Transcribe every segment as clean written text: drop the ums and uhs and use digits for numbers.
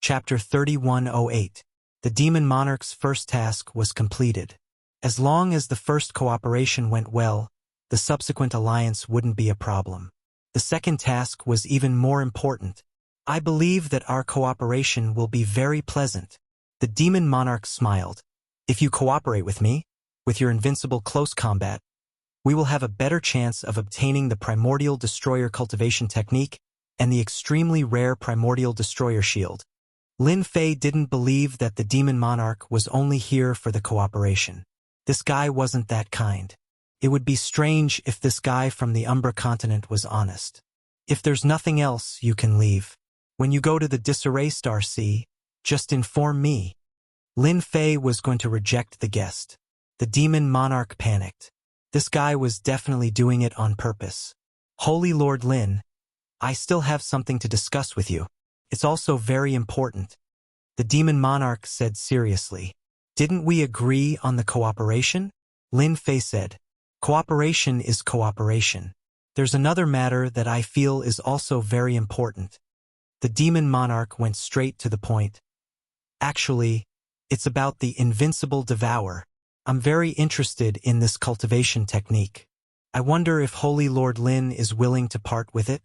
Chapter 3108. The Demon Monarch's first task was completed. As long as the first cooperation went well, the subsequent alliance wouldn't be a problem. The second task was even more important. I believe that our cooperation will be very pleasant. The Demon Monarch smiled. If you cooperate with me, with your invincible close combat, we will have a better chance of obtaining the Primordial Destroyer cultivation technique and the extremely rare Primordial Destroyer shield. Lin Fei didn't believe that the Demon Monarch was only here for the cooperation. This guy wasn't that kind. It would be strange if this guy from the Umbra continent was honest. If there's nothing else, you can leave. When you go to the Disarray Star Sea, just inform me. Lin Fei was going to reject the guest. The Demon Monarch panicked. This guy was definitely doing it on purpose. Holy Lord Lin, I still have something to discuss with you. It's also very important. The Demon Monarch said seriously. Didn't we agree on the cooperation? Lin Fei said. Cooperation is cooperation. There's another matter that I feel is also very important. The Demon Monarch went straight to the point. Actually, it's about the Invincible Devour. I'm very interested in this cultivation technique. I wonder if Holy Lord Lin is willing to part with it?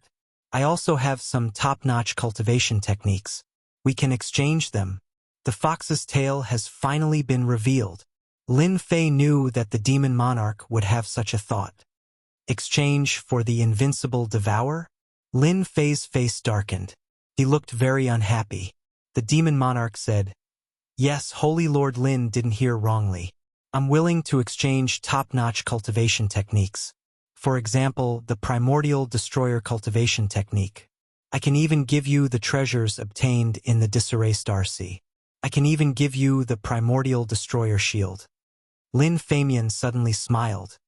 I also have some top-notch cultivation techniques. We can exchange them. The fox's tail has finally been revealed. Lin Fei knew that the Demon Monarch would have such a thought. Exchange for the Invincible Devour? Lin Fei's face darkened. He looked very unhappy. The Demon Monarch said, Yes, Holy Lord Lin didn't hear wrongly. I'm willing to exchange top-notch cultivation techniques. For example, the Primordial Destroyer cultivation technique. I can even give you the treasures obtained in the Disarray Star Sea. I can even give you the Primordial Destroyer shield. Lin Feimian suddenly smiled.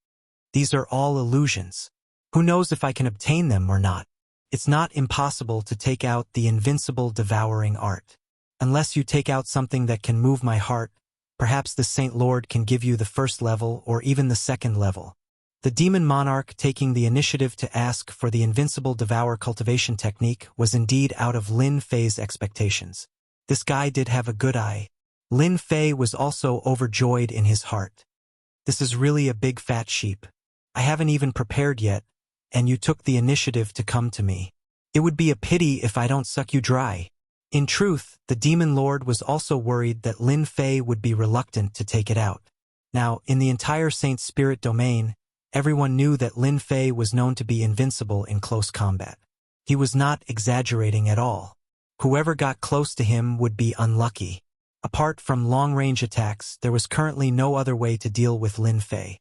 These are all illusions. Who knows if I can obtain them or not? It's not impossible to take out the Invincible Devouring art. Unless you take out something that can move my heart, perhaps the Saint Lord can give you the first level or even the second level. The Demon Monarch taking the initiative to ask for the Invincible Devour cultivation technique was indeed out of Lin Fei's expectations. This guy did have a good eye. Lin Fei was also overjoyed in his heart. This is really a big fat sheep. I haven't even prepared yet, and you took the initiative to come to me. It would be a pity if I don't suck you dry. In truth, the Demon Lord was also worried that Lin Fei would be reluctant to take it out. Now, in the entire Saint Spirit domain, everyone knew that Lin Fei was known to be invincible in close combat. He was not exaggerating at all. Whoever got close to him would be unlucky. Apart from long-range attacks, there was currently no other way to deal with Lin Fei.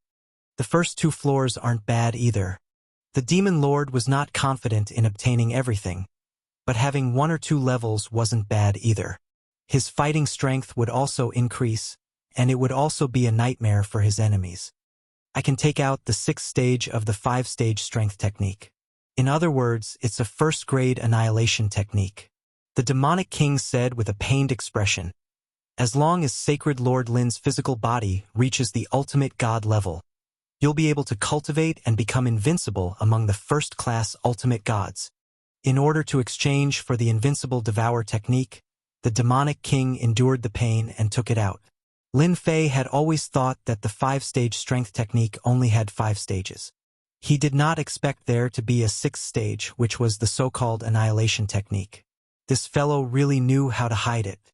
The first 2 floors aren't bad either. The Demon Lord was not confident in obtaining everything, but having 1 or 2 levels wasn't bad either. His fighting strength would also increase, and it would also be a nightmare for his enemies. I can take out the 6th stage of the 5-stage strength technique. In other words, it's a first-grade annihilation technique. The Demonic King said with a pained expression, As long as Sacred Lord Lin's physical body reaches the ultimate god level, you'll be able to cultivate and become invincible among the first-class ultimate gods. In order to exchange for the Invincible Devour technique, the Demonic King endured the pain and took it out. Lin Fei had always thought that the 5-stage strength technique only had 5 stages. He did not expect there to be a 6th stage, which was the so-called annihilation technique. This fellow really knew how to hide it.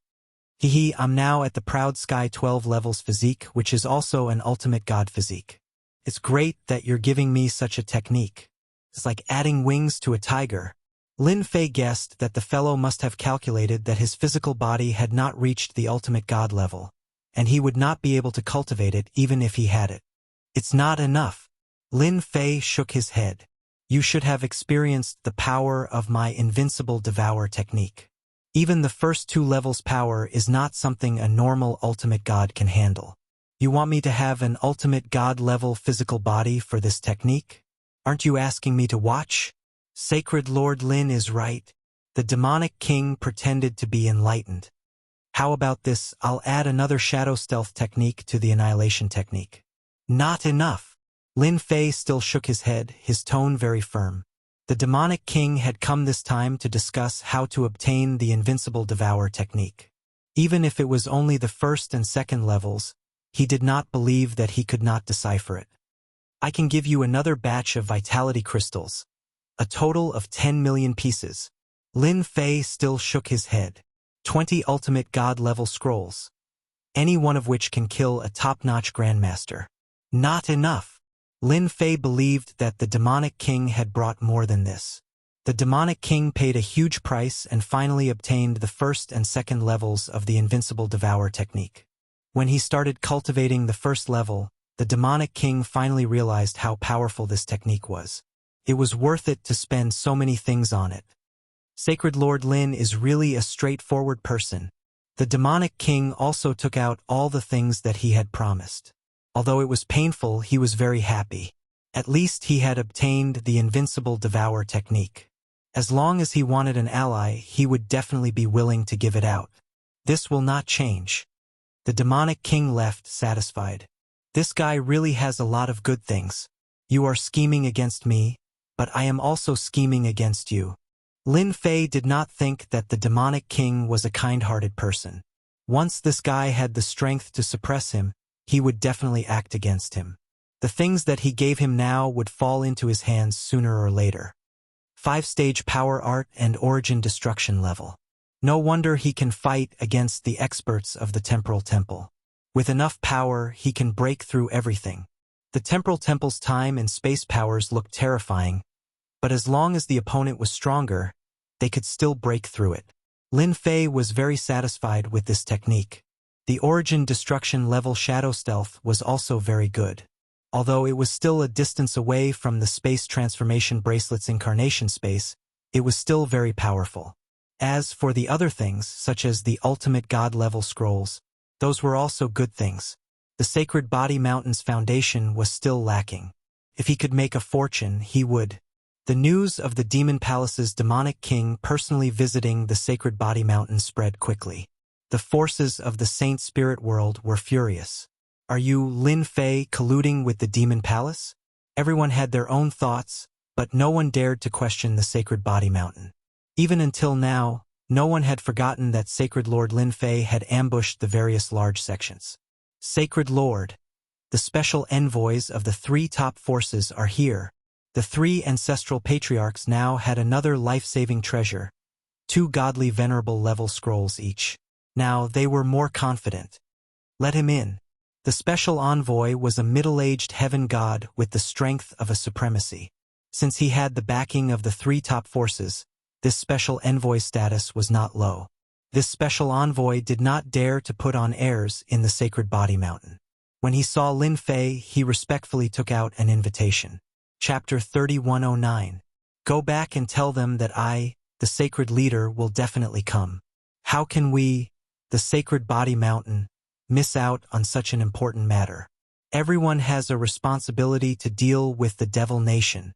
I'm now at the Proud Sky 12 levels physique, which is also an ultimate god physique. It's great that you're giving me such a technique. It's like adding wings to a tiger. Lin Fei guessed that the fellow must have calculated that his physical body had not reached the ultimate god level, and he would not be able to cultivate it even if he had it. It's not enough. Lin Fei shook his head. You should have experienced the power of my Invincible Devour technique. Even the first 2 levels power is not something a normal ultimate god can handle. You want me to have an ultimate god level physical body for this technique? Aren't you asking me to watch? Sacred Lord Lin is right. The Demonic King pretended to be enlightened. How about this? I'll add another shadow stealth technique to the annihilation technique. Not enough. Lin Fei still shook his head, his tone very firm. The demonic king had come this time to discuss how to obtain the invincible devour technique. Even if it was only the first and second levels, he did not believe that he could not decipher it. I can give you another batch of vitality crystals, a total of 10 million pieces. Lin Fei still shook his head. 20 ultimate god-level scrolls, any one of which can kill a top-notch grandmaster. Not enough. Lin Fei believed that the demonic king had brought more than this. The demonic king paid a huge price and finally obtained the first and second levels of the invincible devour technique. When he started cultivating the first level, the demonic king finally realized how powerful this technique was. It was worth it to spend so many things on it. Sacred Lord Lin is really a straightforward person. The demonic king also took out all the things that he had promised. Although it was painful, he was very happy. At least he had obtained the invincible devour technique. As long as he wanted an ally, he would definitely be willing to give it out. This will not change. The demonic king left satisfied. This guy really has a lot of good things. You are scheming against me, but I am also scheming against you. Lin Fei did not think that the demonic king was a kind-hearted person. Once this guy had the strength to suppress him, he would definitely act against him. The things that he gave him now would fall into his hands sooner or later. 5-stage power art and origin destruction level. No wonder he can fight against the experts of the temporal temple. With enough power, he can break through everything. The temporal temple's time and space powers looked terrifying, but as long as the opponent was stronger, they could still break through it. Lin Fei was very satisfied with this technique. The origin destruction level shadow stealth was also very good. Although it was still a distance away from the space transformation bracelet's incarnation space, it was still very powerful. As for the other things, such as the ultimate god level scrolls, those were also good things. The Sacred Body Mountain's foundation was still lacking. If he could make a fortune, he would. The news of the Demon Palace's demonic king personally visiting the Sacred Body Mountain spread quickly. The forces of the Saint Spirit world were furious. Are you, Lin Fei, colluding with the Demon Palace? Everyone had their own thoughts, but no one dared to question the Sacred Body Mountain. Even until now, no one had forgotten that Sacred Lord Lin Fei had ambushed the various large sections. Sacred Lord, the special envoys of the 3 top forces are here. The 3 ancestral patriarchs now had another life-saving treasure, 2 godly venerable level scrolls each. Now they were more confident. Let him in. The special envoy was a middle-aged heaven god with the strength of a supremacy. Since he had the backing of the 3 top forces, this special envoy status was not low. This special envoy did not dare to put on airs in the Sacred Body Mountain. When he saw Lin Fei, he respectfully took out an invitation. Chapter 3109. Go back and tell them that I, the sacred leader, will definitely come. How can we, the Sacred Body Mountain, miss out on such an important matter? Everyone has a responsibility to deal with the Devil Nation.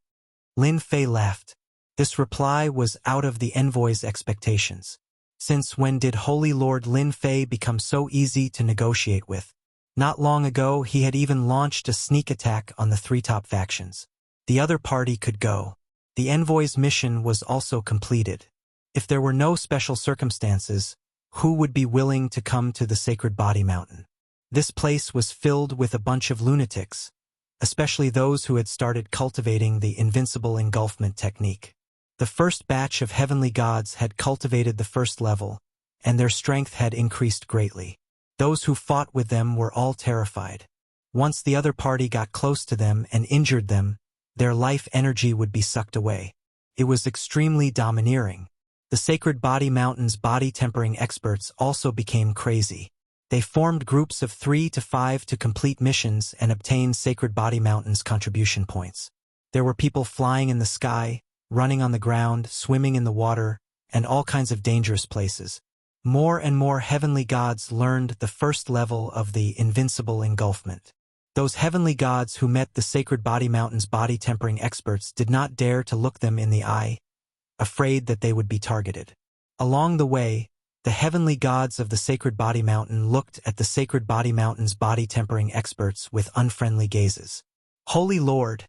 Lin Fei laughed. This reply was out of the envoy's expectations. Since when did Holy Lord Lin Fei become so easy to negotiate with? Not long ago, he had even launched a sneak attack on the 3 top factions. The other party could go. The envoy's mission was also completed. If there were no special circumstances, who would be willing to come to the Sacred Body Mountain? This place was filled with a bunch of lunatics, especially those who had started cultivating the invincible engulfment technique. The first batch of heavenly gods had cultivated the first level, and their strength had increased greatly. Those who fought with them were all terrified. Once the other party got close to them and injured them, their life energy would be sucked away. It was extremely domineering. The Sacred Body Mountain's body-tempering experts also became crazy. They formed groups of 3 to 5 to complete missions and obtain Sacred Body Mountain's contribution points. There were people flying in the sky, running on the ground, swimming in the water, and all kinds of dangerous places. More and more heavenly gods learned the first level of the invincible engulfment. Those heavenly gods who met the Sacred Body Mountain's body-tempering experts did not dare to look them in the eye, afraid that they would be targeted. Along the way, the heavenly gods of the Sacred Body Mountain looked at the Sacred Body Mountain's body-tempering experts with unfriendly gazes. Holy Lord,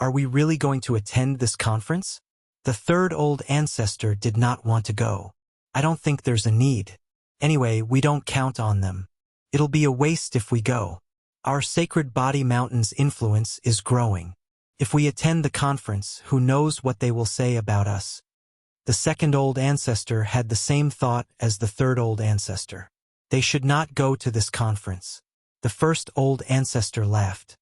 are we really going to attend this conference? The third old ancestor did not want to go. I don't think there's a need. Anyway, we don't count on them. It'll be a waste if we go. Our sacred body mountain's influence is growing. If we attend the conference, who knows what they will say about us? The second old ancestor had the same thought as the third old ancestor. They should not go to this conference. The first old ancestor laughed.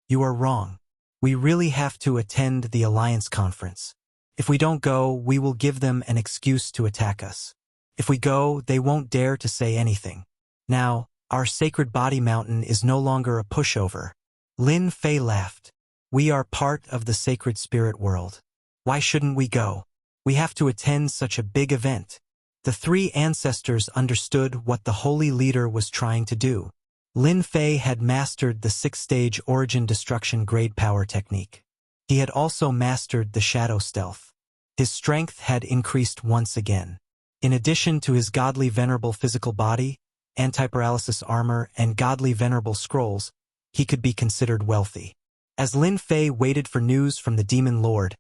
You are wrong. We really have to attend the Alliance conference. If we don't go, we will give them an excuse to attack us. If we go, they won't dare to say anything. Now, our sacred body mountain is no longer a pushover. Lin Fei laughed. We are part of the sacred spirit world. Why shouldn't we go? We have to attend such a big event. The three ancestors understood what the holy leader was trying to do. Lin Fei had mastered the 6-stage origin destruction grade power technique. He had also mastered the shadow stealth. His strength had increased once again. In addition to his godly venerable physical body, anti-paralysis armor, and godly venerable scrolls, he could be considered wealthy. As Lin Fei waited for news from the Demon Lord,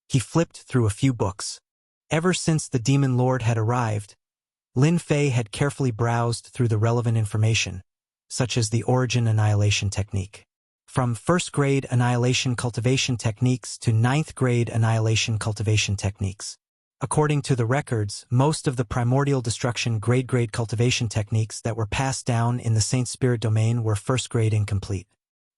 he flipped through a few books. Ever since the Demon Lord had arrived, Lin Fei had carefully browsed through the relevant information, such as the origin annihilation technique. From 1st grade annihilation cultivation techniques to 9th grade annihilation cultivation techniques. According to the records, most of the primordial destruction grade cultivation techniques that were passed down in the Saint Spirit domain were 1st grade incomplete.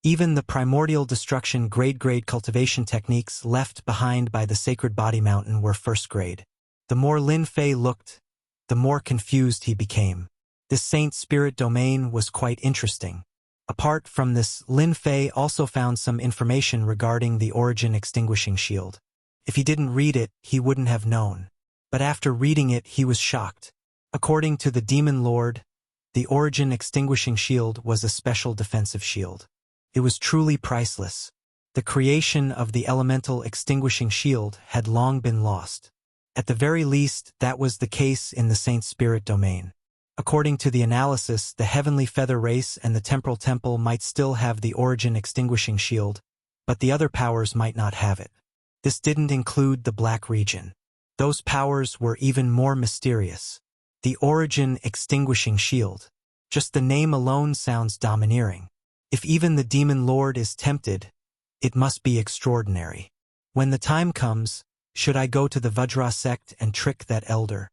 Even the primordial destruction grade cultivation techniques left behind by the Sacred Body Mountain were 1st grade. The more Lin Fei looked, the more confused he became. This Saint Spirit domain was quite interesting. Apart from this, Lin Fei also found some information regarding the Origin Extinguishing Shield. If he didn't read it, he wouldn't have known. But after reading it, he was shocked. According to the Demon Lord, the Origin Extinguishing Shield was a special defensive shield. It was truly priceless. The creation of the Elemental Extinguishing Shield had long been lost. At the very least, that was the case in the Saint Spirit domain. According to the analysis, the Heavenly Feather Race and the Temporal Temple might still have the Origin Extinguishing Shield, but the other powers might not have it. This didn't include the Black Region. Those powers were even more mysterious. The Origin Extinguishing Shield. Just the name alone sounds domineering. If even the Demon Lord is tempted, it must be extraordinary. When the time comes, should I go to the Vajra sect and trick that elder?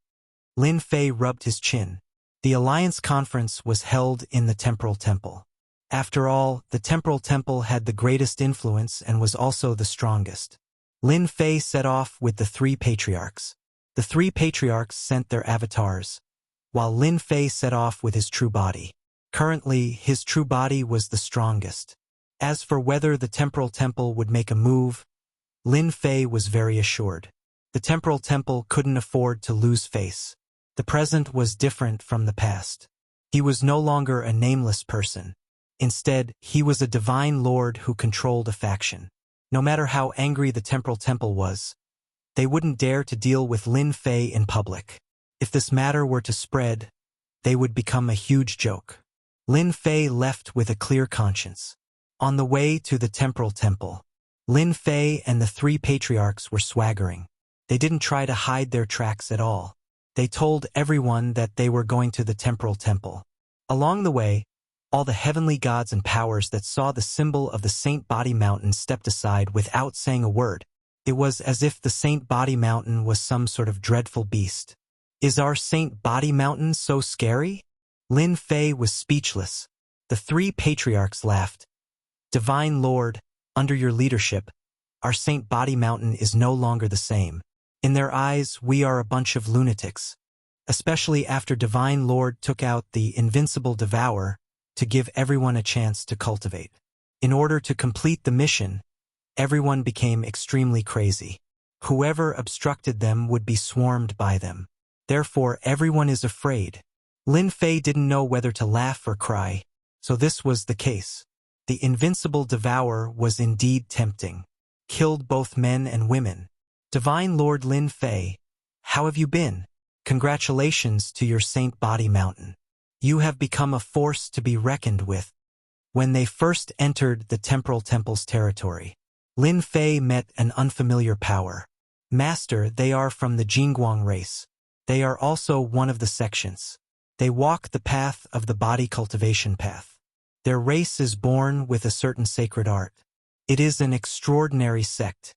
Lin Fei rubbed his chin. The Alliance Conference was held in the Temporal Temple. After all, the Temporal Temple had the greatest influence and was also the strongest. Lin Fei set off with the 3 patriarchs. The 3 patriarchs sent their avatars, while Lin Fei set off with his true body. Currently, his true body was the strongest. As for whether the Temporal Temple would make a move, Lin Fei was very assured. The Temporal Temple couldn't afford to lose face. The present was different from the past. He was no longer a nameless person. Instead, he was a divine lord who controlled a faction. No matter how angry the Temporal Temple was, they wouldn't dare to deal with Lin Fei in public. If this matter were to spread, they would become a huge joke. Lin Fei left with a clear conscience. On the way to the Temporal Temple, Lin Fei and the 3 patriarchs were swaggering. They didn't try to hide their tracks at all. They told everyone that they were going to the Temporal Temple. Along the way, all the heavenly gods and powers that saw the symbol of the Saint Body Mountain stepped aside without saying a word. It was as if the Saint Body Mountain was some sort of dreadful beast. Is our Saint Body Mountain so scary? Lin Fei was speechless. The 3 patriarchs laughed. Divine Lord, under your leadership, our Saint Body Mountain is no longer the same. In their eyes, we are a bunch of lunatics. Especially after Divine Lord took out the invincible Devourer to give everyone a chance to cultivate. In order to complete the mission, everyone became extremely crazy. Whoever obstructed them would be swarmed by them. Therefore, everyone is afraid. Lin Fei didn't know whether to laugh or cry, so this was the case. The invincible Devourer was indeed tempting. Killed both men and women. Divine Lord Lin Fei, how have you been? Congratulations to your Saint Body Mountain. You have become a force to be reckoned with. When they first entered the Temporal Temple's territory, Lin Fei met an unfamiliar power. Master, they are from the Jingguang race. They are also one of the sections. They walk the path of the body cultivation path. Their race is born with a certain sacred art. It is an extraordinary sect.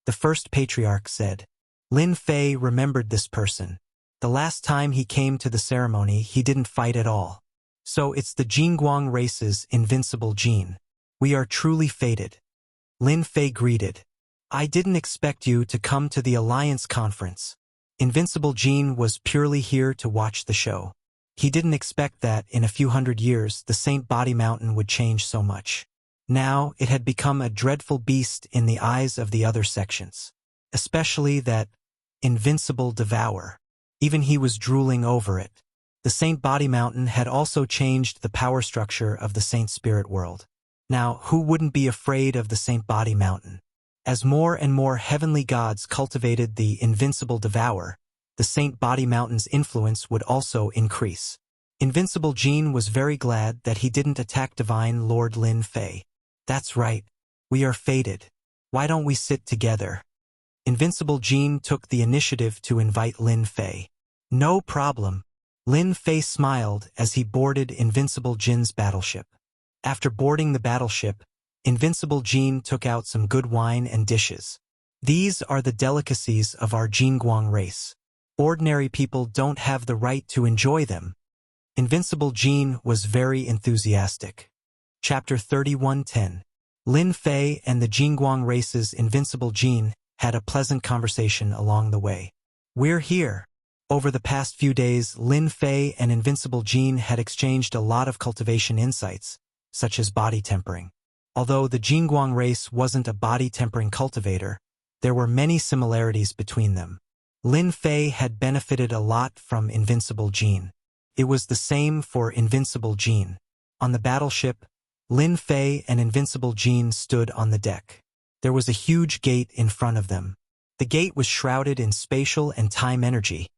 The first patriarch said. Lin Fei remembered this person. The last time he came to the ceremony, he didn't fight at all. So it's the Jingguang race's invincible gene. We are truly fated. Lin Fei greeted. I didn't expect you to come to the Alliance conference. Invincible Gene was purely here to watch the show. He didn't expect that in a few hundred years the Saint Body Mountain would change so much. Now it had become a dreadful beast in the eyes of the other sections. Especially that invincible devourer. Even he was drooling over it. The Saint Body Mountain had also changed the power structure of the Saint Spirit world. Now, who wouldn't be afraid of the Saint Body Mountain? As more and more heavenly gods cultivated the invincible devourer, the Saint Body Mountain's influence would also increase. Invincible Gene was very glad that he didn't attack Divine Lord Lin Fei. That's right. We are fated. Why don't we sit together? Invincible Gene took the initiative to invite Lin Fei. No problem. Lin Fei smiled as he boarded Invincible Jin's battleship. After boarding the battleship, Invincible Gene took out some good wine and dishes. These are the delicacies of our Jingguang race. Ordinary people don't have the right to enjoy them. Invincible Gene was very enthusiastic. Chapter 31:10. Lin Fei and the Jingguang race's Invincible Gene had a pleasant conversation along the way. We're here. Over the past few days, Lin Fei and Invincible Gene had exchanged a lot of cultivation insights, such as body tempering. Although the Jingguang race wasn't a body-tempering cultivator, there were many similarities between them. Lin Fei had benefited a lot from Invincible Gene. It was the same for Invincible Gene. On the battleship, Lin Fei and Invincible Gene stood on the deck. There was a huge gate in front of them. The gate was shrouded in spatial and time energy,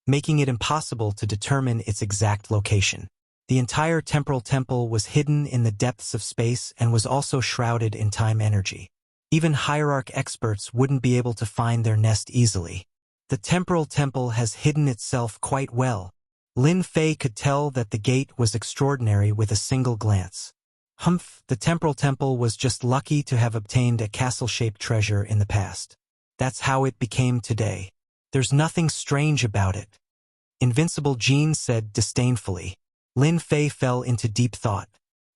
making it impossible to determine its exact location. The entire temporal temple was hidden in the depths of space and was also shrouded in time energy. Even hierarch experts wouldn't be able to find their nest easily. The temporal temple has hidden itself quite well. Lin Fei could tell that the gate was extraordinary with a single glance. Humph, the temporal temple was just lucky to have obtained a castle-shaped treasure in the past. That's how it became today. There's nothing strange about it. Invincible Gene said disdainfully. Lin Fei fell into deep thought.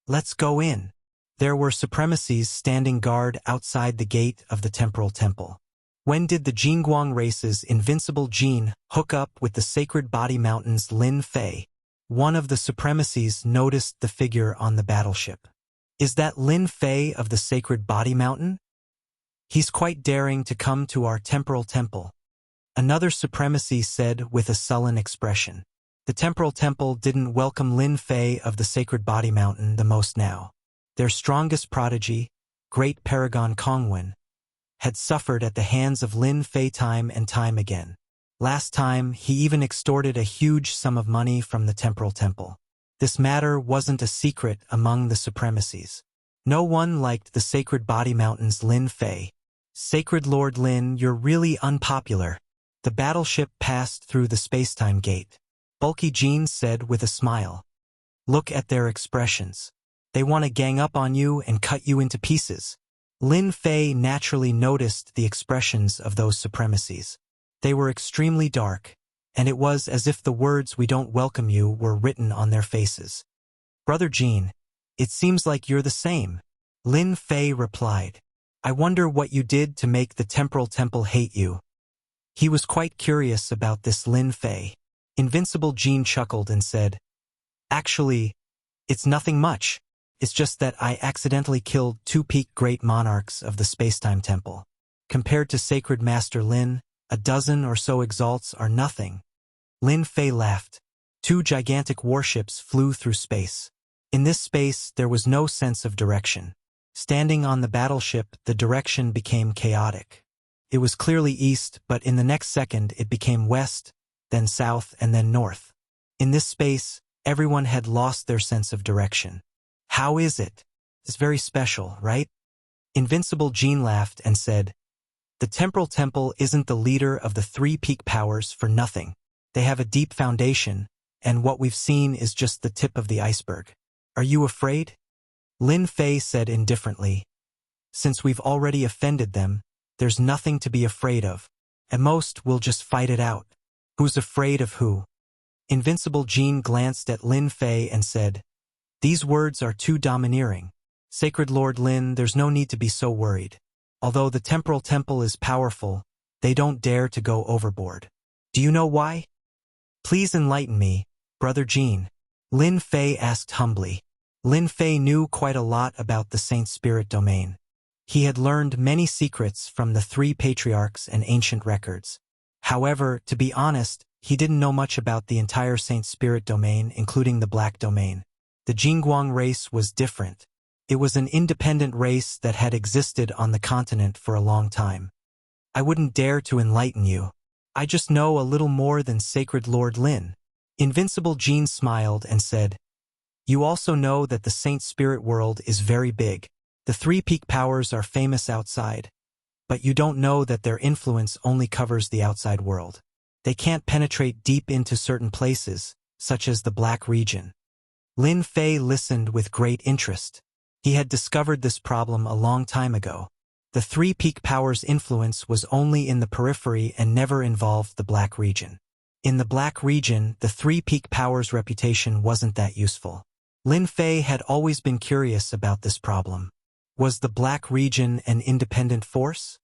Let's go in. There were supremacies standing guard outside the gate of the temporal temple. When did the Jingguang race's Invincible Gene hook up with the Sacred Body Mountain's Lin Fei? One of the supremacies noticed the figure on the battleship. Is that Lin Fei of the Sacred Body Mountain? He's quite daring to come to our temporal temple. Another supremacy said with a sullen expression. The temporal temple didn't welcome Lin Fei of the Sacred Body Mountain the most now. Their strongest prodigy, great Paragon Kongwen, had suffered at the hands of Lin Fei time and time again. Last time, he even extorted a huge sum of money from the temporal temple. This matter wasn't a secret among the supremacies. No one liked the Sacred Body Mountain's Lin Fei. Sacred Lord Lin, you're really unpopular. The battleship passed through the space-time gate. Bulky Gene said with a smile. Look at their expressions. They want to gang up on you and cut you into pieces. Lin Fei naturally noticed the expressions of those supremacies. They were extremely dark, and it was as if the words "we don't welcome you" were written on their faces. Brother Gene, it seems like you're the same. Lin Fei replied. I wonder what you did to make the temporal temple hate you. He was quite curious about this Lin Fei. Invincible Gene chuckled and said, Actually, it's nothing much. It's just that I accidentally killed 2 peak great monarchs of the Spacetime Temple. Compared to Sacred Master Lin, a dozen or so exalts are nothing. Lin Fei laughed. 2 gigantic warships flew through space. In this space, there was no sense of direction. Standing on the battleship, the direction became chaotic. It was clearly east, but in the next second it became west, then south, and then north. In this space, everyone had lost their sense of direction. How is it? It's very special, right? Invincible Gene laughed and said, The temporal temple isn't the leader of the three peak powers for nothing. They have a deep foundation, and what we've seen is just the tip of the iceberg. Are you afraid? Lin Fei said indifferently. Since we've already offended them, there's nothing to be afraid of. At most, we'll just fight it out. Who's afraid of who? Invincible Jean glanced at Lin Fei and said, "These words are too domineering. Sacred Lord Lin, there's no need to be so worried. Although the temporal temple is powerful, they don't dare to go overboard. Do you know why?" "Please enlighten me, Brother Jean," Lin Fei asked humbly. Lin Fei knew quite a lot about the Saint Spirit domain. He had learned many secrets from the three patriarchs and ancient records. However, to be honest, he didn't know much about the entire Saint Spirit domain, including the Black domain. The Jingguang race was different. It was an independent race that had existed on the continent for a long time. "I wouldn't dare to enlighten you. I just know a little more than Sacred Lord Lin." Invincible Jean smiled and said, "You also know that the Saint Spirit world is very big. The three peak powers are famous outside, but you don't know that their influence only covers the outside world. They can't penetrate deep into certain places, such as the Black region." Lin Fei listened with great interest. He had discovered this problem a long time ago. The three peak powers' influence was only in the periphery and never involved the Black region. In the Black region, the three peak powers' reputation wasn't that useful. Lin Fei had always been curious about this problem. Was the Black region an independent force?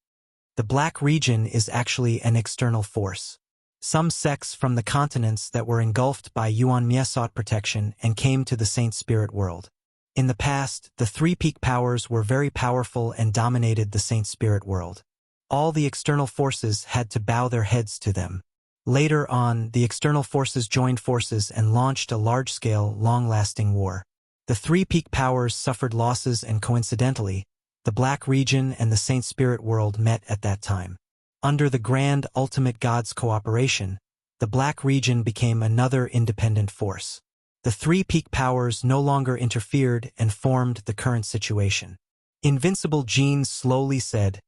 The Black region is actually an external force. Some sects from the continents that were engulfed by Yuan Mie sought protection and came to the Saint Spirit world. In the past, the three peak powers were very powerful and dominated the Saint Spirit world. All the external forces had to bow their heads to them. Later on, the external forces joined forces and launched a large-scale, long-lasting war. The three peak powers suffered losses and coincidentally, the Black region and the Saint Spirit world met at that time. Under the Grand Ultimate God's cooperation, the Black region became another independent force. The three peak powers no longer interfered and formed the current situation. Invincible Jean slowly said,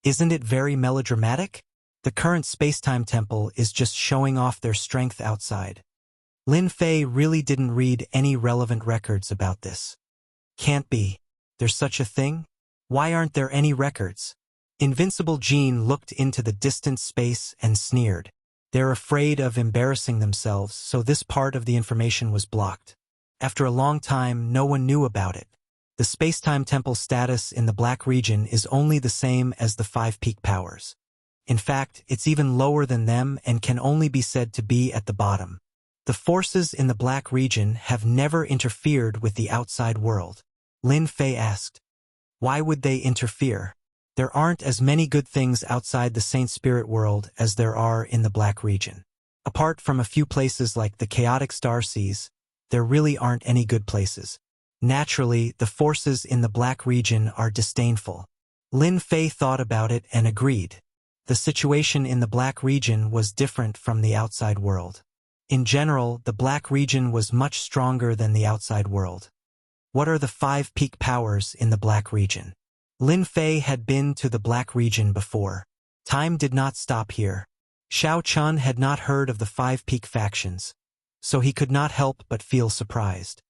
"Isn't it very melodramatic? The current space-time temple is just showing off their strength outside." Lin Fei really didn't read any relevant records about this. "Can't be. There's such a thing? Why aren't there any records?" Invincible Jean looked into the distant space and sneered. They're afraid of embarrassing themselves, so this part of the information was blocked. After a long time, no one knew about it. The space-time temple status in the Black region is only the same as the five peak powers. In fact, it's even lower than them and can only be said to be at the bottom. The forces in the Black region have never interfered with the outside world. Lin Fei asked, "Why would they interfere? There aren't as many good things outside the Saint Spirit world as there are in the Black region. Apart from a few places like the chaotic star seas, there really aren't any good places. Naturally, the forces in the Black region are disdainful." Lin Fei thought about it and agreed. The situation in the Black region was different from the outside world. In general, the Black region was much stronger than the outside world. What are the five peak powers in the Black region? Lin Fei had been to the Black region before. Time did not stop here. Xiao Chun had not heard of the five peak factions, so he could not help but feel surprised.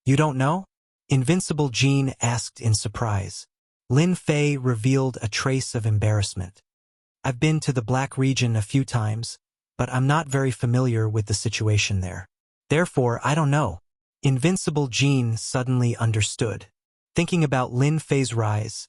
"You don't know?" Invincible Jean asked in surprise. Lin Fei revealed a trace of embarrassment. "I've been to the Black region a few times, but I'm not very familiar with the situation there. Therefore, I don't know." Invincible Jean suddenly understood. Thinking about Lin Fei's rise,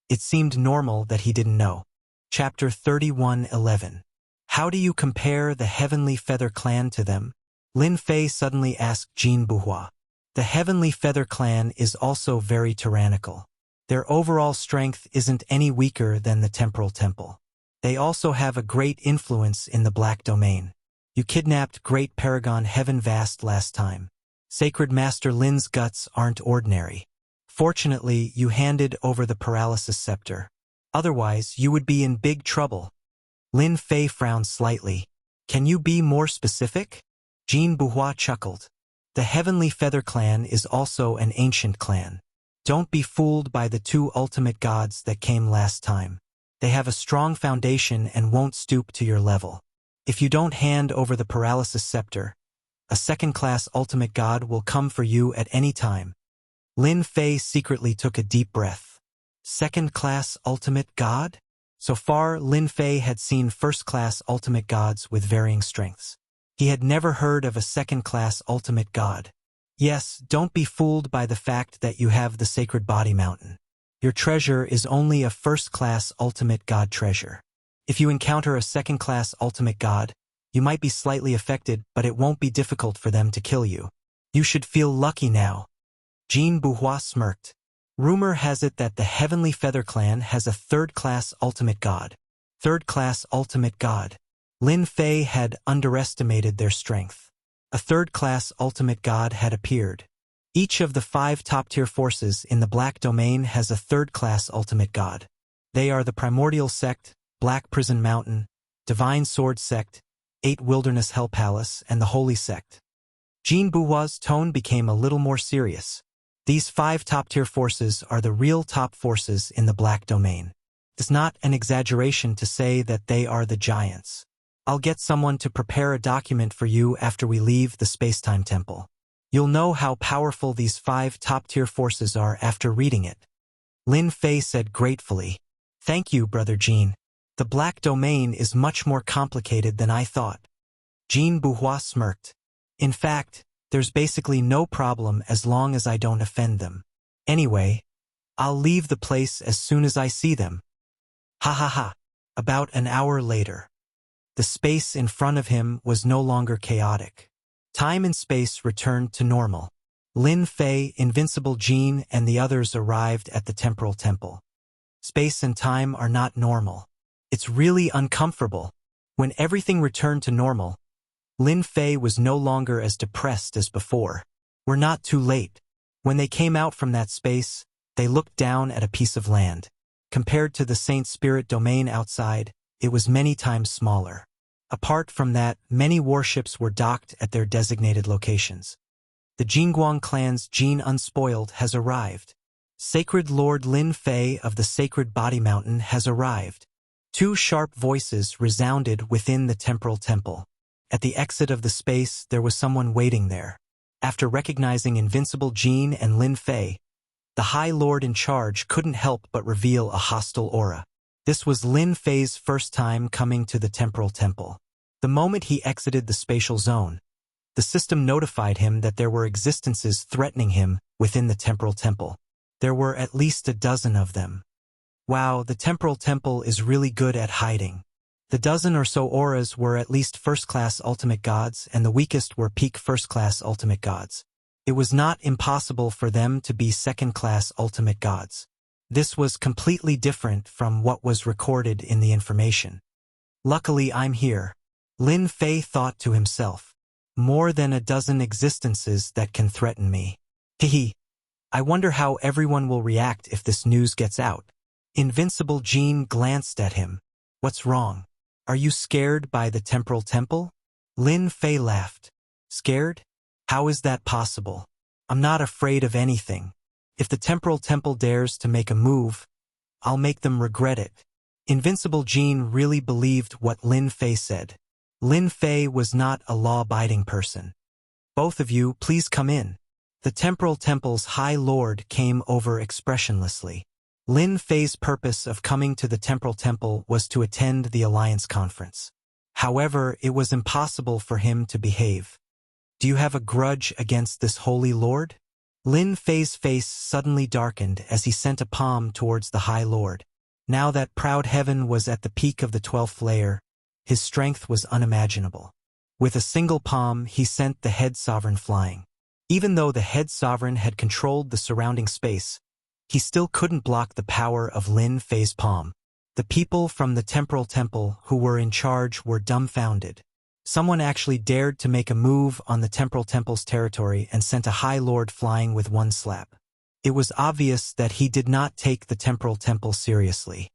it seemed normal that he didn't know. Chapter 31:11. How do you compare the Heavenly Feather clan to them? Lin Fei suddenly asked Jean Buhua. The Heavenly Feather clan is also very tyrannical. Their overall strength isn't any weaker than the Temporal Temple. They also have a great influence in the Black domain. You kidnapped Great Paragon Heaven Vast last time. Sacred Master Lin's guts aren't ordinary. Fortunately, you handed over the Paralysis Scepter. Otherwise, you would be in big trouble. Lin Fei frowned slightly. Can you be more specific? Jean Buhua chuckled. The Heavenly Feather clan is also an ancient clan. Don't be fooled by the two ultimate gods that came last time. They have a strong foundation and won't stoop to your level. If you don't hand over the paralysis scepter, a second-class ultimate god will come for you at any time. Lin Fei secretly took a deep breath. Second-class ultimate god? So far, Lin Fei had seen first-class ultimate gods with varying strengths. He had never heard of a second-class ultimate god. Yes, don't be fooled by the fact that you have the sacred body mountain. Your treasure is only a first-class ultimate god treasure. If you encounter a second-class ultimate god, you might be slightly affected, but it won't be difficult for them to kill you. You should feel lucky now. Jean Bourgeois smirked. Rumor has it that the Heavenly Feather Clan has a third-class ultimate god. Third-class ultimate god. Lin Fei had underestimated their strength. A third-class ultimate god had appeared. Each of the 5 top-tier forces in the Black Domain has a third-class ultimate god. They are the Primordial Sect, Black Prison Mountain, Divine Sword Sect, 8 Wilderness Hell Palace, and the Holy Sect. Jean Bourgeois' tone became a little more serious. These 5 top-tier forces are the real top forces in the Black Domain. It's not an exaggeration to say that they are the giants. I'll get someone to prepare a document for you after we leave the Space-Time Temple. You'll know how powerful these 5 top-tier forces are after reading it. Lin Fei said gratefully. Thank you, Brother Jean. The Black Domain is much more complicated than I thought. Jean Bourgeois smirked. In fact, there's basically no problem as long as I don't offend them. Anyway, I'll leave the place as soon as I see them. Ha ha ha. About an hour later. The space in front of him was no longer chaotic. Time and space returned to normal. Lin Fei, Invincible Jean, and the others arrived at the Temporal Temple. Space and time are not normal. It's really uncomfortable. When everything returned to normal, Lin Fei was no longer as depressed as before. We're not too late. When they came out from that space, they looked down at a piece of land. Compared to the Saint Spirit domain outside, it was many times smaller. Apart from that, many warships were docked at their designated locations. The Jingguang clan's Jean Unspoiled has arrived. Sacred Lord Lin Fei of the Sacred Body Mountain has arrived. 2 sharp voices resounded within the Temporal Temple. At the exit of the space, there was someone waiting there. After recognizing Invincible Jean and Lin Fei, the High Lord in charge couldn't help but reveal a hostile aura. This was Lin Fei's first time coming to the Temporal Temple. The moment he exited the spatial zone, the system notified him that there were existences threatening him within the Temporal Temple. There were at least a dozen of them. Wow, the Temporal Temple is really good at hiding. The dozen or so auras were at least first-class ultimate gods, and the weakest were peak first-class ultimate gods. It was not impossible for them to be second-class ultimate gods. This was completely different from what was recorded in the information. Luckily, I'm here. Lin Fei thought to himself. More than a dozen existences that can threaten me. Hehe. I wonder how everyone will react if this news gets out. Invincible Jean glanced at him. What's wrong? Are you scared by the Temporal Temple? Lin Fei laughed. Scared? How is that possible? I'm not afraid of anything. If the Temporal Temple dares to make a move, I'll make them regret it. Invincible Jean really believed what Lin Fei said. Lin Fei was not a law-abiding person. Both of you, please come in. The Temporal Temple's High Lord came over expressionlessly. Lin Fei's purpose of coming to the Temporal Temple was to attend the Alliance Conference. However, it was impossible for him to behave. Do you have a grudge against this Holy Lord? Lin Fei's face suddenly darkened as he sent a palm towards the High Lord. Now that proud heaven was at the peak of the 12th layer, his strength was unimaginable. With a single palm, he sent the head sovereign flying. Even though the head sovereign had controlled the surrounding space, he still couldn't block the power of Lin Fei's palm. The people from the Temporal Temple who were in charge were dumbfounded. Someone actually dared to make a move on the Temporal Temple's territory and sent a High Lord flying with one slap. It was obvious that he did not take the Temporal Temple seriously.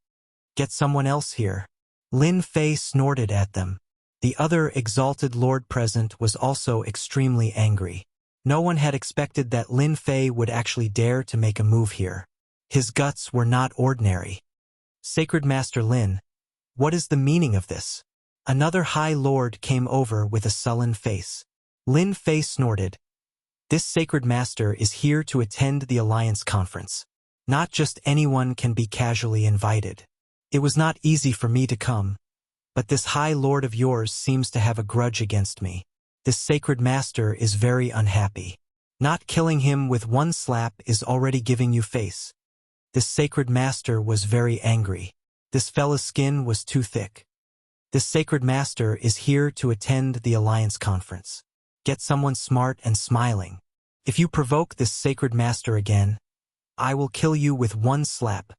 Get someone else here. Lin Fei snorted at them. The other exalted lord present was also extremely angry. No one had expected that Lin Fei would actually dare to make a move here. His guts were not ordinary. Sacred Master Lin, what is the meaning of this? Another High Lord came over with a sullen face. Lin Fei snorted. This Sacred Master is here to attend the Alliance Conference. Not just anyone can be casually invited. It was not easy for me to come, but this High Lord of yours seems to have a grudge against me. This Sacred Master is very unhappy. Not killing him with one slap is already giving you face. This Sacred Master was very angry. This fella's skin was too thick. This Sacred Master is here to attend the Alliance Conference. Get someone smart and smiling. If you provoke this Sacred Master again, I will kill you with one slap.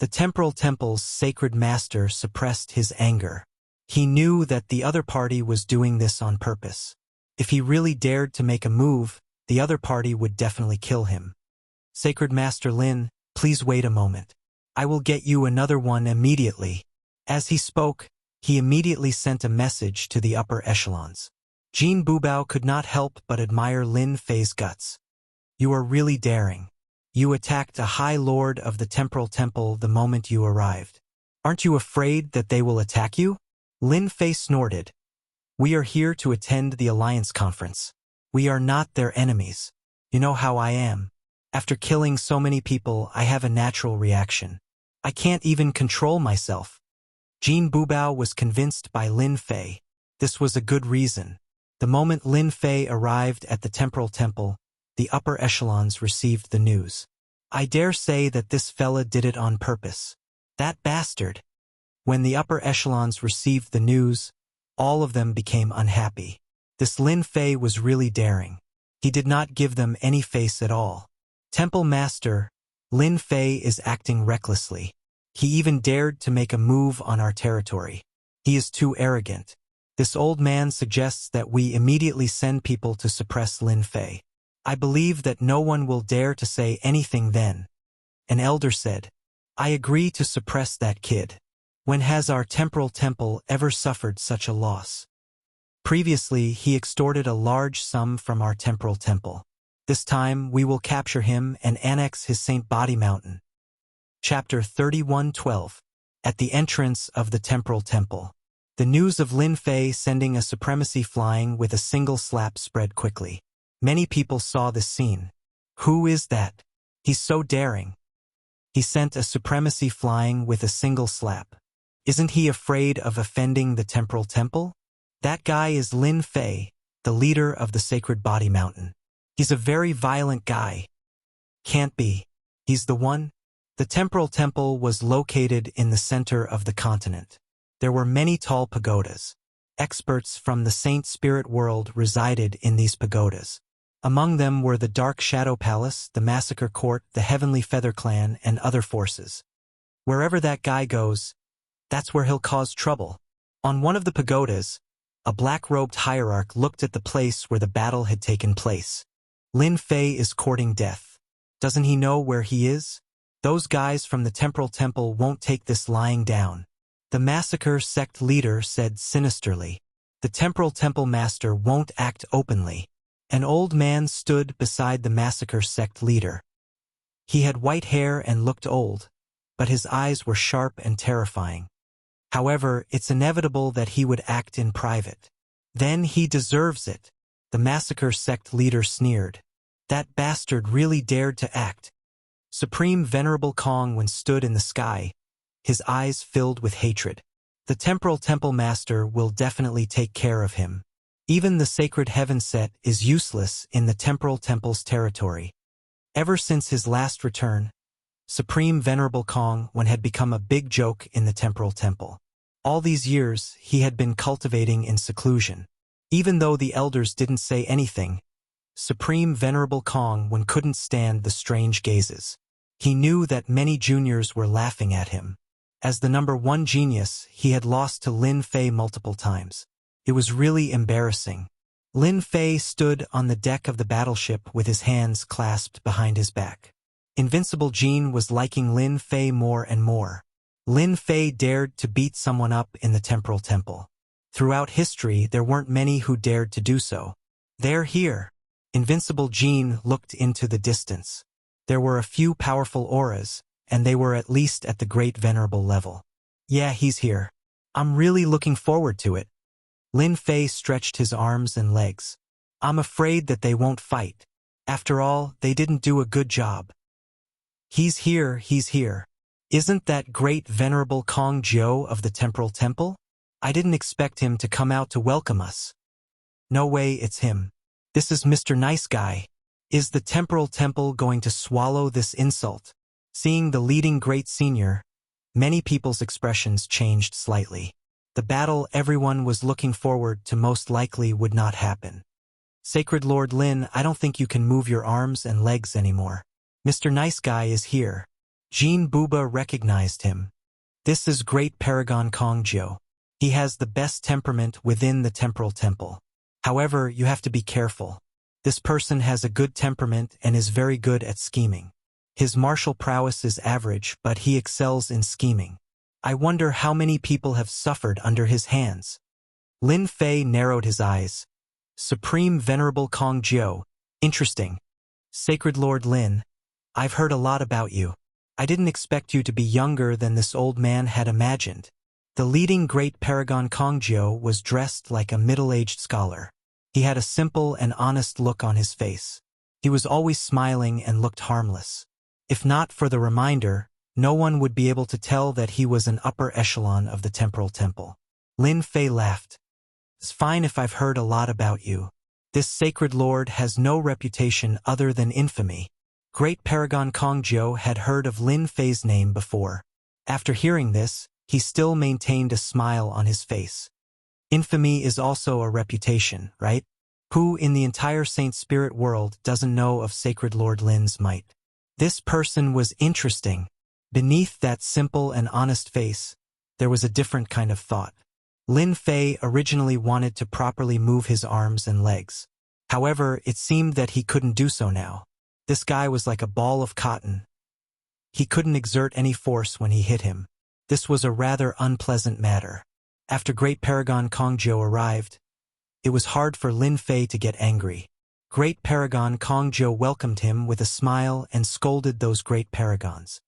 The Temporal Temple's Sacred Master suppressed his anger. He knew that the other party was doing this on purpose. If he really dared to make a move, the other party would definitely kill him. Sacred Master Lin, please wait a moment. I will get you another one immediately. As he spoke, he immediately sent a message to the upper echelons. Jin Bubao could not help but admire Lin Fei's guts. You are really daring. You attacked a High Lord of the Temporal Temple the moment you arrived. Aren't you afraid that they will attack you? Lin Fei snorted. We are here to attend the Alliance Conference. We are not their enemies. You know how I am. After killing so many people, I have a natural reaction. I can't even control myself. Jin Bubao was convinced by Lin Fei. This was a good reason. The moment Lin Fei arrived at the Temporal Temple, the upper echelons received the news. I dare say that this fella did it on purpose. That bastard. When the upper echelons received the news, all of them became unhappy. This Lin Fei was really daring. He did not give them any face at all. Temple Master, Lin Fei is acting recklessly. He even dared to make a move on our territory. He is too arrogant. This old man suggests that we immediately send people to suppress Lin Fei. I believe that no one will dare to say anything then. An elder said, I agree to suppress that kid. When has our Temporal Temple ever suffered such a loss? Previously, he extorted a large sum from our Temporal Temple. This time, we will capture him and annex his Saint Body Mountain. Chapter 31:12. At the entrance of the Temporal Temple. The news of Lin Fei sending a supremacy flying with a single slap spread quickly. Many people saw this scene. Who is that? He's so daring. He sent a supremacy flying with a single slap. Isn't he afraid of offending the Temporal Temple? That guy is Lin Fei, the leader of the Sacred Body Mountain. He's a very violent guy. Can't be. He's the one? The Temporal Temple was located in the center of the continent. There were many tall pagodas. Experts from the Saint Spirit world resided in these pagodas. Among them were the Dark Shadow Palace, the Massacre Court, the Heavenly Feather Clan, and other forces. Wherever that guy goes, that's where he'll cause trouble. On one of the pagodas, a black-robed hierarch looked at the place where the battle had taken place. Lin Fei is courting death. Doesn't he know where he is? Those guys from the Temporal Temple won't take this lying down. The Massacre sect leader said sinisterly. The Temporal Temple master won't act openly. An old man stood beside the Massacre sect leader. He had white hair and looked old, but his eyes were sharp and terrifying. However, it's inevitable that he would act in private. Then he deserves it, the Massacre sect leader sneered. That bastard really dared to act. Supreme Venerable Kong when stood in the sky, his eyes filled with hatred. The Temporal Temple Master will definitely take care of him. Even the Sacred Heaven Set is useless in the Temporal Temple's territory. Ever since his last return, Supreme Venerable Kong when had become a big joke in the Temporal Temple. All these years, he had been cultivating in seclusion. Even though the elders didn't say anything, Supreme Venerable Kong when couldn't stand the strange gazes. He knew that many juniors were laughing at him. As the number one genius, he had lost to Lin Fei multiple times. It was really embarrassing. Lin Fei stood on the deck of the battleship with his hands clasped behind his back. Invincible Jean was liking Lin Fei more and more. Lin Fei dared to beat someone up in the Temporal Temple. Throughout history, there weren't many who dared to do so. They're here. Invincible Jean looked into the distance. There were a few powerful auras, and they were at least at the great venerable level. Yeah, he's here. I'm really looking forward to it. Lin Fei stretched his arms and legs. I'm afraid that they won't fight. After all, they didn't do a good job. He's here, he's here. Isn't that great venerable Kong Jiu of the Temporal Temple? I didn't expect him to come out to welcome us. No way, it's him. This is Mr. Nice Guy. Is the Temporal Temple going to swallow this insult? Seeing the leading great senior, many people's expressions changed slightly. The battle everyone was looking forward to most likely would not happen. Sacred Lord Lin, I don't think you can move your arms and legs anymore. Mr. Nice Guy is here. Jean Buba recognized him. This is Great Paragon Kong Jiu. He has the best temperament within the Temporal Temple. However, you have to be careful. This person has a good temperament and is very good at scheming. His martial prowess is average, but he excels in scheming. I wonder how many people have suffered under his hands. Lin Fei narrowed his eyes. Supreme Venerable Kong Jiu. Interesting. Sacred Lord Lin, I've heard a lot about you. I didn't expect you to be younger than this old man had imagined. The leading Great Paragon Kong Jiu was dressed like a middle-aged scholar. He had a simple and honest look on his face. He was always smiling and looked harmless. If not for the reminder, no one would be able to tell that he was an upper echelon of the Temporal Temple. Lin Fei laughed. It's fine if I've heard a lot about you. This sacred lord has no reputation other than infamy. Great Paragon Kong Jiu had heard of Lin Fei's name before. After hearing this, he still maintained a smile on his face. Infamy is also a reputation, right? Who in the entire Saint Spirit world doesn't know of Sacred Lord Lin's might? This person was interesting. Beneath that simple and honest face, there was a different kind of thought. Lin Fei originally wanted to properly move his arms and legs. However, it seemed that he couldn't do so now. This guy was like a ball of cotton. He couldn't exert any force when he hit him. This was a rather unpleasant matter. After Great Paragon Kong Jiu arrived, it was hard for Lin Fei to get angry. Great Paragon Kong Jiu welcomed him with a smile and scolded those great paragons.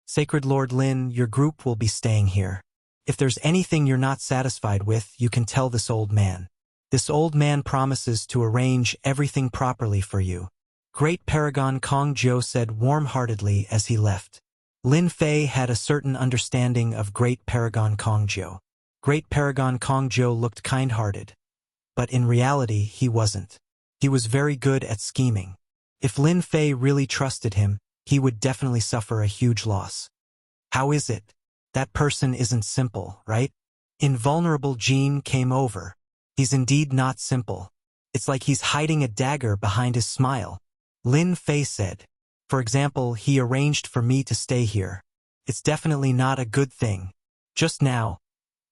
Sacred Lord Lin, your group will be staying here. If there's anything you're not satisfied with, you can tell this old man. This old man promises to arrange everything properly for you. Great Paragon Kong Jiu said warm-heartedly as he left. Lin Fei had a certain understanding of Great Paragon Kong Jiu. Great Paragon Kong Jiu looked kind-hearted. But in reality, he wasn't. He was very good at scheming. If Lin Fei really trusted him, he would definitely suffer a huge loss. How is it? That person isn't simple, right? Invulnerable Jean came over. He's indeed not simple. It's like he's hiding a dagger behind his smile. Lin Fei said. For example, he arranged for me to stay here. It's definitely not a good thing. Just now,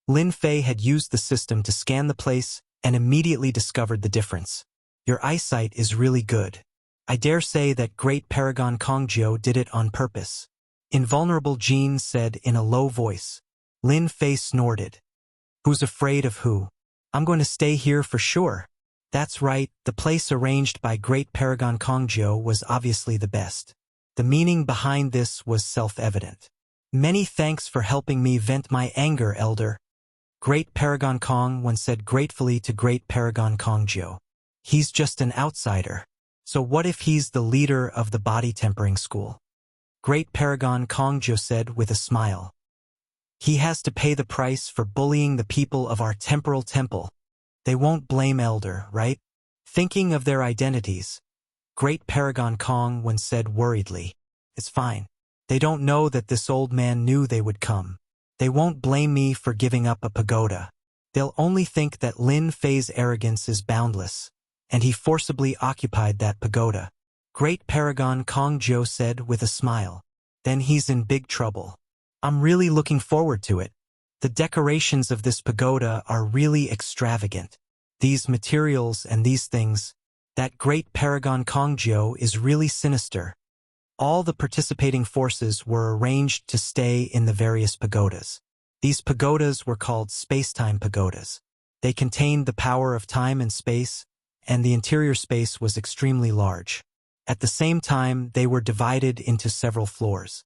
Lin Fei had used the system to scan the place and immediately discovered the difference. Your eyesight is really good. I dare say that Great Paragon Kong Jiu did it on purpose. Invulnerable Jean said in a low voice. Lin Fei snorted. Who's afraid of who? I'm going to stay here for sure. That's right, the place arranged by Great Paragon Kong Jiu was obviously the best. The meaning behind this was self-evident. Many thanks for helping me vent my anger, Elder. Great Paragon Kong once said gratefully to Great Paragon Kong Jiu. He's just an outsider. So what if he's the leader of the body tempering school? Great Paragon Kong Jiu said with a smile. He has to pay the price for bullying the people of our temporal temple. They won't blame Elder, right? Thinking of their identities, Great Paragon Kong once said worriedly. It's fine. They don't know that this old man knew they would come. They won't blame me for giving up a pagoda. They'll only think that Lin Fei's arrogance is boundless, and he forcibly occupied that pagoda. Great Paragon Kong Jiu said with a smile. Then he's in big trouble. I'm really looking forward to it. The decorations of this pagoda are really extravagant. These materials and these things, that Great Paragon Kong Jiu is really sinister. All the participating forces were arranged to stay in the various pagodas. These pagodas were called space-time pagodas. They contained the power of time and space, and the interior space was extremely large. At the same time, they were divided into several floors.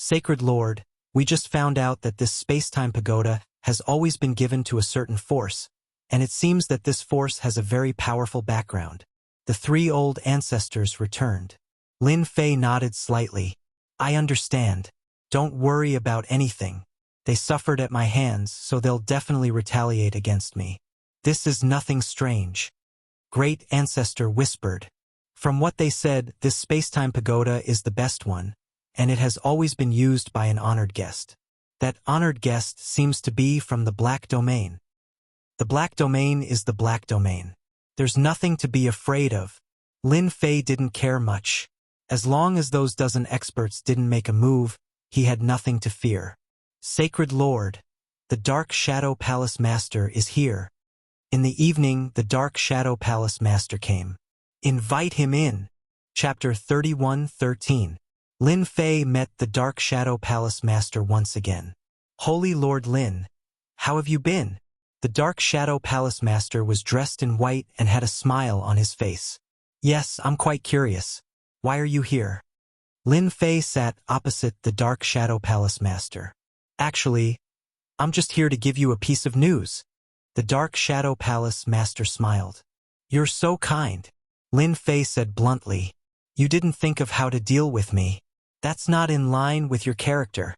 Sacred Lord, we just found out that this space-time pagoda has always been given to a certain force, and it seems that this force has a very powerful background. The three old ancestors returned. Lin Fei nodded slightly. I understand. Don't worry about anything. They suffered at my hands, so they'll definitely retaliate against me. This is nothing strange. Great Ancestor whispered. From what they said, this space-time pagoda is the best one, and it has always been used by an honored guest. That honored guest seems to be from the Black Domain. The Black Domain is the Black Domain. There's nothing to be afraid of. Lin Fei didn't care much. As long as those dozen experts didn't make a move, he had nothing to fear. Sacred Lord, the Dark Shadow Palace Master is here. In the evening, the Dark Shadow Palace Master came. Invite him in. Chapter 31:13. Lin Fei met the Dark Shadow Palace Master once again. Holy Lord Lin, how have you been? The Dark Shadow Palace Master was dressed in white and had a smile on his face. Yes, I'm quite curious. Why are you here? Lin Fei sat opposite the Dark Shadow Palace Master. Actually, I'm just here to give you a piece of news. The Dark Shadow Palace Master smiled. You're so kind. Lin Fei said bluntly. You didn't think of how to deal with me. That's not in line with your character.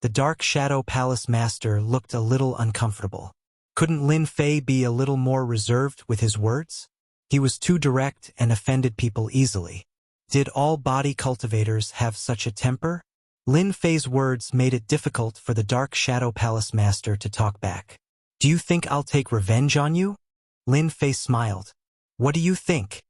The Dark Shadow Palace Master looked a little uncomfortable. Couldn't Lin Fei be a little more reserved with his words? He was too direct and offended people easily. Did all body cultivators have such a temper? Lin Fei's words made it difficult for the Dark Shadow Palace Master to talk back. Do you think I'll take revenge on you? Lin Fei smiled. What do you think?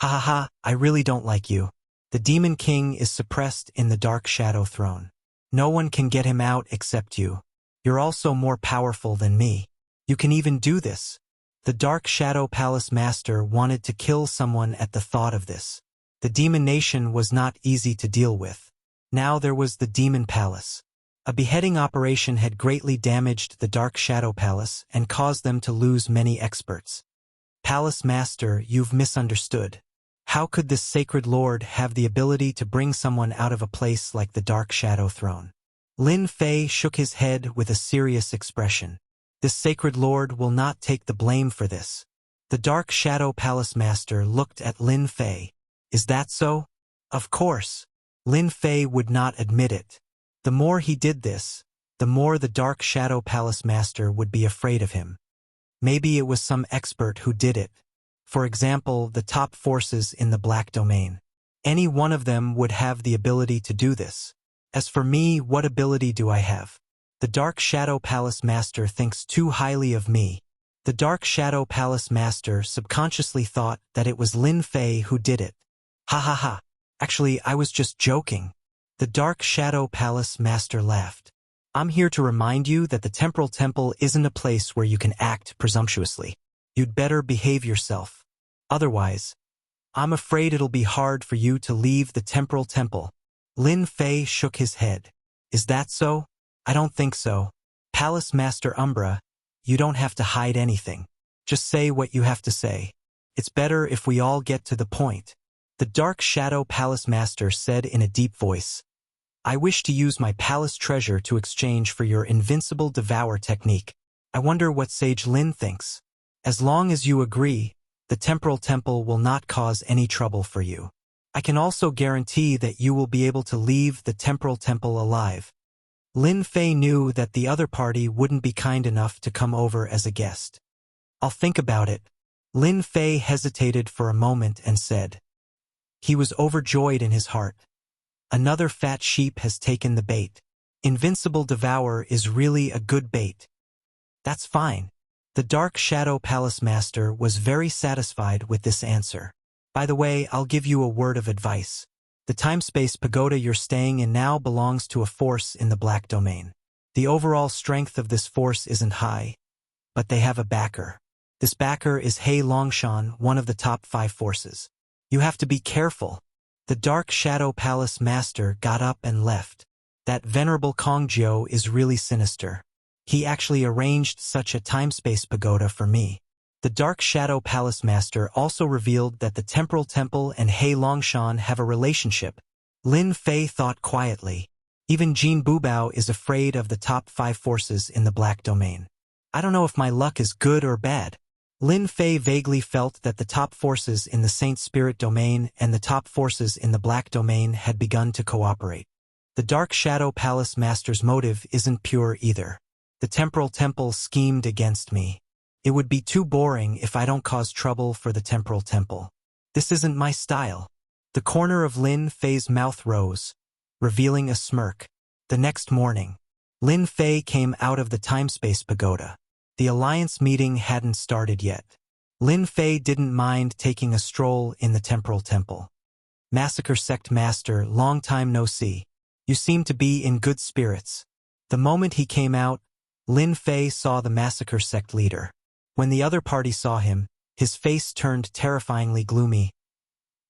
Ha ha ha, I really don't like you. The Demon King is suppressed in the Dark Shadow Throne. No one can get him out except you. You're also more powerful than me. You can even do this. The Dark Shadow Palace Master wanted to kill someone at the thought of this. The Demon Nation was not easy to deal with. Now there was the Demon Palace. A beheading operation had greatly damaged the Dark Shadow Palace and caused them to lose many experts. Palace Master, you've misunderstood. How could this sacred lord have the ability to bring someone out of a place like the Dark Shadow Throne? Lin Fei shook his head with a serious expression. This sacred lord will not take the blame for this. The Dark Shadow Palace Master looked at Lin Fei. Is that so? Of course. Lin Fei would not admit it. The more he did this, the more the Dark Shadow Palace Master would be afraid of him. Maybe it was some expert who did it. For example, the top forces in the Black Domain. Any one of them would have the ability to do this. As for me, what ability do I have? The Dark Shadow Palace Master thinks too highly of me. The Dark Shadow Palace Master subconsciously thought that it was Lin Fei who did it. Ha ha ha. Actually, I was just joking. The Dark Shadow Palace Master laughed. I'm here to remind you that the Temporal Temple isn't a place where you can act presumptuously. You'd better behave yourself. Otherwise, I'm afraid it'll be hard for you to leave the Temporal Temple. Lin Fei shook his head. Is that so? I don't think so. Palace Master Umbra, you don't have to hide anything. Just say what you have to say. It's better if we all get to the point. The Dark Shadow Palace Master said in a deep voice. I wish to use my palace treasure to exchange for your invincible devour technique. I wonder what Sage Lin thinks. As long as you agree, the Temporal Temple will not cause any trouble for you. I can also guarantee that you will be able to leave the Temporal Temple alive. Lin Fei knew that the other party wouldn't be kind enough to come over as a guest. I'll think about it. Lin Fei hesitated for a moment and said. He was overjoyed in his heart. Another fat sheep has taken the bait. Invincible Devour is really a good bait. That's fine. The Dark Shadow Palace Master was very satisfied with this answer. By the way, I'll give you a word of advice. The time-space pagoda you're staying in now belongs to a force in the Black Domain. The overall strength of this force isn't high, but they have a backer. This backer is He Longshan, one of the top 5 forces. You have to be careful. The Dark Shadow Palace Master got up and left. That venerable Kongjiu is really sinister. He actually arranged such a time-space pagoda for me. The Dark Shadow Palace Master also revealed that the Temporal Temple and He Longshan have a relationship. Lin Fei thought quietly. Even Jean Bubao is afraid of the top 5 forces in the black domain. I don't know if my luck is good or bad. Lin Fei vaguely felt that the top forces in the Saint Spirit domain and the top forces in the black domain had begun to cooperate. The Dark Shadow Palace Master's motive isn't pure either. The Temporal Temple schemed against me. It would be too boring if I don't cause trouble for the Temporal Temple. This isn't my style. The corner of Lin Fei's mouth rose, revealing a smirk. The next morning, Lin Fei came out of the time-space pagoda. The alliance meeting hadn't started yet. Lin Fei didn't mind taking a stroll in the Temporal Temple. Massacre Sect Master, long time no see. You seem to be in good spirits. The moment he came out, Lin Fei saw the Massacre Sect leader. When the other party saw him, his face turned terrifyingly gloomy.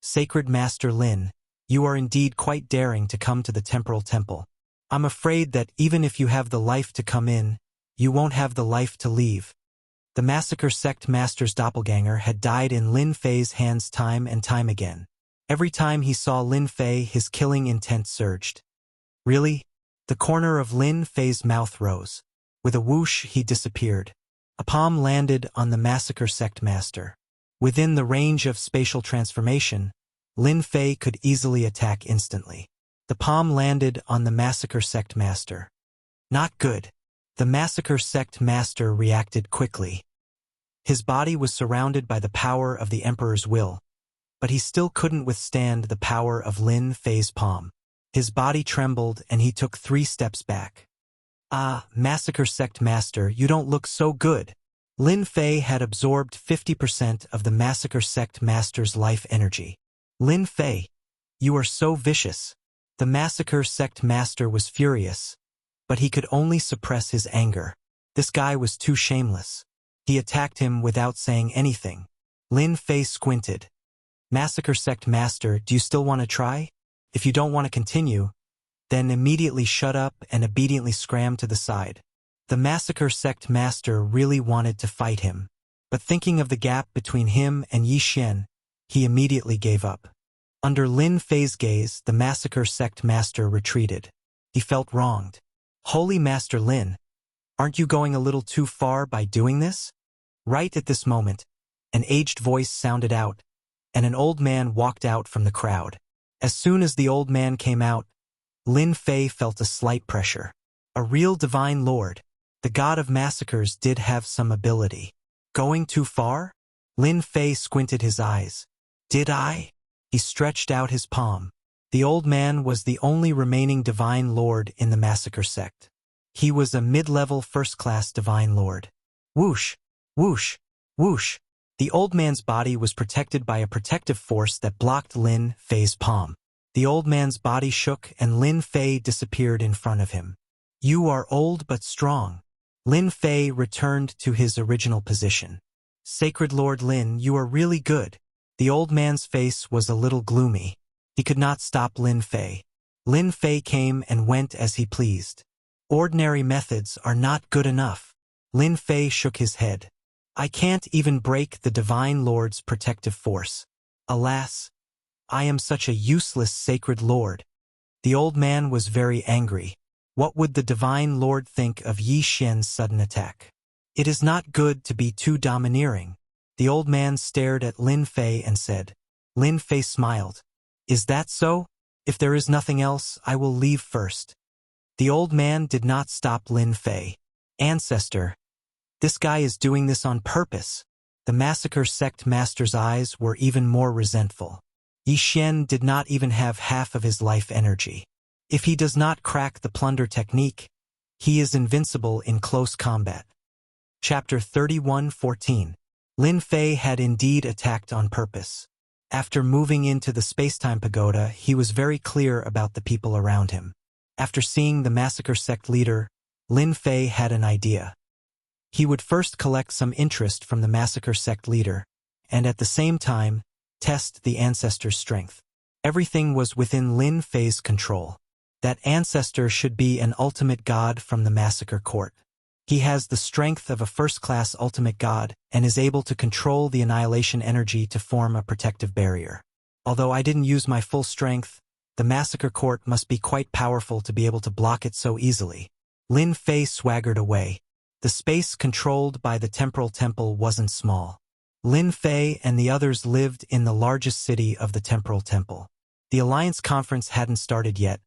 Sacred Master Lin, you are indeed quite daring to come to the Temporal Temple. I'm afraid that even if you have the life to come in, you won't have the life to leave. The Massacre Sect Master's doppelganger had died in Lin Fei's hands time and time again. Every time he saw Lin Fei, his killing intent surged. Really? The corner of Lin Fei's mouth rose. With a whoosh, he disappeared. A palm landed on the Massacre Sect Master. Within the range of spatial transformation, Lin Fei could easily attack instantly. The palm landed on the Massacre Sect Master. Not good. The Massacre Sect Master reacted quickly. His body was surrounded by the power of the Emperor's will, but he still couldn't withstand the power of Lin Fei's palm. His body trembled and he took 3 steps back. Ah, Massacre Sect Master, you don't look so good. Lin Fei had absorbed 50% of the Massacre Sect Master's life energy. Lin Fei, you are so vicious. The Massacre Sect Master was furious, but he could only suppress his anger. This guy was too shameless. He attacked him without saying anything. Lin Fei squinted. Massacre Sect Master, do you still want to try? If you don't want to continue, then immediately shut up and obediently scram to the side. The Massacre Sect Master really wanted to fight him, but thinking of the gap between him and Yi Xian, he immediately gave up. Under Lin Fei's gaze, the Massacre Sect Master retreated. He felt wronged. Holy Master Lin, aren't you going a little too far by doing this? Right at this moment, an aged voice sounded out, and an old man walked out from the crowd. As soon as the old man came out, Lin Fei felt a slight pressure. A real divine lord, the god of massacres, did have some ability. Going too far? Lin Fei squinted his eyes. Did I? He stretched out his palm. The old man was the only remaining divine lord in the massacre sect. He was a mid-level first-class divine lord. Whoosh, whoosh, whoosh. The old man's body was protected by a protective force that blocked Lin Fei's palm. The old man's body shook and Lin Fei disappeared in front of him. You are old but strong. Lin Fei returned to his original position. Sacred Lord Lin, you are really good. The old man's face was a little gloomy. He could not stop Lin Fei. Lin Fei came and went as he pleased. Ordinary methods are not good enough. Lin Fei shook his head. I can't even break the Divine Lord's protective force. Alas, I am such a useless sacred lord. The old man was very angry. What would the Divine Lord think of Yi Xian's sudden attack? It is not good to be too domineering. The old man stared at Lin Fei and said. Lin Fei smiled. Is that so? If there is nothing else, I will leave first. The old man did not stop Lin Fei. Ancestor, this guy is doing this on purpose. The massacre sect master's eyes were even more resentful. Yi Xian did not even have half of his life energy. If he does not crack the plunder technique, he is invincible in close combat. Chapter 31:14. Lin Fei had indeed attacked on purpose. After moving into the Spacetime Pagoda, he was very clear about the people around him. After seeing the massacre sect leader, Lin Fei had an idea. He would first collect some interest from the massacre sect leader, and at the same time, test the ancestor's strength. Everything was within Lin Fei's control. That ancestor should be an ultimate god from the massacre court. He has the strength of a first-class ultimate god and is able to control the annihilation energy to form a protective barrier. Although I didn't use my full strength, The massacre court must be quite powerful to be able to block it so easily. Lin Fei swaggered away. The space controlled by the temporal temple wasn't small. Lin Fei and the others lived in the largest city of the temporal temple. The Alliance conference hadn't started yet,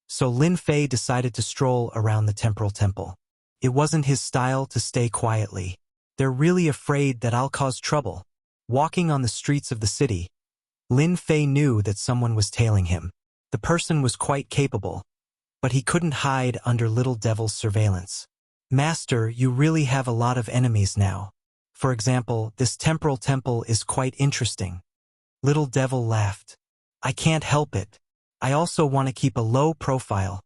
so Lin Fei decided to stroll around the temporal temple. It wasn't his style to stay quietly. They're really afraid that I'll cause trouble. Walking on the streets of the city, Lin Fei knew that someone was tailing him. The person was quite capable, but he couldn't hide under Little Devil's surveillance. Master, you really have a lot of enemies now. For example, this temporal temple is quite interesting. Little Devil laughed. I can't help it. I also want to keep a low profile.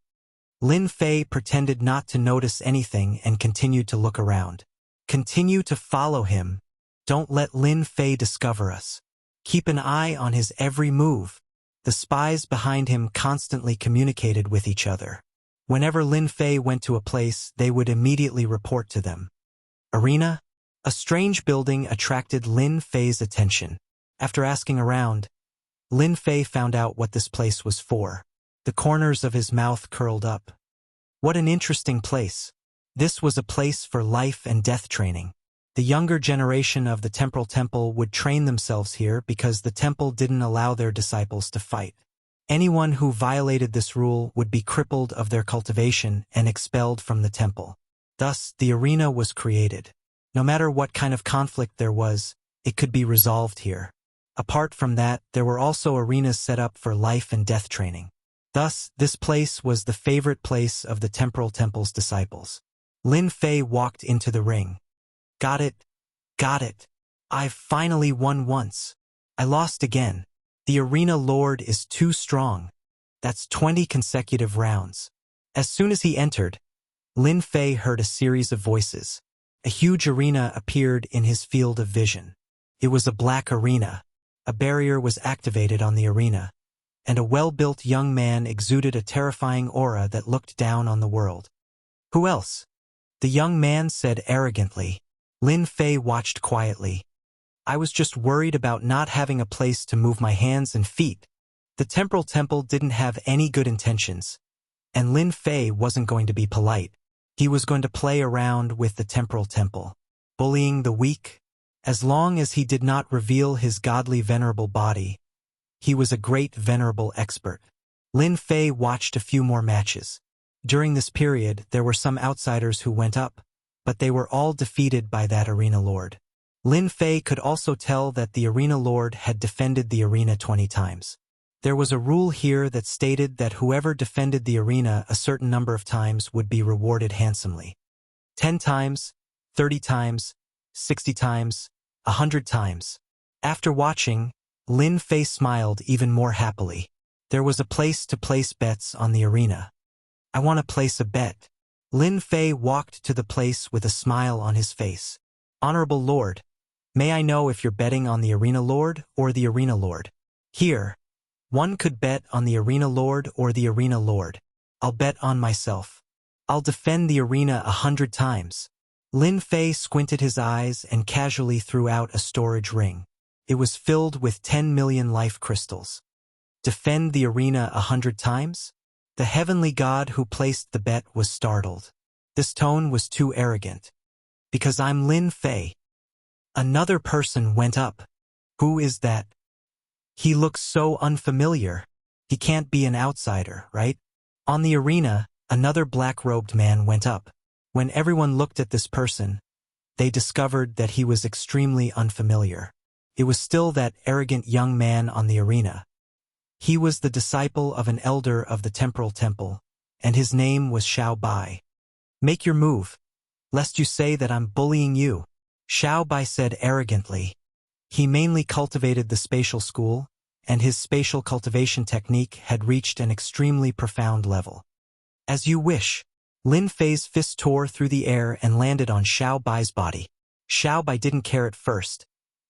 Lin Fei pretended not to notice anything and continued to look around. Continue to follow him. Don't let Lin Fei discover us. Keep an eye on his every move. The spies behind him constantly communicated with each other. Whenever Lin Fei went to a place, they would immediately report to them. Arena? A strange building attracted Lin Fei's attention. After asking around, Lin Fei found out what this place was for. The corners of his mouth curled up. What an interesting place. This was a place for life and death training. The younger generation of the temporal temple would train themselves here because the temple didn't allow their disciples to fight. Anyone who violated this rule would be crippled of their cultivation and expelled from the temple. Thus, the arena was created. No matter what kind of conflict there was, it could be resolved here. Apart from that, there were also arenas set up for life and death training. Thus, this place was the favorite place of the temporal temple's disciples. Lin Fei walked into the ring. Got it. Got it. I've finally won once. I lost again. The arena lord is too strong. That's 20 consecutive rounds. As soon as he entered, Lin Fei heard a series of voices. A huge arena appeared in his field of vision. It was a black arena. A barrier was activated on the arena, and a well-built young man exuded a terrifying aura that looked down on the world. Who else? The young man said arrogantly. Lin Fei watched quietly. I was just worried about not having a place to move my hands and feet. The temporal temple didn't have any good intentions, and Lin Fei wasn't going to be polite. He was going to play around with the temporal temple, bullying the weak. As long as he did not reveal his godly venerable body, he was a great venerable expert. Lin Fei watched a few more matches. During this period, there were some outsiders who went up, but they were all defeated by that arena lord. Lin Fei could also tell that the arena lord had defended the arena 20 times. There was a rule here that stated that whoever defended the arena a certain number of times would be rewarded handsomely. 10 times, 30 times, 60 times, 100 times. After watching, Lin Fei smiled even more happily. There was a place to place bets on the arena. I want to place a bet. Lin Fei walked to the place with a smile on his face. Honorable Lord, may I know if you're betting on the arena lord or the arena lord? Here, one could bet on the arena lord or the arena lord. I'll bet on myself. I'll defend the arena 100 times. Lin Fei squinted his eyes and casually threw out a storage ring. It was filled with 10 million life crystals. Defend the arena 100 times? The heavenly god who placed the bet was startled. This tone was too arrogant. Because I'm Lin Fei. Another person went up. Who is that? He looks so unfamiliar. He can't be an outsider, right? On the arena, another black-robed man went up. When everyone looked at this person, they discovered that he was extremely unfamiliar. It was still that arrogant young man on the arena. He was the disciple of an elder of the temporal temple, and his name was Xiao Bai. Make your move, lest you say that I'm bullying you, Xiao Bai said arrogantly. He mainly cultivated the spatial school, and his spatial cultivation technique had reached an extremely profound level. As you wish. Lin Fei's fist tore through the air and landed on Xiao Bai's body. Xiao Bai didn't care at first,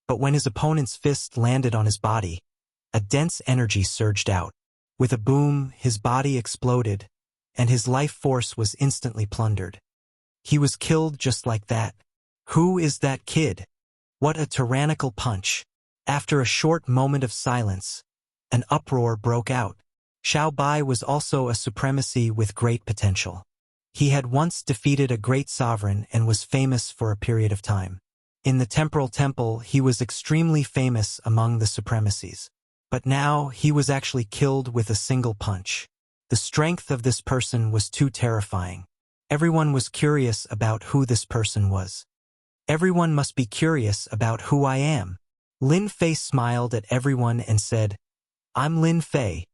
but when his opponent's fist landed on his body, a dense energy surged out. With a boom, his body exploded, and his life force was instantly plundered. He was killed just like that. Who is that kid? What a tyrannical punch. After a short moment of silence, an uproar broke out. Xiao Bai was also a supremacy with great potential. He had once defeated a great sovereign and was famous for a period of time. In the temporal temple, he was extremely famous among the supremacies. But now, he was actually killed with a single punch. The strength of this person was too terrifying. Everyone was curious about who this person was. Everyone must be curious about who I am. Lin Fei smiled at everyone and said, I'm Lin Fei,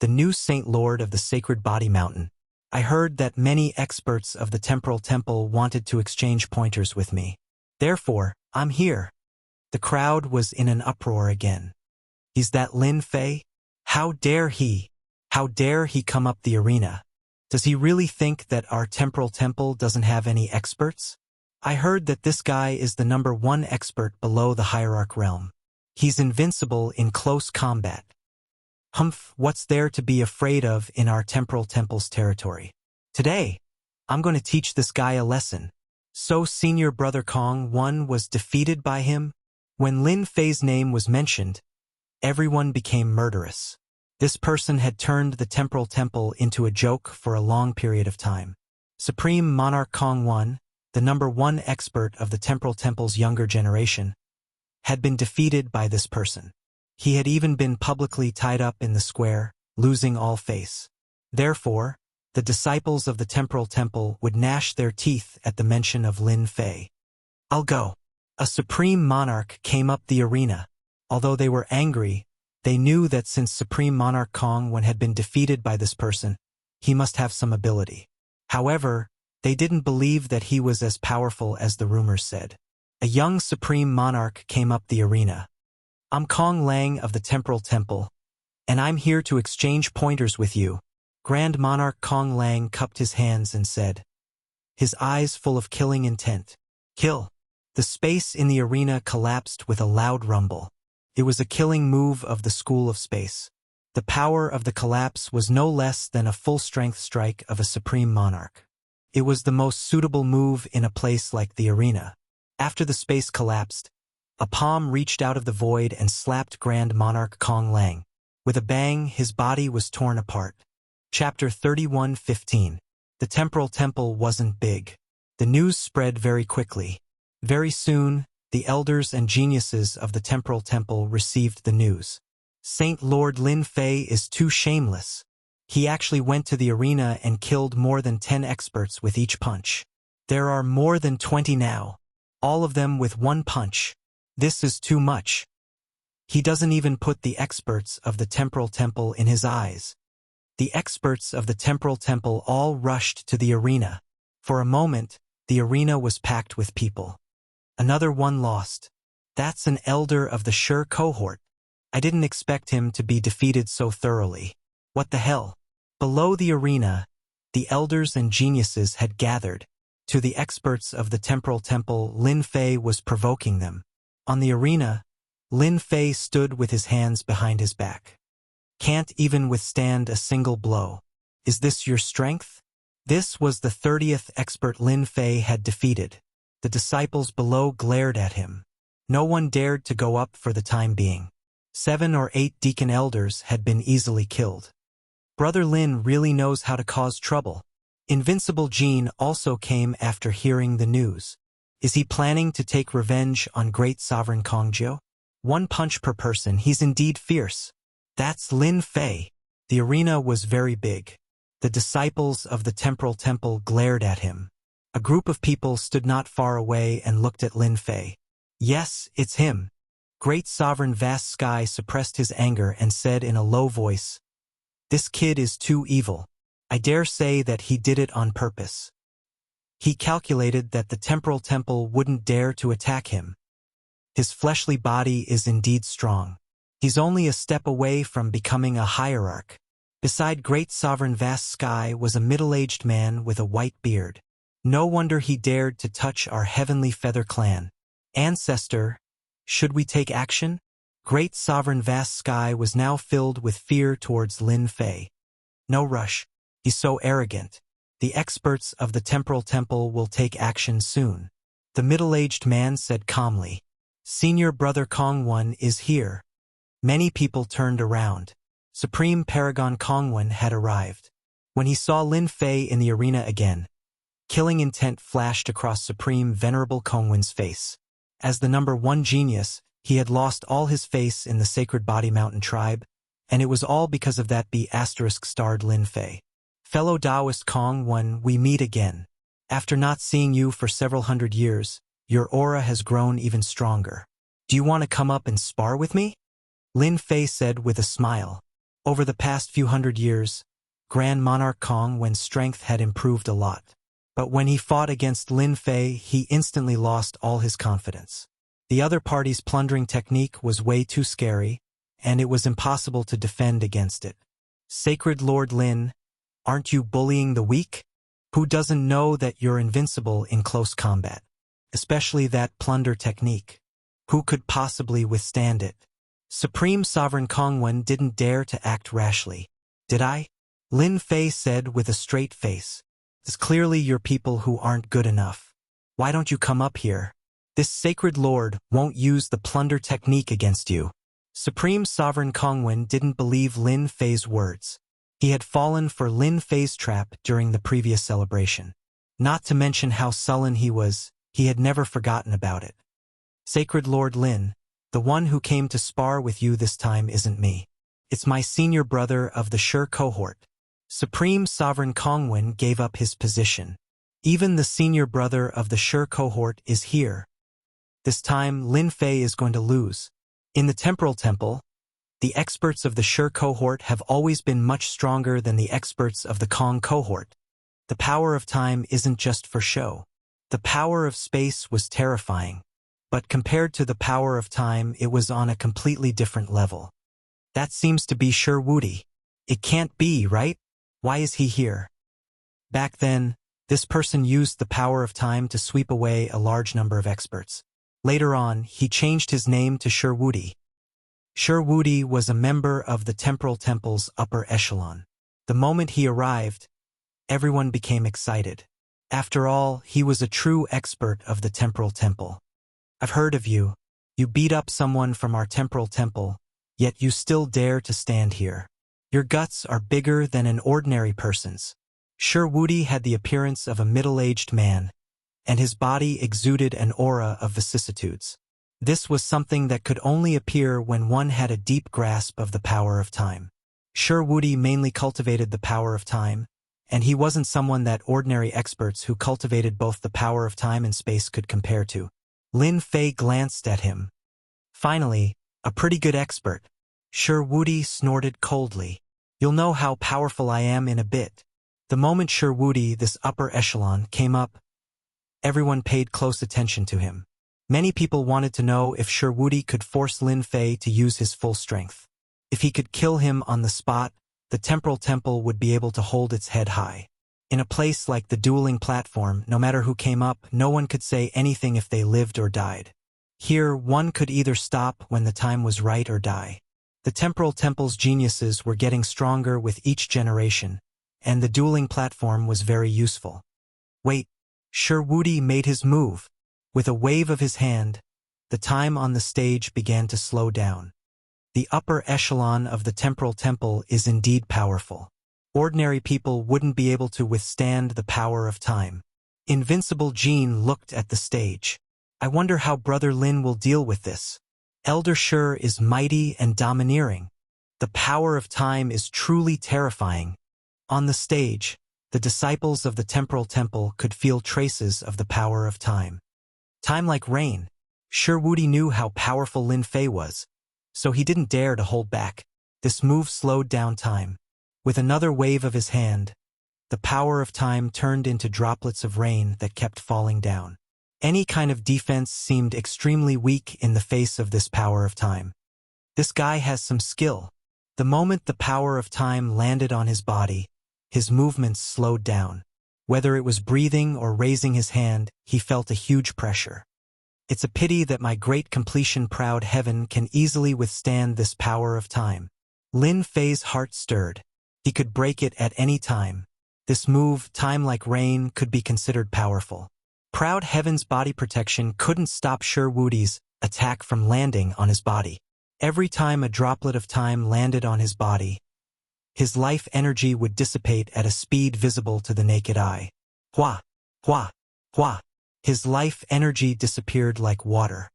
the new Saint Lord of the Sacred Body Mountain. I heard that many experts of the temporal temple wanted to exchange pointers with me. Therefore, I'm here. The crowd was in an uproar again. Is that Lin Fei? How dare he? How dare he come up the arena? Does he really think that our temporal temple doesn't have any experts? I heard that this guy is the #1 expert below the hierarch realm. He's invincible in close combat. Humph, what's there to be afraid of in our temporal temple's territory? Today, I'm going to teach this guy a lesson. So senior brother Kong 1 was defeated by him? When Lin Fei's name was mentioned, everyone became murderous. This person had turned the temporal temple into a joke for a long period of time. Supreme Monarch Kong 1, the #1 expert of the temporal temple's younger generation, had been defeated by this person. He had even been publicly tied up in the square, losing all face. Therefore, the disciples of the temporal temple would gnash their teeth at the mention of Lin Fei. I'll go. A supreme monarch came up the arena. Although they were angry, they knew that since Supreme Monarch Kong 1 had been defeated by this person, he must have some ability. However, they didn't believe that he was as powerful as the rumors said. A young supreme monarch came up the arena. I'm Kong Lang of the Temporal Temple, and I'm here to exchange pointers with you. Grand Monarch Kong Lang cupped his hands and said, his eyes full of killing intent. Kill. The space in the arena collapsed with a loud rumble. It was a killing move of the School of Space. The power of the collapse was no less than a full-strength strike of a supreme monarch. It was the most suitable move in a place like the arena. After the space collapsed, a palm reached out of the void and slapped Grand Monarch Kong Lang. With a bang, his body was torn apart. Chapter 31:15. The temporal temple wasn't big. The news spread very quickly. Very soon, the elders and geniuses of the temporal temple received the news. Saint Lord Lin Fei is too shameless. He actually went to the arena and killed more than 10 experts with each punch. There are more than 20 now. All of them with one punch. This is too much. He doesn't even put the experts of the temporal temple in his eyes. The experts of the temporal temple all rushed to the arena. For a moment, the arena was packed with people. Another one lost. That's an elder of the Sure cohort. I didn't expect him to be defeated so thoroughly. What the hell? Below the arena, the elders and geniuses had gathered. To the experts of the temporal temple, Lin Fei was provoking them. On the arena, Lin Fei stood with his hands behind his back. Can't even withstand a single blow. Is this your strength? This was the 30th expert Lin Fei had defeated. The disciples below glared at him. No one dared to go up for the time being. 7 or 8 deacon elders had been easily killed. Brother Lin really knows how to cause trouble. Invincible Jean also came after hearing the news. Is he planning to take revenge on great sovereign Kongjiu? 1 punch per person, he's indeed fierce. That's Lin Fei. The arena was very big. The disciples of the temporal temple glared at him. A group of people stood not far away and looked at Lin Fei. Yes, it's him. Great sovereign Vast Sky suppressed his anger and said in a low voice, this kid is too evil. I dare say that he did it on purpose. He calculated that the temporal temple wouldn't dare to attack him. His fleshly body is indeed strong. He's only a step away from becoming a hierarch. Beside great sovereign Vast Sky was a middle-aged man with a white beard. No wonder he dared to touch our heavenly feather clan. Ancestor, should we take action? Great sovereign Vast Sky was now filled with fear towards Lin Fei. No rush. He's so arrogant. The experts of the temporal temple will take action soon. The middle-aged man said calmly. Senior brother Kong 1 is here. Many people turned around. Supreme Paragon Kongwen had arrived. When he saw Lin Fei in the arena again, killing intent flashed across Supreme Venerable Kongwen's face. As the number 1 genius, he had lost all his face in the Sacred Body Mountain tribe, and it was all because of that B***starred Lin Fei. Fellow Taoist Kongwen, we meet again. After not seeing you for several hundred years, your aura has grown even stronger. Do you want to come up and spar with me? Lin Fei said with a smile. Over the past few hundred years, Grand Monarch Kongwen's strength had improved a lot. But when he fought against Lin Fei, he instantly lost all his confidence. The other party's plundering technique was way too scary, and it was impossible to defend against it. Sacred Lord Lin, aren't you bullying the weak? Who doesn't know that you're invincible in close combat? Especially that plunder technique. Who could possibly withstand it? Supreme Sovereign Kongwen didn't dare to act rashly. Did I? Lin Fei said with a straight face. It's clearly your people who aren't good enough. Why don't you come up here? This sacred lord won't use the plunder technique against you. Supreme Sovereign Kongwen didn't believe Lin Fei's words. He had fallen for Lin Fei's trap during the previous celebration. Not to mention how sullen he was, he had never forgotten about it. Sacred Lord Lin, the one who came to spar with you this time isn't me. It's my senior brother of the Shi cohort. Supreme Sovereign Kongwen gave up his position. Even the senior brother of the Shi cohort is here. This time, Lin Fei is going to lose. In the Temporal Temple, the experts of the Shi cohort have always been much stronger than the experts of the Kong cohort. The power of time isn't just for show. The power of space was terrifying. But compared to the power of time, it was on a completely different level. That seems to be Shi Wudi. It can't be, right? Why is he here? Back then, this person used the power of time to sweep away a large number of experts. Later on, he changed his name to Shi Wudi. Shi Wudi was a member of the Temporal Temple's upper echelon. The moment he arrived, everyone became excited. After all, he was a true expert of the Temporal Temple. I've heard of you. You beat up someone from our Temporal Temple, yet you still dare to stand here. Your guts are bigger than an ordinary person's. Shi Wudi had the appearance of a middle-aged man, and his body exuded an aura of vicissitudes. This was something that could only appear when one had a deep grasp of the power of time. Shi Wudi mainly cultivated the power of time, and he wasn't someone that ordinary experts who cultivated both the power of time and space could compare to. Lin Fei glanced at him. Finally, a pretty good expert. Shi Wudi snorted coldly. You'll know how powerful I am in a bit. The moment Shi Wudi, this upper echelon, came up, everyone paid close attention to him. Many people wanted to know if Shi Wudi could force Lin Fei to use his full strength. If he could kill him on the spot, the Temporal Temple would be able to hold its head high. In a place like the dueling platform, no matter who came up, no one could say anything if they lived or died. Here, one could either stop when the time was right or die. The Temporal Temple's geniuses were getting stronger with each generation, and the dueling platform was very useful. Wait, Shi Wudi made his move. With a wave of his hand, the time on the stage began to slow down. The upper echelon of the Temporal Temple is indeed powerful. Ordinary people wouldn't be able to withstand the power of time. Invincible Jean looked at the stage. I wonder how Brother Lin will deal with this. Elder Shi is mighty and domineering. The power of time is truly terrifying. On the stage, the disciples of the Temporal Temple could feel traces of the power of time. Time like rain. Shi Wudi knew how powerful Lin Fei was, so he didn't dare to hold back. This move slowed down time. With another wave of his hand, the power of time turned into droplets of rain that kept falling down. Any kind of defense seemed extremely weak in the face of this power of time. This guy has some skill. The moment the power of time landed on his body, his movements slowed down. Whether it was breathing or raising his hand, he felt a huge pressure. It's a pity that my great completion-proud heaven can easily withstand this power of time. Lin Fei's heart stirred. He could break it at any time. This move, time like rain, could be considered powerful. Proud Heaven's body protection couldn't stop Shi Wudi's attack from landing on his body. Every time a droplet of time landed on his body, his life energy would dissipate at a speed visible to the naked eye. Hua, hua, hua. His life energy disappeared like water.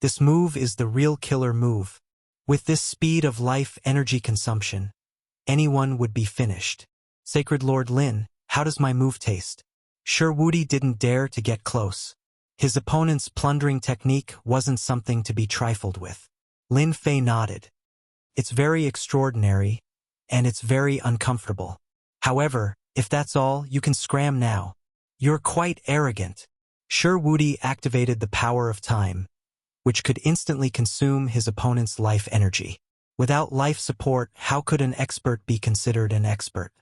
This move is the real killer move. With this speed of life energy consumption, anyone would be finished. Sacred Lord Lin, how does my move taste? Sure, Wudi didn't dare to get close. His opponent's plundering technique wasn't something to be trifled with. Lin Fei nodded. It's very extraordinary, and it's very uncomfortable. However, if that's all, you can scram now. You're quite arrogant. Sure, Wudi activated the power of time, which could instantly consume his opponent's life energy. Without life support, how could an expert be considered an expert?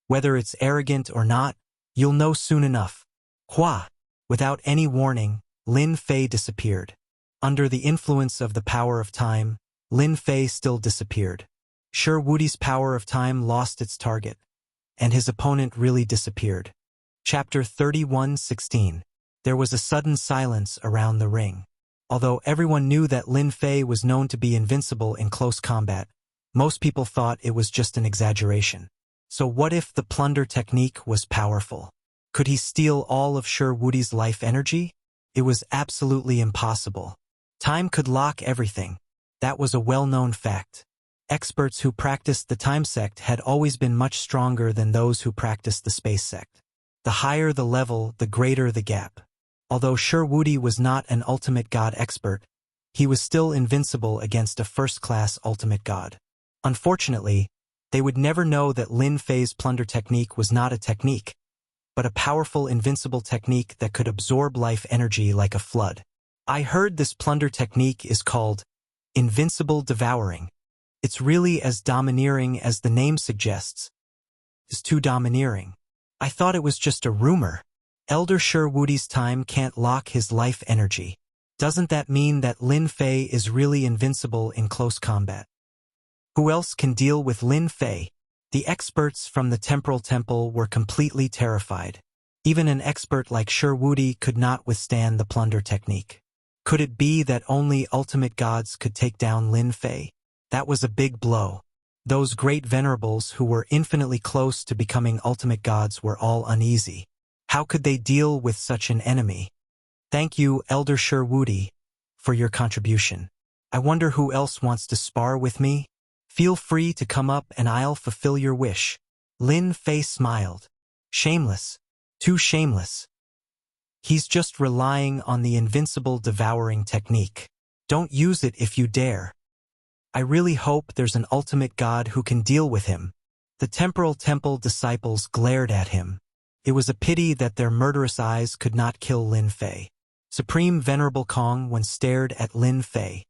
Whether it's arrogant or not, you'll know soon enough. Hua! Without any warning, Lin Fei disappeared. Under the influence of the power of time, Lin Fei still disappeared. Sure, Wudi's power of time lost its target, and his opponent really disappeared. Chapter 31:16. There was a sudden silence around the ring. Although everyone knew that Lin Fei was known to be invincible in close combat, most people thought it was just an exaggeration. So what if the plunder technique was powerful? Could he steal all of Sure Wudi's life energy? It was absolutely impossible. Time could lock everything. That was a well-known fact. Experts who practiced the time sect had always been much stronger than those who practiced the space sect. The higher the level, the greater the gap. Although Sure Wudi was not an ultimate god expert, he was still invincible against a first-class ultimate god. Unfortunately, they would never know that Lin Fei's plunder technique was not a technique, but a powerful invincible technique that could absorb life energy like a flood. I heard this plunder technique is called invincible devouring. It's really as domineering as the name suggests. It's too domineering. I thought it was just a rumor. Elder Sure Wudi's time can't lock his life energy. Doesn't that mean that Lin Fei is really invincible in close combat? Who else can deal with Lin Fei? The experts from the Temporal Temple were completely terrified. Even an expert like Sure Wudi could not withstand the plunder technique. Could it be that only ultimate gods could take down Lin Fei? That was a big blow. Those great venerables who were infinitely close to becoming ultimate gods were all uneasy. How could they deal with such an enemy? Thank you, Elder Sure Wudi, for your contribution. I wonder who else wants to spar with me? Feel free to come up and I'll fulfill your wish. Lin Fei smiled. Shameless. Too shameless. He's just relying on the invincible devouring technique. Don't use it if you dare. I really hope there's an ultimate god who can deal with him. The Temporal Temple disciples glared at him. It was a pity that their murderous eyes could not kill Lin Fei. Supreme Venerable Kong when stared at Lin Fei.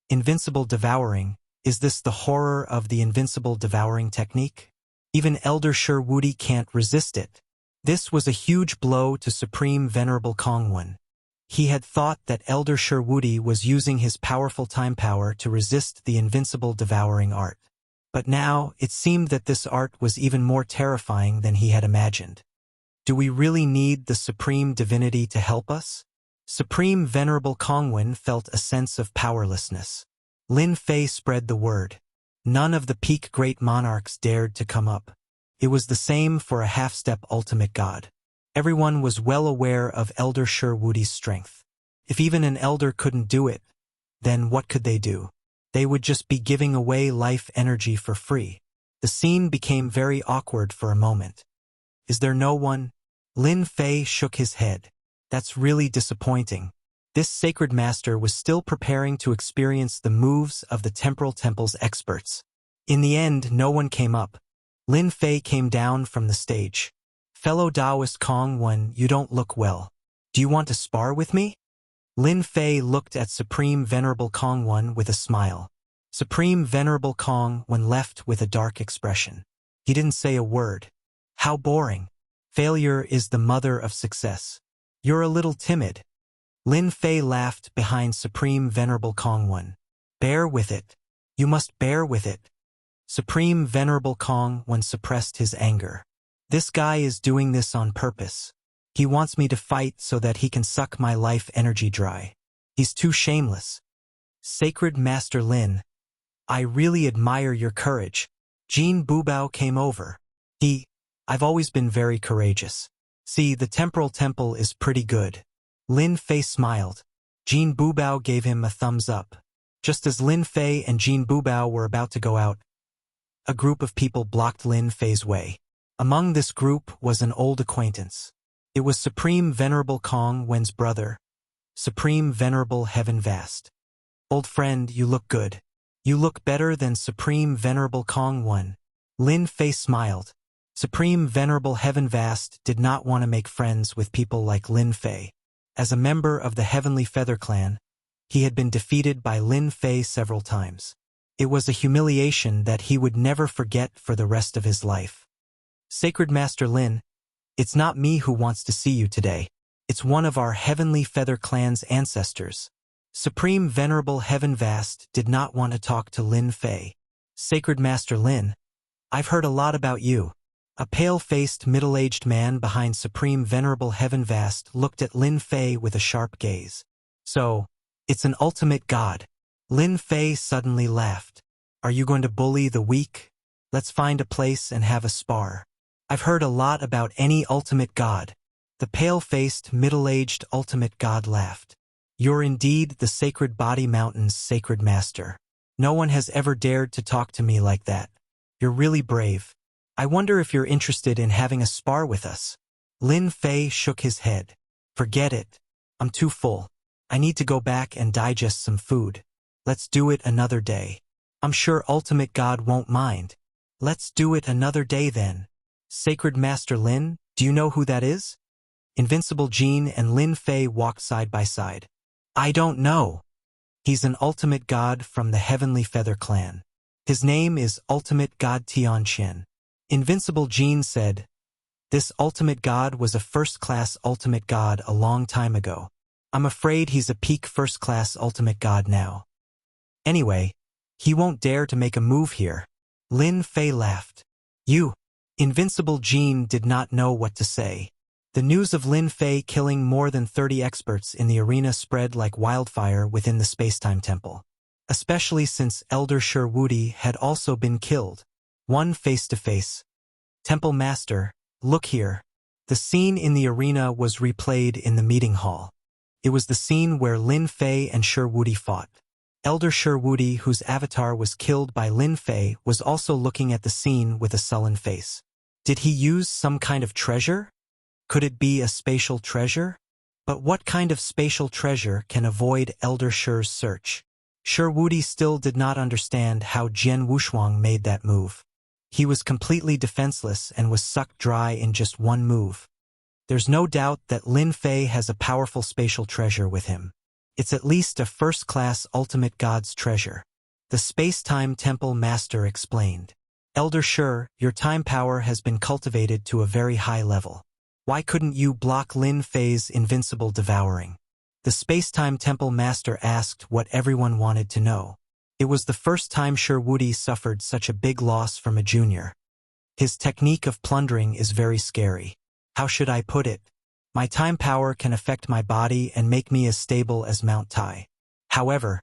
Invincible devouring. Is this the horror of the invincible devouring technique? Even Elder Sure Wudi can't resist it. This was a huge blow to Supreme Venerable Kongwen. He had thought that Elder Sure Wudi was using his powerful time power to resist the invincible devouring art. But now, it seemed that this art was even more terrifying than he had imagined. Do we really need the Supreme Divinity to help us? Supreme Venerable Kongwen felt a sense of powerlessness. Lin Fei spread the word. None of the peak great monarchs dared to come up. It was the same for a half-step ultimate god. Everyone was well aware of Elder Sure Wudi's strength. If even an elder couldn't do it, then what could they do? They would just be giving away life energy for free. The scene became very awkward for a moment. Is there no one? Lin Fei shook his head. That's really disappointing. This sacred master was still preparing to experience the moves of the Temporal Temple's experts. In the end, no one came up. Lin Fei came down from the stage. Fellow Taoist Kongwen, you don't look well. Do you want to spar with me? Lin Fei looked at Supreme Venerable Kongwen with a smile. Supreme Venerable Kongwen left with a dark expression. He didn't say a word. How boring. Failure is the mother of success. You're a little timid. Lin Fei laughed behind Supreme Venerable Kongwen. Bear with it. You must bear with it. Supreme Venerable Kongwen suppressed his anger. This guy is doing this on purpose. He wants me to fight so that he can suck my life energy dry. He's too shameless. Sacred Master Lin, I really admire your courage. Jin Bubao came over. I've always been very courageous. See, the temporal temple is pretty good. Lin Fei smiled. Jin Bubao gave him a thumbs up. Just as Lin Fei and Jin Bubao were about to go out, a group of people blocked Lin Fei's way. Among this group was an old acquaintance. It was Supreme Venerable Kong Wen's brother, Supreme Venerable Heaven Vast. Old friend, you look good. You look better than Supreme Venerable Kong Wen. Lin Fei smiled. Supreme Venerable Heaven Vast did not want to make friends with people like Lin Fei. As a member of the Heavenly Feather Clan, he had been defeated by Lin Fei several times. It was a humiliation that he would never forget for the rest of his life. Sacred Master Lin, it's not me who wants to see you today. It's one of our Heavenly Feather Clan's ancestors. Supreme Venerable Heaven Vast did not want to talk to Lin Fei. Sacred Master Lin, I've heard a lot about you. A pale-faced, middle-aged man behind Supreme Venerable Heaven Vast looked at Lin Fei with a sharp gaze. So, it's an ultimate god. Lin Fei suddenly laughed. Are you going to bully the weak? Let's find a place and have a spar. I've heard a lot about any ultimate god. The pale-faced, middle-aged ultimate god laughed. You're indeed the Sacred Body Mountain's sacred master. No one has ever dared to talk to me like that. You're really brave. I wonder if you're interested in having a spar with us. Lin Fei shook his head. Forget it. I'm too full. I need to go back and digest some food. Let's do it another day. I'm sure Ultimate God won't mind. Let's do it another day then. Sacred Master Lin, do you know who that is? Invincible Jean and Lin Fei walked side by side. I don't know. He's an ultimate god from the Heavenly Feather Clan. His name is Ultimate God Tianqian. Invincible Jean said, this ultimate god was a first-class ultimate god a long time ago. I'm afraid he's a peak first-class ultimate god now. Anyway, he won't dare to make a move here. Lin Fei laughed. You. Invincible Jean did not know what to say. The news of Lin Fei killing more than 30 experts in the arena spread like wildfire within the Spacetime Temple. Especially since Elder Sherwoody had also been killed. One face-to-face. Temple Master, look here. The scene in the arena was replayed in the meeting hall. It was the scene where Lin Fei and Sherwoody fought. Elder Sherwoody, whose avatar was killed by Lin Fei, was also looking at the scene with a sullen face. Did he use some kind of treasure? Could it be a spatial treasure? But what kind of spatial treasure can avoid Elder Sher's search? Sherwoody still did not understand how Jian Wushuang made that move. He was completely defenseless and was sucked dry in just one move. There's no doubt that Lin Fei has a powerful spatial treasure with him. It's at least a first-class ultimate god's treasure. The Space-Time Temple Master explained. Elder Sher, your time power has been cultivated to a very high level. Why couldn't you block Lin Fei's invincible devouring? The Space-Time Temple Master asked what everyone wanted to know. It was the first time Sherwoody suffered such a big loss from a junior. His technique of plundering is very scary. How should I put it? My time power can affect my body and make me as stable as Mount Tai. However,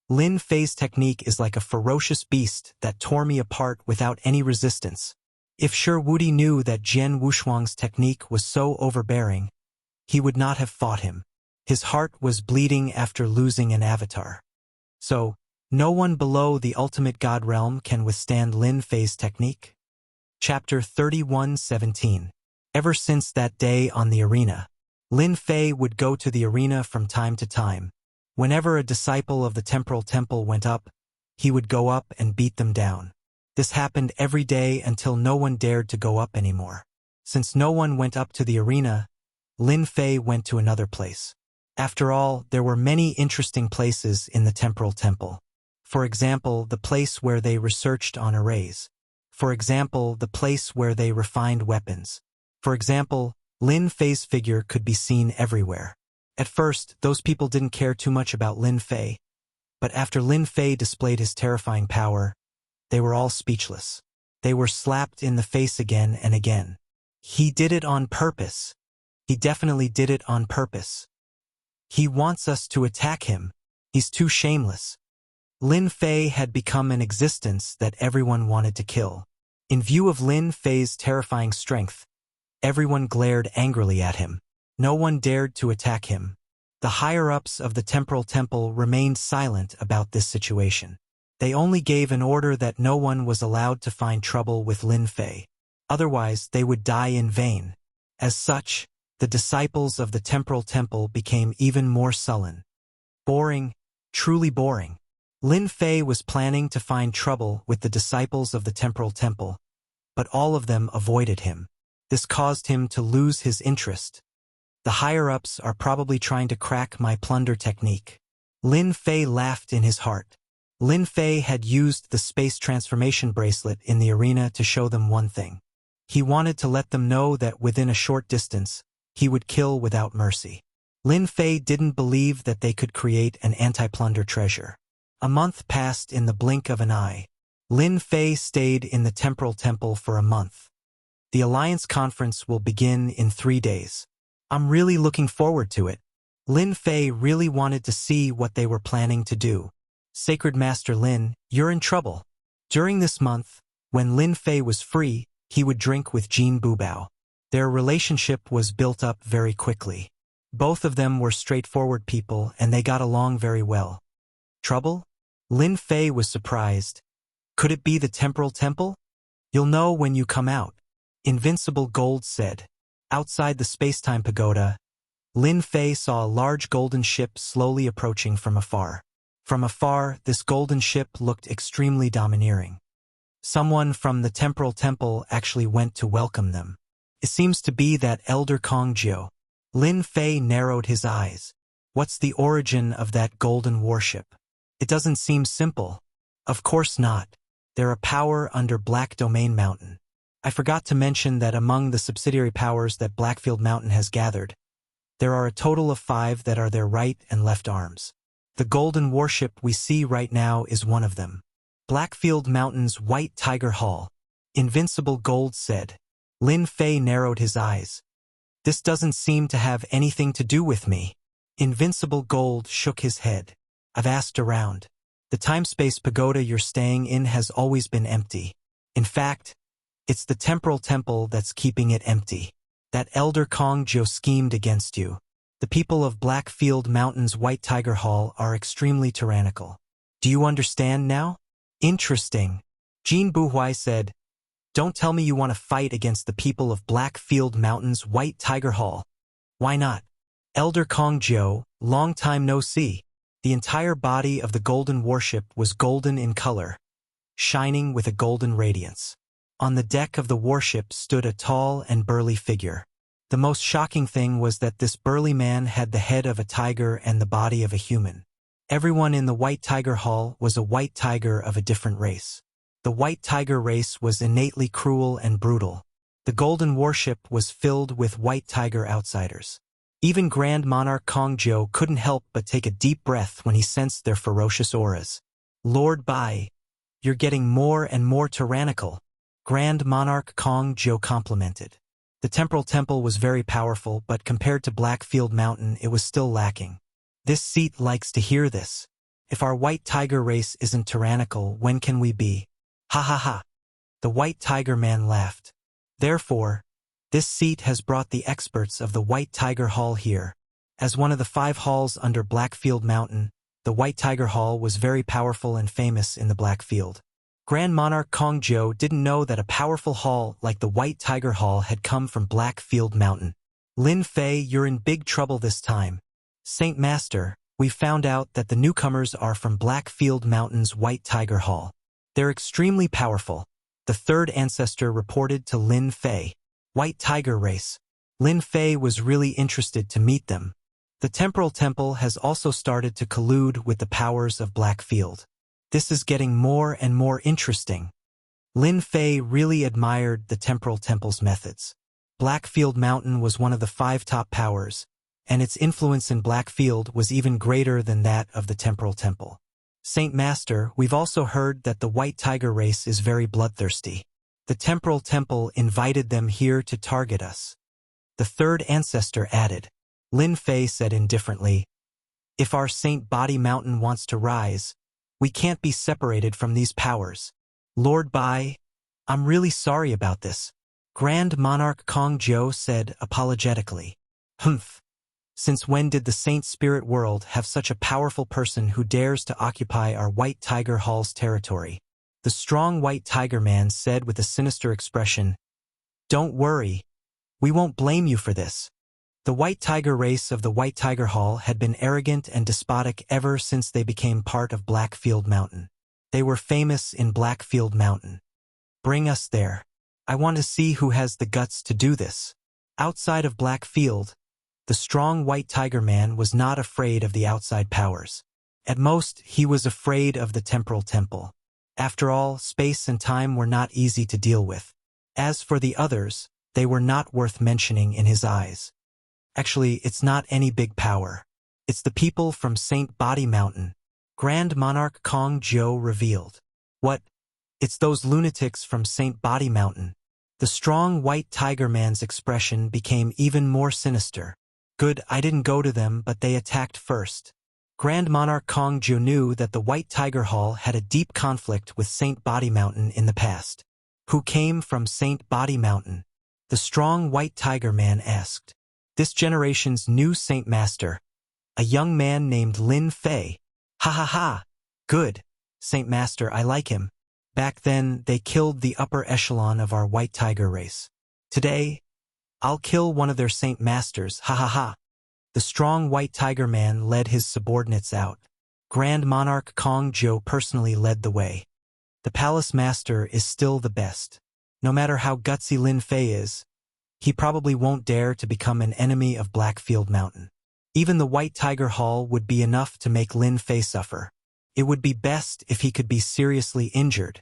Lin Fei's technique is like a ferocious beast that tore me apart without any resistance. If Sherwoody knew that Jian Wushuang's technique was so overbearing, he would not have fought him. His heart was bleeding after losing an avatar. So, no one below the ultimate god realm can withstand Lin Fei's technique? Chapter 31:17. Ever since that day on the arena, Lin Fei would go to the arena from time to time. Whenever a disciple of the Temporal Temple went up, he would go up and beat them down. This happened every day until no one dared to go up anymore. Since no one went up to the arena, Lin Fei went to another place. After all, there were many interesting places in the Temporal Temple. For example, the place where they researched on arrays. For example, the place where they refined weapons. For example, Lin Fei's figure could be seen everywhere. At first, those people didn't care too much about Lin Fei, but after Lin Fei displayed his terrifying power, they were all speechless. They were slapped in the face again and again. He did it on purpose. He definitely did it on purpose. He wants us to attack him. He's too shameless. Lin Fei had become an existence that everyone wanted to kill. In view of Lin Fei's terrifying strength, everyone glared angrily at him. No one dared to attack him. The higher-ups of the Temporal Temple remained silent about this situation. They only gave an order that no one was allowed to find trouble with Lin Fei. Otherwise, they would die in vain. As such, the disciples of the Temporal Temple became even more sullen. Boring, truly boring. Lin Fei was planning to find trouble with the disciples of the Temporal Temple, but all of them avoided him. This caused him to lose his interest. The higher-ups are probably trying to crack my plunder technique. Lin Fei laughed in his heart. Lin Fei had used the space transformation bracelet in the arena to show them one thing. He wanted to let them know that within a short distance, he would kill without mercy. Lin Fei didn't believe that they could create an anti-plunder treasure. A month passed in the blink of an eye. Lin Fei stayed in the Temporal Temple for a month. The Alliance Conference will begin in 3 days. I'm really looking forward to it. Lin Fei really wanted to see what they were planning to do. Sacred Master Lin, you're in trouble. During this month, when Lin Fei was free, he would drink with Jin Bubao. Their relationship was built up very quickly. Both of them were straightforward people and they got along very well. Trouble? Lin Fei was surprised. Could it be the Temporal Temple? You'll know when you come out. Invincible Gold said. Outside the space-time pagoda, Lin Fei saw a large golden ship slowly approaching from afar. From afar, this golden ship looked extremely domineering. Someone from the Temporal Temple actually went to welcome them. It seems to be that Elder Kongjiu. Lin Fei narrowed his eyes. What's the origin of that golden warship? It doesn't seem simple. Of course not. They're a power under Black Domain Mountain. I forgot to mention that among the subsidiary powers that Blackfield Mountain has gathered, there are a total of 5 that are their right and left arms. The golden warship we see right now is one of them. Blackfield Mountain's White Tiger Hall. Invincible Gold said. Lin Fei narrowed his eyes. This doesn't seem to have anything to do with me. Invincible Gold shook his head. I've asked around. The time-space pagoda you're staying in has always been empty. In fact, it's the Temporal Temple that's keeping it empty. That Elder Kongjiu schemed against you. The people of Blackfield Mountain's White Tiger Hall are extremely tyrannical. Do you understand now? Interesting. Jin Buhui said, Don't tell me you want to fight against the people of Blackfield Mountain's White Tiger Hall. Why not? Elder Kongjiu, long time no see. The entire body of the golden warship was golden in color, shining with a golden radiance. On the deck of the warship stood a tall and burly figure. The most shocking thing was that this burly man had the head of a tiger and the body of a human. Everyone in the White Tiger Hall was a white tiger of a different race. The White Tiger race was innately cruel and brutal. The golden warship was filled with white tiger outsiders. Even Grand Monarch Kongjiu couldn't help but take a deep breath when he sensed their ferocious auras. Lord Bai, you're getting more and more tyrannical. Grand Monarch Kongjiu complimented. The Temporal Temple was very powerful, but compared to Blackfield Mountain, it was still lacking. This seat likes to hear this. If our White Tiger race isn't tyrannical, when can we be? Ha ha ha. The White Tiger man laughed. Therefore, this seat has brought the experts of the White Tiger Hall here. As one of the 5 halls under Blackfield Mountain, the White Tiger Hall was very powerful and famous in the Blackfield. Grand Monarch Kongjiu didn't know that a powerful hall like the White Tiger Hall had come from Blackfield Mountain. Lin Fei, you're in big trouble this time. Saint Master, we've found out that the newcomers are from Blackfield Mountain's White Tiger Hall. They're extremely powerful. The 3rd ancestor reported to Lin Fei. White Tiger race. Lin Fei was really interested to meet them. The Temporal Temple has also started to collude with the powers of Blackfield. This is getting more and more interesting. Lin Fei really admired the Temporal Temple's methods. Blackfield Mountain was one of the 5 top powers, and its influence in Blackfield was even greater than that of the Temporal Temple. Saint Master, we've also heard that the White Tiger race is very bloodthirsty. The Temporal Temple invited them here to target us. The 3rd ancestor added. Lin Fei said indifferently, If our Saint Body Mountain wants to rise, We can't be separated from these powers. Lord Bai, I'm really sorry about this, Grand Monarch Kong Jiu said apologetically. Humph. Since when did the Saint Spirit world have such a powerful person who dares to occupy our White Tiger Hall's territory? The strong White Tiger man said with a sinister expression. Don't worry. We won't blame you for this. The White Tiger race of the White Tiger Hall had been arrogant and despotic ever since they became part of Blackfield Mountain. They were famous in Blackfield Mountain. Bring us there. I want to see who has the guts to do this. Outside of Blackfield, the strong White Tiger man was not afraid of the outside powers. At most, he was afraid of the Temporal Temple. After all, space and time were not easy to deal with. As for the others, they were not worth mentioning in his eyes. Actually, it's not any big power. It's the people from St. Body Mountain, Grand Monarch Kong Jiu revealed. What? It's those lunatics from St. Body Mountain. The strong White Tiger man's expression became even more sinister. Good, I didn't go to them, but they attacked first. Grand Monarch Kong Jiu knew that the White Tiger Hall had a deep conflict with St. Body Mountain in the past. Who came from St. Body Mountain? The strong White Tiger man asked. This generation's new Saint Master, a young man named Lin Fei. Ha ha ha. Good. Saint Master, I like him. Back then, they killed the upper echelon of our White Tiger race. Today, I'll kill one of their Saint Masters, ha ha ha. The strong White Tiger man led his subordinates out. Grand Monarch Kong Jiu personally led the way. The Palace Master is still the best. No matter how gutsy Lin Fei is, he probably won't dare to become an enemy of Blackfield Mountain. Even the White Tiger Hall would be enough to make Lin Fei suffer. It would be best if he could be seriously injured.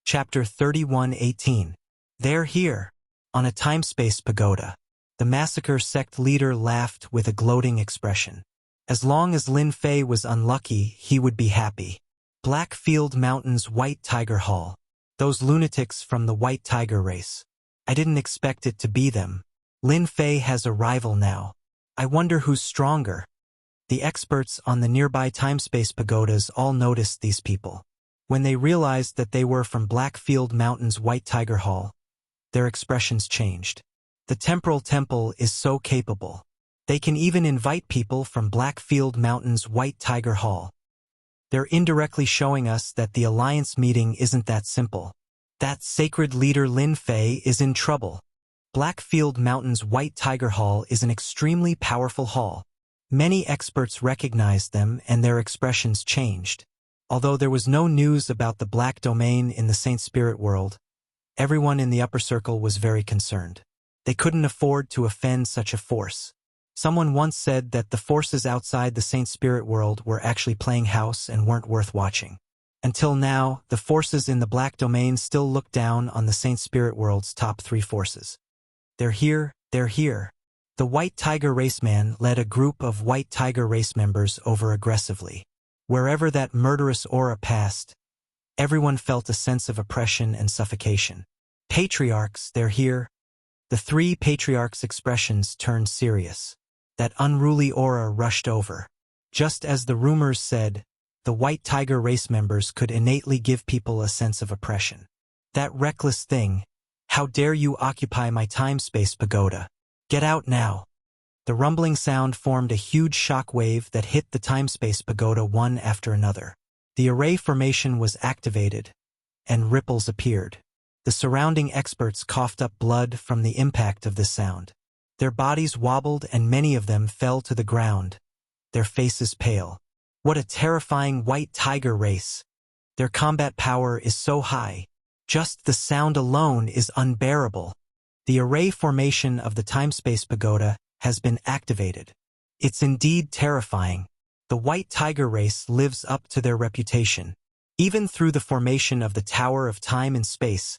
Chapter 31:18. They're here. On a time-space pagoda. The massacre sect leader laughed with a gloating expression. As long as Lin Fei was unlucky, he would be happy. Blackfield Mountain's White Tiger Hall. Those lunatics from the White Tiger race. I didn't expect it to be them. Lin Fei has a rival now. I wonder who's stronger. The experts on the nearby time-space pagodas all noticed these people. When they realized that they were from Blackfield Mountain's White Tiger Hall, their expressions changed. The Temporal Temple is so capable. They can even invite people from Blackfield Mountain's White Tiger Hall. They're indirectly showing us that the alliance meeting isn't that simple. That sacred leader Lin Fei is in trouble. Blackfield Mountain's White Tiger Hall is an extremely powerful hall. Many experts recognized them and their expressions changed. Although there was no news about the Black Domain in the Saint Spirit world, everyone in the upper circle was very concerned. They couldn't afford to offend such a force. Someone once said that the forces outside the Saint Spirit world were actually playing house and weren't worth watching. Until now, the forces in the Black Domain still look down on the Saint Spirit world's top 3 forces. They're here, they're here. The White Tiger raceman led a group of White Tiger race members over aggressively. Wherever that murderous aura passed, everyone felt a sense of oppression and suffocation. Patriarchs, they're here. The 3 patriarchs' expressions turned serious. That unruly aura rushed over. Just as the rumors said, the White Tiger race members could innately give people a sense of oppression. That reckless thing. How dare you occupy my time-space pagoda? Get out now. The rumbling sound formed a huge shock wave that hit the time-space pagoda one after another. The array formation was activated, and ripples appeared. The surrounding experts coughed up blood from the impact of this sound. Their bodies wobbled and many of them fell to the ground, their faces pale. What a terrifying White Tiger race. Their combat power is so high. Just the sound alone is unbearable. The array formation of the time-space pagoda has been activated. It's indeed terrifying. The White Tiger race lives up to their reputation. Even through the formation of the Tower of Time and Space,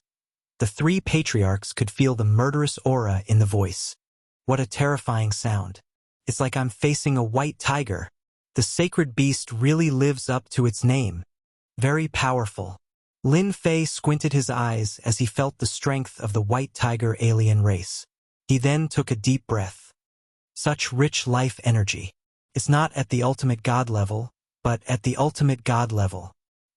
the 3 patriarchs could feel the murderous aura in the voice. What a terrifying sound. It's like I'm facing a white tiger. The sacred beast really lives up to its name. Very powerful. Lin Fei squinted his eyes as he felt the strength of the White Tiger alien race. He then took a deep breath. Such rich life energy. It's not at the ultimate god level, but at the ultimate god level.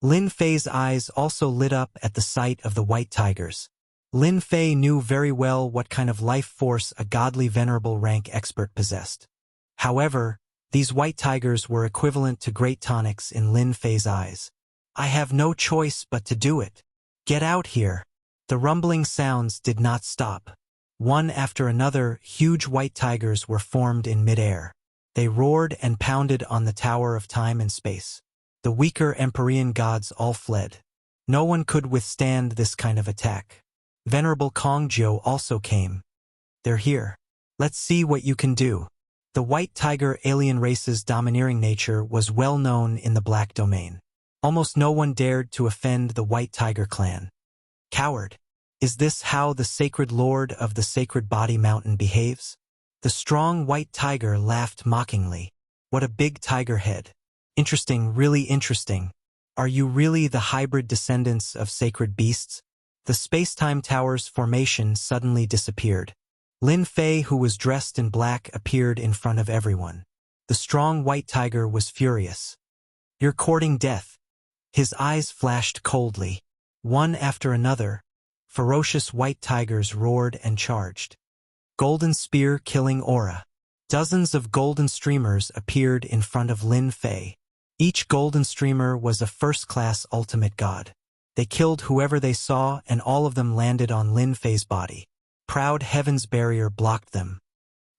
Lin Fei's eyes also lit up at the sight of the white tigers. Lin Fei knew very well what kind of life force a godly venerable rank expert possessed. However, these white tigers were equivalent to great tonics in Lin Fei's eyes. I have no choice but to do it. Get out here. The rumbling sounds did not stop. One after another, huge white tigers were formed in midair. They roared and pounded on the Tower of Time and Space. The weaker Empyrean gods all fled. No one could withstand this kind of attack. Venerable Kongjiu also came. They're here. Let's see what you can do. The white tiger alien race's domineering nature was well known in the Black Domain. Almost no one dared to offend the white tiger clan. Coward! Is this how the sacred lord of the sacred body mountain behaves? The strong white tiger laughed mockingly. What a big tiger head. Interesting, really interesting. Are you really the hybrid descendants of sacred beasts? The space-time tower's formation suddenly disappeared. Lin Fei, who was dressed in black, appeared in front of everyone. The strong white tiger was furious. You're courting death. His eyes flashed coldly. One after another, ferocious white tigers roared and charged. Golden spear killing aura. Dozens of golden streamers appeared in front of Lin Fei. Each golden streamer was a first-class ultimate god. They killed whoever they saw, and all of them landed on Lin Fei's body. Proud heaven's barrier blocked them.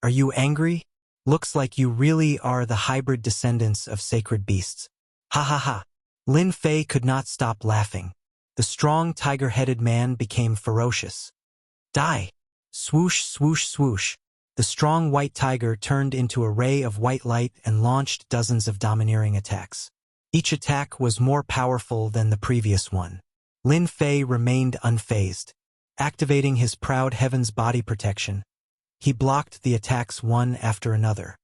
Are you angry? Looks like you really are the hybrid descendants of sacred beasts. Ha ha ha. Lin Fei could not stop laughing. The strong tiger-headed man became ferocious. Die! Swoosh, swoosh, swoosh. The strong white tiger turned into a ray of white light and launched dozens of domineering attacks. Each attack was more powerful than the previous one. Lin Fei remained unfazed. Activating his proud heaven's body protection, he blocked the attacks one after another.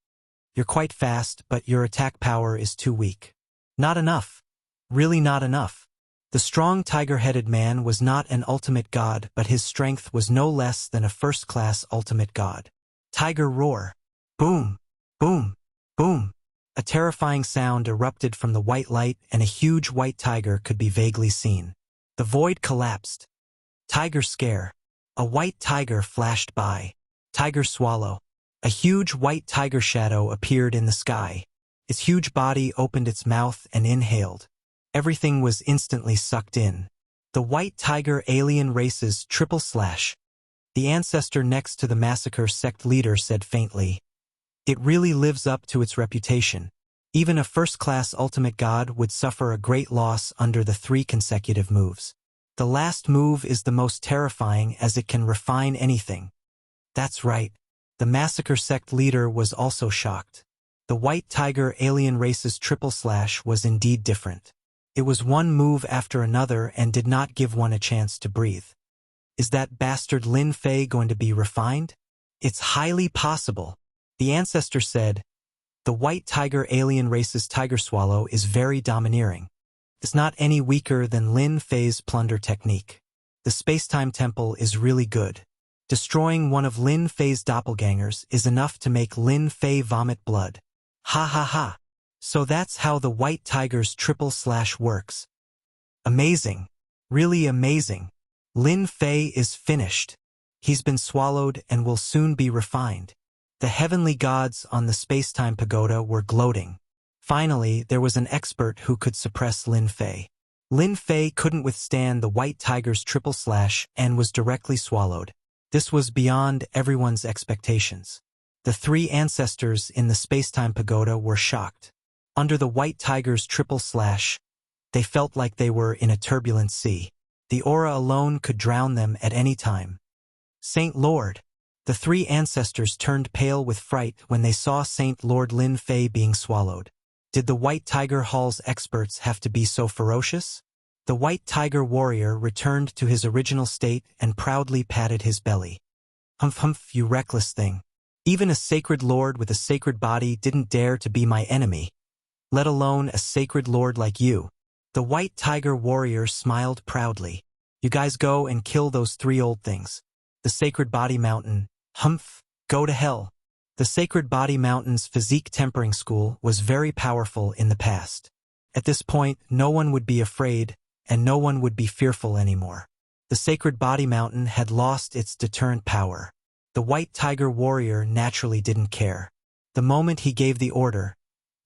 You're quite fast, but your attack power is too weak. Not enough. Really not enough. The strong tiger-headed man was not an ultimate god, but his strength was no less than a first-class ultimate god. Tiger roar. Boom, boom, boom. A terrifying sound erupted from the white light, and a huge white tiger could be vaguely seen. The void collapsed. Tiger scare. A white tiger flashed by. Tiger swallow. A huge white tiger shadow appeared in the sky. Its huge body opened its mouth and inhaled. Everything was instantly sucked in. The white tiger alien race's triple slash. The ancestor next to the massacre sect leader said faintly. It really lives up to its reputation. Even a first-class ultimate god would suffer a great loss under the 3 consecutive moves. The last move is the most terrifying as it can refine anything. That's right. The massacre sect leader was also shocked. The white tiger alien race's triple slash was indeed different. It was one move after another and did not give one a chance to breathe. Is that bastard Lin Fei going to be refined? It's highly possible. The ancestor said, the white tiger alien race's tiger swallow is very domineering. It's not any weaker than Lin Fei's plunder technique. The space-time temple is really good. Destroying one of Lin Fei's doppelgangers is enough to make Lin Fei vomit blood. Ha ha ha. So that's how the white tiger's triple slash works. Amazing. Really amazing. Lin Fei is finished. He's been swallowed and will soon be refined. The heavenly gods on the space-time pagoda were gloating. Finally, there was an expert who could suppress Lin Fei. Lin Fei couldn't withstand the white tiger's triple slash and was directly swallowed. This was beyond everyone's expectations. The 3 ancestors in the space-time pagoda were shocked. Under the white tiger's triple slash, they felt like they were in a turbulent sea. The aura alone could drown them at any time. Saint Lord. The 3 ancestors turned pale with fright when they saw Saint Lord Lin Fei being swallowed. Did the White Tiger Hall's experts have to be so ferocious? The White Tiger warrior returned to his original state and proudly patted his belly. Humph humph, you reckless thing. Even a sacred lord with a sacred body didn't dare to be my enemy, let alone a sacred lord like you. The White Tiger warrior smiled proudly. You guys go and kill those 3 old things. The Sacred Body Mountain, humph, go to hell. The Sacred Body Mountain's physique tempering school was very powerful in the past. At this point, no one would be afraid, and no one would be fearful anymore. The sacred body mountain had lost its deterrent power. The white tiger warrior naturally didn't care. The moment he gave the order,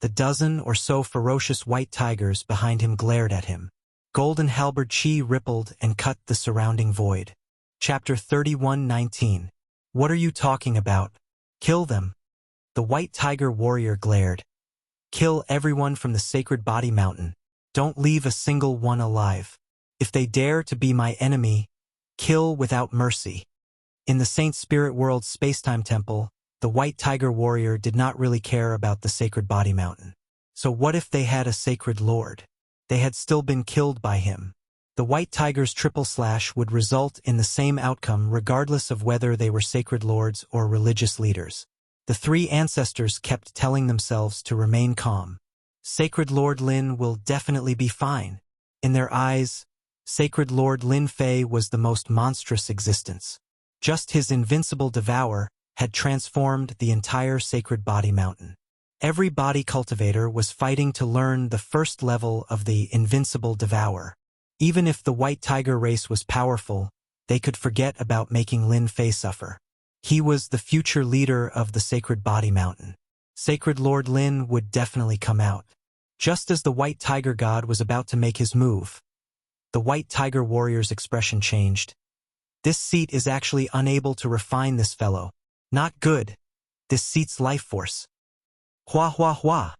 the dozen or so ferocious white tigers behind him glared at him. Golden halberd chi rippled and cut the surrounding void. Chapter 31:19. What are you talking about? Kill them. The white tiger warrior glared. Kill everyone from the sacred body mountain. Don't leave a single one alive. If they dare to be my enemy, kill without mercy. In the Saint Spirit World Spacetime Temple, the white tiger warrior did not really care about the sacred body mountain. So what if they had a sacred lord? They had still been killed by him. The white tiger's triple slash would result in the same outcome regardless of whether they were sacred lords or religious leaders. The three ancestors kept telling themselves to remain calm. Sacred Lord Lin will definitely be fine. In their eyes, Sacred Lord Lin Fei was the most monstrous existence. Just his invincible devour had transformed the entire sacred body mountain. Every body cultivator was fighting to learn the first level of the invincible devour. Even if the white tiger race was powerful, they could forget about making Lin Fei suffer. He was the future leader of the sacred body mountain. Sacred Lord Lin would definitely come out. Just as the white tiger god was about to make his move, the white tiger warrior's expression changed. This seat is actually unable to refine this fellow. Not good. This seat's life force. Hua hua hua.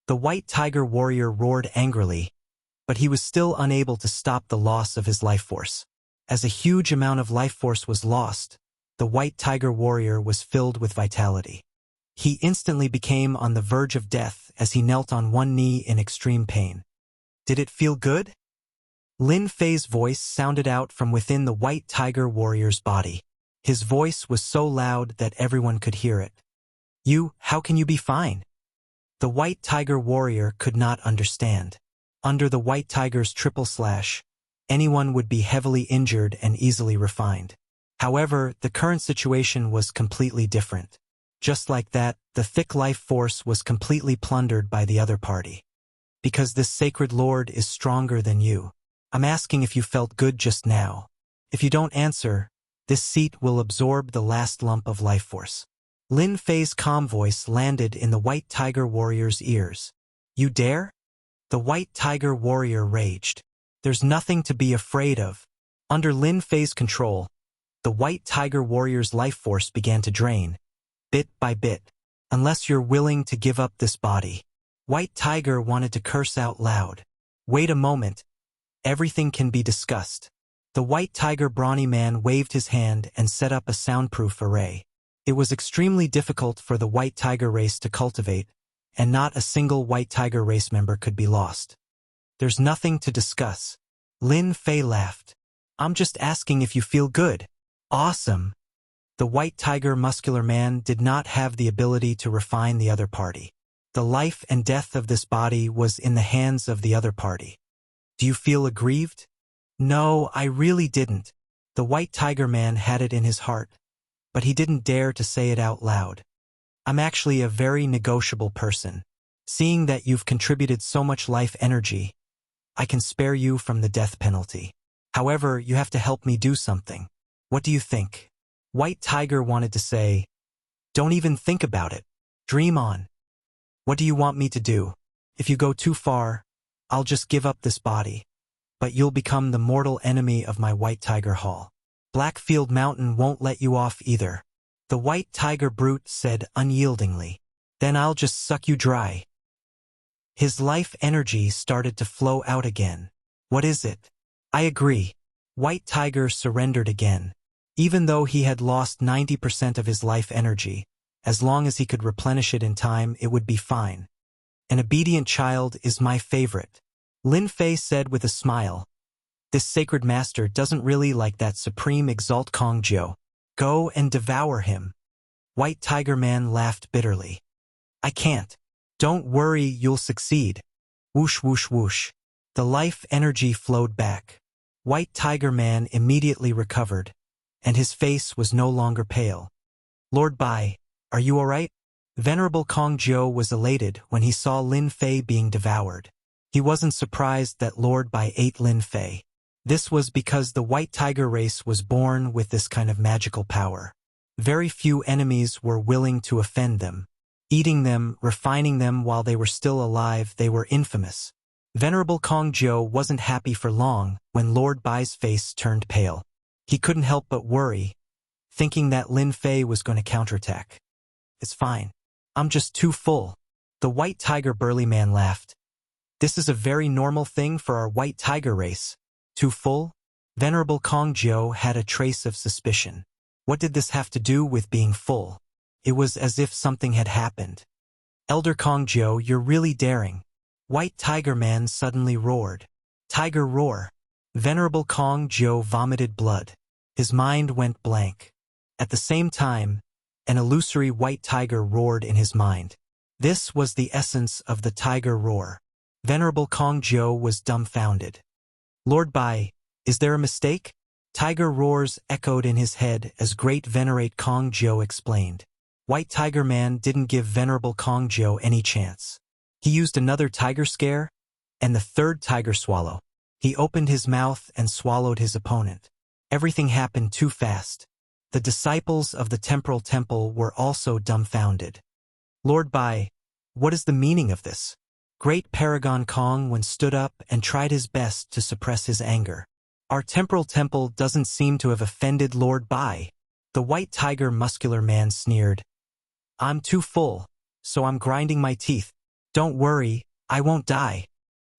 The white tiger warrior roared angrily, but he was still unable to stop the loss of his life force. As a huge amount of life force was lost, the white tiger warrior was filled with vitality. He instantly became on the verge of death as he knelt on one knee in extreme pain. Did it feel good? Lin Fei's voice sounded out from within the white tiger warrior's body. His voice was so loud that everyone could hear it. How can you be fine? The white tiger warrior could not understand. Under the white tiger's triple slash, anyone would be heavily injured and easily refined. However, the current situation was completely different. Just like that, the thick life force was completely plundered by the other party. Because this sacred lord is stronger than you. I'm asking if you felt good just now. If you don't answer, this seat will absorb the last lump of life force. Lin Fei's calm voice landed in the white tiger warrior's ears. You dare? The white tiger warrior raged. There's nothing to be afraid of. Under Lin Fei's control, the white tiger warrior's life force began to drain, bit by bit. Unless you're willing to give up this body. White tiger wanted to curse out loud. Wait a moment. Everything can be discussed. The white tiger brawny man waved his hand and set up a soundproof array. It was extremely difficult for the white tiger race to cultivate, and not a single white tiger race member could be lost. There's nothing to discuss. Lin Fei laughed. I'm just asking if you feel good. Awesome. The white tiger muscular man did not have the ability to refine the other party. The life and death of this body was in the hands of the other party. Do you feel aggrieved? No, I really didn't. The white tiger man had it in his heart, but he didn't dare to say it out loud. I'm actually a very negotiable person. Seeing that you've contributed so much life energy, I can spare you from the death penalty. However, you have to help me do something. What do you think? White tiger wanted to say, don't even think about it. Dream on. What do you want me to do? If you go too far, I'll just give up this body. But you'll become the mortal enemy of my white tiger hall. Blackfield Mountain won't let you off either. The white tiger brute said unyieldingly. Then I'll just suck you dry. His life energy started to flow out again. What is it? I agree. White tiger surrendered again. Even though he had lost 90% of his life energy, as long as he could replenish it in time, it would be fine. An obedient child is my favorite. Lin Fei said with a smile. This sacred master doesn't really like that supreme exalt Kong Jiu. Go and devour him. White tiger man laughed bitterly. I can't. Don't worry, you'll succeed. Whoosh whoosh whoosh. The life energy flowed back. White tiger man immediately recovered, and his face was no longer pale. Lord Bai, are you alright? Venerable Kong Jiu was elated when he saw Lin Fei being devoured. He wasn't surprised that Lord Bai ate Lin Fei. This was because the White Tiger race was born with this kind of magical power. Very few enemies were willing to offend them. Eating them, refining them while they were still alive, they were infamous. Venerable Kong Jiu wasn't happy for long when Lord Bai's face turned pale. He couldn't help but worry, thinking that Lin Fei was going to counterattack. It's fine. I'm just too full. The White Tiger burly man laughed. This is a very normal thing for our White Tiger race. Too full? Venerable Kong Jiu had a trace of suspicion. What did this have to do with being full? It was as if something had happened. Elder Kong Jiu, you're really daring. White Tiger Man suddenly roared. Tiger roar. Venerable Kong Jiu vomited blood. His mind went blank. At the same time, an illusory white tiger roared in his mind. This was the essence of the tiger roar. Venerable Kong Jiu was dumbfounded. Lord Bai, is there a mistake? Tiger roars echoed in his head as Great Venerate Kong Jiu explained. White Tiger Man didn't give Venerable Kong Jiu any chance. He used another tiger scare, and the third tiger swallow. He opened his mouth and swallowed his opponent. Everything happened too fast. The disciples of the temporal temple were also dumbfounded. Lord Bai, what is the meaning of this? Great Paragon Kong stood up and tried his best to suppress his anger. Our temporal temple doesn't seem to have offended Lord Bai. The White Tiger muscular man sneered. I'm too full, so I'm grinding my teeth. Don't worry, I won't die.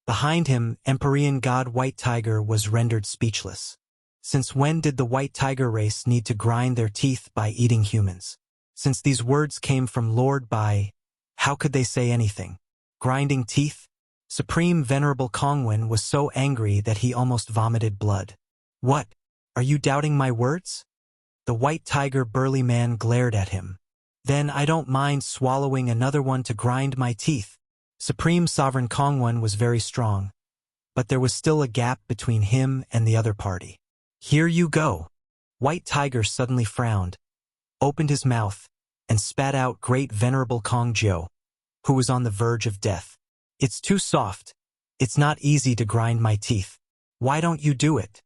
Behind him, Empyrean God White Tiger was rendered speechless. Since when did the White Tiger race need to grind their teeth by eating humans? Since these words came from Lord Bai, how could they say anything? Grinding teeth? Supreme Venerable Kongwen was so angry that he almost vomited blood. What? Are you doubting my words? The White Tiger burly man glared at him. Then I don't mind swallowing another one to grind my teeth. Supreme Sovereign Kongwen was very strong, but there was still a gap between him and the other party. Here you go. White Tiger suddenly frowned, opened his mouth, and spat out Great Venerable Kong Jiu, who was on the verge of death. It's too soft. It's not easy to grind my teeth. Why don't you do it?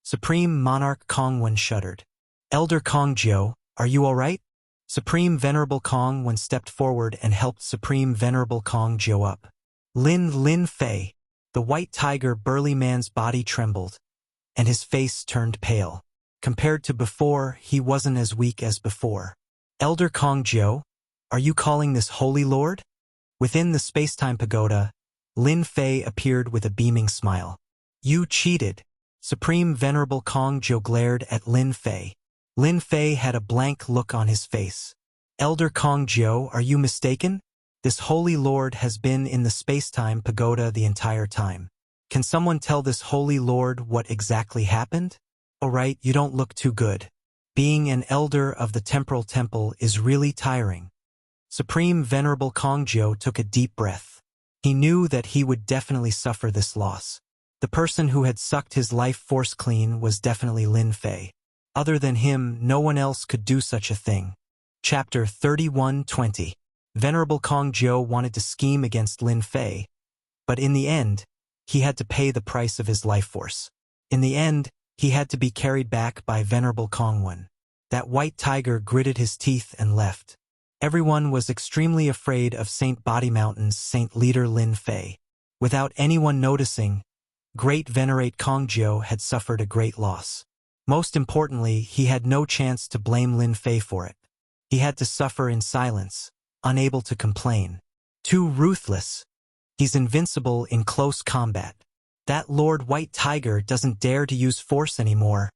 Supreme Monarch Kongwen shuddered. Elder Kong Jiu, are you all right? Supreme Venerable Kongwen stepped forward and helped Supreme Venerable Kong Jiu up. Lin Fei. The White Tiger burly man's body trembled, and his face turned pale. Compared to before, he wasn't as weak as before. Elder Kong Jiu, are you calling this Holy Lord? Within the space-time pagoda, Lin Fei appeared with a beaming smile. You cheated. Supreme Venerable Kong Jiu glared at Lin Fei. Lin Fei had a blank look on his face. Elder Kong Jiu, are you mistaken? This Holy Lord has been in the space-time pagoda the entire time. Can someone tell this Holy Lord what exactly happened? Alright, you don't look too good. Being an elder of the temporal temple is really tiring. Supreme Venerable Kong Jiu took a deep breath. He knew that he would definitely suffer this loss. The person who had sucked his life force clean was definitely Lin Fei. Other than him, no one else could do such a thing. Chapter 31:20. Venerable Kong Jiu wanted to scheme against Lin Fei, but in the end, he had to pay the price of his life force. In the end, he had to be carried back by Venerable Kongwen. That White Tiger gritted his teeth and left. Everyone was extremely afraid of Saint Body Mountain's Saint Leader Lin Fei. Without anyone noticing, Great Venerate Kong Jiu had suffered a great loss. Most importantly, he had no chance to blame Lin Fei for it. He had to suffer in silence, unable to complain. Too ruthless. He's invincible in close combat. That Lord White Tiger doesn't dare to use force anymore.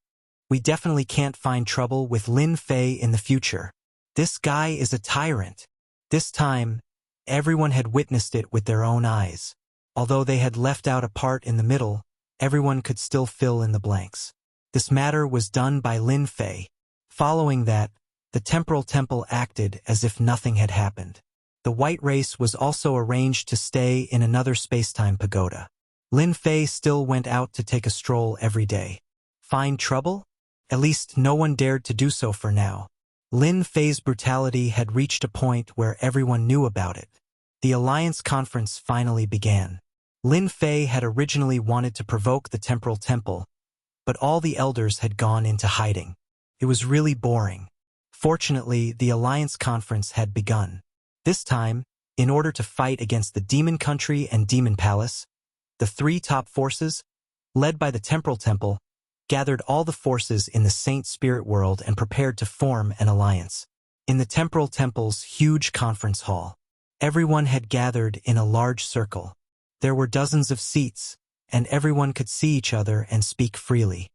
We definitely can't find trouble with Lin Fei in the future. This guy is a tyrant. This time, everyone had witnessed it with their own eyes. Although they had left out a part in the middle, everyone could still fill in the blanks. This matter was done by Lin Fei. Following that, the temporal temple acted as if nothing had happened. The white race was also arranged to stay in another space-time pagoda. Lin Fei still went out to take a stroll every day. Find trouble? At least no one dared to do so for now. Lin Fei's brutality had reached a point where everyone knew about it. The Alliance Conference finally began. Lin Fei had originally wanted to provoke the temporal temple, but all the elders had gone into hiding. It was really boring. Fortunately, the Alliance Conference had begun. This time, in order to fight against the Demon Country and Demon Palace, the three top forces, led by the Temporal Temple, gathered all the forces in the Saint Spirit world and prepared to form an alliance. In the Temporal Temple's huge conference hall, everyone had gathered in a large circle. There were dozens of seats, and everyone could see each other and speak freely.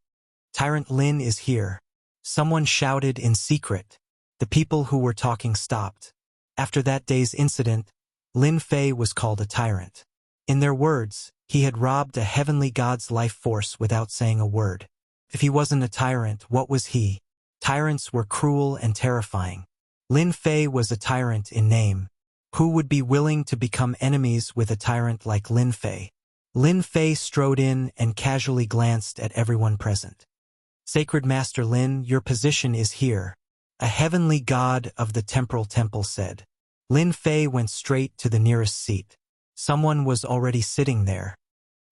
Tyrant Lin is here. Someone shouted in secret. The people who were talking stopped. After that day's incident, Lin Fei was called a tyrant. In their words, he had robbed a heavenly god's life force without saying a word. If he wasn't a tyrant, what was he? Tyrants were cruel and terrifying. Lin Fei was a tyrant in name. Who would be willing to become enemies with a tyrant like Lin Fei? Lin Fei strode in and casually glanced at everyone present. Sacred Master Lin, your position is here. A heavenly god of the Temporal Temple said. Lin Fei went straight to the nearest seat. Someone was already sitting there.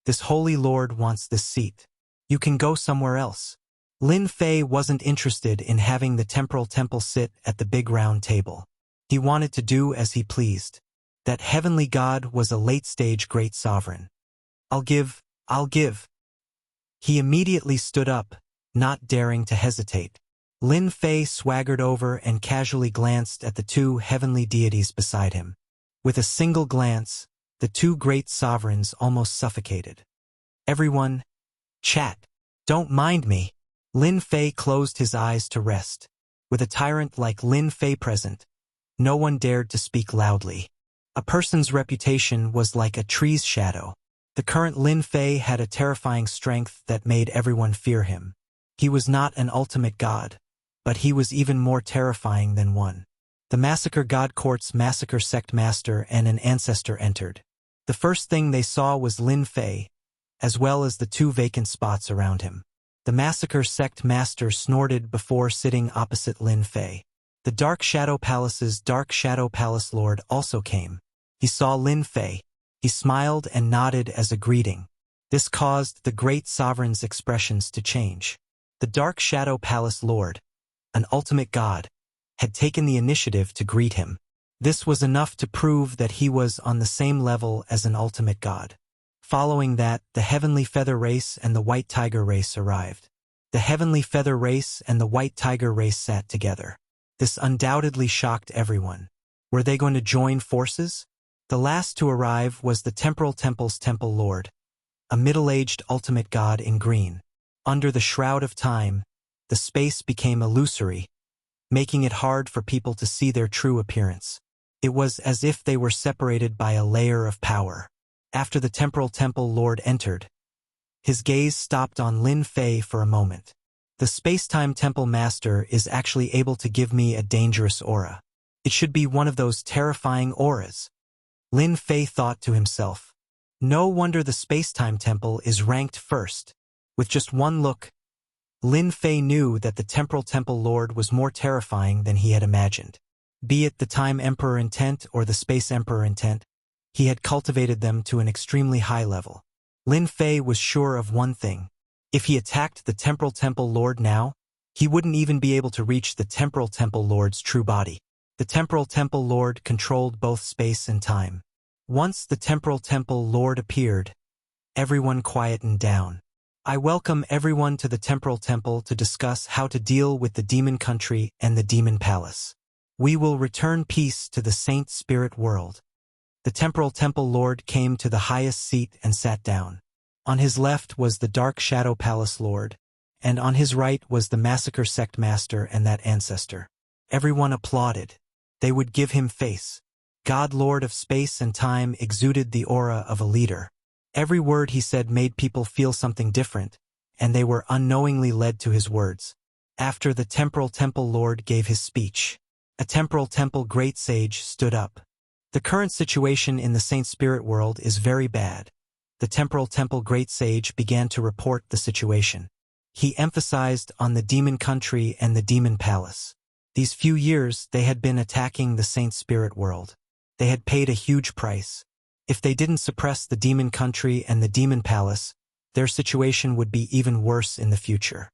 This holy lord wants this seat. You can go somewhere else. Lin Fei wasn't interested in having the Temporal Temple sit at the big round table. He wanted to do as he pleased. That heavenly god was a late-stage great sovereign. I'll give. He immediately stood up, not daring to hesitate. Lin Fei swaggered over and casually glanced at the two heavenly deities beside him. With a single glance, the two great sovereigns almost suffocated. Everyone, chat. Don't mind me. Lin Fei closed his eyes to rest. With a tyrant like Lin Fei present, no one dared to speak loudly. A person's reputation was like a tree's shadow. The current Lin Fei had a terrifying strength that made everyone fear him. He was not an ultimate god, but he was even more terrifying than one. The Massacre God Court's Massacre Sect Master and an ancestor entered. The first thing they saw was Lin Fei, as well as the two vacant spots around him. The Massacre Sect Master snorted before sitting opposite Lin Fei. The Dark Shadow Palace's Dark Shadow Palace Lord also came. He saw Lin Fei. He smiled and nodded as a greeting. This caused the great sovereign's expressions to change. The Dark Shadow Palace Lord, an ultimate god, had taken the initiative to greet him. This was enough to prove that he was on the same level as an ultimate god. Following that, the Heavenly Feather Race and the White Tiger Race arrived. The Heavenly Feather Race and the White Tiger Race sat together. This undoubtedly shocked everyone. Were they going to join forces? The last to arrive was the Temporal Temple's Temple Lord, a middle-aged ultimate god in green. Under the shroud of time, the space became illusory, making it hard for people to see their true appearance. It was as if they were separated by a layer of power. After the Temporal Temple Lord entered, his gaze stopped on Lin Fei for a moment. The Space-Time Temple Master is actually able to give me a dangerous aura. It should be one of those terrifying auras. Lin Fei thought to himself. No wonder the Space-Time Temple is ranked first. With just one look, Lin Fei knew that the Temporal Temple Lord was more terrifying than he had imagined. Be it the Time Emperor intent or the Space Emperor intent, he had cultivated them to an extremely high level. Lin Fei was sure of one thing. If he attacked the Temporal Temple Lord now, he wouldn't even be able to reach the Temporal Temple Lord's true body. The Temporal Temple Lord controlled both space and time. Once the Temporal Temple Lord appeared, everyone quietened down. I welcome everyone to the Temporal Temple to discuss how to deal with the Demon Country and the Demon Palace. We will return peace to the Saint Spirit world. The Temporal Temple Lord came to the highest seat and sat down. On his left was the Dark Shadow Palace Lord, and on his right was the Massacre Sect Master and that ancestor. Everyone applauded. They would give him face. God Lord of Space and Time exuded the aura of a leader. Every word he said made people feel something different, and they were unknowingly led to his words. After the Temporal Temple Lord gave his speech, a Temporal Temple Great Sage stood up. The current situation in the Saint Spirit world is very bad. The Temporal Temple Great Sage began to report the situation. He emphasized on the Demon Country and the Demon Palace. These few years they had been attacking the Saint Spirit world. They had paid a huge price. If they didn't suppress the demon country and the demon palace, their situation would be even worse in the future.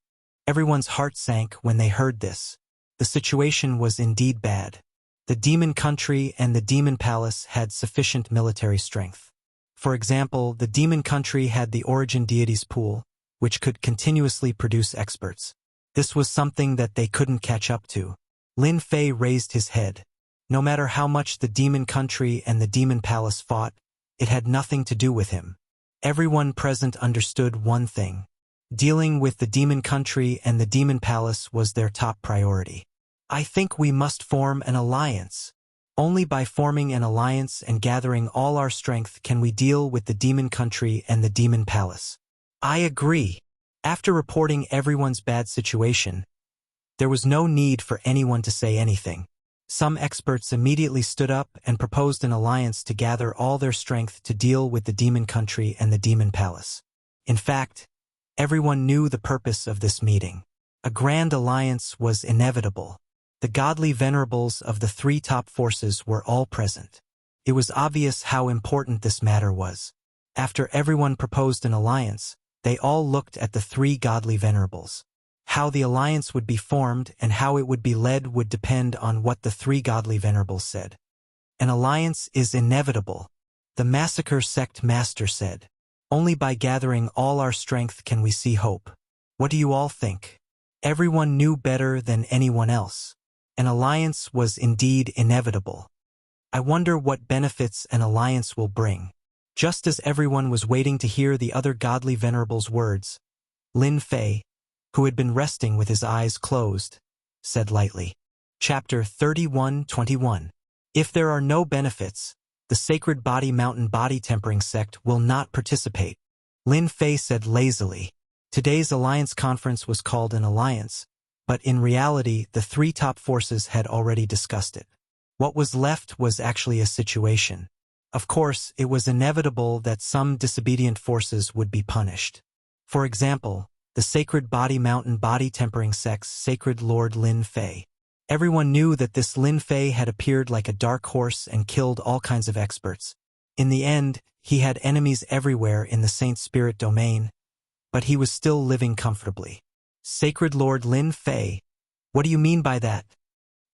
Everyone's heart sank when they heard this. The situation was indeed bad. The demon country and the demon palace had sufficient military strength. For example, the demon country had the origin deities pool, which could continuously produce experts. This was something that they couldn't catch up to. Lin Fei raised his head. No matter how much the demon country and the demon palace fought, it had nothing to do with him. Everyone present understood one thing. Dealing with the demon country and the demon palace was their top priority. I think we must form an alliance. Only by forming an alliance and gathering all our strength can we deal with the demon country and the demon palace. I agree. After reporting everyone's bad situation, there was no need for anyone to say anything. Some experts immediately stood up and proposed an alliance to gather all their strength to deal with the demon country and the demon palace. In fact, everyone knew the purpose of this meeting. A grand alliance was inevitable. The godly venerables of the three top forces were all present. It was obvious how important this matter was. After everyone proposed an alliance, they all looked at the three godly venerables. How the alliance would be formed and how it would be led would depend on what the three godly venerables said. An alliance is inevitable, the massacre sect master said. Only by gathering all our strength can we see hope. What do you all think? Everyone knew better than anyone else. An alliance was indeed inevitable. I wonder what benefits an alliance will bring. Just as everyone was waiting to hear the other godly venerable's words, Lin Fei, who had been resting with his eyes closed, said lightly. Chapter 31:21. If there are no benefits, the Sacred Body Mountain Body Tempering Sect will not participate, Lin Fei said lazily. Today's alliance conference was called an alliance, but in reality the three top forces had already discussed it. What was left was actually a situation. Of course, it was inevitable that some disobedient forces would be punished. For example, the Sacred Body Mountain Body Tempering Sect's Sacred Lord Lin Fei. Everyone knew that this Lin Fei had appeared like a dark horse and killed all kinds of experts. In the end, he had enemies everywhere in the Saint Spirit domain, but he was still living comfortably. Sacred Lord Lin Fei, what do you mean by that?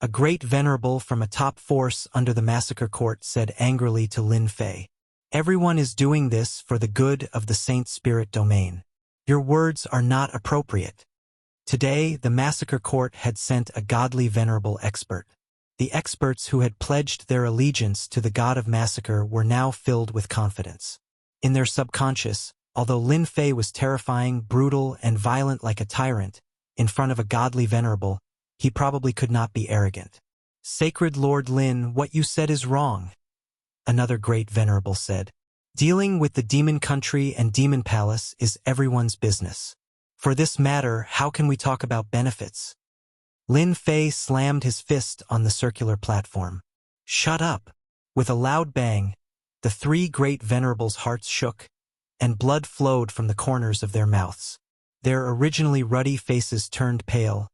A great venerable from a top force under the massacre court said angrily to Lin Fei. Everyone is doing this for the good of the Saint Spirit domain. Your words are not appropriate. Today, the massacre court had sent a godly venerable expert. The experts who had pledged their allegiance to the god of massacre were now filled with confidence. In their subconscious, although Lin Fei was terrifying, brutal, and violent like a tyrant, in front of a godly venerable, he probably could not be arrogant. Sacred Lord Lin, what you said is wrong, another great venerable said. Dealing with the demon country and demon palace is everyone's business. For this matter, how can we talk about benefits? Lin Fei slammed his fist on the circular platform. Shut up! With a loud bang, the three great venerables' hearts shook, and blood flowed from the corners of their mouths. Their originally ruddy faces turned pale,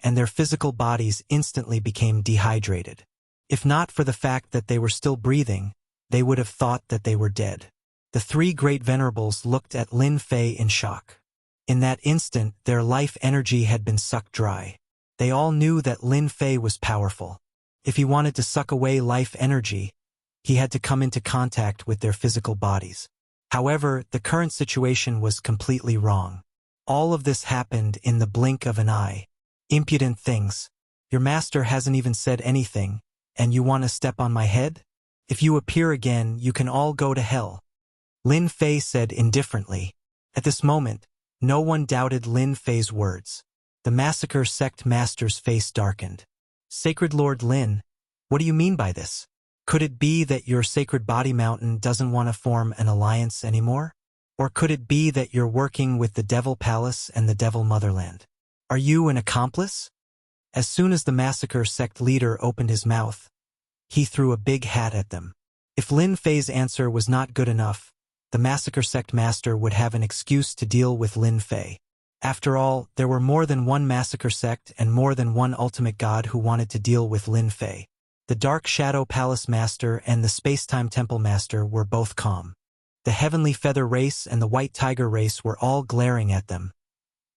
and their physical bodies instantly became dehydrated. If not for the fact that they were still breathing, they would have thought that they were dead. The three great venerables looked at Lin Fei in shock. In that instant, their life energy had been sucked dry. They all knew that Lin Fei was powerful. If he wanted to suck away life energy, he had to come into contact with their physical bodies. However, the current situation was completely wrong. All of this happened in the blink of an eye. Impudent things. Your master hasn't even said anything, and you want to step on my head? If you appear again, you can all go to hell, Lin Fei said indifferently. At this moment, no one doubted Lin Fei's words. The massacre sect master's face darkened. Sacred Lord Lin, what do you mean by this? Could it be that your Sacred Body Mountain doesn't want to form an alliance anymore? Or could it be that you're working with the Devil Palace and the Devil Motherland? Are you an accomplice? As soon as the massacre sect leader opened his mouth, he threw a big hat at them. If Lin Fei's answer was not good enough, the massacre sect master would have an excuse to deal with Lin Fei. After all, there were more than one massacre sect and more than one ultimate god who wanted to deal with Lin Fei. The Dark Shadow Palace Master and the Space-Time Temple Master were both calm. The Heavenly Feather Race and the White Tiger Race were all glaring at them,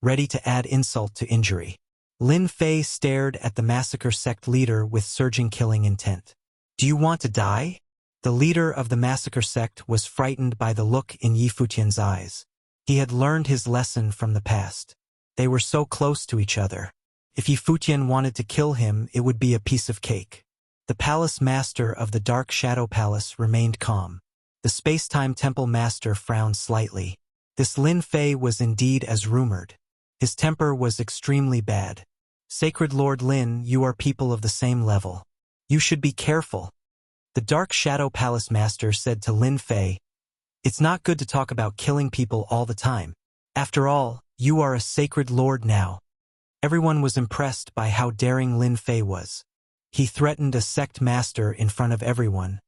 ready to add insult to injury. Lin Fei stared at the massacre sect leader with surging killing intent. "Do you want to die?" The leader of the massacre sect was frightened by the look in Yi Futian's eyes. He had learned his lesson from the past. They were so close to each other. If Yi Futian wanted to kill him, it would be a piece of cake. The palace master of the Dark Shadow Palace remained calm. The Space-Time Temple Master frowned slightly. This Lin Fei was indeed as rumored. His temper was extremely bad. "Sacred Lord Lin, you are people of the same level. You should be careful." The Dark Shadow Palace Master said to Lin Fei, "It's not good to talk about killing people all the time. After all, you are a sacred lord now." Everyone was impressed by how daring Lin Fei was. He threatened a sect master in front of everyone,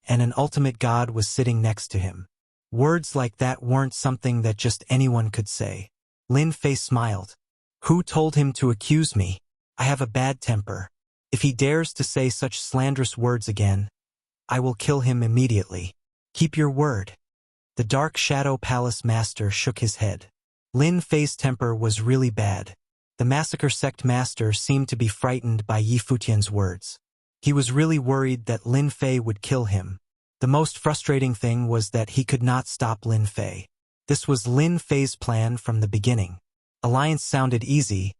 and an ultimate god was sitting next to him. Words like that weren't something that just anyone could say. Lin Fei smiled. "Who told him to accuse me? I have a bad temper. If he dares to say such slanderous words again, I will kill him immediately. Keep your word." The Dark Shadow Palace Master shook his head. Lin Fei's temper was really bad. The Massacre Sect Master seemed to be frightened by Yi Futian's words. He was really worried that Lin Fei would kill him. The most frustrating thing was that he could not stop Lin Fei. This was Lin Fei's plan from the beginning. Alliance sounded easy,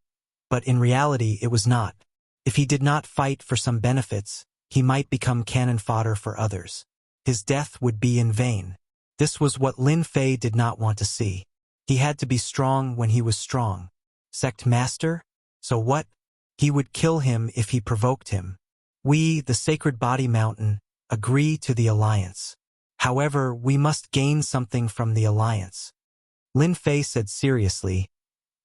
but in reality it was not. If he did not fight for some benefits, he might become cannon fodder for others. His death would be in vain. This was what Lin Fei did not want to see. He had to be strong when he was strong. Sect Master? So what? He would kill him if he provoked him. We, the Sacred Body Mountain, agree to the alliance. However, we must gain something from the alliance. Lin Fei said seriously,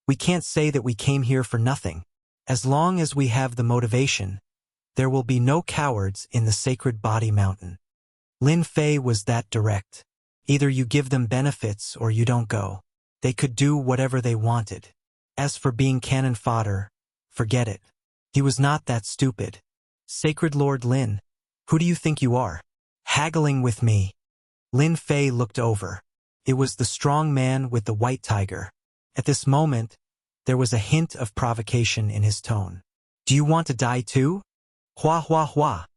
"We can't say that we came here for nothing. As long as we have the motivation, there will be no cowards in the Sacred Body Mountain." Lin Fei was that direct. Either you give them benefits or you don't go. They could do whatever they wanted. As for being cannon fodder, forget it. He was not that stupid. "Sacred Lord Lin, who do you think you are? Haggling with me?" Lin Fei looked over. It was the strong man with the white tiger. At this moment, there was a hint of provocation in his tone. "Do you want to die too?" Hua hua hua.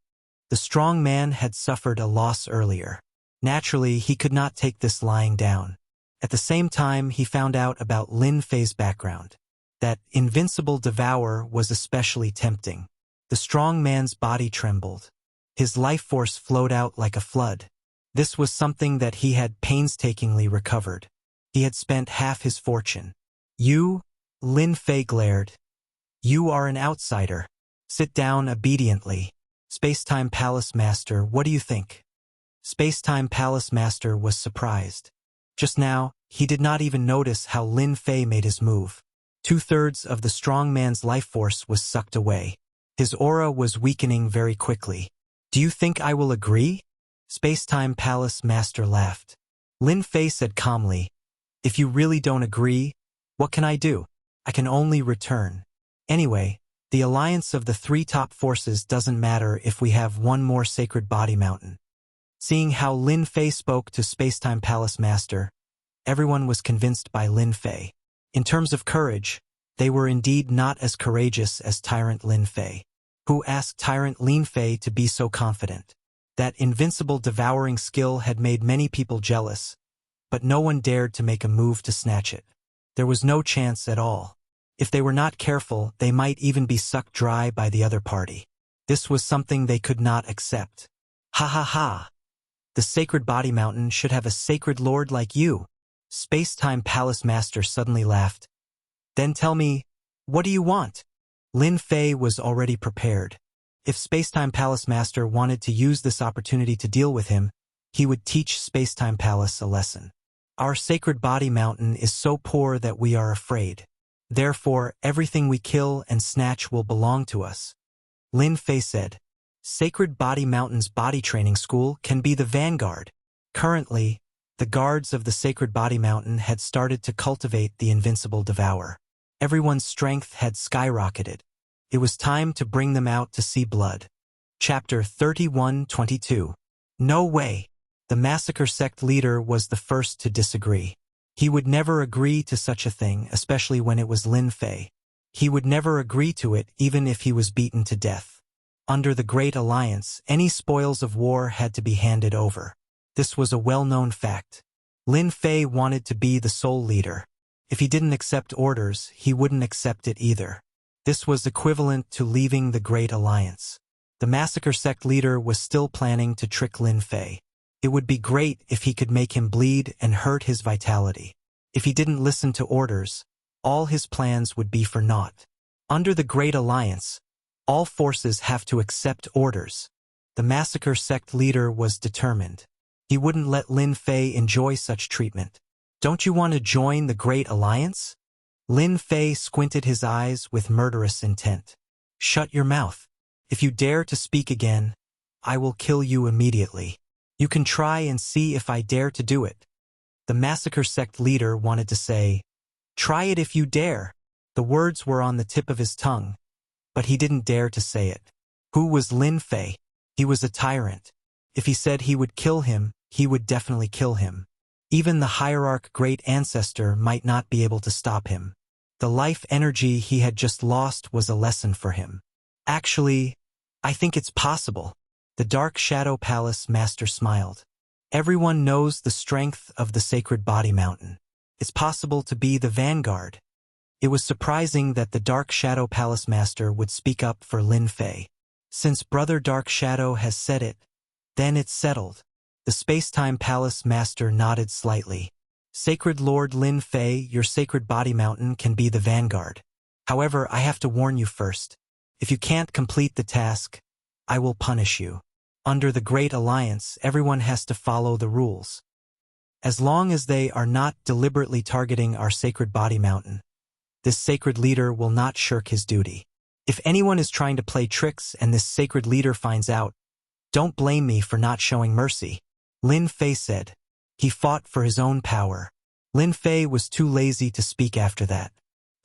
The strong man had suffered a loss earlier. Naturally, he could not take this lying down. At the same time, he found out about Lin Fei's background. That invincible devourer was especially tempting. The strong man's body trembled. His life force flowed out like a flood. This was something that he had painstakingly recovered. He had spent half his fortune. "You?" Lin Fei glared. "You are an outsider. Sit down obediently. Space-Time Palace Master, what do you think?" Space-Time Palace Master was surprised. Just now, he did not even notice how Lin Fei made his move. 2/3 of the strong man's life force was sucked away. His aura was weakening very quickly. "Do you think I will agree?" Space-Time Palace Master laughed. Lin Fei said calmly, "If you really don't agree, what can I do? I can only return. Anyway, the alliance of the 3 top forces doesn't matter if we have one more Sacred Body Mountain." Seeing how Lin Fei spoke to Space-Time Palace Master, everyone was convinced by Lin Fei. In terms of courage, they were indeed not as courageous as Tyrant Lin Fei. Who asked Tyrant Lin Fei to be so confident? That invincible devouring skill had made many people jealous, but no one dared to make a move to snatch it. There was no chance at all. If they were not careful, they might even be sucked dry by the other party. This was something they could not accept. "Ha ha ha! The Sacred Body Mountain should have a sacred lord like you." Space-Time Palace Master suddenly laughed. "Then tell me, what do you want?" Lin Fei was already prepared. If Space-Time Palace Master wanted to use this opportunity to deal with him, he would teach Space-Time Palace a lesson. "Our Sacred Body Mountain is so poor that we are afraid. Therefore, everything we kill and snatch will belong to us." Lin Fei said. Sacred Body Mountain's body training school can be the vanguard. Currently, the guards of the Sacred Body Mountain had started to cultivate the invincible devourer. Everyone's strength had skyrocketed. It was time to bring them out to see blood. Chapter 31:22. No way. The massacre sect leader was the first to disagree. He would never agree to such a thing, especially when it was Lin Fei. He would never agree to it even if he was beaten to death. Under the Great Alliance, any spoils of war had to be handed over. This was a well-known fact. Lin Fei wanted to be the sole leader. If he didn't accept orders, he wouldn't accept it either. This was equivalent to leaving the Great Alliance. The massacre sect leader was still planning to trick Lin Fei. It would be great if he could make him bleed and hurt his vitality. If he didn't listen to orders, all his plans would be for naught. Under the Great Alliance, all forces have to accept orders. The massacre sect leader was determined. He wouldn't let Lin Fei enjoy such treatment. Don't you want to join the Great Alliance? Lin Fei squinted his eyes with murderous intent. Shut your mouth. If you dare to speak again, I will kill you immediately. You can try and see if I dare to do it. The massacre sect leader wanted to say, try it if you dare. The words were on the tip of his tongue, but he didn't dare to say it. Who was Lin Fei? He was a tyrant. If he said he would kill him, he would definitely kill him. Even the hierarch great ancestor might not be able to stop him. The life energy he had just lost was a lesson for him. Actually, I think it's possible. The Dark Shadow Palace master smiled. Everyone knows the strength of the Sacred Body Mountain. It's possible to be the vanguard. It was surprising that the Dark Shadow Palace master would speak up for Lin Fei. Since Brother Dark Shadow has said it, then it's settled. The Space-Time Palace master nodded slightly. Sacred Lord Lin Fei, your Sacred Body Mountain can be the vanguard. However, I have to warn you first. If you can't complete the task, I will punish you. Under the Great Alliance, everyone has to follow the rules. As long as they are not deliberately targeting our Sacred Body Mountain, this sacred leader will not shirk his duty. If anyone is trying to play tricks and this sacred leader finds out, don't blame me for not showing mercy. Lin Fei said. He fought for his own power. Lin Fei was too lazy to speak after that.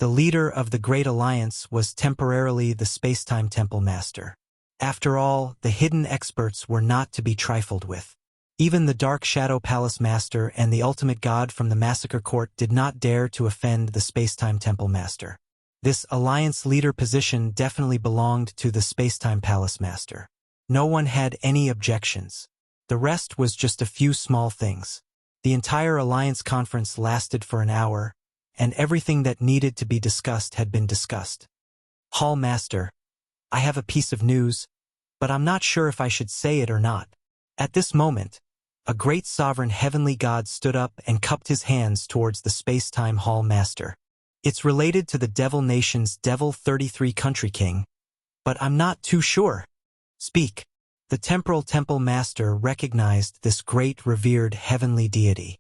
The leader of the Great Alliance was temporarily the Space-Time Temple Master. After all, the hidden experts were not to be trifled with. Even the Dark Shadow Palace Master and the Ultimate God from the Massacre Court did not dare to offend the Space-Time Temple Master. This Alliance leader position definitely belonged to the Space-Time Palace Master. No one had any objections. The rest was just a few small things. The entire Alliance conference lasted for an hour, and everything that needed to be discussed had been discussed. Hall Master, I have a piece of news, but I'm not sure if I should say it or not. At this moment, a great sovereign heavenly god stood up and cupped his hands towards the Space-Time Hall Master. It's related to the Devil Nation's Devil 33 Country King, but I'm not too sure. Speak. The Temporal Temple Master recognized this great revered heavenly deity.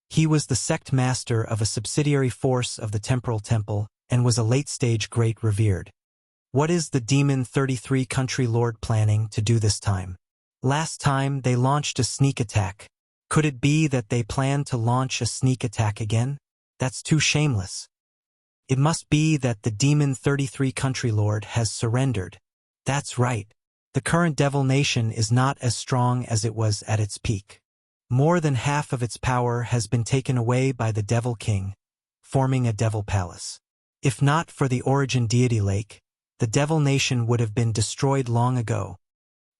He was the sect master of a subsidiary force of the Temporal Temple and was a late-stage great revered. What is the Demon 33 Country Lord planning to do this time? Last time they launched a sneak attack. Could it be that they plan to launch a sneak attack again? That's too shameless. It must be that the Demon 33 Country Lord has surrendered. That's right. The current Devil Nation is not as strong as it was at its peak. More than half of its power has been taken away by the Devil King, forming a Devil Palace. If not for the Origin Deity Lake, the Devil Nation would have been destroyed long ago.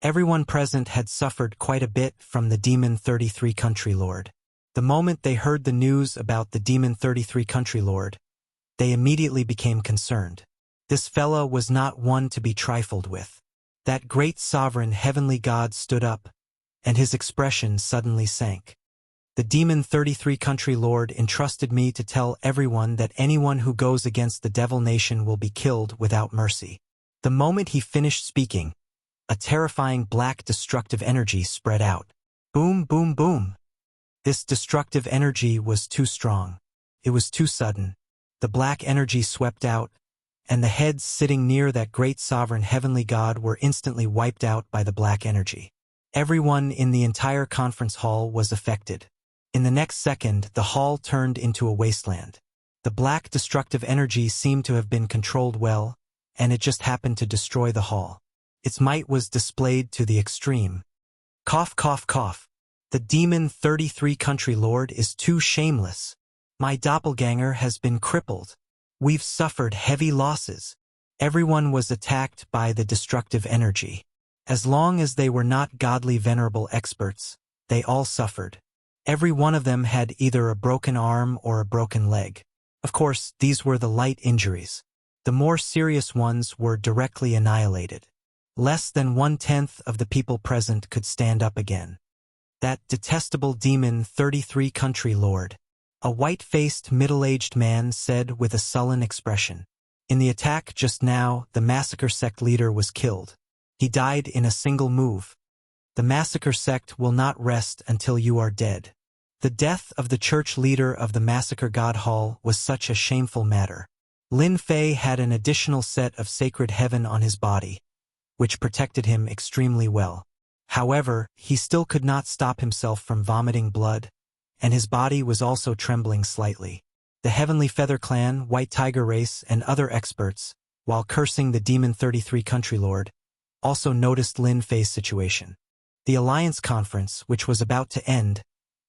Everyone present had suffered quite a bit from the Demon 33 Country Lord. The moment they heard the news about the Demon 33 Country Lord, they immediately became concerned. This fella was not one to be trifled with. That great sovereign heavenly god stood up, and his expression suddenly sank. The Demon 33 Country Lord entrusted me to tell everyone that anyone who goes against the Devil Nation will be killed without mercy. The moment he finished speaking, a terrifying black destructive energy spread out. Boom, boom, boom. This destructive energy was too strong. It was too sudden. The black energy swept out, and the heads sitting near that great sovereign heavenly god were instantly wiped out by the black energy. Everyone in the entire conference hall was affected. In the next second, the hall turned into a wasteland. The black destructive energy seemed to have been controlled well, and it just happened to destroy the hall. Its might was displayed to the extreme. Cough, cough, cough. The demon 33 country lord is too shameless. My doppelganger has been crippled. We've suffered heavy losses. Everyone was attacked by the destructive energy. As long as they were not godly venerable experts, they all suffered. Every one of them had either a broken arm or a broken leg. Of course, these were the light injuries. The more serious ones were directly annihilated. Less than 1/10 of the people present could stand up again. That detestable demon 33 country lord, a white-faced middle-aged man said with a sullen expression. In the attack just now, the massacre sect leader was killed. He died in a single move. The massacre sect will not rest until you are dead. The death of the church leader of the massacre god hall was such a shameful matter. Lin Fei had an additional set of sacred heaven on his body, which protected him extremely well. However, he still could not stop himself from vomiting blood, and his body was also trembling slightly. The Heavenly Feather Clan, White Tiger Race, and other experts, while cursing the Demon 33 country lord, also noticed Lin Fei's situation. The Alliance Conference, which was about to end,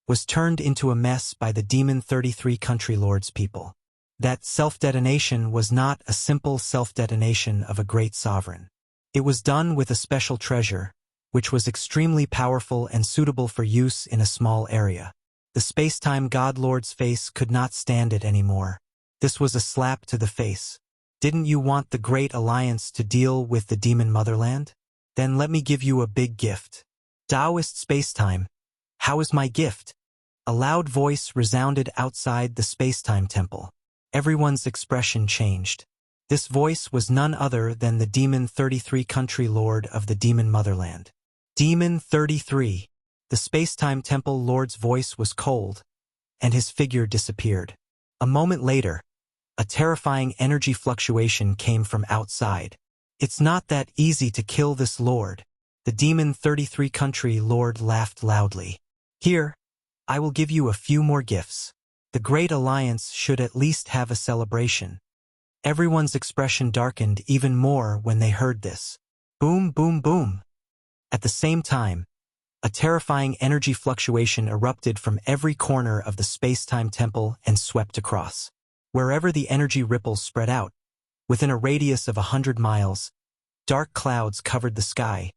was turned into a mess by the Demon 33 country lord's people. That self-detonation was not a simple self-detonation of a great sovereign. It was done with a special treasure, which was extremely powerful and suitable for use in a small area. The space-time god lord's face could not stand it anymore. This was a slap to the face. Didn't you want the Great Alliance to deal with the demon motherland? Then let me give you a big gift. Taoist space-time. How is my gift? A loud voice resounded outside the space-time temple. Everyone's expression changed. This voice was none other than the Demon 33 country lord of the demon motherland. Demon 33. The space-time temple lord's voice was cold, and his figure disappeared. A moment later, a terrifying energy fluctuation came from outside. It's not that easy to kill this lord. The Demon 33 country lord laughed loudly. Here, I will give you a few more gifts. The Great Alliance should at least have a celebration. Everyone's expression darkened even more when they heard this. Boom, boom, boom. At the same time, a terrifying energy fluctuation erupted from every corner of the space-time temple and swept across. Wherever the energy ripples spread out, within a radius of 100 miles, dark clouds covered the sky,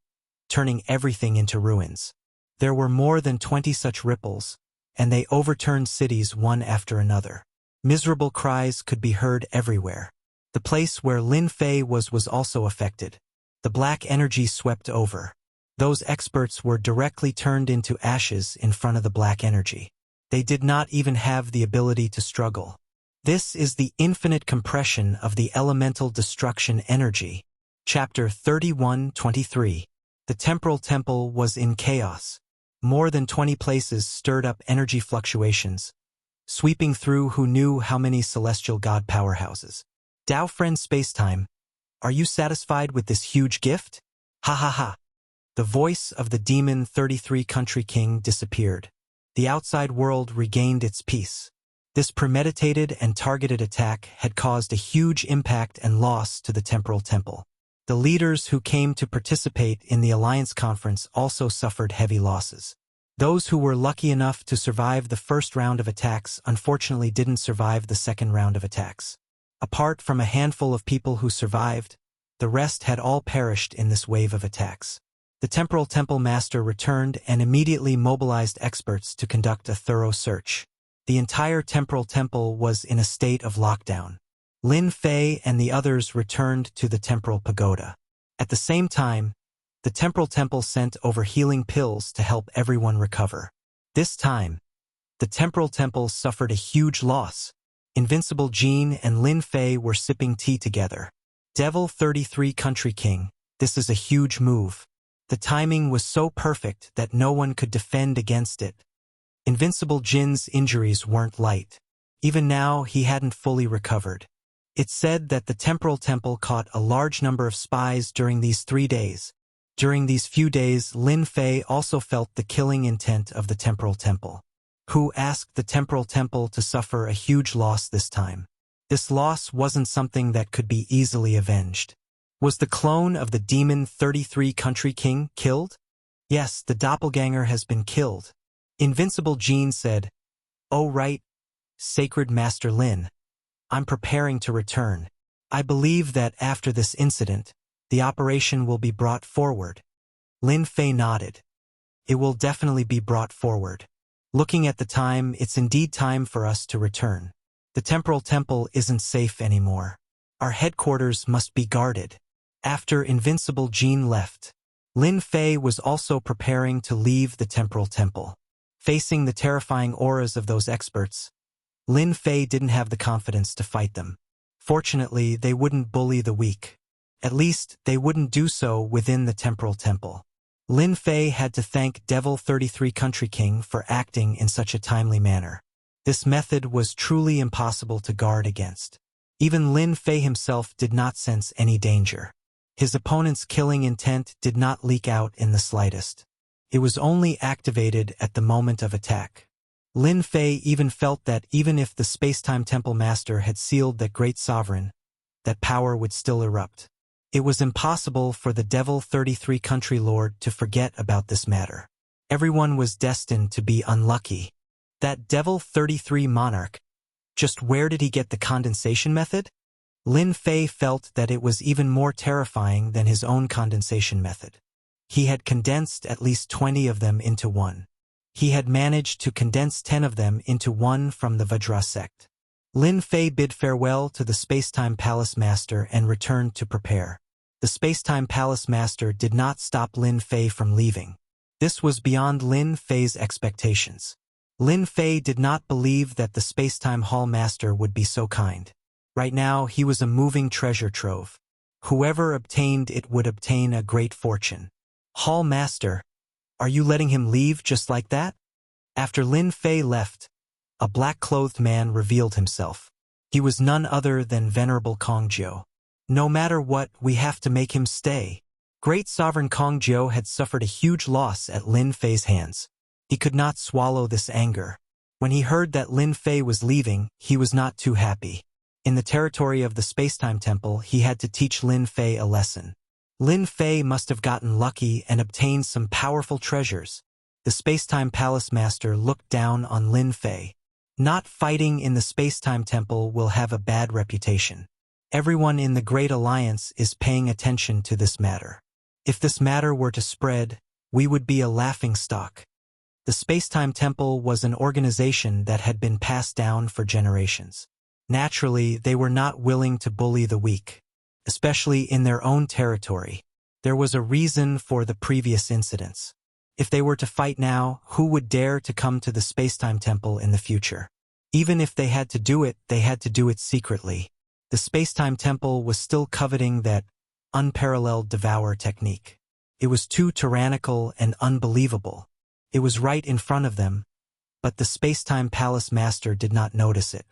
turning everything into ruins. There were more than 20 such ripples, and they overturned cities one after another. Miserable cries could be heard everywhere. The place where Lin Fei was also affected. The black energy swept over. Those experts were directly turned into ashes in front of the black energy. They did not even have the ability to struggle. This is the infinite compression of the elemental destruction energy. Chapter 31-23. The temporal temple was in chaos. More than 20 places stirred up energy fluctuations, sweeping through who knew how many celestial god powerhouses. Tao friend Spacetime, are you satisfied with this huge gift? Ha ha ha. The voice of the Demon 33 country king disappeared. The outside world regained its peace. This premeditated and targeted attack had caused a huge impact and loss to the temporal temple. The leaders who came to participate in the Alliance Conference also suffered heavy losses. Those who were lucky enough to survive the first round of attacks unfortunately didn't survive the second round of attacks. Apart from a handful of people who survived, the rest had all perished in this wave of attacks. The temporal temple master returned and immediately mobilized experts to conduct a thorough search. The entire temporal temple was in a state of lockdown. Lin Fei and the others returned to the temporal pagoda. At the same time, the temporal temple sent over healing pills to help everyone recover. This time, the temporal temple suffered a huge loss. Invincible Jean and Lin Fei were sipping tea together. Devil 33 Country King, this is a huge move. The timing was so perfect that no one could defend against it. Invincible Jin's injuries weren't light. Even now, he hadn't fully recovered. It's said that the temporal temple caught a large number of spies during these 3 days. During these few days, Lin Fei also felt the killing intent of the temporal temple, who asked the temporal temple to suffer a huge loss this time. This loss wasn't something that could be easily avenged. Was the clone of the demon 33 country king killed? Yes, the doppelganger has been killed. Invincible Jean said, "Oh right, Sacred Master Lin. I'm preparing to return. I believe that after this incident, the operation will be brought forward." Lin Fei nodded. "It will definitely be brought forward. Looking at the time, it's indeed time for us to return. The temporal temple isn't safe anymore. Our headquarters must be guarded." After Invincible Jean left, Lin Fei was also preparing to leave the temporal temple. Facing the terrifying auras of those experts, Lin Fei didn't have the confidence to fight them. Fortunately, they wouldn't bully the weak. At least, they wouldn't do so within the temporal temple. Lin Fei had to thank Devil 33 Country King for acting in such a timely manner. This method was truly impossible to guard against. Even Lin Fei himself did not sense any danger. His opponent's killing intent did not leak out in the slightest. It was only activated at the moment of attack. Lin Fei even felt that even if the Space-Time Temple Master had sealed that great sovereign, that power would still erupt. It was impossible for the Devil 33 Country Lord to forget about this matter. Everyone was destined to be unlucky. That Devil 33 Monarch, just where did he get the condensation method? Lin Fei felt that it was even more terrifying than his own condensation method. He had condensed at least 20 of them into one. He had managed to condense 10 of them into one from the Vajra sect. Lin Fei bid farewell to the Space-Time Palace Master and returned to prepare. The Space-Time Palace Master did not stop Lin Fei from leaving. This was beyond Lin Fei's expectations. Lin Fei did not believe that the Space-Time Hall Master would be so kind. Right now, he was a moving treasure trove. Whoever obtained it would obtain a great fortune. Hall Master, are you letting him leave just like that? After Lin Fei left, a black-clothed man revealed himself. He was none other than Venerable Kongjiu. No matter what, we have to make him stay. Great Sovereign Kongjiu had suffered a huge loss at Lin Fei's hands. He could not swallow this anger. When he heard that Lin Fei was leaving, he was not too happy. In the territory of the Space-Time Temple, he had to teach Lin Fei a lesson. Lin Fei must have gotten lucky and obtained some powerful treasures. The Space-Time Palace Master looked down on Lin Fei. Not fighting in the Space-Time Temple will have a bad reputation. Everyone in the Great Alliance is paying attention to this matter. If this matter were to spread, we would be a laughingstock. The Space-Time Temple was an organization that had been passed down for generations. Naturally, they were not willing to bully the weak, especially in their own territory. There was a reason for the previous incidents. If they were to fight now, who would dare to come to the Space-Time Temple in the future? Even if they had to do it, they had to do it secretly. The Space-Time Temple was still coveting that unparalleled devour technique. It was too tyrannical and unbelievable. It was right in front of them, but the Space-Time Palace Master did not notice it.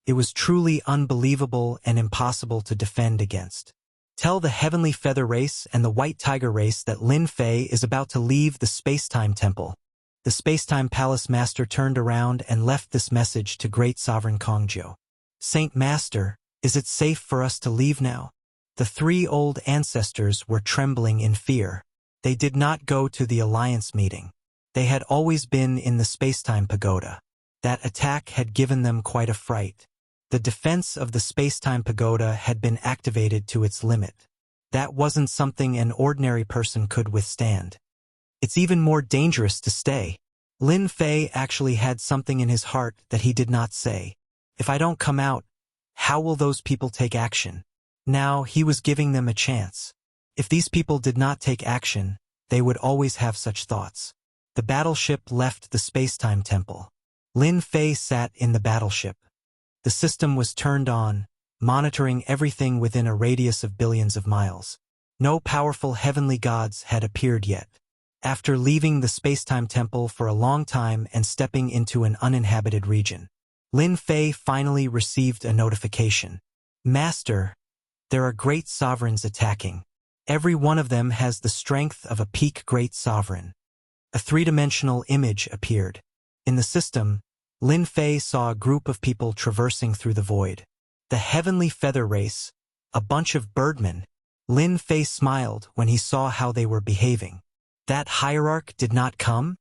It was truly unbelievable and impossible to defend against. Tell the Heavenly Feather Race and the White Tiger Race that Lin Fei is about to leave the Space-Time Temple. The Space-Time Palace Master turned around and left this message to Great Sovereign Kongjiu. Saint Master, is it safe for us to leave now? The three old ancestors were trembling in fear. They did not go to the Alliance meeting. They had always been in the Space-Time Pagoda. That attack had given them quite a fright. The defense of the Space-Time Pagoda had been activated to its limit. That wasn't something an ordinary person could withstand. It's even more dangerous to stay. Lin Fei actually had something in his heart that he did not say. If I don't come out, how will those people take action? Now he was giving them a chance. If these people did not take action, they would always have such thoughts. The battleship left the Space-Time Temple. Lin Fei sat in the battleship. The system was turned on, monitoring everything within a radius of billions of miles. No powerful heavenly gods had appeared yet. After leaving the Space-Time Temple for a long time and stepping into an uninhabited region, Lin Fei finally received a notification. Master, there are great sovereigns attacking. Every one of them has the strength of a peak great sovereign. A three-dimensional image appeared. In the system, Lin Fei saw a group of people traversing through the void. The Heavenly Feather Race, a bunch of birdmen. Lin Fei smiled when he saw how they were behaving. That hierarch did not come?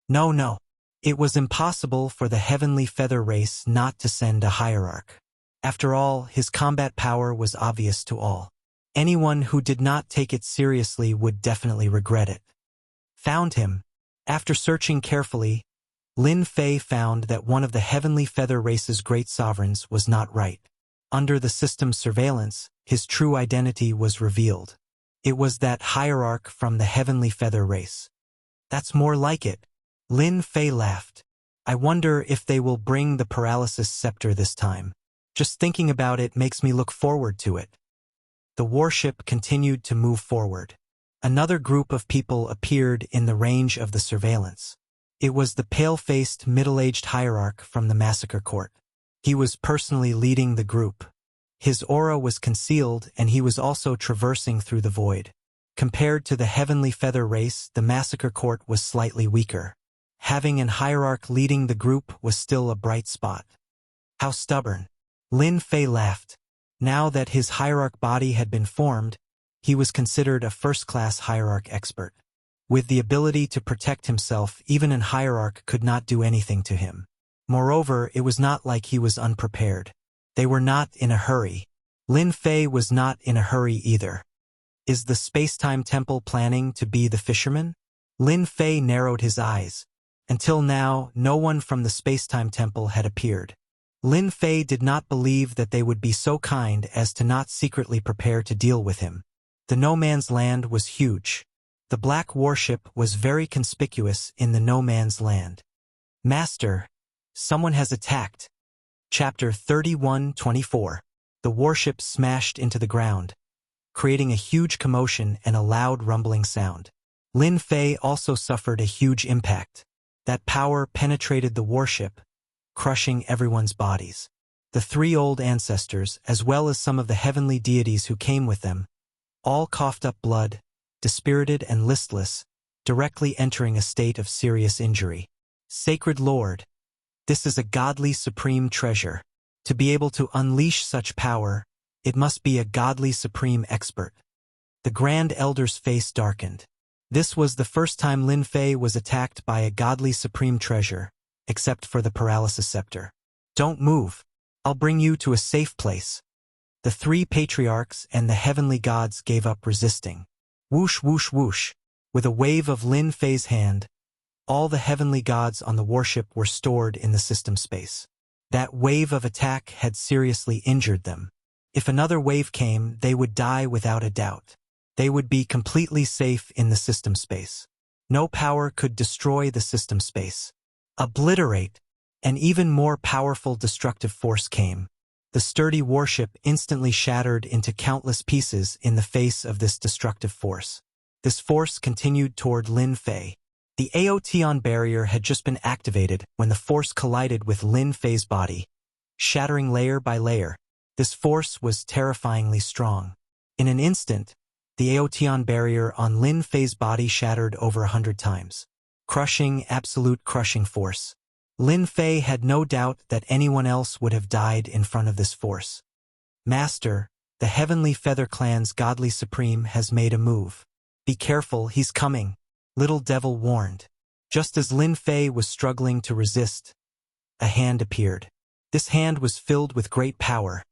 No, no. It was impossible for the Heavenly Feather race not to send a hierarch. After all, his combat power was obvious to all. Anyone who did not take it seriously would definitely regret it. Found him. After searching carefully, Lin Fei found that one of the Heavenly Feather race's great sovereigns was not right. Under the system's surveillance, his true identity was revealed. It was that hierarch from the Heavenly Feather race. That's more like it. Lin Fei laughed. I wonder if they will bring the paralysis scepter this time. Just thinking about it makes me look forward to it. The warship continued to move forward. Another group of people appeared in the range of the surveillance. It was the pale-faced, middle-aged hierarch from the massacre court. He was personally leading the group. His aura was concealed, and he was also traversing through the void. Compared to the Heavenly Feather race, the massacre court was slightly weaker. Having an hierarch leading the group was still a bright spot. How stubborn. Lin Fei laughed. Now that his hierarch body had been formed, he was considered a first-class hierarch expert. With the ability to protect himself, even an hierarch could not do anything to him. Moreover, it was not like he was unprepared. They were not in a hurry. Lin Fei was not in a hurry either. Is the space-time temple planning to be the fisherman? Lin Fei narrowed his eyes. Until now, no one from the space-time temple had appeared. Lin Fei did not believe that they would be so kind as to not secretly prepare to deal with him. The no man's land was huge. The black warship was very conspicuous in the no man's land. Master, someone has attacked. Chapter 31:24. The warship smashed into the ground, creating a huge commotion and a loud rumbling sound. Lin Fei also suffered a huge impact. That power penetrated the warship, crushing everyone's bodies. The three old ancestors, as well as some of the heavenly deities who came with them, all coughed up blood, dispirited and listless, directly entering a state of serious injury. Sacred Lord, this is a godly supreme treasure. To be able to unleash such power, it must be a godly supreme expert. The Grand Elder's face darkened. This was the first time Lin Fei was attacked by a godly supreme treasure, except for the paralysis scepter. Don't move. I'll bring you to a safe place. The three patriarchs and the heavenly gods gave up resisting. Whoosh, whoosh, whoosh. With a wave of Lin Fei's hand, all the heavenly gods on the warship were stored in the system space. That wave of attack had seriously injured them. If another wave came, they would die without a doubt. They would be completely safe in the system space. No power could destroy the system space. Obliterate. An even more powerful destructive force came. The sturdy warship instantly shattered into countless pieces in the face of this destructive force. This force continued toward Lin Fei. The Aotion barrier had just been activated when the force collided with Lin Fei's body, shattering layer by layer. This force was terrifyingly strong. In an instant, the Aotion barrier on Lin Fei's body shattered over 100 times. Crushing, absolute crushing force. Lin Fei had no doubt that anyone else would have died in front of this force. Master, the Heavenly Feather Clan's godly supreme has made a move. Be careful, he's coming, Little Devil warned. Just as Lin Fei was struggling to resist, a hand appeared. This hand was filled with great power,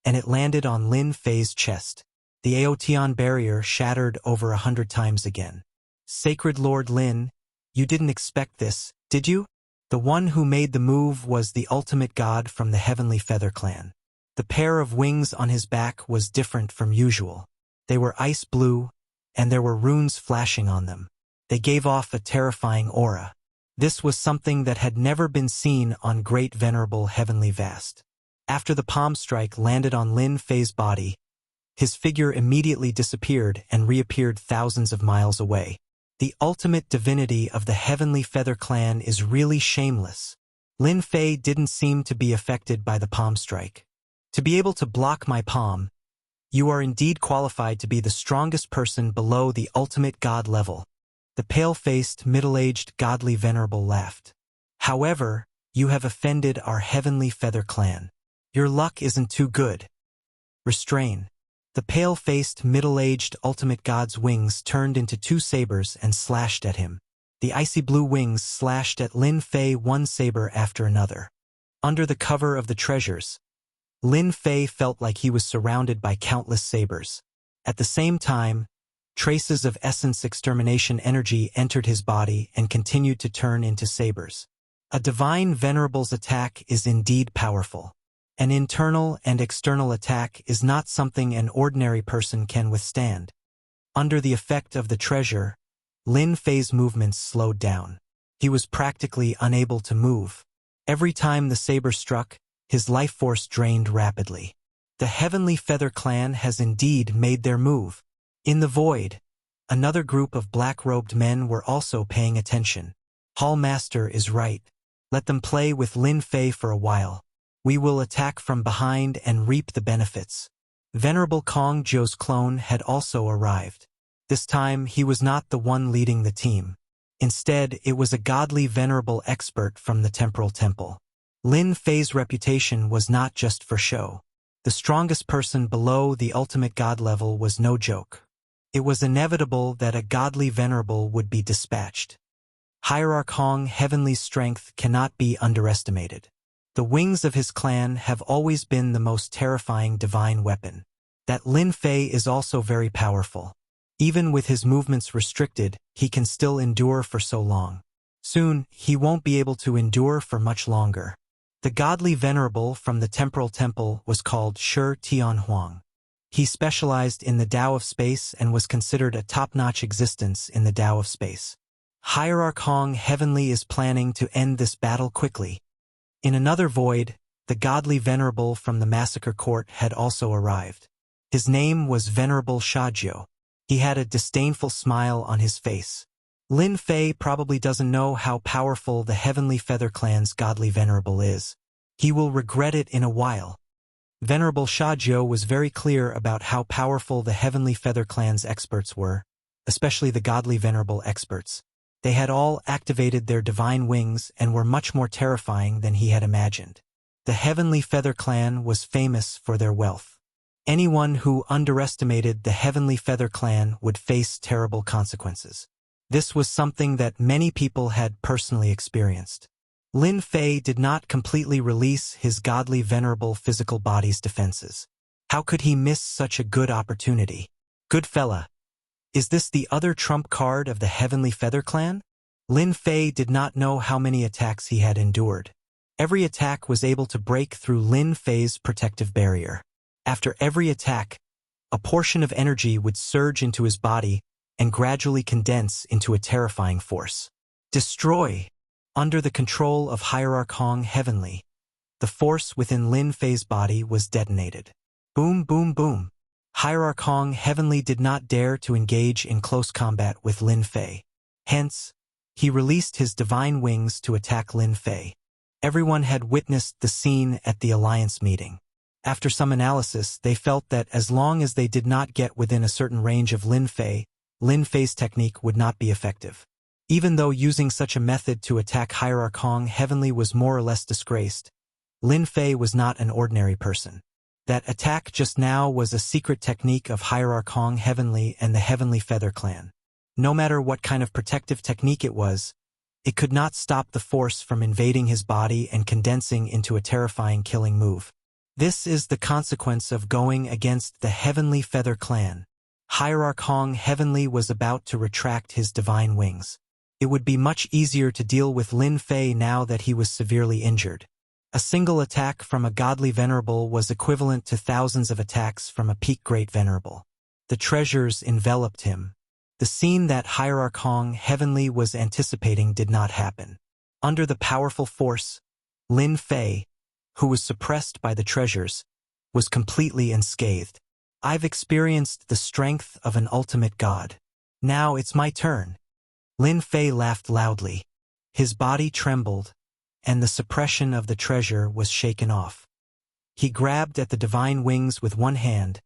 and it landed on Lin Fei's chest. The Aotion barrier shattered over 100 times again. Sacred Lord Lin, you didn't expect this, did you? The one who made the move was the ultimate god from the Heavenly Feather Clan. The pair of wings on his back was different from usual. They were ice blue, and there were runes flashing on them. They gave off a terrifying aura. This was something that had never been seen on Great Venerable Heavenly Vast. After the palm strike landed on Lin Fei's body, his figure immediately disappeared and reappeared thousands of miles away. The ultimate divinity of the Heavenly Feather Clan is really shameless. Lin Fei didn't seem to be affected by the palm strike. To be able to block my palm, you are indeed qualified to be the strongest person below the ultimate god level. The pale-faced, middle-aged, godly venerable laughed. However, you have offended our Heavenly Feather Clan. Your luck isn't too good. Restrain. The pale-faced, middle-aged ultimate god's wings turned into two sabers and slashed at him. The icy blue wings slashed at Lin Fei one saber after another. Under the cover of the treasures, Lin Fei felt like he was surrounded by countless sabers. At the same time, traces of essence extermination energy entered his body and continued to turn into sabers. A divine venerable's attack is indeed powerful. An internal and external attack is not something an ordinary person can withstand. Under the effect of the treasure, Lin Fei's movements slowed down. He was practically unable to move. Every time the saber struck, his life force drained rapidly. The Heavenly Feather Clan has indeed made their move. In the void, another group of black-robed men were also paying attention. Hall Master is right. Let them play with Lin Fei for a while. We will attack from behind and reap the benefits. Venerable Kong Zhou's clone had also arrived. This time he was not the one leading the team. Instead, it was a godly venerable expert from the Temporal Temple. Lin Fei's reputation was not just for show. The strongest person below the ultimate god level was no joke. It was inevitable that a godly venerable would be dispatched. Hierarch Hong Heavenly's strength cannot be underestimated. The wings of his clan have always been the most terrifying divine weapon. That Lin Fei is also very powerful. Even with his movements restricted, he can still endure for so long. Soon, he won't be able to endure for much longer. The godly venerable from the Temporal Temple was called Shi Tian Huang. He specialized in the Tao of Space and was considered a top-notch existence in the Tao of Space. Hierarch Hong Heavenly is planning to end this battle quickly. In another void, the godly venerable from the massacre court had also arrived. His name was Venerable Shajio. He had a disdainful smile on his face. Lin Fei probably doesn't know how powerful the Heavenly Feather Clan's godly venerable is. He will regret it in a while. Venerable Shajio was very clear about how powerful the Heavenly Feather Clan's experts were, especially the godly venerable experts. They had all activated their divine wings and were much more terrifying than he had imagined. The Heavenly Feather Clan was famous for their wealth. Anyone who underestimated the Heavenly Feather Clan would face terrible consequences. This was something that many people had personally experienced. Lin Fei did not completely release his godly venerable physical body's defenses. How could he miss such a good opportunity? Good fella. Is this the other trump card of the Heavenly Feather Clan? Lin Fei did not know how many attacks he had endured. Every attack was able to break through Lin Fei's protective barrier. After every attack, a portion of energy would surge into his body and gradually condense into a terrifying force. Destroy! Under the control of Hierarch Hong Heavenly, the force within Lin Fei's body was detonated. Boom, boom, boom. Hierarch Hong Heavenly did not dare to engage in close combat with Lin Fei. Hence, he released his divine wings to attack Lin Fei. Everyone had witnessed the scene at the Alliance meeting. After some analysis, they felt that as long as they did not get within a certain range of Lin Fei's technique would not be effective. Even though using such a method to attack Hierarch Hong Heavenly was more or less disgraced, Lin Fei was not an ordinary person. That attack just now was a secret technique of Hierarch Hong Heavenly and the Heavenly Feather Clan. No matter what kind of protective technique it was, it could not stop the force from invading his body and condensing into a terrifying killing move. This is the consequence of going against the Heavenly Feather Clan. Hierarch Hong Heavenly was about to retract his divine wings. It would be much easier to deal with Lin Fei now that he was severely injured. A single attack from a godly venerable was equivalent to thousands of attacks from a peak great venerable. The treasures enveloped him. The scene that Hierarch Hong Heavenly was anticipating did not happen. Under the powerful force, Lin Fei, who was suppressed by the treasures, was completely unscathed. I've experienced the strength of an ultimate god. Now it's my turn. Lin Fei laughed loudly. His body trembled, and the suppression of the treasure was shaken off. He grabbed at the divine wings with one hand,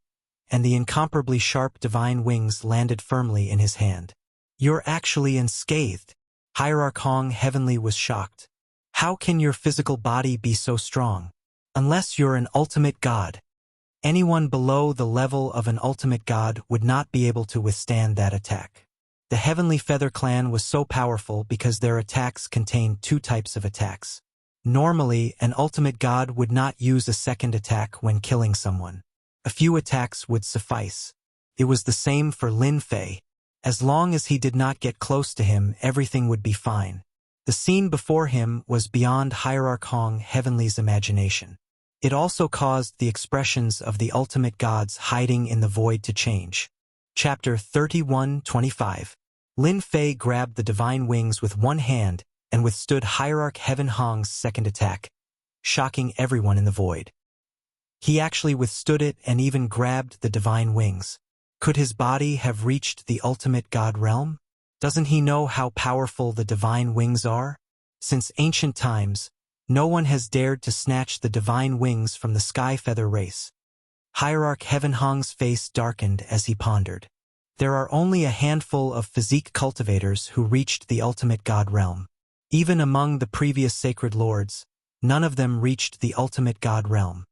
and the incomparably sharp divine wings landed firmly in his hand. You're actually unscathed. Hierarch Hong Heavenly was shocked. How can your physical body be so strong? Unless you're an ultimate god. Anyone below the level of an ultimate god would not be able to withstand that attack. The Heavenly Feather Clan was so powerful because their attacks contained two types of attacks. Normally, an ultimate god would not use a second attack when killing someone. A few attacks would suffice. It was the same for Lin Fei. As long as he did not get close to him, everything would be fine. The scene before him was beyond Hierarch Hong Heavenly's imagination. It also caused the expressions of the ultimate gods hiding in the void to change. Chapter 31:25. Lin Fei grabbed the divine wings with one hand and withstood Hierarch Heaven Hong's second attack, shocking everyone in the void. He actually withstood it and even grabbed the divine wings. Could his body have reached the ultimate god realm? Doesn't he know how powerful the divine wings are? Since ancient times, no one has dared to snatch the divine wings from the Sky Feather race. Hierarch Heaven Hong's face darkened as he pondered. There are only a handful of physique cultivators who reached the ultimate god realm. Even among the previous sacred lords, none of them reached the ultimate god realm.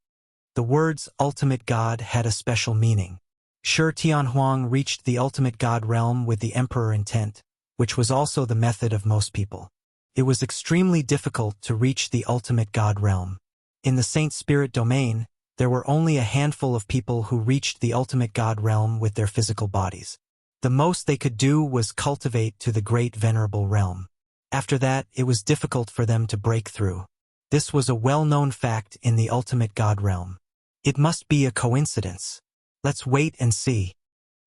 The words ultimate god had a special meaning. Shi Tianhuang reached the ultimate god realm with the emperor intent, which was also the method of most people. It was extremely difficult to reach the ultimate god realm. In the Saint Spirit domain, there were only a handful of people who reached the ultimate god realm with their physical bodies. The most they could do was cultivate to the great venerable realm. After that, it was difficult for them to break through. This was a well-known fact in the ultimate god realm. It must be a coincidence. Let's wait and see.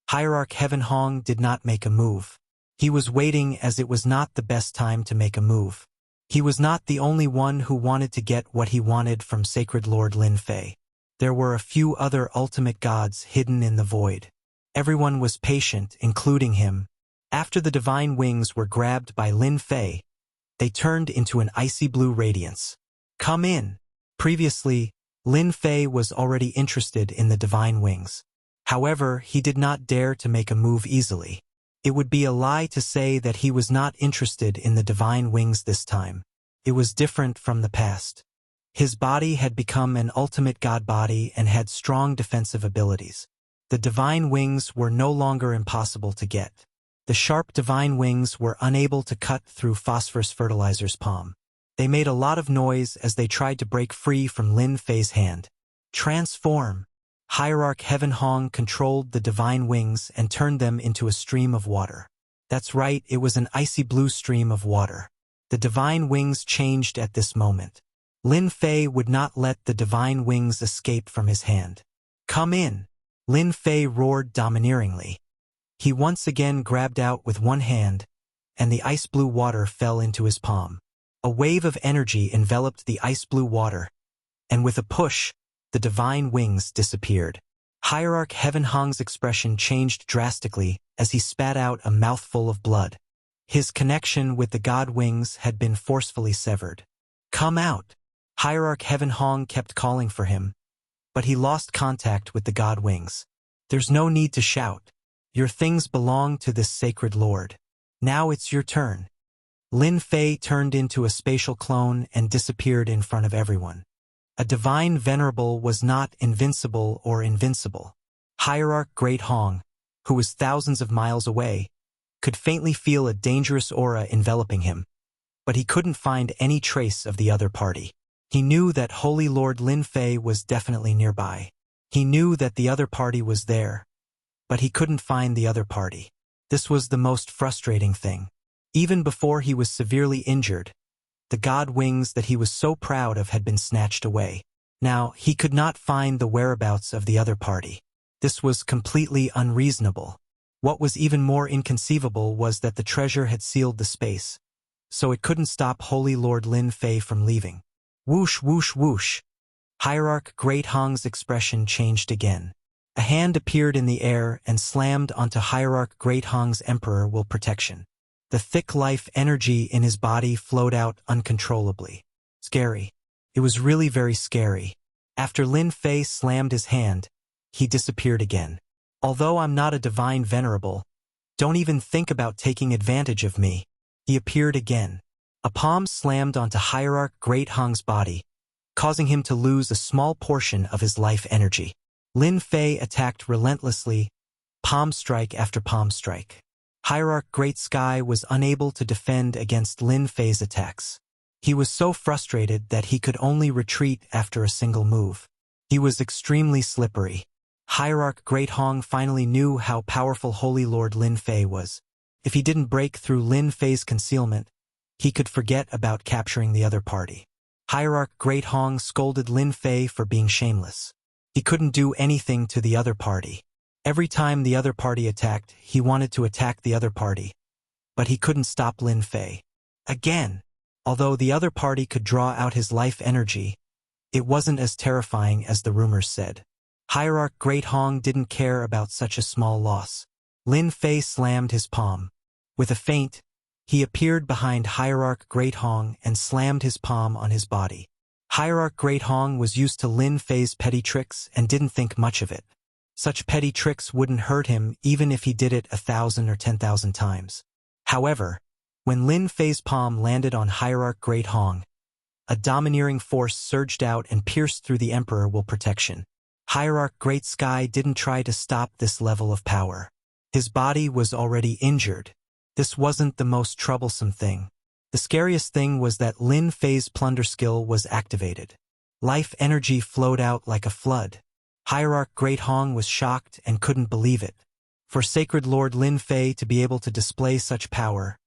Hierarch Heaven Hong did not make a move. He was waiting as it was not the best time to make a move. He was not the only one who wanted to get what he wanted from Sacred Lord Lin Fei. There were a few other ultimate gods hidden in the void. Everyone was patient, including him. After the divine wings were grabbed by Lin Fei, they turned into an icy blue radiance. Come in. Previously, Lin Fei was already interested in the divine wings. However, he did not dare to make a move easily. It would be a lie to say that he was not interested in the divine wings this time. It was different from the past. His body had become an ultimate god body and had strong defensive abilities. The divine wings were no longer impossible to get. The sharp divine wings were unable to cut through Phosphorus Fertilizer's palm. They made a lot of noise as they tried to break free from Lin Fei's hand. Transform! Hierarch Heaven Hong controlled the divine wings and turned them into a stream of water. That's right, it was an icy blue stream of water. The divine wings changed at this moment. Lin Fei would not let the divine wings escape from his hand. Come in! Lin Fei roared domineeringly. He once again grabbed out with one hand, and the ice blue water fell into his palm. A wave of energy enveloped the ice blue water, and with a push, the divine wings disappeared. Hierarch Heaven Hong's expression changed drastically as he spat out a mouthful of blood. His connection with the god wings had been forcefully severed. Come out! Hierarch Heaven Hong kept calling for him, but he lost contact with the god wings. There's no need to shout. Your things belong to this sacred lord. Now it's your turn. Lin Fei turned into a spatial clone and disappeared in front of everyone. A divine venerable was not invincible or invincible. Hierarch Great Hong, who was thousands of miles away, could faintly feel a dangerous aura enveloping him, but he couldn't find any trace of the other party. He knew that Holy Lord Lin Fei was definitely nearby. He knew that the other party was there, but he couldn't find the other party. This was the most frustrating thing. Even before he was severely injured, the god wings that he was so proud of had been snatched away. Now, he could not find the whereabouts of the other party. This was completely unreasonable. What was even more inconceivable was that the treasure had sealed the space, so it couldn't stop Holy Lord Lin Fei from leaving. Whoosh, whoosh, whoosh. Hierarch Great Hong's expression changed again. A hand appeared in the air and slammed onto Hierarch Great Hong's Emperor will protection. The thick life energy in his body flowed out uncontrollably. Scary. It was really very scary. After Lin Fei slammed his hand, he disappeared again. Although I'm not a divine venerable, don't even think about taking advantage of me. He appeared again. A palm slammed onto Hierarch Great Hong's body, causing him to lose a small portion of his life energy. Lin Fei attacked relentlessly, palm strike after palm strike. Hierarch Great Sky was unable to defend against Lin Fei's attacks. He was so frustrated that he could only retreat after a single move. He was extremely slippery. Hierarch Great Hong finally knew how powerful Holy Lord Lin Fei was. If he didn't break through Lin Fei's concealment, he could forget about capturing the other party. Hierarch Great Hong scolded Lin Fei for being shameless. He couldn't do anything to the other party. Every time the other party attacked, he wanted to attack the other party, but he couldn't stop Lin Fei. Again, although the other party could draw out his life energy, it wasn't as terrifying as the rumors said. Hierarch Great Hong didn't care about such a small loss. Lin Fei slammed his palm. With a feint, he appeared behind Hierarch Great Hong and slammed his palm on his body. Hierarch Great Hong was used to Lin Fei's petty tricks and didn't think much of it. Such petty tricks wouldn't hurt him even if he did it 1,000 or 10,000 times. However, when Lin Fei's palm landed on Hierarch Great Hong, a domineering force surged out and pierced through the Emperor Will protection. Hierarch Great Sky didn't try to stop this level of power. His body was already injured. This wasn't the most troublesome thing. The scariest thing was that Lin Fei's plunder skill was activated. Life energy flowed out like a flood. Hierarch Great Hong was shocked and couldn't believe it. For Sacred Lord Lin Fei to be able to display such power,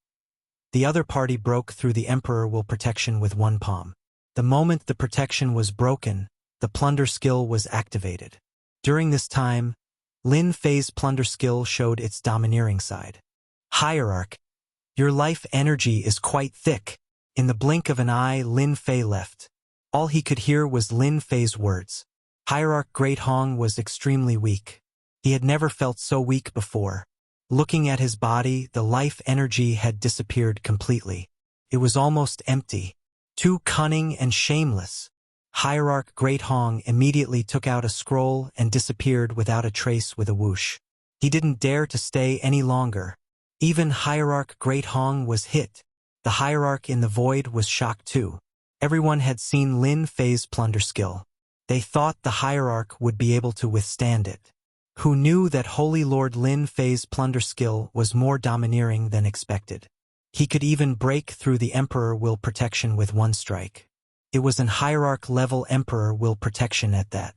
the other party broke through the Emperor Will protection with one palm. The moment the protection was broken, the plunder skill was activated. During this time, Lin Fei's plunder skill showed its domineering side. Hierarch, your life energy is quite thick. In the blink of an eye, Lin Fei left. All he could hear was Lin Fei's words. Hierarch Great Hong was extremely weak. He had never felt so weak before. Looking at his body, the life energy had disappeared completely. It was almost empty. Too cunning and shameless. Hierarch Great Hong immediately took out a scroll and disappeared without a trace with a whoosh. He didn't dare to stay any longer. Even Hierarch Great Hong was hit. The Hierarch in the void was shocked too. Everyone had seen Lin Fei's plunder skill. They thought the Hierarch would be able to withstand it. Who knew that Holy Lord Lin Fei's plunder skill was more domineering than expected. He could even break through the Emperor Will protection with one strike. It was an Hierarch-level Emperor Will protection at that.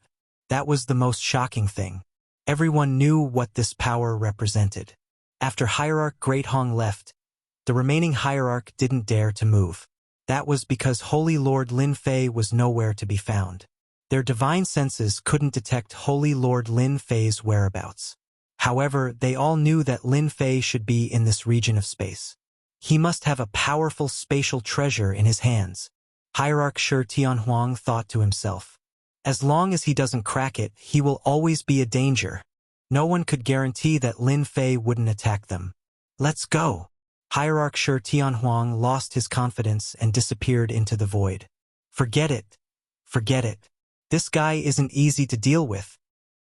That was the most shocking thing. Everyone knew what this power represented. After Hierarch Great Hong left, the remaining Hierarch didn't dare to move. That was because Holy Lord Lin Fei was nowhere to be found. Their divine senses couldn't detect Holy Lord Lin Fei's whereabouts. However, they all knew that Lin Fei should be in this region of space. He must have a powerful spatial treasure in his hands. Hierarch Shi Tianhuang thought to himself. As long as he doesn't crack it, he will always be a danger. No one could guarantee that Lin Fei wouldn't attack them. Let's go. Hierarch Shi Tianhuang lost his confidence and disappeared into the void. Forget it. Forget it. This guy isn't easy to deal with.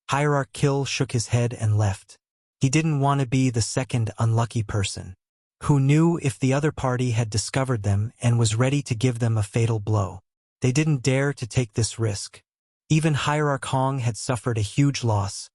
Hierarch Kill shook his head and left. He didn't want to be the second unlucky person. Who knew if the other party had discovered them and was ready to give them a fatal blow. They didn't dare to take this risk. Even Hierarch Hong had suffered a huge loss,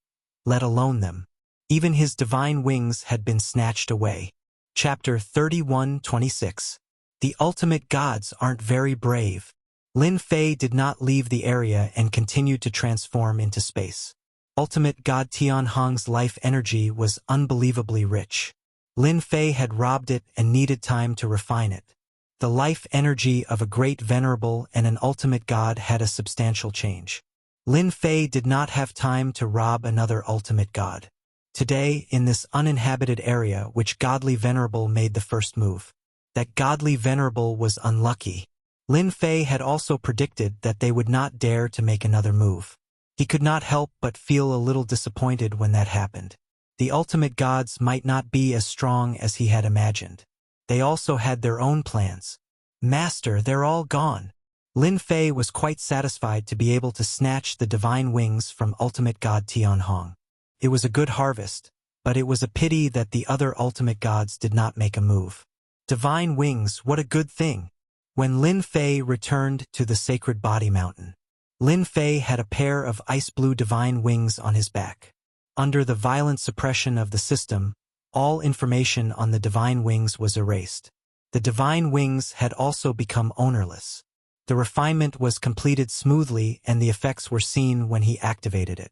let alone them. Even his divine wings had been snatched away. Chapter 31:26. The ultimate gods aren't very brave. Lin Fei did not leave the area and continued to transform into space. Ultimate God Tianhong's life energy was unbelievably rich. Lin Fei had robbed it and needed time to refine it. The life energy of a great venerable and an ultimate god had a substantial change. Lin Fei did not have time to rob another ultimate god. Today, in this uninhabited area, which godly venerable made the first move. That godly venerable was unlucky. Lin Fei had also predicted that they would not dare to make another move. He could not help but feel a little disappointed when that happened. The ultimate gods might not be as strong as he had imagined. They also had their own plans. Master, they're all gone. Lin Fei was quite satisfied to be able to snatch the divine wings from ultimate god Tianhong. It was a good harvest, but it was a pity that the other ultimate gods did not make a move. Divine wings, what a good thing. When Lin Fei returned to the sacred body mountain, Lin Fei had a pair of ice-blue divine wings on his back. Under the violent suppression of the system, all information on the divine wings was erased. The divine wings had also become ownerless. The refinement was completed smoothly and the effects were seen when he activated it.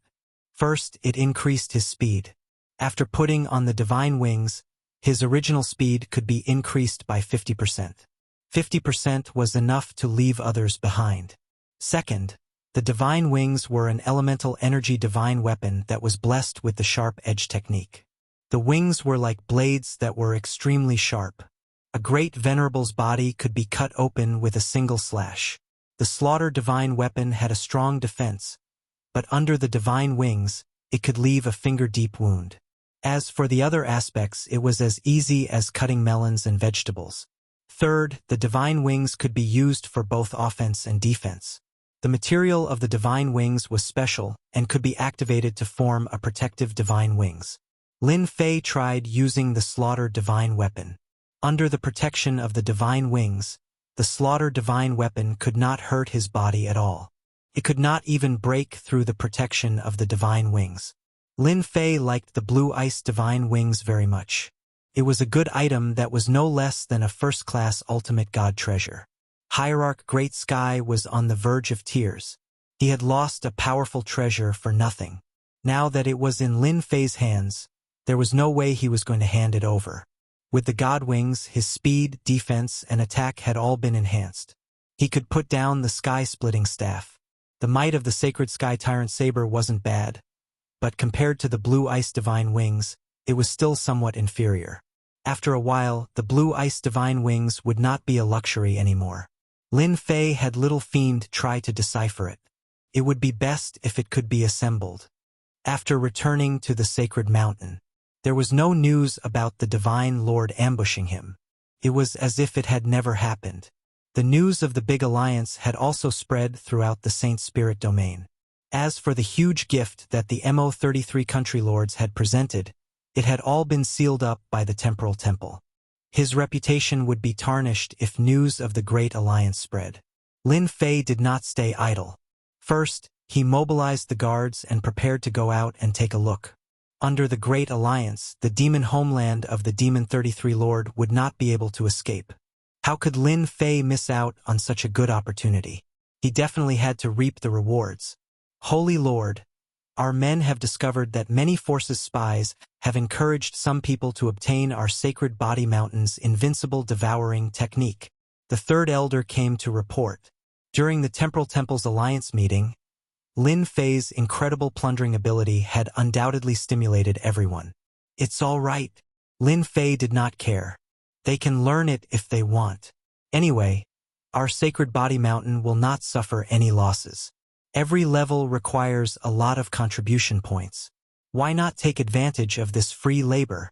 First, it increased his speed. After putting on the divine wings, his original speed could be increased by 50%. 50% was enough to leave others behind. Second, the divine wings were an elemental energy divine weapon that was blessed with the sharp edge technique. The wings were like blades that were extremely sharp. A great venerable's body could be cut open with a single slash. The slaughter divine weapon had a strong defense, but under the divine wings, it could leave a finger-deep wound. As for the other aspects, it was as easy as cutting melons and vegetables. Third, the divine wings could be used for both offense and defense. The material of the divine wings was special and could be activated to form a protective divine wings. Lin Fei tried using the slaughter divine weapon. Under the protection of the divine wings, the slaughter divine weapon could not hurt his body at all. It could not even break through the protection of the divine wings. Lin Fei liked the blue ice divine wings very much. It was a good item that was no less than a first-class ultimate god treasure. Hierarch Great Sky was on the verge of tears. He had lost a powerful treasure for nothing. Now that it was in Lin Fei's hands, there was no way he was going to hand it over. With the god wings, his speed, defense, and attack had all been enhanced. He could put down the sky-splitting staff. The might of the sacred sky tyrant saber wasn't bad, but compared to the blue ice divine wings, it was still somewhat inferior. After a while, the blue ice divine wings would not be a luxury anymore. Lin Fei had Little Fiend try to decipher it. It would be best if it could be assembled. After returning to the sacred mountain, there was no news about the divine lord ambushing him. It was as if it had never happened. The news of the big alliance had also spread throughout the Saint Spirit domain. As for the huge gift that the MO33 country lords had presented, it had all been sealed up by the temporal temple. His reputation would be tarnished if news of the Great Alliance spread. Lin Fei did not stay idle. First, he mobilized the guards and prepared to go out and take a look. Under the Great Alliance, the demon homeland of the Demon 33 Lord would not be able to escape. How could Lin Fei miss out on such a good opportunity? He definitely had to reap the rewards. Holy Lord, our men have discovered that many forces' spies have encouraged some people to obtain our sacred body mountain's invincible devouring technique. The third elder came to report. During the Temporal Temple's alliance meeting, Lin Fei's incredible plundering ability had undoubtedly stimulated everyone. It's all right. Lin Fei did not care. They can learn it if they want. Anyway, our sacred body mountain will not suffer any losses. Every level requires a lot of contribution points. Why not take advantage of this free labor?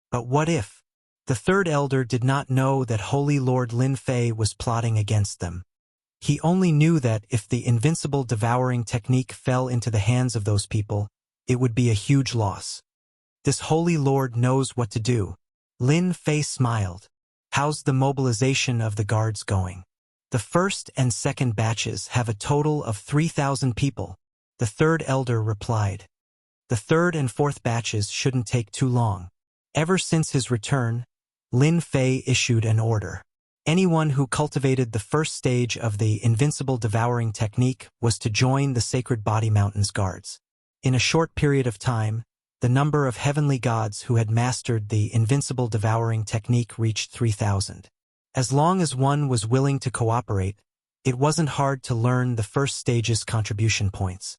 But what if? The third elder did not know that Holy Lord Lin Fei was plotting against them. He only knew that if the invincible devouring technique fell into the hands of those people, it would be a huge loss. This Holy Lord knows what to do. Lin Fei smiled. How's the mobilization of the guards going? The first and second batches have a total of 3,000 people, the third elder replied. The third and fourth batches shouldn't take too long. Ever since his return, Lin Fei issued an order. Anyone who cultivated the first stage of the invincible devouring technique was to join the Sacred Body Mountain's guards. In a short period of time, the number of heavenly gods who had mastered the invincible devouring technique reached 3,000. As long as one was willing to cooperate, it wasn't hard to learn the first stage's contribution points.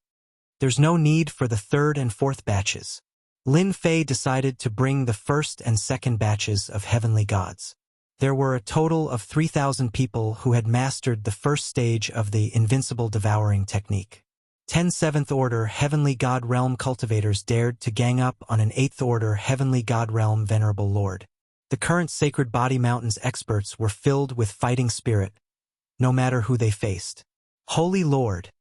There's no need for the third and fourth batches. Lin Fei decided to bring the first and second batches of heavenly gods. There were a total of 3,000 people who had mastered the first stage of the invincible devouring technique. 10 7th Order Heavenly God Realm cultivators dared to gang up on an 8th Order Heavenly God Realm Venerable Lord. The current Sacred Body Mountain's experts were filled with fighting spirit, no matter who they faced. Holy Lord,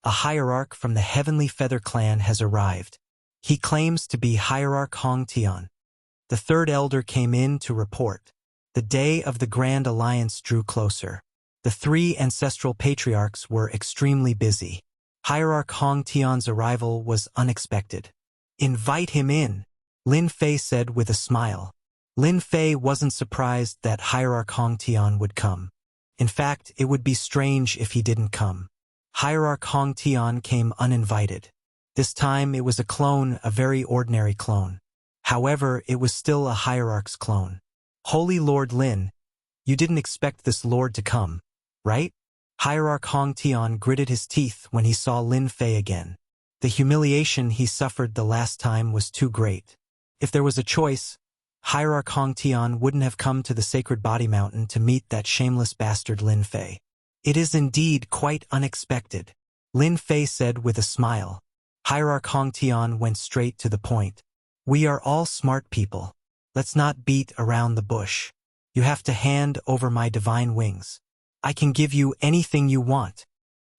a hierarch from the Heavenly Feather Clan has arrived. He claims to be Hierarch Hong Tian. The third elder came in to report. The day of the Grand Alliance drew closer. The three ancestral patriarchs were extremely busy. Hierarch Hong Tian's arrival was unexpected. "Invite him in," Lin Fei said with a smile. Lin Fei wasn't surprised that Hierarch Hong Tian would come. In fact, it would be strange if he didn't come. Hierarch Hong Tian came uninvited. This time it was a clone, a very ordinary clone. However, it was still a hierarch's clone. "Holy Lord Lin, you didn't expect this lord to come, right?" Hierarch Hong Tian gritted his teeth when he saw Lin Fei again. The humiliation he suffered the last time was too great. If there was a choice, Hierarch Hong Tian wouldn't have come to the Sacred Body Mountain to meet that shameless bastard Lin Fei. "It is indeed quite unexpected," Lin Fei said with a smile. Hierarch Hong Tian went straight to the point. "We are all smart people. Let's not beat around the bush. You have to hand over my divine wings. I can give you anything you want."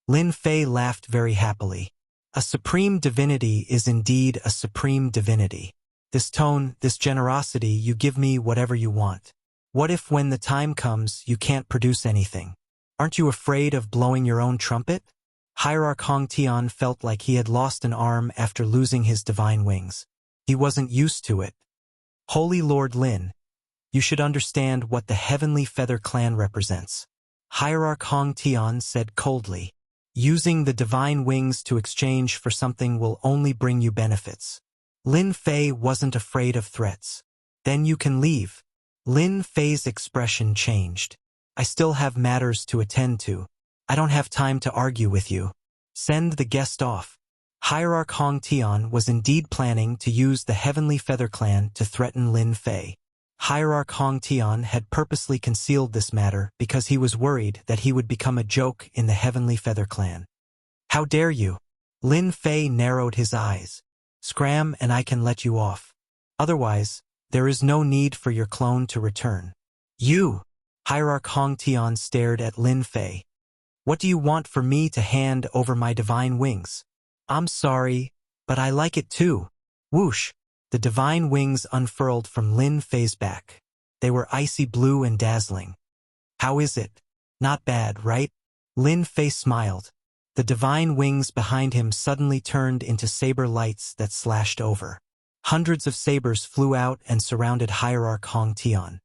Lin Fei laughed very happily. A supreme divinity is indeed a supreme divinity. This tone, this generosity, you give me whatever you want. What if when the time comes you can't produce anything? Aren't you afraid of blowing your own trumpet? Hierarch Hong Tian felt like he had lost an arm after losing his divine wings. He wasn't used to it. "Holy Lord Lin, you should understand what the Heavenly Feather Clan represents," Hierarch Hong Tian said coldly. "Using the divine wings to exchange for something will only bring you benefits." Lin Fei wasn't afraid of threats. "Then you can leave." Lin Fei's expression changed. "I still have matters to attend to. I don't have time to argue with you. Send the guest off." Hierarch Hong Tian was indeed planning to use the Heavenly Feather Clan to threaten Lin Fei. Hierarch Hong Tian had purposely concealed this matter because he was worried that he would become a joke in the Heavenly Feather Clan. "How dare you?" Lin Fei narrowed his eyes. "Scram and I can let you off. Otherwise, there is no need for your clone to return." "You!" Hierarch Hong Tian stared at Lin Fei. "What do you want for me to hand over my divine wings?" "I'm sorry, but I like it too." Whoosh! The divine wings unfurled from Lin Fei's back. They were icy blue and dazzling. "How is it? Not bad, right?" Lin Fei smiled. The divine wings behind him suddenly turned into saber lights that slashed over. Hundreds of sabers flew out and surrounded Hierarch Hong Tian.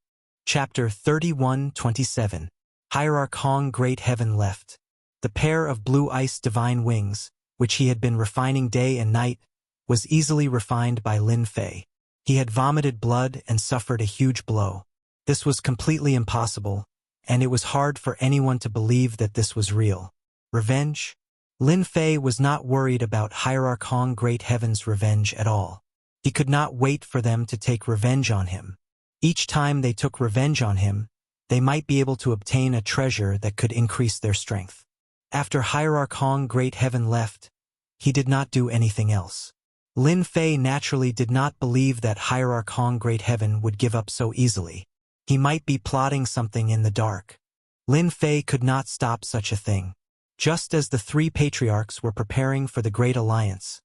Chapter 31:27. Hierarch Hong Great Heaven left. The pair of blue ice divine wings, which he had been refining day and night, was easily refined by Lin Fei. He had vomited blood and suffered a huge blow. This was completely impossible, and it was hard for anyone to believe that this was real. Revenge? Lin Fei was not worried about Hierarch Hong Great Heaven's revenge at all. He could not wait for them to take revenge on him. Each time they took revenge on him, they might be able to obtain a treasure that could increase their strength. After Hierarch Hong Great Heaven left, he did not do anything else. Lin Fei naturally did not believe that Hierarch Hong Great Heaven would give up so easily. He might be plotting something in the dark. Lin Fei could not stop such a thing. Just as the three patriarchs were preparing for the Great Alliance,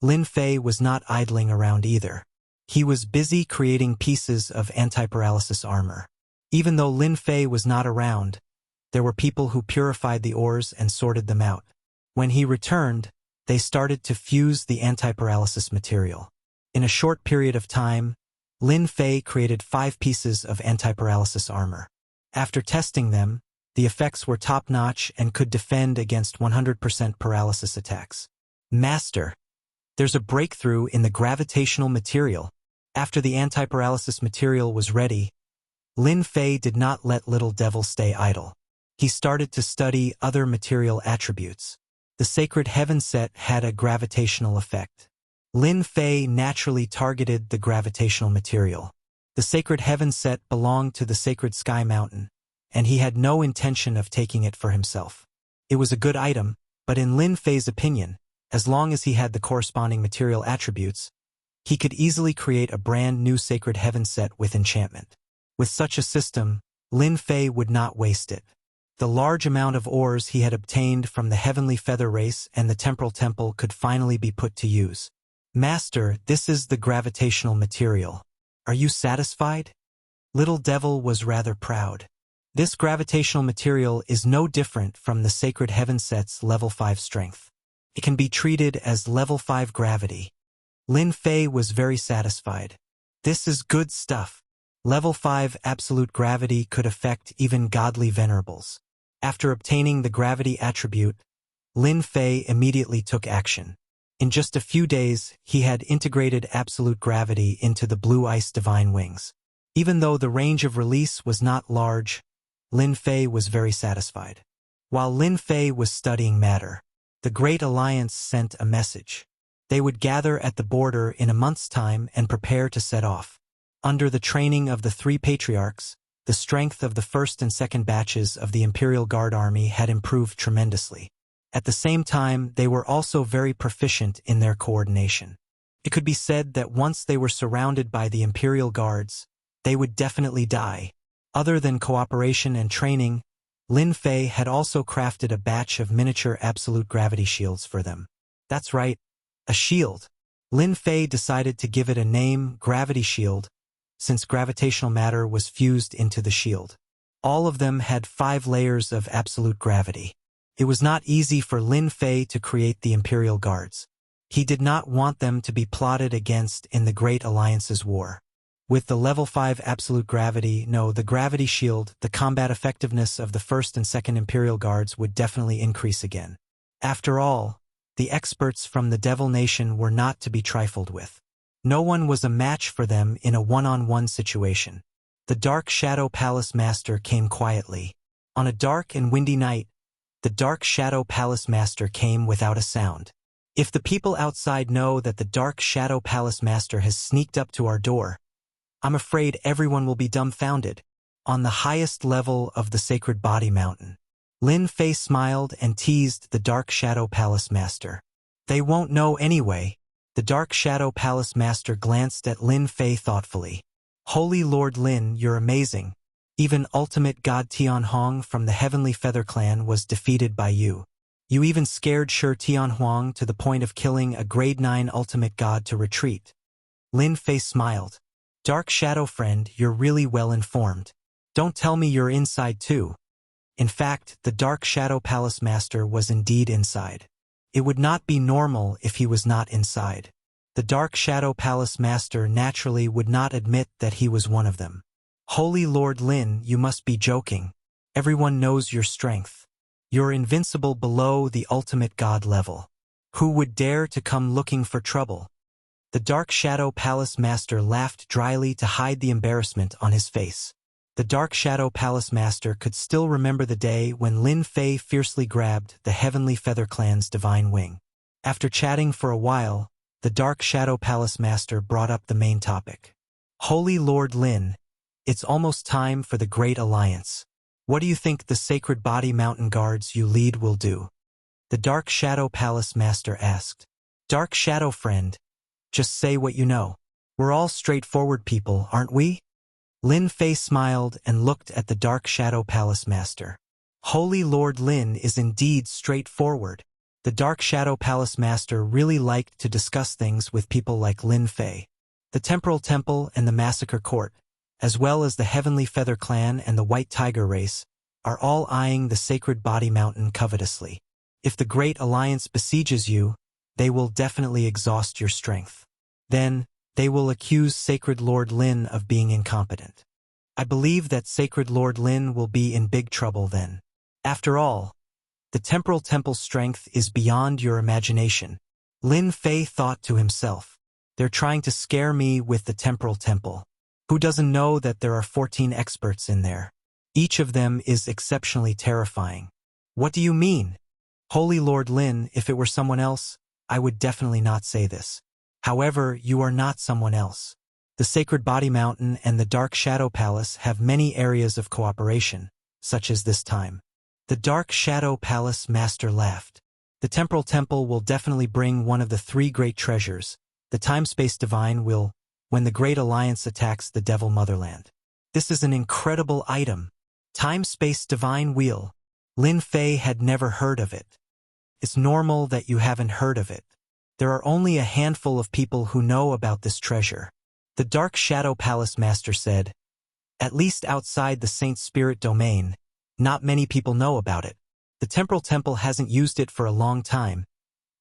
Lin Fei was not idling around either. He was busy creating pieces of anti-paralysis armor. Even though Lin Fei was not around, there were people who purified the ores and sorted them out. When he returned, they started to fuse the anti-paralysis material. In a short period of time, Lin Fei created 5 pieces of anti-paralysis armor. After testing them, the effects were top-notch and could defend against 100% paralysis attacks. "Master, there's a breakthrough in the gravitational material." After the anti-paralysis material was ready, Lin Fei did not let Little Devil stay idle. He started to study other material attributes. The Sacred Heaven set had a gravitational effect. Lin Fei naturally targeted the gravitational material. The Sacred Heaven set belonged to the Sacred Sky Mountain, and he had no intention of taking it for himself. It was a good item, but in Lin Fei's opinion, as long as he had the corresponding material attributes, he could easily create a brand new Sacred Heaven set with enchantment. With such a system, Lin Fei would not waste it. The large amount of ores he had obtained from the Heavenly Feather Race and the Temporal Temple could finally be put to use. "Master, this is the gravitational material. Are you satisfied?" Little Devil was rather proud. This gravitational material is no different from the Sacred Heaven Set's level 5 strength. It can be treated as level 5 gravity. Lin Fei was very satisfied. This is good stuff. Level 5 absolute gravity could affect even godly venerables. After obtaining the gravity attribute, Lin Fei immediately took action. In just a few days, he had integrated absolute gravity into the blue ice divine wings. Even though the range of release was not large, Lin Fei was very satisfied. While Lin Fei was studying matter, the Great Alliance sent a message. They would gather at the border in a month's time and prepare to set off. Under the training of the 3 patriarchs, the strength of the first and second batches of the Imperial Guard Army had improved tremendously. At the same time, they were also very proficient in their coordination. It could be said that once they were surrounded by the Imperial Guards, they would definitely die. Other than cooperation and training, Lin Fei had also crafted a batch of miniature absolute gravity shields for them. That's right, a shield. Lin Fei decided to give it a name, Gravity Shield, since gravitational matter was fused into the shield. All of them had 5 layers of absolute gravity. It was not easy for Lin Fei to create the Imperial Guards. He did not want them to be plotted against in the Great Alliance's war. With the level 5 absolute gravity, the gravity shield, the combat effectiveness of the first and second Imperial Guards would definitely increase again. After all, the experts from the Devil Nation were not to be trifled with. No one was a match for them in a one-on-one situation. The Dark Shadow Palace Master came quietly. On a dark and windy night, the Dark Shadow Palace Master came without a sound. If the people outside know that the Dark Shadow Palace Master has sneaked up to our door, I'm afraid everyone will be dumbfounded. On the highest level of the Sacred Body Mountain, Lin Fei smiled and teased the Dark Shadow Palace Master. They won't know anyway. The Dark Shadow Palace Master glanced at Lin Fei thoughtfully. Holy Lord Lin, you're amazing. Even Ultimate God Tianhong from the Heavenly Feather Clan was defeated by you. You even scared Shi Tianhuang to the point of killing a Grade 9 Ultimate God to retreat. Lin Fei smiled. Dark Shadow friend, you're really well informed. Don't tell me you're inside too. In fact, the Dark Shadow Palace Master was indeed inside. It would not be normal if he was not inside. The Dark Shadow Palace Master naturally would not admit that he was one of them. Holy Lord Lin, you must be joking. Everyone knows your strength. You're invincible below the ultimate god level. Who would dare to come looking for trouble? The Dark Shadow Palace Master laughed dryly to hide the embarrassment on his face. The Dark Shadow Palace Master could still remember the day when Lin Fei fiercely grabbed the Heavenly Feather Clan's divine wing. After chatting for a while, the Dark Shadow Palace Master brought up the main topic. Holy Lord Lin, it's almost time for the Great Alliance. What do you think the Sacred Body Mountain Guards you lead will do? The Dark Shadow Palace Master asked. Dark Shadow friend, just say what you know. We're all straightforward people, aren't we? Lin Fei smiled and looked at the Dark Shadow Palace Master. Holy Lord Lin is indeed straightforward. The Dark Shadow Palace Master really liked to discuss things with people like Lin Fei. The Temporal Temple and the Massacre Court, as well as the Heavenly Feather Clan and the White Tiger race, are all eyeing the Sacred Body Mountain covetously. If the Great Alliance besieges you, they will definitely exhaust your strength. Then, they will accuse Sacred Lord Lin of being incompetent. I believe that Sacred Lord Lin will be in big trouble then. After all, the Temporal Temple's strength is beyond your imagination. Lin Fei thought to himself. They're trying to scare me with the Temporal Temple. Who doesn't know that there are 14 experts in there? Each of them is exceptionally terrifying. What do you mean? Holy Lord Lin, if it were someone else, I would definitely not say this. However, you are not someone else. The Sacred Body Mountain and the Dark Shadow Palace have many areas of cooperation, such as this time. The Dark Shadow Palace Master laughed. The Temporal Temple will definitely bring one of the 3 great treasures. The Time-Space Divine will, when the Great Alliance attacks the Devil Motherland. This is an incredible item. Time-Space Divine Wheel. Lin Fei had never heard of it. It's normal that you haven't heard of it. There are only a handful of people who know about this treasure. The Dark Shadow Palace Master said. At least outside the Saint Spirit domain, not many people know about it. The Temporal Temple hasn't used it for a long time,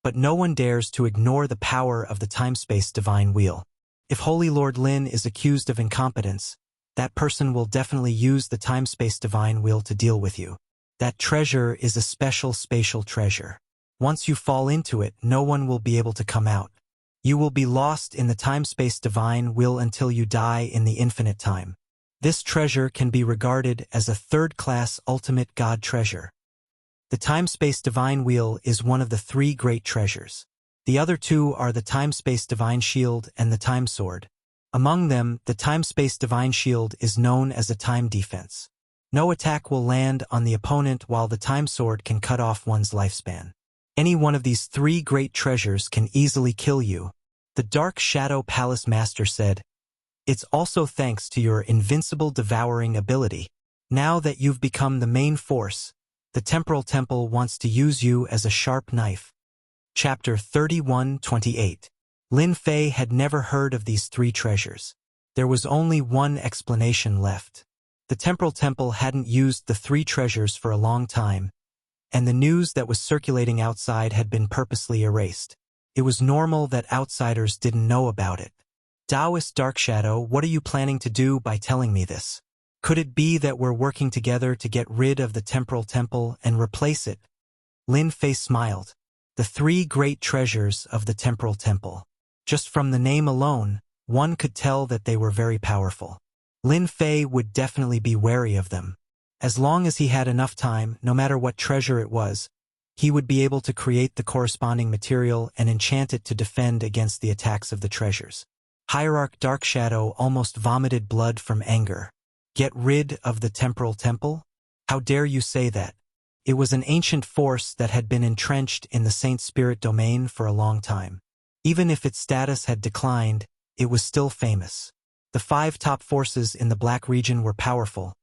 but no one dares to ignore the power of the time-space divine wheel. If Holy Lord Lin is accused of incompetence, that person will definitely use the time-space divine wheel to deal with you. That treasure is a special spatial treasure. Once you fall into it, no one will be able to come out. You will be lost in the time-space divine wheel until you die in the infinite time. This treasure can be regarded as a third-class ultimate God treasure. The time-space divine wheel is one of the three great treasures. The other two are the time-space divine shield and the time sword. Among them, the time-space divine shield is known as a time defense. No attack will land on the opponent while the time sword can cut off one's lifespan. Any one of these three great treasures can easily kill you. The Dark Shadow Palace Master said, "It's also thanks to your invincible devouring ability. Now that you've become the main force, the Temporal Temple wants to use you as a sharp knife." Chapter 31:28. Lin Fei had never heard of these three treasures. There was only one explanation left. The Temporal Temple hadn't used the three treasures for a long time, and the news that was circulating outside had been purposely erased. It was normal that outsiders didn't know about it. Taoist Dark Shadow, what are you planning to do by telling me this? Could it be that we're working together to get rid of the Temporal Temple and replace it? Lin Fei smiled. The three great treasures of the Temporal Temple. Just from the name alone, one could tell that they were very powerful. Lin Fei would definitely be wary of them. As long as he had enough time, no matter what treasure it was, he would be able to create the corresponding material and enchant it to defend against the attacks of the treasures. Hierarch Dark Shadow almost vomited blood from anger. Get rid of the Temporal Temple? How dare you say that? It was an ancient force that had been entrenched in the Saint Spirit domain for a long time. Even if its status had declined, it was still famous. The 5 top forces in the Black region were powerful,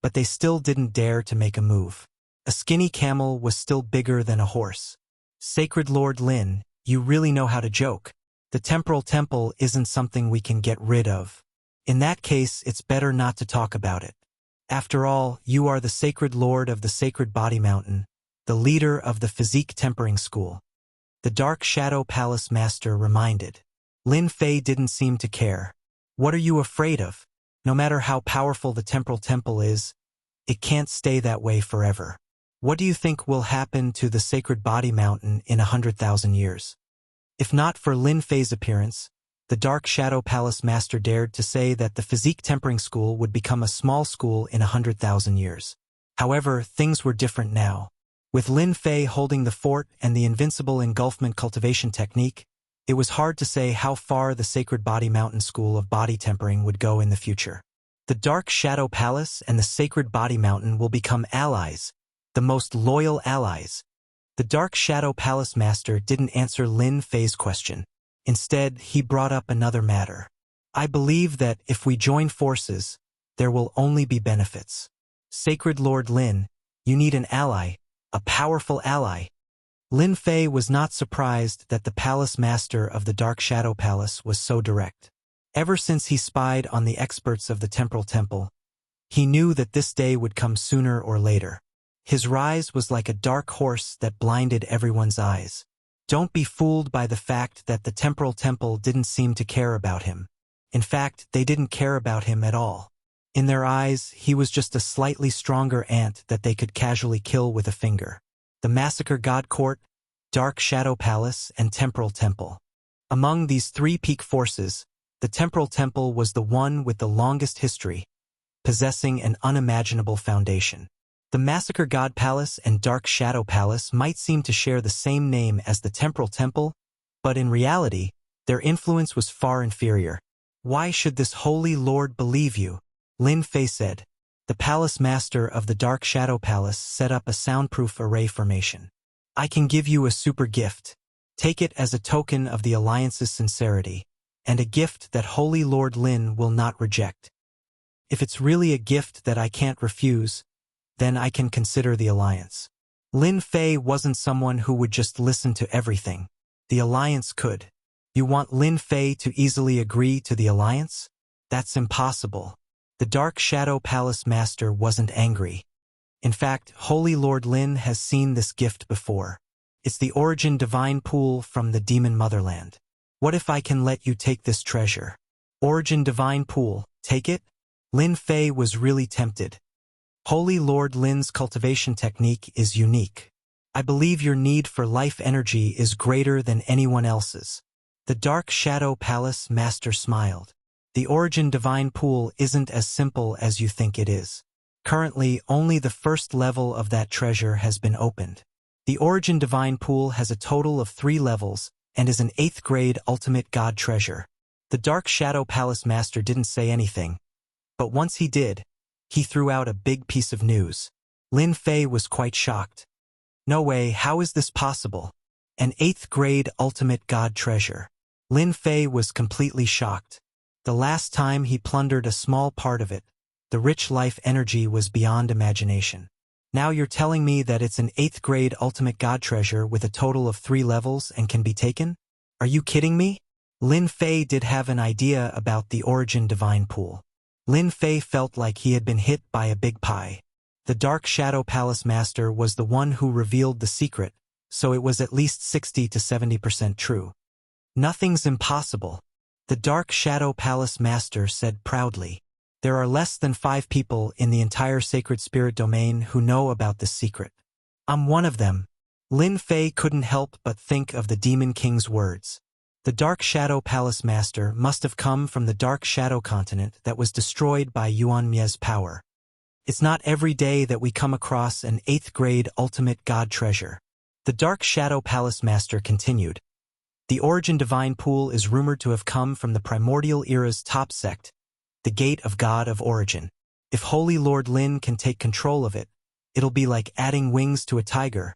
but they still didn't dare to make a move. A skinny camel was still bigger than a horse. Sacred Lord Lin, you really know how to joke. The Temporal Temple isn't something we can get rid of. In that case, it's better not to talk about it. After all, you are the Sacred Lord of the Sacred Body Mountain, the leader of the Physique Tempering School. The Dark Shadow Palace Master reminded. Lin Fei didn't seem to care. What are you afraid of? No matter how powerful the Temporal Temple is, it can't stay that way forever. What do you think will happen to the Sacred Body Mountain in 100,000 years? If not for Lin Fei's appearance, the Dark Shadow Palace Master dared to say that the Physique Tempering School would become a small school in 100,000 years. However, things were different now. With Lin Fei holding the fort and the invincible engulfment cultivation technique, it was hard to say how far the Sacred Body Mountain School of Body Tempering would go in the future. The Dark Shadow Palace and the Sacred Body Mountain will become allies, the most loyal allies. The Dark Shadow Palace Master didn't answer Lin Fei's question. Instead, he brought up another matter. I believe that if we join forces, there will only be benefits. Sacred Lord Lin, you need an ally, a powerful ally. Lin Fei was not surprised that the Palace Master of the Dark Shadow Palace was so direct. Ever since he spied on the experts of the Temporal Temple, he knew that this day would come sooner or later. His rise was like a dark horse that blinded everyone's eyes. Don't be fooled by the fact that the Temporal Temple didn't seem to care about him. In fact, they didn't care about him at all. In their eyes, he was just a slightly stronger ant that they could casually kill with a finger. The Massacre God Court, Dark Shadow Palace, and Temporal Temple. Among these 3 peak forces, the Temporal Temple was the one with the longest history, possessing an unimaginable foundation. The Massacre God Palace and Dark Shadow Palace might seem to share the same name as the Temporal Temple, but in reality, their influence was far inferior. Why should this holy lord believe you? Lin Fei said. The Palace Master of the Dark Shadow Palace set up a soundproof array formation. I can give you a super gift. Take it as a token of the Alliance's sincerity, and a gift that Holy Lord Lin will not reject. If it's really a gift that I can't refuse, then I can consider the Alliance. Lin Fei wasn't someone who would just listen to everything. The Alliance could. You want Lin Fei to easily agree to the Alliance? That's impossible. The The Dark Shadow Palace Master wasn't angry. In fact, Holy Lord Lin has seen this gift before. It's the Origin Divine Pool from the Demon Motherland. What if I can let you take this treasure? Origin Divine Pool, take it? Lin Fei was really tempted. Holy Lord Lin's cultivation technique is unique. I believe your need for life energy is greater than anyone else's. The Dark Shadow Palace Master smiled. The Origin Divine Pool isn't as simple as you think it is. Currently, only the first level of that treasure has been opened. The Origin Divine Pool has a total of 3 levels and is an 8th grade ultimate god treasure. The Dark Shadow Palace Master didn't say anything, but once he did, he threw out a big piece of news. Lin Fei was quite shocked. No way, how is this possible? An 8th grade ultimate god treasure. Lin Fei was completely shocked. The last time he plundered a small part of it, the rich life energy was beyond imagination. Now you're telling me that it's an 8th grade ultimate god treasure with a total of 3 levels and can be taken? Are you kidding me? Lin Fei did have an idea about the Origin Divine Pool. Lin Fei felt like he had been hit by a big pie. The Dark Shadow Palace Master was the one who revealed the secret, so it was at least 60 to 70% true. Nothing's impossible, the Dark Shadow Palace Master said proudly. There are less than 5 people in the entire Sacred Spirit domain who know about this secret. I'm one of them. Lin Fei couldn't help but think of the Demon King's words. The Dark Shadow Palace Master must have come from the Dark Shadow continent that was destroyed by Yuan Mie's power. It's not every day that we come across an 8th grade ultimate god treasure. The Dark Shadow Palace Master continued. The Origin Divine Pool is rumored to have come from the Primordial Era's top sect, the Gate of God of Origin. If Holy Lord Lin can take control of it, it'll be like adding wings to a tiger.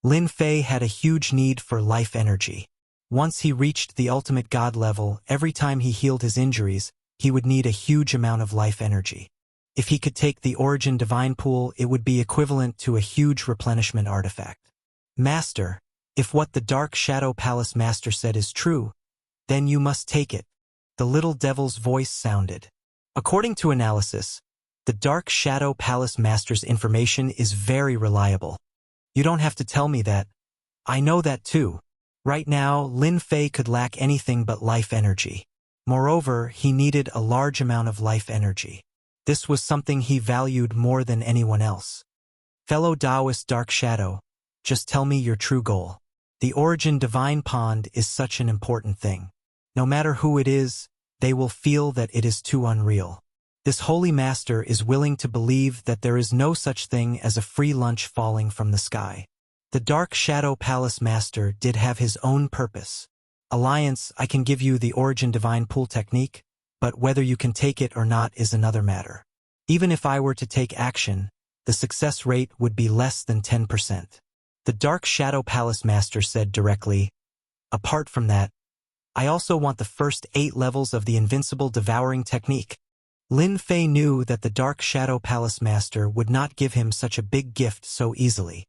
Lin Fei had a huge need for life energy. Once he reached the ultimate god level, every time he healed his injuries, he would need a huge amount of life energy. If he could take the Origin Divine Pool, it would be equivalent to a huge replenishment artifact. Master, if what the Dark Shadow Palace Master said is true, then you must take it. The little devil's voice sounded. According to analysis, the Dark Shadow Palace Master's information is very reliable. You don't have to tell me that. I know that too. Right now, Lin Fei could lack anything but life energy. Moreover, he needed a large amount of life energy. This was something he valued more than anyone else. Fellow Taoist Dark Shadow, just tell me your true goal. The Origin Divine Pond is such an important thing. No matter who it is, they will feel that it is too unreal. This holy master is willing to believe that there is no such thing as a free lunch falling from the sky. The Dark Shadow Palace Master did have his own purpose. Alliance, I can give you the Origin Divine Pool technique, but whether you can take it or not is another matter. Even if I were to take action, the success rate would be less than 10%. The Dark Shadow Palace Master said directly. Apart from that, I also want the first 8 levels of the Invincible Devouring Technique. Lin Fei knew that the Dark Shadow Palace Master would not give him such a big gift so easily.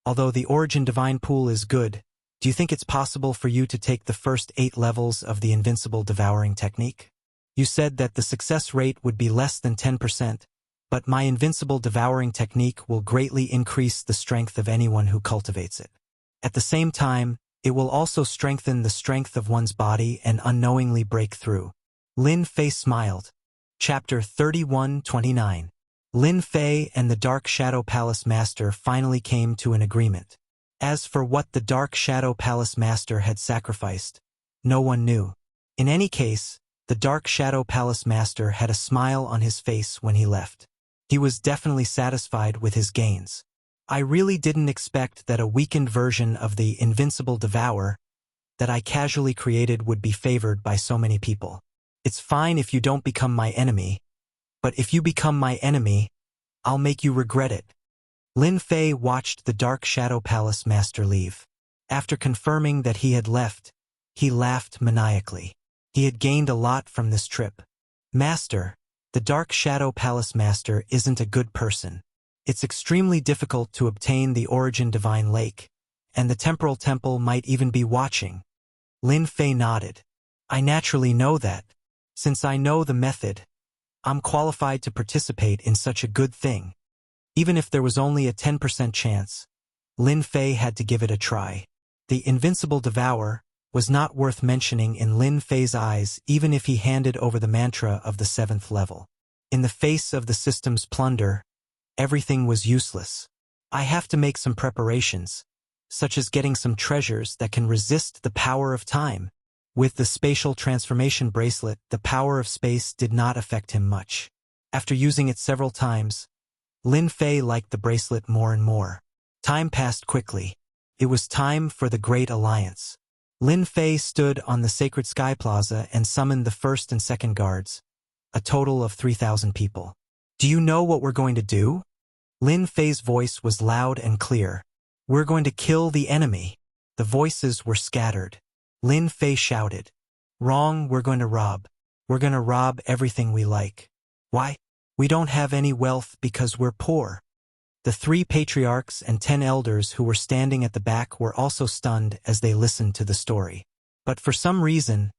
Although the Origin Divine Pool is good, do you think it's possible for you to take the first 8 levels of the Invincible Devouring Technique? You said that the success rate would be less than 10%, but my Invincible Devouring Technique will greatly increase the strength of anyone who cultivates it. At the same time, it will also strengthen the strength of one's body and unknowingly break through. Lin Fei smiled. Chapter 31-29. Lin Fei and the Dark Shadow Palace Master finally came to an agreement. As for what the Dark Shadow Palace Master had sacrificed, no one knew. In any case, the Dark Shadow Palace Master had a smile on his face when he left. He was definitely satisfied with his gains. I really didn't expect that a weakened version of the Invincible Devour that I casually created would be favored by so many people. It's fine if you don't become my enemy, but if you become my enemy, I'll make you regret it. Lin Fei watched the Dark Shadow Palace Master leave. After confirming that he had left, he laughed maniacally. He had gained a lot from this trip. Master, the Dark Shadow Palace Master isn't a good person. It's extremely difficult to obtain the Origin Divine Lake, and the Temporal Temple might even be watching. Lin Fei nodded. I naturally know that. Since I know the method, I'm qualified to participate in such a good thing. Even if there was only a 10% chance, Lin Fei had to give it a try. The invincible devourer was not worth mentioning in Lin Fei's eyes even if he handed over the mantra of the 7th level. In the face of the system's plunder, everything was useless. I have to make some preparations, such as getting some treasures that can resist the power of time. With the spatial transformation bracelet, the power of space did not affect him much. After using it several times, Lin Fei liked the bracelet more and more. Time passed quickly. It was time for the Great Alliance. Lin Fei stood on the Sacred Sky Plaza and summoned the 1st and 2nd guards, a total of 3,000 people. Do you know what we're going to do? Lin Fei's voice was loud and clear. We're going to kill the enemy. The voices were scattered. Lin Fei shouted. Wrong, we're going to rob. We're going to rob everything we like. Why? We don't have any wealth because we're poor. The 3 patriarchs and 10 elders who were standing at the back were also stunned as they listened to the story. But for some reason,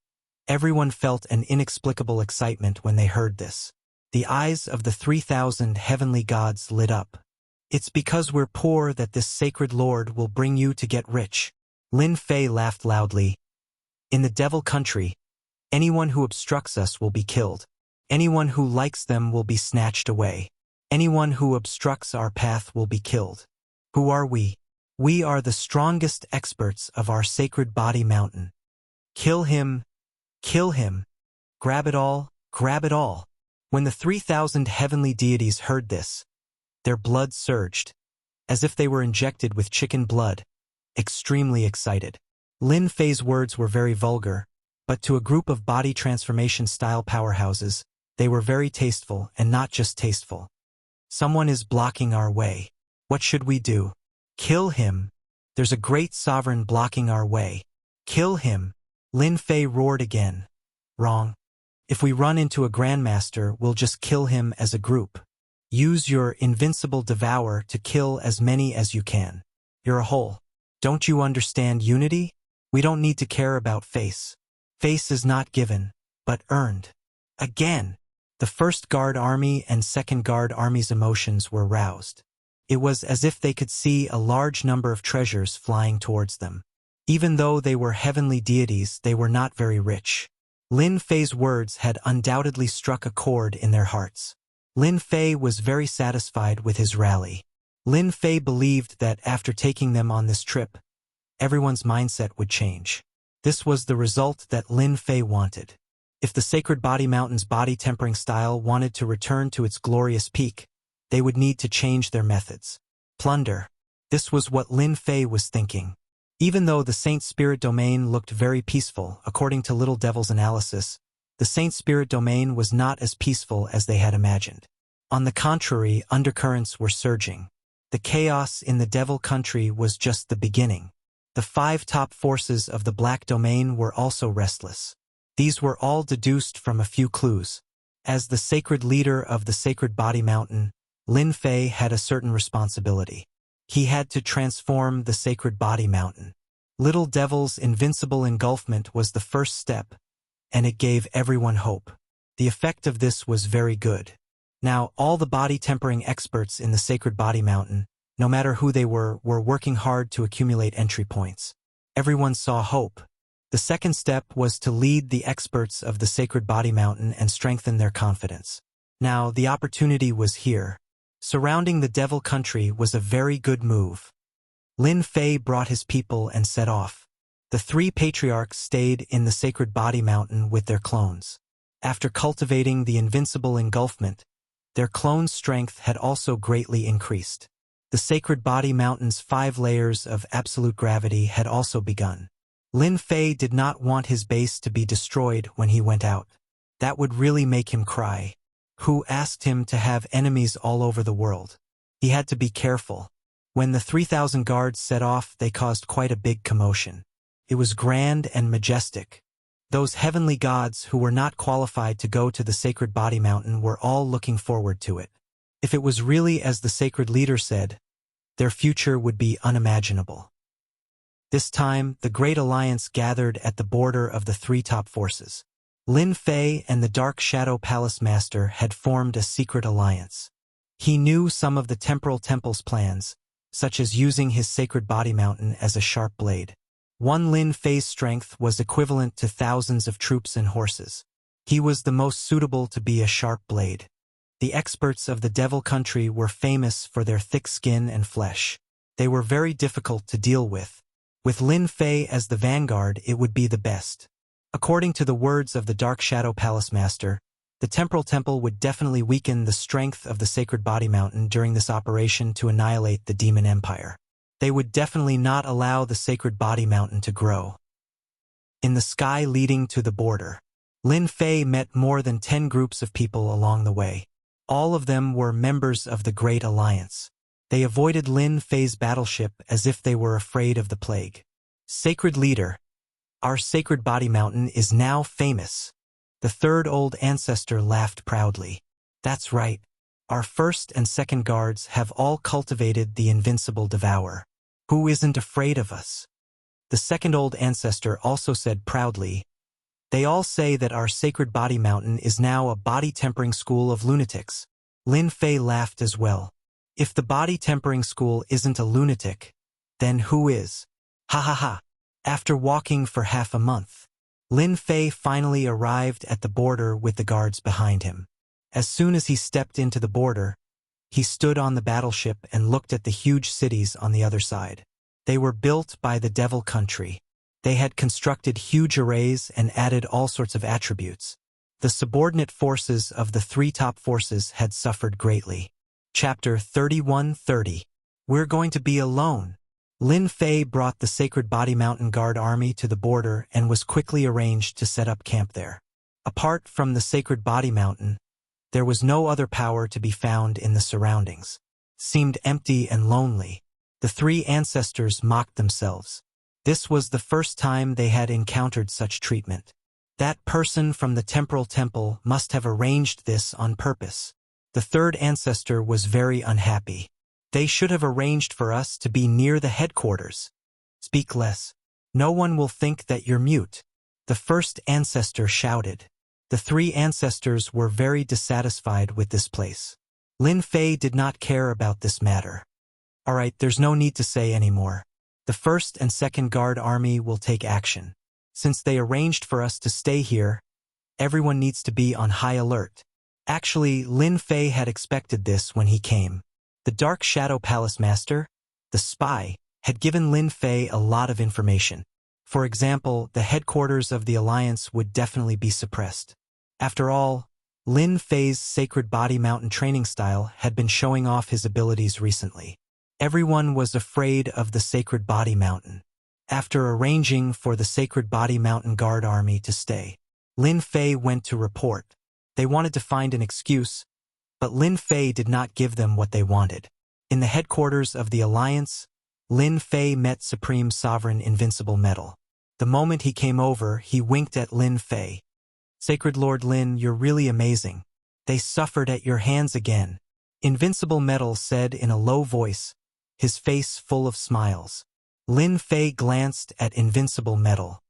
everyone felt an inexplicable excitement when they heard this. The eyes of the 3,000 heavenly gods lit up. It's because we're poor that this sacred lord will bring you to get rich. Lin Fei laughed loudly. In the devil country, anyone who obstructs us will be killed. Anyone who likes them will be snatched away. Anyone who obstructs our path will be killed. Who are we? We are the strongest experts of our sacred body mountain. Kill him. Kill him. Grab it all. Grab it all. When the 3,000 heavenly deities heard this, their blood surged, as if they were injected with chicken blood, extremely excited. Lin Fei's words were very vulgar, but to a group of body transformation-style powerhouses, they were very tasteful and not just tasteful. Someone is blocking our way. What should we do? Kill him. There's a great sovereign blocking our way. Kill him. Lin Fei roared again. Wrong. If we run into a grandmaster, we'll just kill him as a group. Use your invincible devour to kill as many as you can. You're a whole. Don't you understand unity? We don't need to care about face. Face is not given, but earned. Again. The 1st Guard Army and 2nd Guard Army's emotions were roused. It was as if they could see a large number of treasures flying towards them. Even though they were heavenly deities, they were not very rich. Lin Fei's words had undoubtedly struck a chord in their hearts. Lin Fei was very satisfied with his rally. Lin Fei believed that after taking them on this trip, everyone's mindset would change. This was the result that Lin Fei wanted. If the Sacred Body Mountain's body tempering style wanted to return to its glorious peak, they would need to change their methods. Plunder. This was what Lin Fei was thinking. Even though the Saint Spirit Domain looked very peaceful, according to Little Devil's analysis, the Saint Spirit Domain was not as peaceful as they had imagined. On the contrary, undercurrents were surging. The chaos in the Devil Country was just the beginning. The 5 top forces of the Black Domain were also restless. These were all deduced from a few clues. As the sacred leader of the Sacred Body Mountain, Lin Fei had a certain responsibility. He had to transform the Sacred Body Mountain. Little Devil's invincible engulfment was the first step, and it gave everyone hope. The effect of this was very good. Now, all the body tempering experts in the Sacred Body Mountain, no matter who they were working hard to accumulate entry points. Everyone saw hope. The second step was to lead the experts of the Sacred Body Mountain and strengthen their confidence. Now, the opportunity was here. Surrounding the Devil Country was a very good move. Lin Fei brought his people and set off. The 3 patriarchs stayed in the Sacred Body Mountain with their clones. After cultivating the invincible engulfment, their clones' strength had also greatly increased. The Sacred Body Mountain's 5 layers of absolute gravity had also begun. Lin Fei did not want his base to be destroyed when he went out. That would really make him cry. Who asked him to have enemies all over the world? He had to be careful. When the 3,000 guards set off, they caused quite a big commotion. It was grand and majestic. Those heavenly gods who were not qualified to go to the Sacred Body Mountain were all looking forward to it. If it was really as the sacred leader said, their future would be unimaginable. This time, the Great Alliance gathered at the border of the 3 top forces. Lin Fei and the Dark Shadow Palace Master had formed a secret alliance. He knew some of the Temporal Temple's plans, such as using his sacred body mountain as a sharp blade. One Lin Fei's strength was equivalent to thousands of troops and horses. He was the most suitable to be a sharp blade. The experts of the Devil Country were famous for their thick skin and flesh. They were very difficult to deal with. With Lin Fei as the vanguard, it would be the best. According to the words of the Dark Shadow Palace Master, the Temporal Temple would definitely weaken the strength of the Sacred Body Mountain during this operation to annihilate the Demon Empire. They would definitely not allow the Sacred Body Mountain to grow. In the sky leading to the border, Lin Fei met more than 10 groups of people along the way. All of them were members of the Great Alliance. They avoided Lin Fei's battleship as if they were afraid of the plague. Sacred Leader, our Sacred Body Mountain is now famous. The third old ancestor laughed proudly. That's right. Our first and second guards have all cultivated the invincible Devourer. Who isn't afraid of us? The second old ancestor also said proudly, they all say that our Sacred Body Mountain is now a body-tempering school of lunatics. Lin Fei laughed as well. If the body-tempering school isn't a lunatic, then who is? Ha ha ha. After walking for half a month, Lin Fei finally arrived at the border with the guards behind him. As soon as he stepped into the border, he stood on the battleship and looked at the huge cities on the other side. They were built by the Devil Country. They had constructed huge arrays and added all sorts of attributes. The subordinate forces of the 3 top forces had suffered greatly. Chapter 31:30. We're going to be alone. Lin Fei brought the Sacred Body Mountain Guard army to the border and was quickly arranged to set up camp there. Apart from the Sacred Body Mountain, there was no other power to be found in the surroundings. Seemed empty and lonely. The 3 ancestors mocked themselves. This was the first time they had encountered such treatment. That person from the Temporal Temple must have arranged this on purpose. The third ancestor was very unhappy. They should have arranged for us to be near the headquarters. Speak less. No one will think that you're mute. The first ancestor shouted. The 3 ancestors were very dissatisfied with this place. Lin Fei did not care about this matter. All right, there's no need to say anymore. The first and second guard army will take action. Since they arranged for us to stay here, everyone needs to be on high alert. Actually, Lin Fei had expected this when he came. The Dark Shadow Palace Master, the spy, had given Lin Fei a lot of information. For example, the headquarters of the Alliance would definitely be suppressed. After all, Lin Fei's Sacred Body Mountain training style had been showing off his abilities recently. Everyone was afraid of the Sacred Body Mountain. After arranging for the Sacred Body Mountain Guard army to stay, Lin Fei went to report. They wanted to find an excuse, but Lin Fei did not give them what they wanted. In the headquarters of the Alliance, Lin Fei met Supreme Sovereign Invincible Metal. The moment he came over, he winked at Lin Fei. Sacred Lord Lin, you're really amazing. They suffered at your hands again. Invincible Metal said in a low voice, his face full of smiles. Lin Fei glanced at Invincible Metal.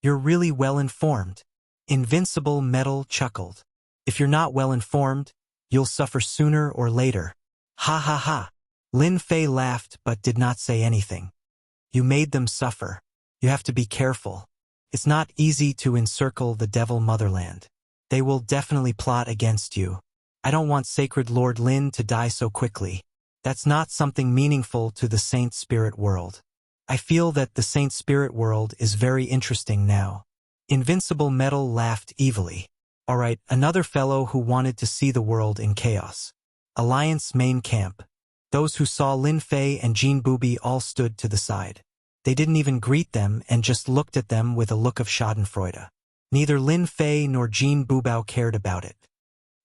You're really well informed. Invincible Metal chuckled. If you're not well informed, you'll suffer sooner or later. Ha ha ha. Lin Fei laughed but did not say anything. You made them suffer. You have to be careful. It's not easy to encircle the Devil Motherland. They will definitely plot against you. I don't want Sacred Lord Lin to die so quickly. That's not something meaningful to the Saint Spirit world. I feel that the Saint Spirit world is very interesting now. Invincible Metal laughed evilly. All right, another fellow who wanted to see the world in chaos. Alliance main camp. Those who saw Lin Fei and Jean Booby all stood to the side. They didn't even greet them and just looked at them with a look of schadenfreude. Neither Lin Fei nor Jean Bubao cared about it.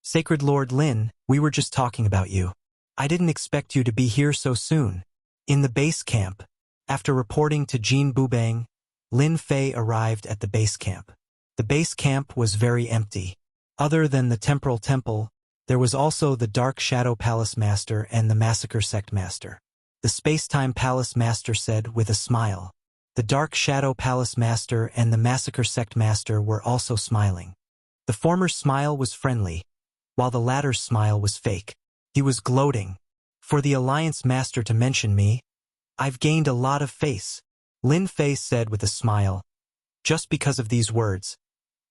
Sacred Lord Lin, we were just talking about you. I didn't expect you to be here so soon. In the base camp, after reporting to Jean Bubang, Lin Fei arrived at the base camp. The base camp was very empty. Other than the Temporal Temple, there was also the Dark Shadow Palace Master and the Massacre Sect Master. The Space-Time Palace Master said with a smile. The Dark Shadow Palace Master and the Massacre Sect Master were also smiling. The former's smile was friendly, while the latter's smile was fake. He was gloating. For the Alliance Master to mention me, I've gained a lot of face. Lin Fei said with a smile. Just because of these words,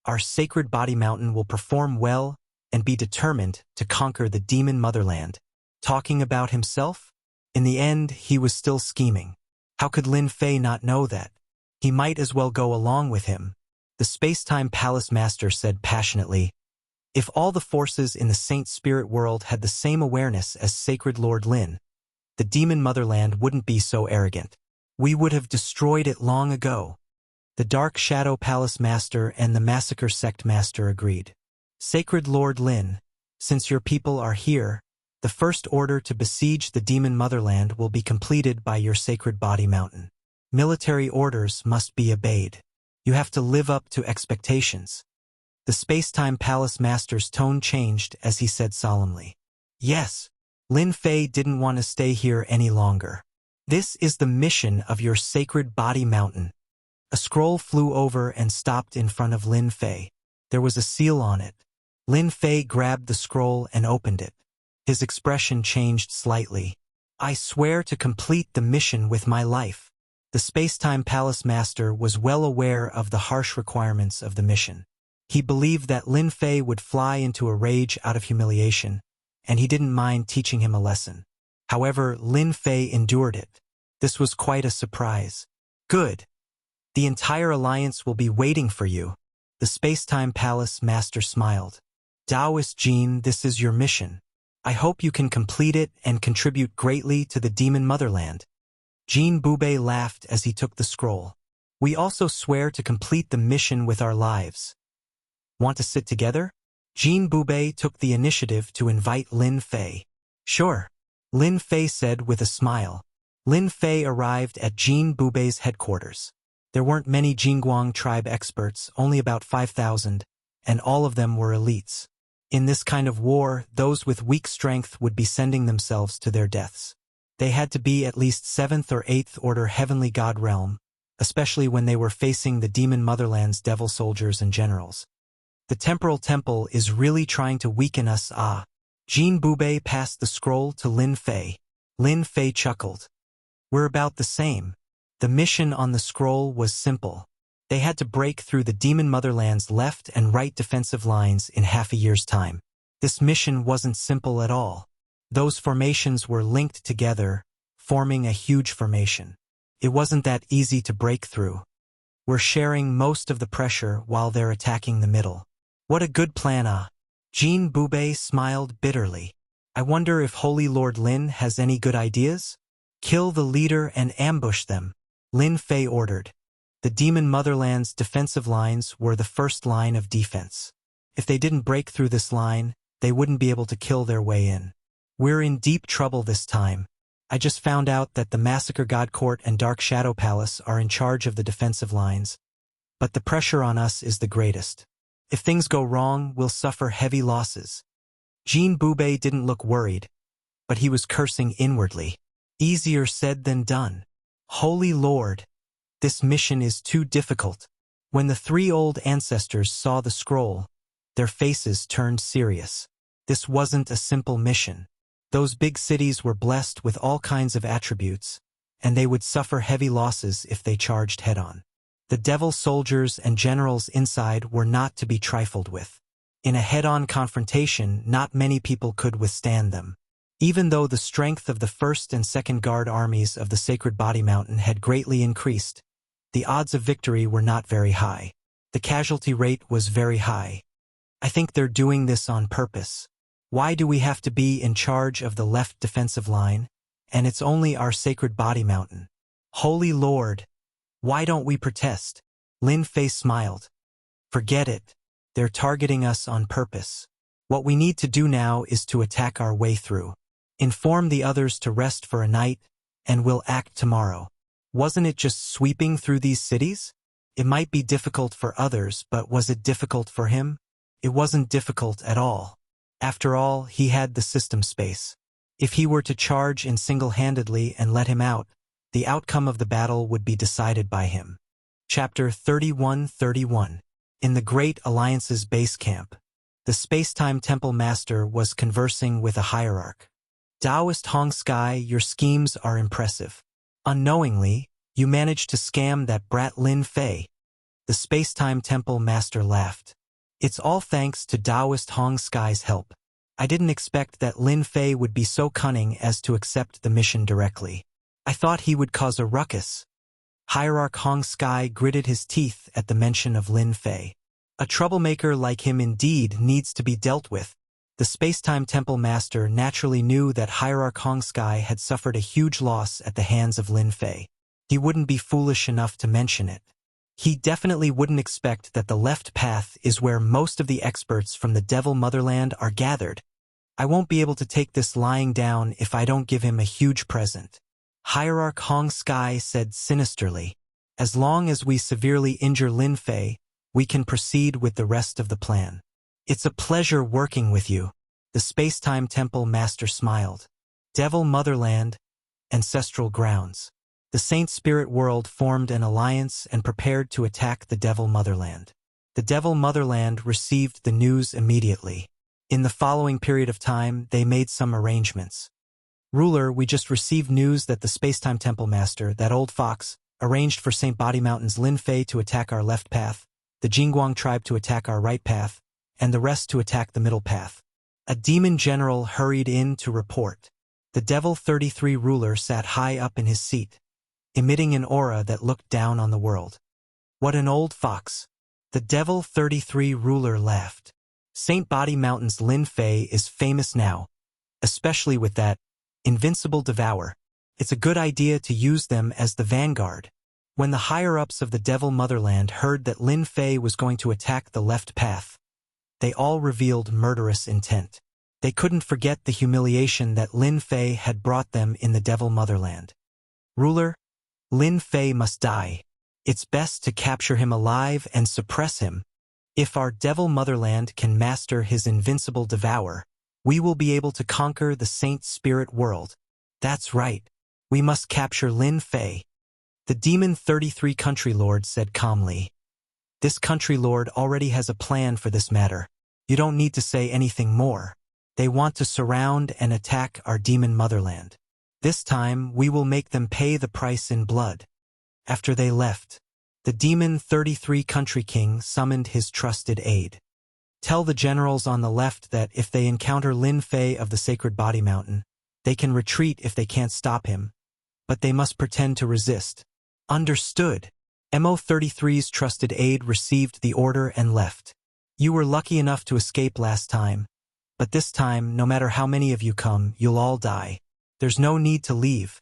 our sacred body mountain will perform well and be determined to conquer the demon motherland. Talking about himself? In the end, he was still scheming. How could Lin Fei not know that? He might as well go along with him. The Space-Time Palace Master said passionately, if all the forces in the Saint Spirit world had the same awareness as Sacred Lord Lin, the demon motherland wouldn't be so arrogant. We would have destroyed it long ago. The Dark Shadow Palace Master and the Massacre Sect Master agreed. Sacred Lord Lin, since your people are here, the first order to besiege the demon motherland will be completed by your sacred body mountain. Military orders must be obeyed. You have to live up to expectations. The Space-Time Palace Master's tone changed as he said solemnly. Yes, Lin Fei didn't want to stay here any longer. This is the mission of your sacred body mountain. A scroll flew over and stopped in front of Lin Fei. There was a seal on it. Lin Fei grabbed the scroll and opened it. His expression changed slightly. I swear to complete the mission with my life. The Space-Time Palace Master was well aware of the harsh requirements of the mission. He believed that Lin Fei would fly into a rage out of humiliation, and he didn't mind teaching him a lesson. However, Lin Fei endured it. This was quite a surprise. Good. The entire alliance will be waiting for you. The Space-Time Palace Master smiled. Taoist Jean, this is your mission. I hope you can complete it and contribute greatly to the demon motherland. Jean Bubei laughed as he took the scroll. We also swear to complete the mission with our lives. Want to sit together? Jean Bubei took the initiative to invite Lin Fei. Sure, Lin Fei said with a smile. Lin Fei arrived at Jean Bubei's headquarters. There weren't many Jingguang tribe experts, only about 5,000, and all of them were elites. In this kind of war, those with weak strength would be sending themselves to their deaths. They had to be at least 7th or 8th order heavenly god realm, especially when they were facing the demon motherland's devil soldiers and generals. The temporal temple is really trying to weaken us. Jean Bubei passed the scroll to Lin Fei. Lin Fei chuckled. We're about the same. The mission on the scroll was simple. They had to break through the demon motherland's left and right defensive lines in half a year's time. This mission wasn't simple at all. Those formations were linked together, forming a huge formation. It wasn't that easy to break through. We're sharing most of the pressure while they're attacking the middle. What a good plan. Jean Bubei smiled bitterly. I wonder if Holy Lord Lin has any good ideas? Kill the leader and ambush them, Lin Fei ordered. The demon motherland's defensive lines were the first line of defense. If they didn't break through this line, they wouldn't be able to kill their way in. We're in deep trouble this time. I just found out that the Massacre God Court and Dark Shadow Palace are in charge of the defensive lines, but the pressure on us is the greatest. If things go wrong, we'll suffer heavy losses. Jean Bubei didn't look worried, but he was cursing inwardly. Easier said than done. Holy Lord, this mission is too difficult. When the 3 old ancestors saw the scroll, their faces turned serious. This wasn't a simple mission. Those big cities were blessed with all kinds of attributes, and they would suffer heavy losses if they charged head-on. The devil soldiers and generals inside were not to be trifled with. In a head-on confrontation, not many people could withstand them. Even though the strength of the 1st and 2nd Guard armies of the Sacred Body Mountain had greatly increased, the odds of victory were not very high. The casualty rate was very high. I think they're doing this on purpose. Why do we have to be in charge of the left defensive line? And it's only our Sacred Body Mountain. Holy Lord! Why don't we protest? Lin Fei smiled. Forget it. They're targeting us on purpose. What we need to do now is to attack our way through. Inform the others to rest for a night, and we'll act tomorrow. Wasn't it just sweeping through these cities? It might be difficult for others, but was it difficult for him? It wasn't difficult at all. After all, he had the system space. If he were to charge in single-handedly and let him out, the outcome of the battle would be decided by him. Chapter 31:31 In the Great Alliance's base camp, the Space-Time Temple Master was conversing with a hierarch. Taoist Hong Sky, your schemes are impressive. Unknowingly, you managed to scam that brat Lin Fei. The Space-Time Temple Master laughed. It's all thanks to Taoist Hong Sky's help. I didn't expect that Lin Fei would be so cunning as to accept the mission directly. I thought he would cause a ruckus. Hierarch Hong Sky gritted his teeth at the mention of Lin Fei. A troublemaker like him indeed needs to be dealt with. The Space-Time Temple Master naturally knew that Hierarch Hong Sky had suffered a huge loss at the hands of Lin Fei. He wouldn't be foolish enough to mention it. He definitely wouldn't expect that the left path is where most of the experts from the Devil Motherland are gathered. I won't be able to take this lying down if I don't give him a huge present. Hierarch Hong Sky said sinisterly. As long as we severely injure Lin Fei, we can proceed with the rest of the plan. It's a pleasure working with you. The Space-Time Temple Master smiled. Devil Motherland, ancestral grounds. The Saint Spirit World formed an alliance and prepared to attack the Devil Motherland. The Devil Motherland received the news immediately. In the following period of time, they made some arrangements. Ruler, we just received news that the Space-Time Temple Master, that old fox, arranged for St. Body Mountain's Lin Fei to attack our left path, the Jingguang tribe to attack our right path, and the rest to attack the middle path. A demon general hurried in to report. The Devil 33 ruler sat high up in his seat, emitting an aura that looked down on the world. What an old fox! The Devil 33 ruler laughed. St. Body Mountain's Lin Fei is famous now, especially with that invincible devour. It's a good idea to use them as the vanguard. When the higher-ups of the Devil Motherland heard that Lin Fei was going to attack the left path, they all revealed murderous intent. They couldn't forget the humiliation that Lin Fei had brought them in the Devil Motherland. Ruler, Lin Fei must die. It's best to capture him alive and suppress him. If our Devil Motherland can master his invincible devour, we will be able to conquer the Saint Spirit World. That's right. We must capture Lin Fei. The Demon 33 Country Lord said calmly. This Country Lord already has a plan for this matter. You don't need to say anything more. They want to surround and attack our Demon Motherland. This time, we will make them pay the price in blood. After they left, the Demon 33 Country King summoned his trusted aide. Tell the generals on the left that if they encounter Lin Fei of the Sacred Body Mountain, they can retreat if they can't stop him, but they must pretend to resist. Understood. MO33's trusted aide received the order and left. You were lucky enough to escape last time, but this time, no matter how many of you come, you'll all die. There's no need to leave.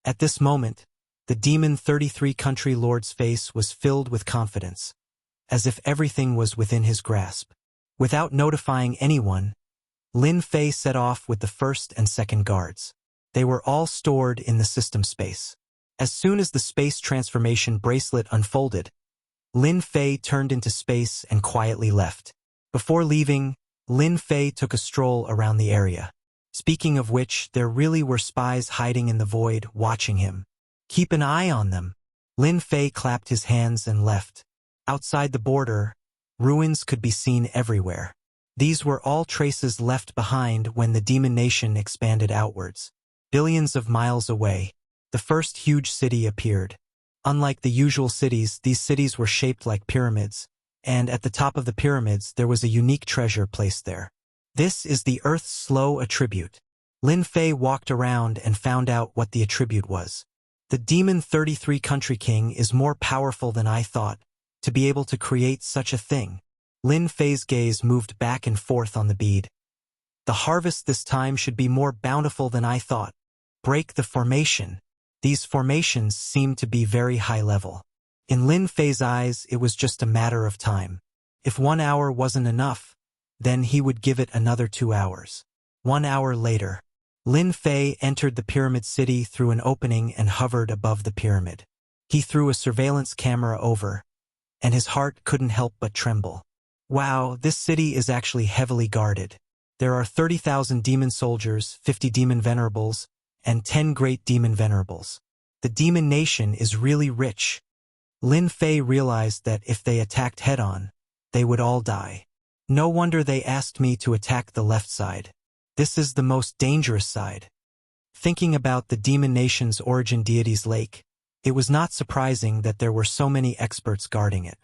At this moment, the Demon 33 Country Lord's face was filled with confidence, as if everything was within his grasp. Without notifying anyone, Lin Fei set off with the first and second guards. They were all stored in the system space. As soon as the space transformation bracelet unfolded, Lin Fei turned into space and quietly left. Before leaving, Lin Fei took a stroll around the area. Speaking of which, there really were spies hiding in the void, watching him. Keep an eye on them. Lin Fei clapped his hands and left. Outside the border, ruins could be seen everywhere. These were all traces left behind when the Demon Nation expanded outwards. Billions of miles away, the first huge city appeared. Unlike the usual cities, these cities were shaped like pyramids, and at the top of the pyramids there was a unique treasure placed there. This is the Earth's slow attribute. Lin Fei walked around and found out what the attribute was. The Demon 33 Country King is more powerful than I thought, to be able to create such a thing. Lin Fei's gaze moved back and forth on the bead. The harvest this time should be more bountiful than I thought. Break the formation. These formations seemed to be very high level. In Lin Fei's eyes, it was just a matter of time. If 1 hour wasn't enough, then he would give it another 2 hours. 1 hour later, Lin Fei entered the pyramid city through an opening and hovered above the pyramid. He threw a surveillance camera over, and his heart couldn't help but tremble. Wow, this city is actually heavily guarded. There are 30,000 demon soldiers, 50 demon venerables, and 10 great demon venerables. The Demon Nation is really rich. Lin Fei realized that if they attacked head-on, they would all die. No wonder they asked me to attack the left side. This is the most dangerous side. Thinking about the demon nation's origin deity's lake, it was not surprising that there were so many experts guarding it.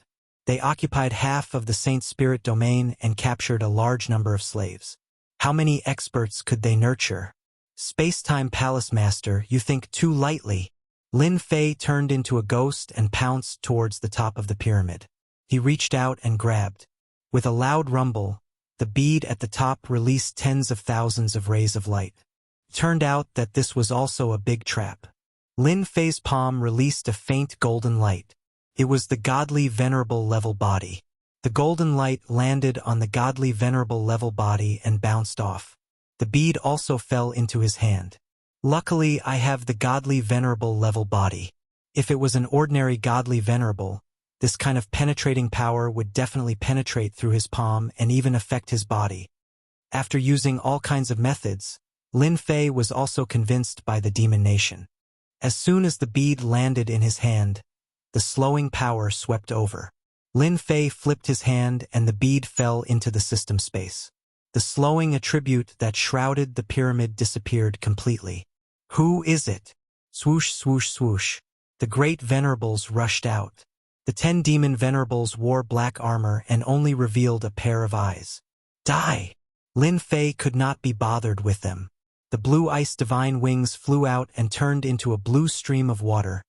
They occupied half of the Saint Spirit domain and captured a large number of slaves. How many experts could they nurture? Space-time palace master, you think too lightly. Lin Fei turned into a ghost and pounced towards the top of the pyramid. He reached out and grabbed. With a loud rumble, the bead at the top released tens of thousands of rays of light. Turned out that this was also a big trap. Lin Fei's palm released a faint golden light. It was the godly venerable level body. The golden light landed on the godly venerable level body and bounced off. The bead also fell into his hand. Luckily, I have the godly venerable level body. If it was an ordinary godly venerable, this kind of penetrating power would definitely penetrate through his palm and even affect his body. After using all kinds of methods, Lin Fei was also convinced by the demon nation. As soon as the bead landed in his hand, the slowing power swept over. Lin Fei flipped his hand and the bead fell into the system space. The slowing attribute that shrouded the pyramid disappeared completely. Who is it? Swoosh, swoosh, swoosh. The great venerables rushed out. The 10 demon venerables wore black armor and only revealed a pair of eyes. Die! Lin Fei could not be bothered with them. The blue ice divine wings flew out and turned into a blue stream of water,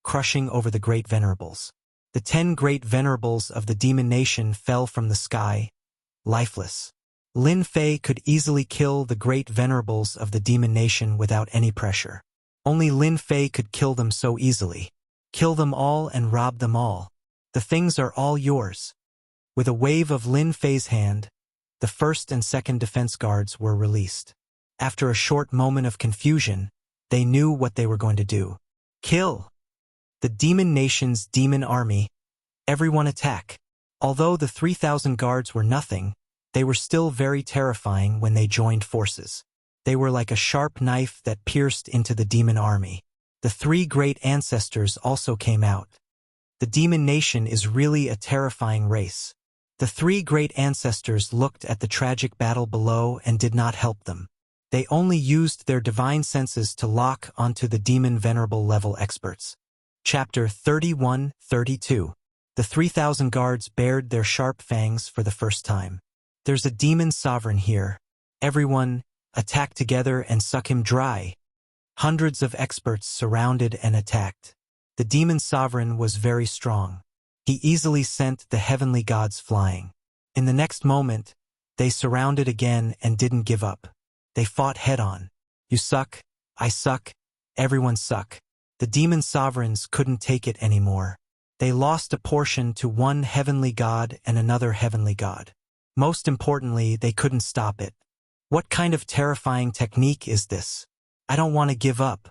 crushing over the great venerables. The 10 great venerables of the demon nation fell from the sky, lifeless. Lin Fei could easily kill the great venerables of the demon nation without any pressure. Only Lin Fei could kill them so easily. Kill them all and rob them all. The things are all yours. With a wave of Lin Fei's hand, the first and second defense guards were released. After a short moment of confusion, they knew what they were going to do. Kill! The demon nation's demon army. Everyone attack. Although the 3,000 guards were nothing, they were still very terrifying when they joined forces. They were like a sharp knife that pierced into the demon army. The 3 great ancestors also came out. The demon nation is really a terrifying race. The 3 great ancestors looked at the tragic battle below and did not help them. They only used their divine senses to lock onto the demon venerable level experts. Chapter 31-32. The 3,000 guards bared their sharp fangs for the first time. There's a demon sovereign here. Everyone, attack together and suck him dry. Hundreds of experts surrounded and attacked. The demon sovereign was very strong. He easily sent the heavenly gods flying. In the next moment, they surrounded again and didn't give up. They fought head-on. You suck, I suck, everyone suck. The demon sovereigns couldn't take it anymore. They lost a portion to one heavenly god and another heavenly god. Most importantly, they couldn't stop it. What kind of terrifying technique is this? I don't want to give up.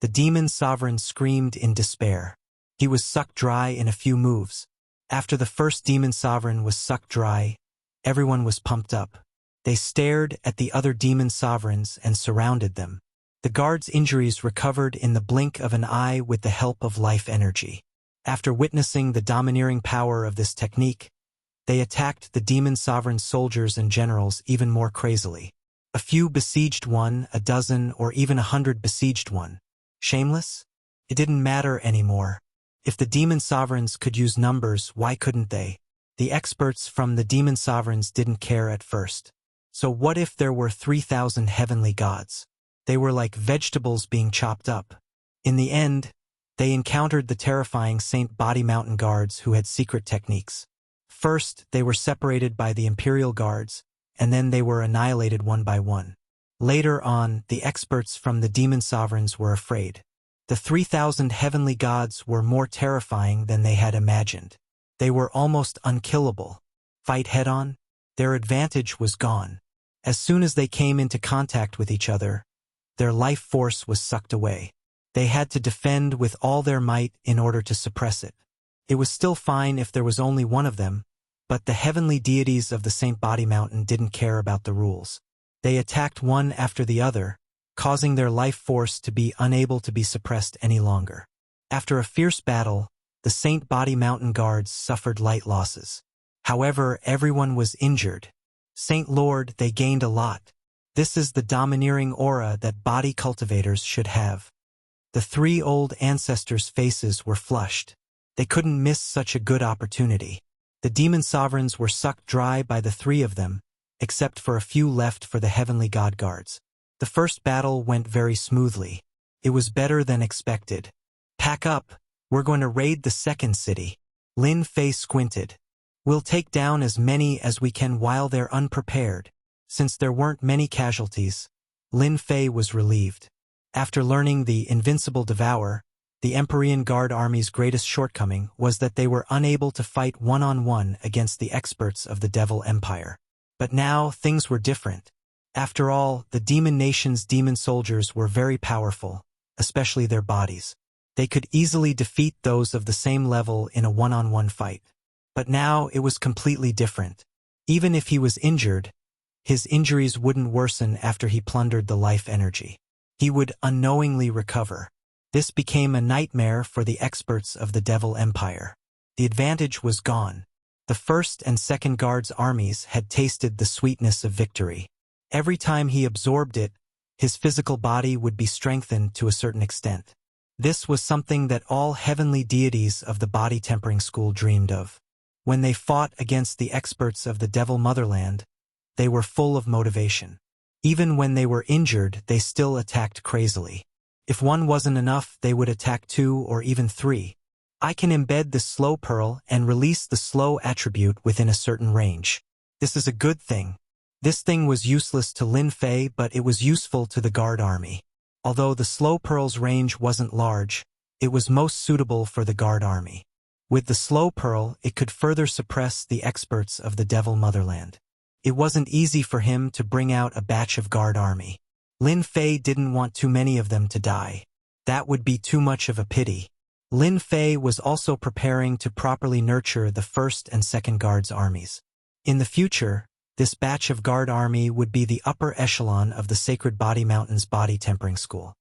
The demon sovereign screamed in despair. He was sucked dry in a few moves. After the first demon sovereign was sucked dry, everyone was pumped up. They stared at the other demon sovereigns and surrounded them. The guards' injuries recovered in the blink of an eye with the help of life energy. After witnessing the domineering power of this technique, they attacked the demon sovereign soldiers and generals even more crazily. A few besieged one, a dozen, or even 100 besieged one. Shameless? It didn't matter anymore. If the demon sovereigns could use numbers, why couldn't they? The experts from the demon sovereigns didn't care at first. So what if there were 3,000 heavenly gods? They were like vegetables being chopped up. In the end, they encountered the terrifying Saint Body Mountain guards who had secret techniques. First, they were separated by the Imperial guards, and then they were annihilated one by one. Later on, the experts from the demon sovereigns were afraid. The 3,000 heavenly gods were more terrifying than they had imagined. They were almost unkillable. Fight head-on? Their advantage was gone. As soon as they came into contact with each other, their life force was sucked away. They had to defend with all their might in order to suppress it. It was still fine if there was only one of them, but the heavenly deities of the Saint Body Mountain didn't care about the rules. They attacked one after the other, causing their life force to be unable to be suppressed any longer. After a fierce battle, the Saint Body Mountain guards suffered light losses. However, everyone was injured. Saint Lord, they gained a lot. This is the domineering aura that body cultivators should have. The three old ancestors' faces were flushed. They couldn't miss such a good opportunity. The demon sovereigns were sucked dry by the three of them, except for a few left for the heavenly god guards. The first battle went very smoothly. It was better than expected. Pack up, we're going to raid the second city. Lin Fei squinted. We'll take down as many as we can while they're unprepared. Since there weren't many casualties, Lin Fei was relieved. After learning the invincible devour, the Empyrean Guard Army's greatest shortcoming was that they were unable to fight one-on-one against the experts of the Devil Empire. But now things were different. After all, the demon nation's demon soldiers were very powerful, especially their bodies. They could easily defeat those of the same level in a one-on-one fight. But now it was completely different. Even if he was injured, his injuries wouldn't worsen after he plundered the life energy. He would unknowingly recover. This became a nightmare for the experts of the Devil Empire. The advantage was gone. The first and second guards' armies had tasted the sweetness of victory. Every time he absorbed it, his physical body would be strengthened to a certain extent. This was something that all heavenly deities of the body tempering school dreamed of. When they fought against the experts of the Devil Motherland, they were full of motivation. Even when they were injured, they still attacked crazily. If one wasn't enough, they would attack two or even three. I can embed the slow pearl and release the slow attribute within a certain range. This is a good thing. This thing was useless to Lin Fei, but it was useful to the guard army. Although the slow pearl's range wasn't large, it was most suitable for the guard army. With the slow pearl, it could further suppress the experts of the Devil Motherland. It wasn't easy for him to bring out a batch of guard army. Lin Fei didn't want too many of them to die. That would be too much of a pity. Lin Fei was also preparing to properly nurture the first and second guards' armies. In the future, this batch of guard army would be the upper echelon of the Sacred Body Mountain's body tempering school.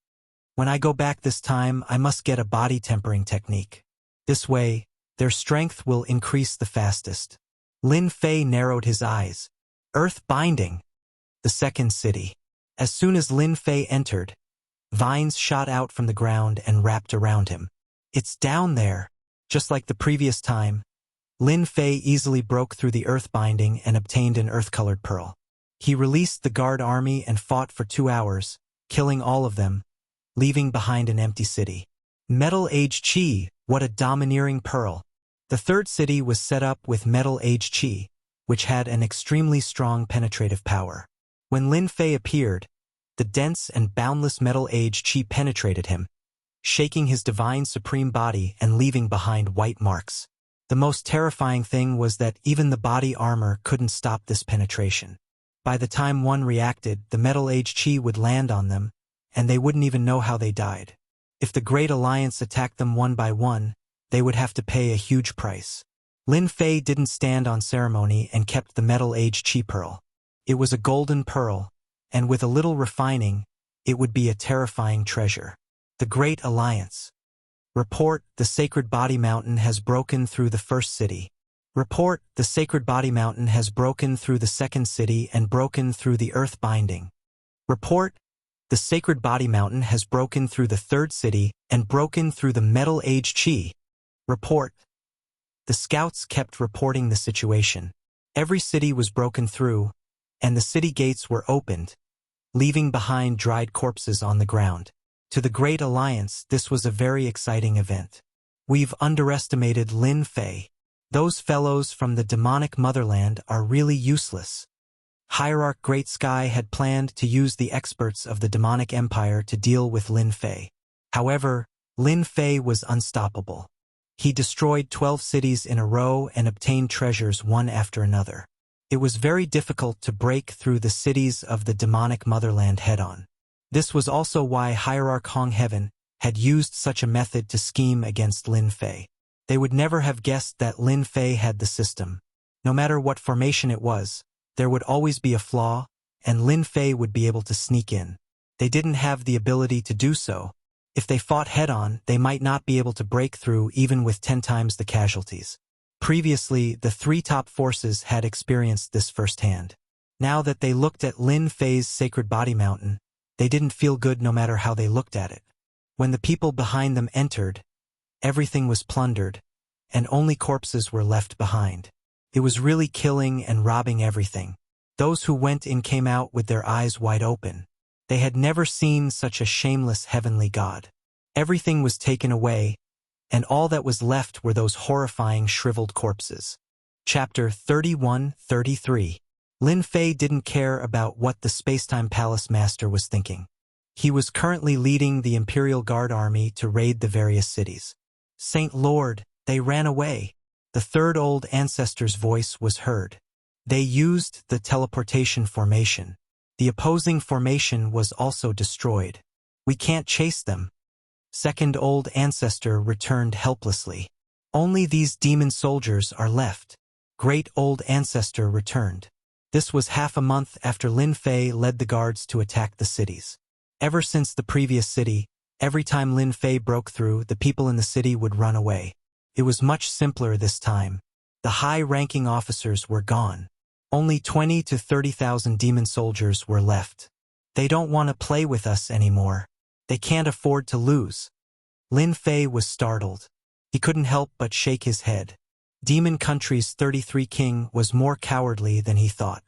When I go back this time, I must get a body tempering technique. This way, their strength will increase the fastest. Lin Fei narrowed his eyes. Earth binding. The second city. As soon as Lin Fei entered, vines shot out from the ground and wrapped around him. It's down there. Just like the previous time, Lin Fei easily broke through the earth binding and obtained an earth-colored pearl. He released the guard army and fought for 2 hours, killing all of them, leaving behind an empty city. Metal Age Chi, what a domineering pearl. The third city was set up with Metal Age Chi, which had an extremely strong penetrative power. When Lin Fei appeared, the dense and boundless Metal Age Chi penetrated him, shaking his divine supreme body and leaving behind white marks. The most terrifying thing was that even the body armor couldn't stop this penetration. By the time one reacted, the Metal Age Chi would land on them, and they wouldn't even know how they died. If the Great Alliance attacked them one by one, they would have to pay a huge price. Lin Fei didn't stand on ceremony and kept the Metal Age Chi pearl. It was a golden pearl, and with a little refining, it would be a terrifying treasure. The Great Alliance. Report, the Sacred Body Mountain has broken through the first city. Report, the Sacred Body Mountain has broken through the second city and broken through the earth binding. Report, the Sacred Body Mountain has broken through the third city and broken through the Metal Age Chi. Report. The scouts kept reporting the situation. Every city was broken through, and the city gates were opened, leaving behind dried corpses on the ground. To the Great Alliance, this was a very exciting event. We've underestimated Lin Fei. Those fellows from the demonic motherland are really useless. Hierarch Great Sky had planned to use the experts of the demonic empire to deal with Lin Fei. However, Lin Fei was unstoppable. He destroyed 12 cities in a row and obtained treasures one after another. It was very difficult to break through the cities of the demonic motherland head-on. This was also why Hierarch Hong Heaven had used such a method to scheme against Lin Fei. They would never have guessed that Lin Fei had the system. No matter what formation it was, there would always be a flaw, and Lin Fei would be able to sneak in. They didn't have the ability to do so. If they fought head-on, they might not be able to break through even with 10 times the casualties. Previously, the three top forces had experienced this firsthand. Now that they looked at Lin Fei's sacred body mountain, they didn't feel good no matter how they looked at it. When the people behind them entered, everything was plundered, and only corpses were left behind. It was really killing and robbing everything. Those who went in came out with their eyes wide open. They had never seen such a shameless heavenly god. Everything was taken away, and all that was left were those horrifying shriveled corpses. Chapter 31-33. Lin Fei didn't care about what the Spacetime Palace Master was thinking. He was currently leading the Imperial Guard army to raid the various cities. Saint Lord, they ran away. The third old ancestor's voice was heard. They used the teleportation formation. The opposing formation was also destroyed. We can't chase them. Second old ancestor returned helplessly. Only these demon soldiers are left. Great old ancestor returned. This was half a month after Lin Fei led the guards to attack the cities. Ever since the previous city, every time Lin Fei broke through, the people in the city would run away. It was much simpler this time. The high-ranking officers were gone. Only 20 to 30,000 demon soldiers were left. They don't want to play with us anymore. They can't afford to lose. Lin Fei was startled. He couldn't help but shake his head. Demon Country's 33 king was more cowardly than he thought.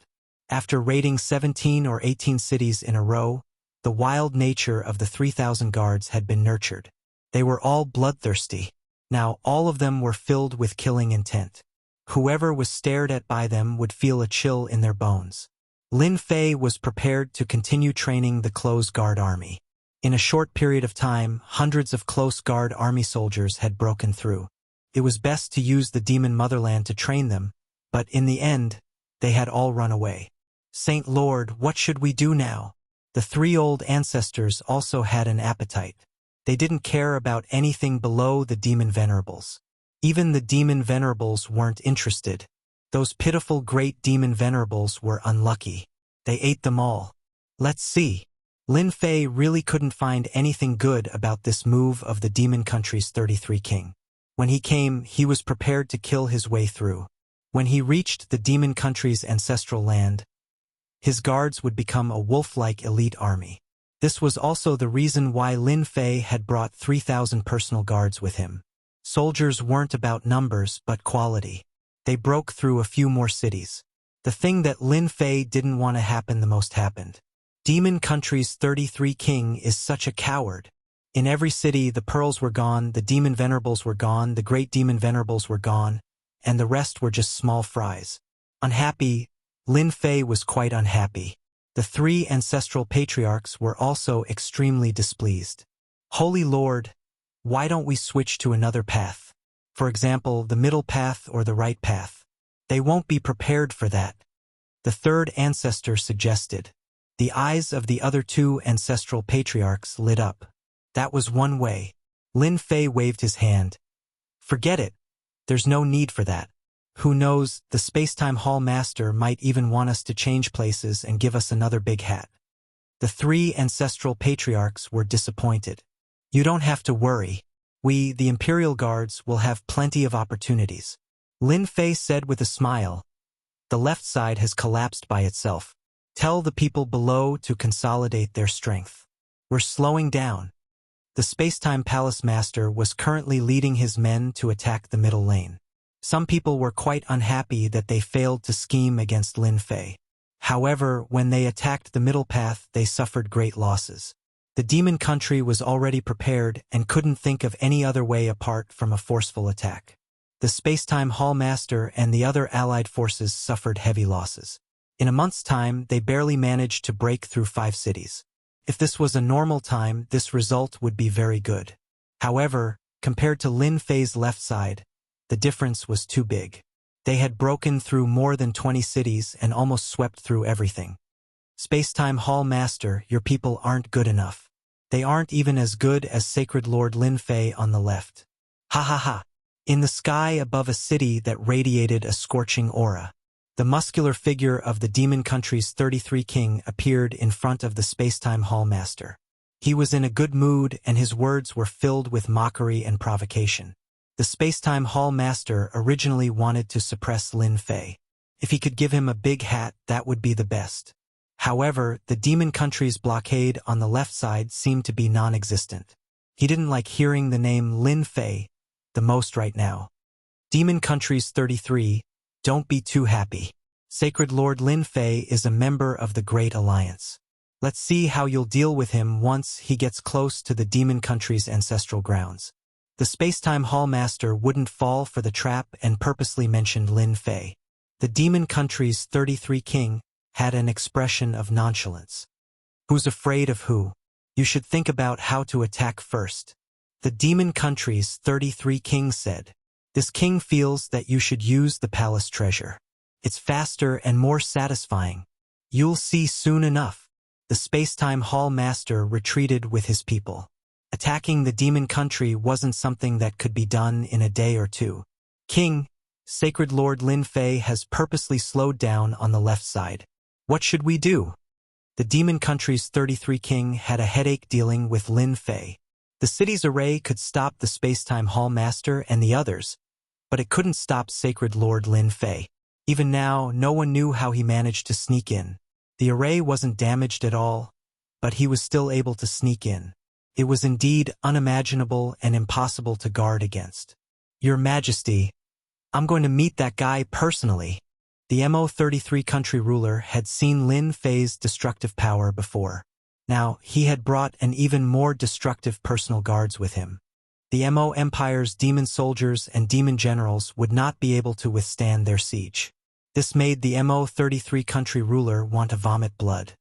After raiding 17 or 18 cities in a row, the wild nature of the 3,000 guards had been nurtured. They were all bloodthirsty. Now all of them were filled with killing intent. Whoever was stared at by them would feel a chill in their bones. Lin Fei was prepared to continue training the Close Guard army. In a short period of time, hundreds of Close Guard army soldiers had broken through. It was best to use the demon motherland to train them, but in the end, they had all run away. Saint Lord, what should we do now? The three old ancestors also had an appetite. They didn't care about anything below the demon venerables. Even the demon venerables weren't interested. Those pitiful great demon venerables were unlucky. They ate them all. Let's see. Lin Fei really couldn't find anything good about this move of the Demon Country's 33 king. When he came, he was prepared to kill his way through. When he reached the Demon Country's ancestral land, his guards would become a wolf-like elite army. This was also the reason why Lin Fei had brought 3,000 personal guards with him. Soldiers weren't about numbers but quality. They broke through a few more cities. The thing that Lin Fei didn't want to happen the most happened. Demon Country's 33 king is such a coward. In every city, the pearls were gone, the demon venerables were gone, the great demon venerables were gone, and the rest were just small fries. Unhappy, Lin Fei was quite unhappy. The three ancestral patriarchs were also extremely displeased. Holy Lord, why don't we switch to another path? For example, the middle path or the right path. They won't be prepared for that. The third ancestor suggested. The eyes of the other two ancestral patriarchs lit up. That was one way. Lin Fei waved his hand. Forget it. There's no need for that. Who knows, the Spacetime Hall Master might even want us to change places and give us another big hat. The three ancestral patriarchs were disappointed. You don't have to worry. We, the Imperial Guards, will have plenty of opportunities. Lin Fei said with a smile. The left side has collapsed by itself. Tell the people below to consolidate their strength. We're slowing down. The Spacetime Palace Master was currently leading his men to attack the middle lane. Some people were quite unhappy that they failed to scheme against Lin Fei. However, when they attacked the middle path, they suffered great losses. The Demon Country was already prepared and couldn't think of any other way apart from a forceful attack. The Spacetime Hall Master and the other allied forces suffered heavy losses. In a month's time, they barely managed to break through 5 cities. If this was a normal time, this result would be very good. However, compared to Lin Fei's left side, the difference was too big. They had broken through more than 20 cities and almost swept through everything. Spacetime Hall Master, your people aren't good enough. They aren't even as good as Sacred Lord Lin Fei on the left. Ha ha ha. In the sky above a city that radiated a scorching aura, the muscular figure of the Demon Country's 33 king appeared in front of the Spacetime Hall Master. He was in a good mood and his words were filled with mockery and provocation. The The Spacetime Hall Master originally wanted to suppress Lin Fei. If he could give him a big hat, that would be the best. However, the Demon Country's blockade on the left side seemed to be non-existent. He didn't like hearing the name Lin Fei the most right now. Demon Country's 33, don't be too happy. Sacred Lord Lin Fei is a member of the Great Alliance. Let's see how you'll deal with him once he gets close to the Demon Country's ancestral grounds. The Spacetime Hall Master wouldn't fall for the trap and purposely mentioned Lin Fei. The Demon Country's 33 king had an expression of nonchalance. Who's afraid of who? You should think about how to attack first. The Demon Country's 33 king said. This king feels that you should use the palace treasure. It's faster and more satisfying. You'll see soon enough. The Spacetime Hall Master retreated with his people. Attacking the Demon Country wasn't something that could be done in a day or two. King, Sacred Lord Lin Fei has purposely slowed down on the left side. What should we do? The Demon Country's 33 king had a headache dealing with Lin Fei. The city's array could stop the Spacetime Hall Master and the others, but it couldn't stop Sacred Lord Lin Fei. Even now, no one knew how he managed to sneak in. The array wasn't damaged at all, but he was still able to sneak in. It was indeed unimaginable and impossible to guard against. Your Majesty, I'm going to meet that guy personally. The Mo33 country ruler had seen Lin Fei's destructive power before. Now, he had brought an even more destructive personal guards with him. The Mo Empire's demon soldiers and demon generals would not be able to withstand their siege. This made the Mo33 country ruler want to vomit blood.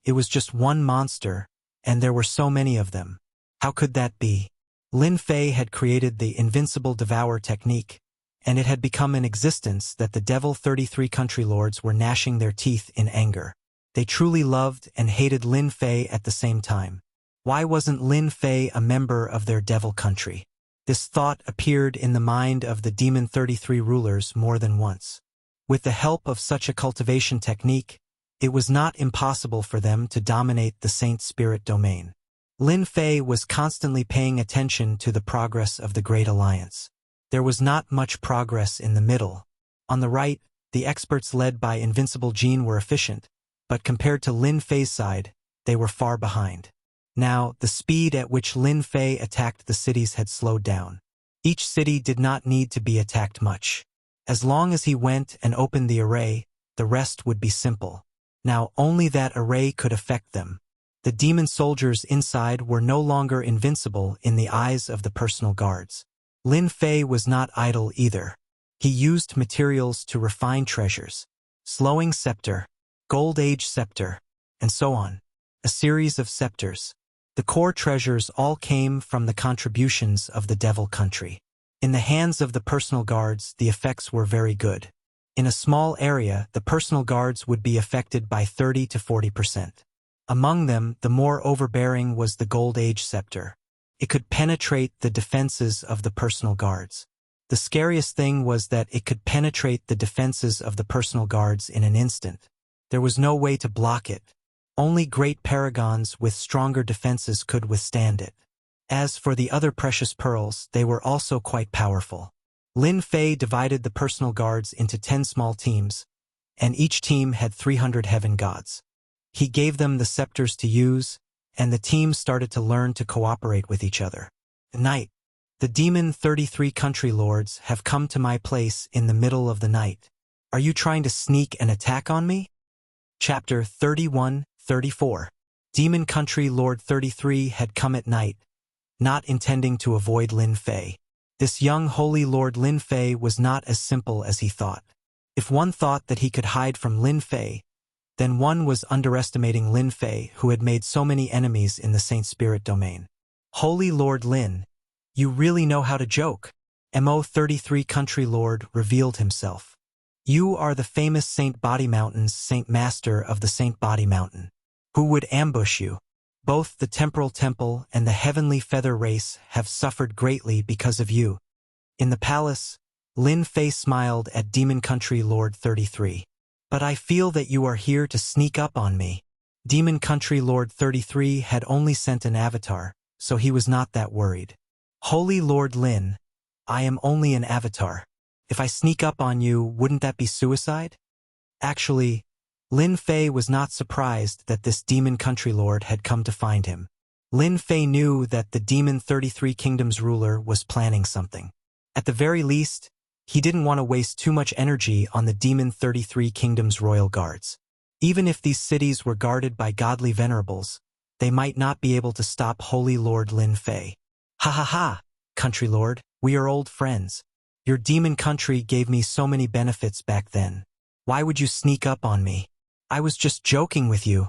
It was just one monster, and there were so many of them. How could that be? Lin Fei had created the invincible devour technique, and it had become in existence that the Devil 33 country lords were gnashing their teeth in anger. They truly loved and hated Lin Fei at the same time. Why wasn't Lin Fei a member of their devil country? This thought appeared in the mind of the Demon 33 rulers more than once. With the help of such a cultivation technique, it was not impossible for them to dominate the Saint Spirit domain. Lin Fei was constantly paying attention to the progress of the Great Alliance. There was not much progress in the middle. On the right, the experts led by Invincible Jean were efficient, but compared to Lin Fei's side, they were far behind. Now, the speed at which Lin Fei attacked the cities had slowed down. Each city did not need to be attacked much. As long as he went and opened the array, the rest would be simple. Now, only that array could affect them. The demon soldiers inside were no longer invincible in the eyes of the personal guards. Lin Fei was not idle either. He used materials to refine treasures. Slowing scepter, gold age scepter, and so on. A series of scepters. The core treasures all came from the contributions of the devil country. In the hands of the personal guards, the effects were very good. In a small area, the personal guards would be affected by 30 to 40%. Among them, the more overbearing was the Gold Age Scepter. It could penetrate the defenses of the personal guards. The scariest thing was that it could penetrate the defenses of the personal guards in an instant. There was no way to block it. Only great paragons with stronger defenses could withstand it. As for the other precious pearls, they were also quite powerful. Lin Fei divided the personal guards into 10 small teams, and each team had 300 heaven gods. He gave them the scepters to use, and the teams started to learn to cooperate with each other. Night. The Demon 33 country lords have come to my place in the middle of the night. Are you trying to sneak an attack on me? Chapter 31-34. Demon Country Lord 33 had come at night, not intending to avoid Lin Fei. This young holy Lord Lin Fei was not as simple as he thought. If one thought that he could hide from Lin Fei, then one was underestimating Lin Fei, who had made so many enemies in the Saint Spirit domain. Holy Lord Lin, you really know how to joke. Mo33 country lord revealed himself. You are the famous Saint Body Mountain's Saint Master of the Saint Body Mountain. Who would ambush you? Both the Temporal Temple and the Heavenly Feather Race have suffered greatly because of you. In the palace, Lin Fei smiled at Demon Country Lord 33. But I feel that you are here to sneak up on me. Demon Country Lord 33 had only sent an avatar, so he was not that worried. Holy Lord Lin, I am only an avatar. If I sneak up on you, wouldn't that be suicide? Actually, Lin Fei was not surprised that this demon country lord had come to find him. Lin Fei knew that the demon 33 Kingdoms ruler was planning something. At the very least, he didn't want to waste too much energy on the demon 33 Kingdoms royal guards. Even if these cities were guarded by godly venerables, they might not be able to stop Holy Lord Lin Fei. Ha ha ha, country lord, we are old friends. Your demon country gave me so many benefits back then. Why would you sneak up on me? I was just joking with you.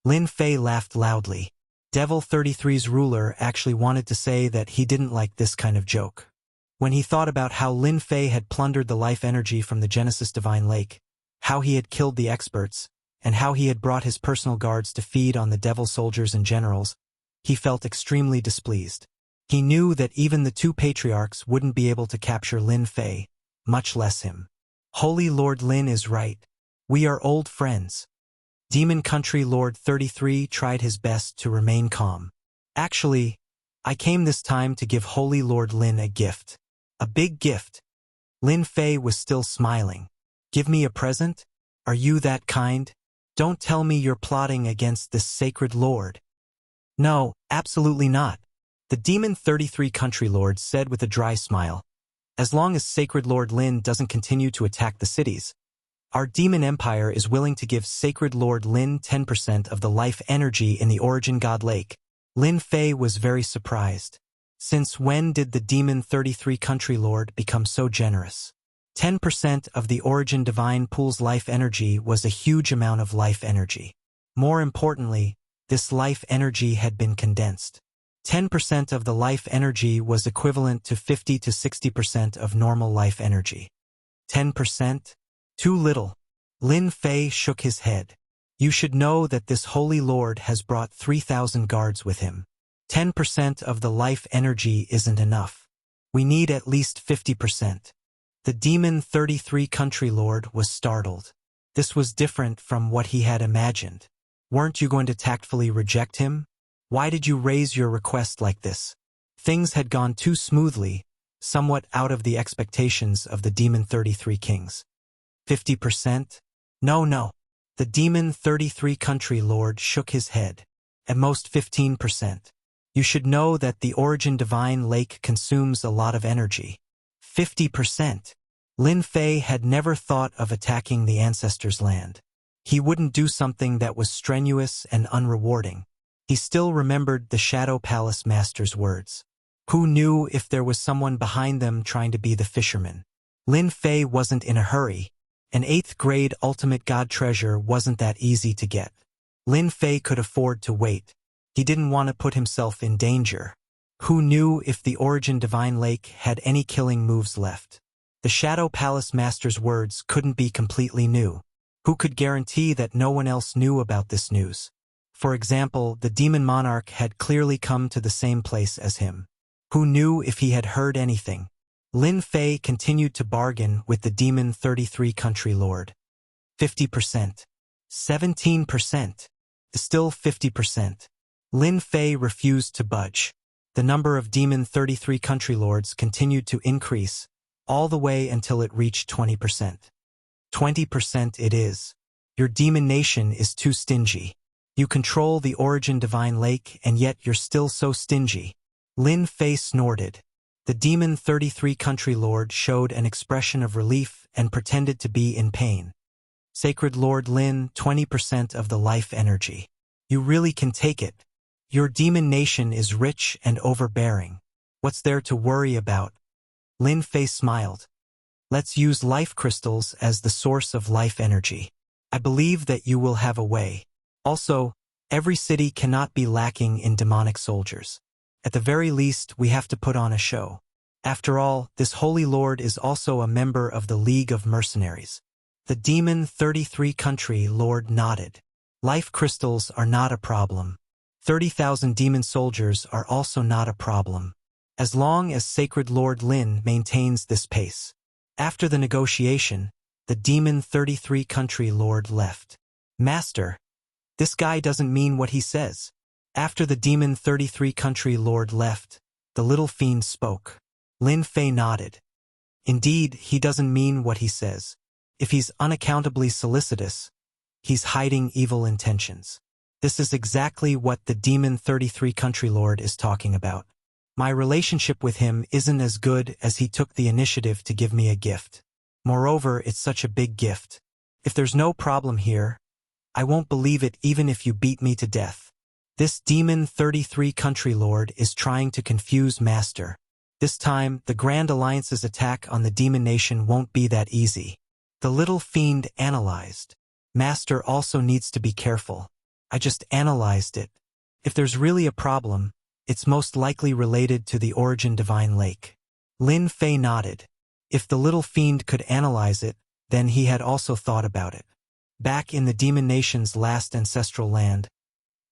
Lin Fei laughed loudly. Devil 33's ruler actually wanted to say that he didn't like this kind of joke. When he thought about how Lin Fei had plundered the life energy from the Genesis Divine Lake, how he had killed the experts, and how he had brought his personal guards to feed on the devil soldiers and generals, he felt extremely displeased. He knew that even the two patriarchs wouldn't be able to capture Lin Fei, much less him. Holy Lord Lin is right. We are old friends. Demon Country Lord 33 tried his best to remain calm. Actually, I came this time to give Holy Lord Lin a gift. A big gift. Lin Fei was still smiling. Give me a present? Are you that kind? Don't tell me you're plotting against this sacred lord. No, absolutely not. The Demon 33 Country Lord said with a dry smile. As long as Sacred Lord Lin doesn't continue to attack the cities, our demon empire is willing to give Sacred Lord Lin 10% of the life energy in the Origin God Lake. Lin Fei was very surprised. Since when did the Demon 33 Country Lord become so generous? 10% of the Origin Divine Pool's life energy was a huge amount of life energy. More importantly, this life energy had been condensed. 10% of the life energy was equivalent to 50 to 60% of normal life energy. 10%? Too little. Lin Fei shook his head. You should know that this holy lord has brought 3,000 guards with him. 10% of the life energy isn't enough. We need at least 50%. The Demon 33 Country Lord was startled. This was different from what he had imagined. Weren't you going to tactfully reject him? Why did you raise your request like this? Things had gone too smoothly, somewhat out of the expectations of the Demon 33 Kings. 50%? No. The Demon 33 Country Lord shook his head. At most 15%. You should know that the Origin Divine Lake consumes a lot of energy. 50%. Lin Fei had never thought of attacking the ancestors' land. He wouldn't do something that was strenuous and unrewarding. He still remembered the Shadow Palace Master's words. Who knew if there was someone behind them trying to be the fisherman? Lin Fei wasn't in a hurry. An 8th grade ultimate god treasure wasn't that easy to get. Lin Fei could afford to wait. He didn't want to put himself in danger. Who knew if the Origin Divine Lake had any killing moves left? The Shadow Palace Master's words couldn't be completely new. Who could guarantee that no one else knew about this news? For example, the Demon Monarch had clearly come to the same place as him. Who knew if he had heard anything? Lin Fei continued to bargain with the Demon 33 Country Lord. 50%. 17%. Still 50%. Lin Fei refused to budge. The number of Demon 33 Country Lords continued to increase, all the way until it reached 20%. 20% it is. Your demon nation is too stingy. You control the Origin Divine Lake, and yet you're still so stingy. Lin Fei snorted. The Demon 33 Country Lord showed an expression of relief and pretended to be in pain. Sacred Lord Lin, 20% of the life energy. You really can take it. Your demon nation is rich and overbearing. What's there to worry about? Lin Fei smiled. Let's use life crystals as the source of life energy. I believe that you will have a way. Also, every city cannot be lacking in demonic soldiers. At the very least, we have to put on a show. After all, this holy lord is also a member of the League of Mercenaries. The Demon 33 Country Lord nodded. Life crystals are not a problem. 30,000 demon soldiers are also not a problem. As long as Sacred Lord Lin maintains this pace. After the negotiation, the Demon 33 Country Lord left. Master, this guy doesn't mean what he says. After the Demon 33 Country Lord left, the little fiend spoke. Lin Fei nodded. Indeed, he doesn't mean what he says. If he's unaccountably solicitous, he's hiding evil intentions. This is exactly what the Demon 33 Country Lord is talking about. My relationship with him isn't as good as he took the initiative to give me a gift. Moreover, it's such a big gift. If there's no problem here, I won't believe it even if you beat me to death. This Demon 33 Country Lord is trying to confuse Master. This time, the Grand Alliance's attack on the Demon Nation won't be that easy. The little fiend analyzed. Master also needs to be careful. I just analyzed it. If there's really a problem, it's most likely related to the Origin Divine Lake. Lin Fei nodded. If the little fiend could analyze it, then he had also thought about it. Back in the Demon Nation's last ancestral land,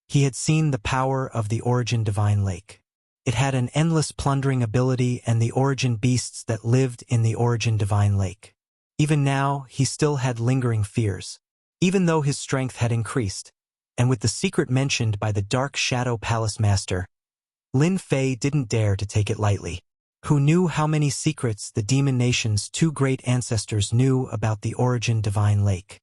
he had seen the power of the Origin Divine Lake. It had an endless plundering ability and the origin beasts that lived in the Origin Divine Lake. Even now, he still had lingering fears. Even though his strength had increased, and with the secret mentioned by the Dark Shadow Palace Master, Lin Fei didn't dare to take it lightly. Who knew how many secrets the Demon Nation's two great ancestors knew about the Origin Divine Lake?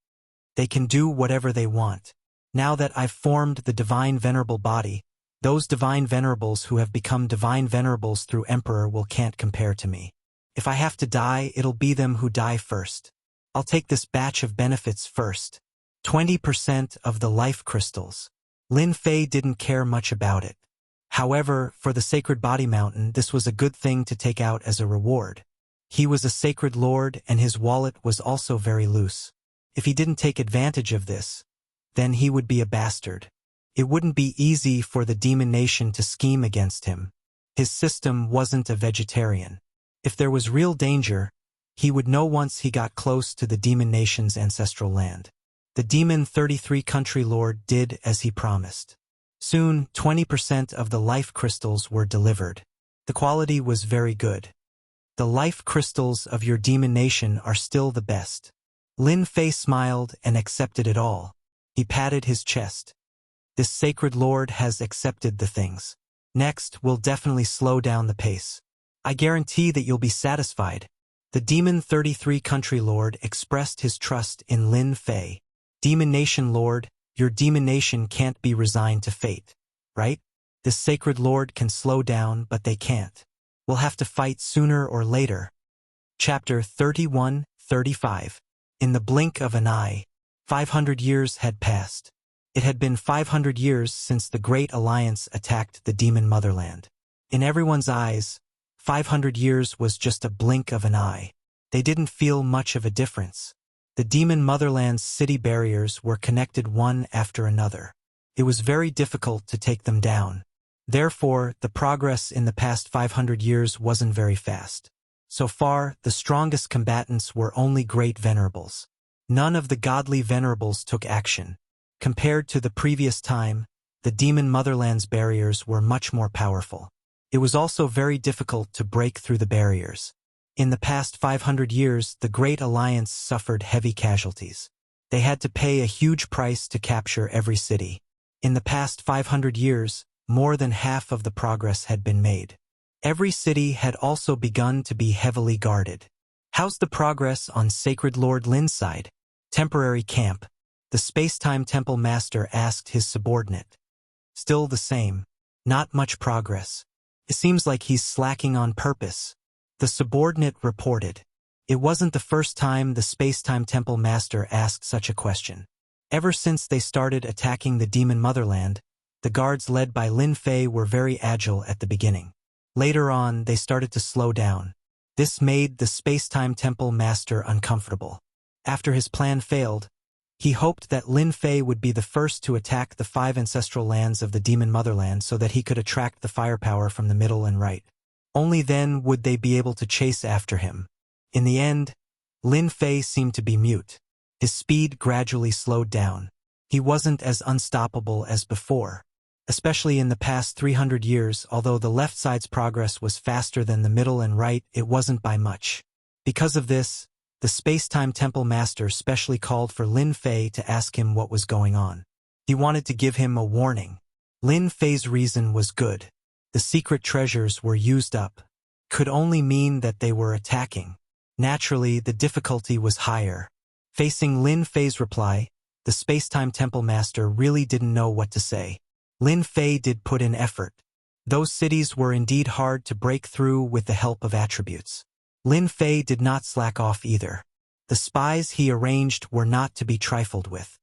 They can do whatever they want. Now that I've formed the Divine Venerable body, those Divine Venerables who have become Divine Venerables through Emperor will can't compare to me. If I have to die, it'll be them who die first. I'll take this batch of benefits first. 20% of the life crystals. Lin Fei didn't care much about it. However, for the Sacred Body Mountain, this was a good thing to take out as a reward. He was a sacred lord and his wallet was also very loose. If he didn't take advantage of this, then he would be a bastard. It wouldn't be easy for the Demon Nation to scheme against him. His system wasn't a vegetarian. If there was real danger, he would know once he got close to the Demon Nation's ancestral land. The Demon 33 Country Lord did as he promised. Soon, 20% of the life crystals were delivered. The quality was very good. The life crystals of your Demon Nation are still the best. Lin Fei smiled and accepted it all. He patted his chest. This sacred lord has accepted the things. Next, we'll definitely slow down the pace. I guarantee that you'll be satisfied. The Demon 33 Country Lord expressed his trust in Lin Fei. Demon Nation Lord, your Demon Nation can't be resigned to fate, right? This sacred lord can slow down, but they can't. We'll have to fight sooner or later. Chapter 31-35. In the blink of an eye, 500 years had passed. It had been 500 years since the Great Alliance attacked the Demon Motherland. In everyone's eyes, 500 years was just a blink of an eye. They didn't feel much of a difference. The Demon Motherland's city barriers were connected one after another. It was very difficult to take them down. Therefore, the progress in the past 500 years wasn't very fast. So far, the strongest combatants were only great venerables. None of the godly venerables took action. Compared to the previous time, the Demon Motherland's barriers were much more powerful. It was also very difficult to break through the barriers. In the past 500 years, the Great Alliance suffered heavy casualties. They had to pay a huge price to capture every city. In the past 500 years, more than half of the progress had been made. Every city had also begun to be heavily guarded. How's the progress on Sacred Lord Lin's side? Temporary camp. The Space-Time Temple Master asked his subordinate. Still the same. Not much progress. It seems like he's slacking on purpose. The subordinate reported. It wasn't the first time the Space-Time Temple Master asked such a question. Ever since they started attacking the Demon Motherland, the guards led by Lin Fei were very agile at the beginning. Later on, they started to slow down. This made the Space-Time Temple Master uncomfortable. After his plan failed, he hoped that Lin Fei would be the first to attack the 5 ancestral lands of the Demon Motherland so that he could attract the firepower from the middle and right. Only then would they be able to chase after him. In the end, Lin Fei seemed to be mute. His speed gradually slowed down. He wasn't as unstoppable as before. Especially in the past 300 years, although the left side's progress was faster than the middle and right, it wasn't by much. Because of this, the Space-Time Temple Master specially called for Lin Fei to ask him what was going on. He wanted to give him a warning. Lin Fei's reason was good. The secret treasures were used up. could only mean that they were attacking. Naturally, the difficulty was higher. Facing Lin Fei's reply, the space-time temple master really didn't know what to say. Lin Fei did put in effort. Those cities were indeed hard to break through with the help of attributes. Lin Fei did not slack off either. The spies he arranged were not to be trifled with.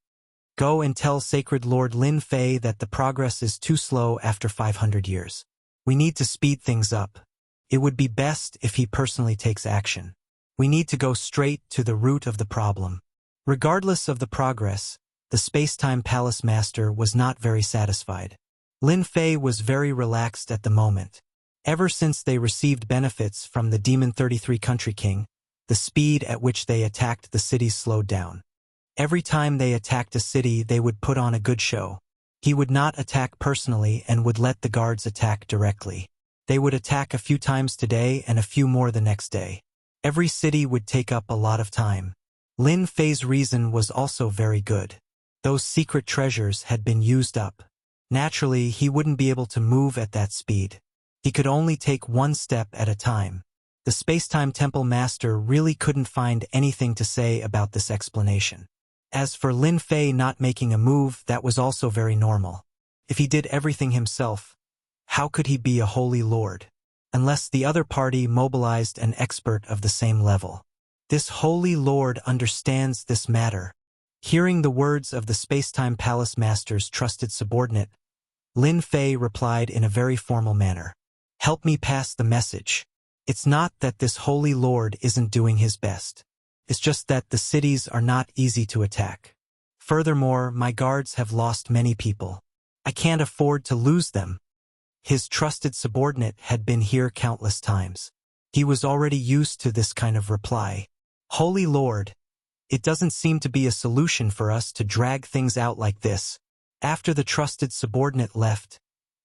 Go and tell Sacred Lord Lin Fei that the progress is too slow after 500 years. We need to speed things up. It would be best if he personally takes action. We need to go straight to the root of the problem. Regardless of the progress, the space-time palace master was not very satisfied. Lin Fei was very relaxed at the moment. Ever since they received benefits from the Demon 33 Country King, the speed at which they attacked the cities slowed down. Every time they attacked a city, they would put on a good show. He would not attack personally and would let the guards attack directly. They would attack a few times today and a few more the next day. Every city would take up a lot of time. Lin Fei's reason was also very good. Those secret treasures had been used up. Naturally, he wouldn't be able to move at that speed. He could only take one step at a time. The space-time temple master really couldn't find anything to say about this explanation. As for Lin Fei not making a move, that was also very normal. If he did everything himself, how could he be a holy lord? Unless the other party mobilized an expert of the same level. This holy lord understands this matter. Hearing the words of the space-time palace master's trusted subordinate, Lin Fei replied in a very formal manner. Help me pass the message. It's not that this holy lord isn't doing his best. It's just that the cities are not easy to attack. Furthermore, my guards have lost many people. I can't afford to lose them. His trusted subordinate had been here countless times. He was already used to this kind of reply. Holy Lord, it doesn't seem to be a solution for us to drag things out like this. After the trusted subordinate left,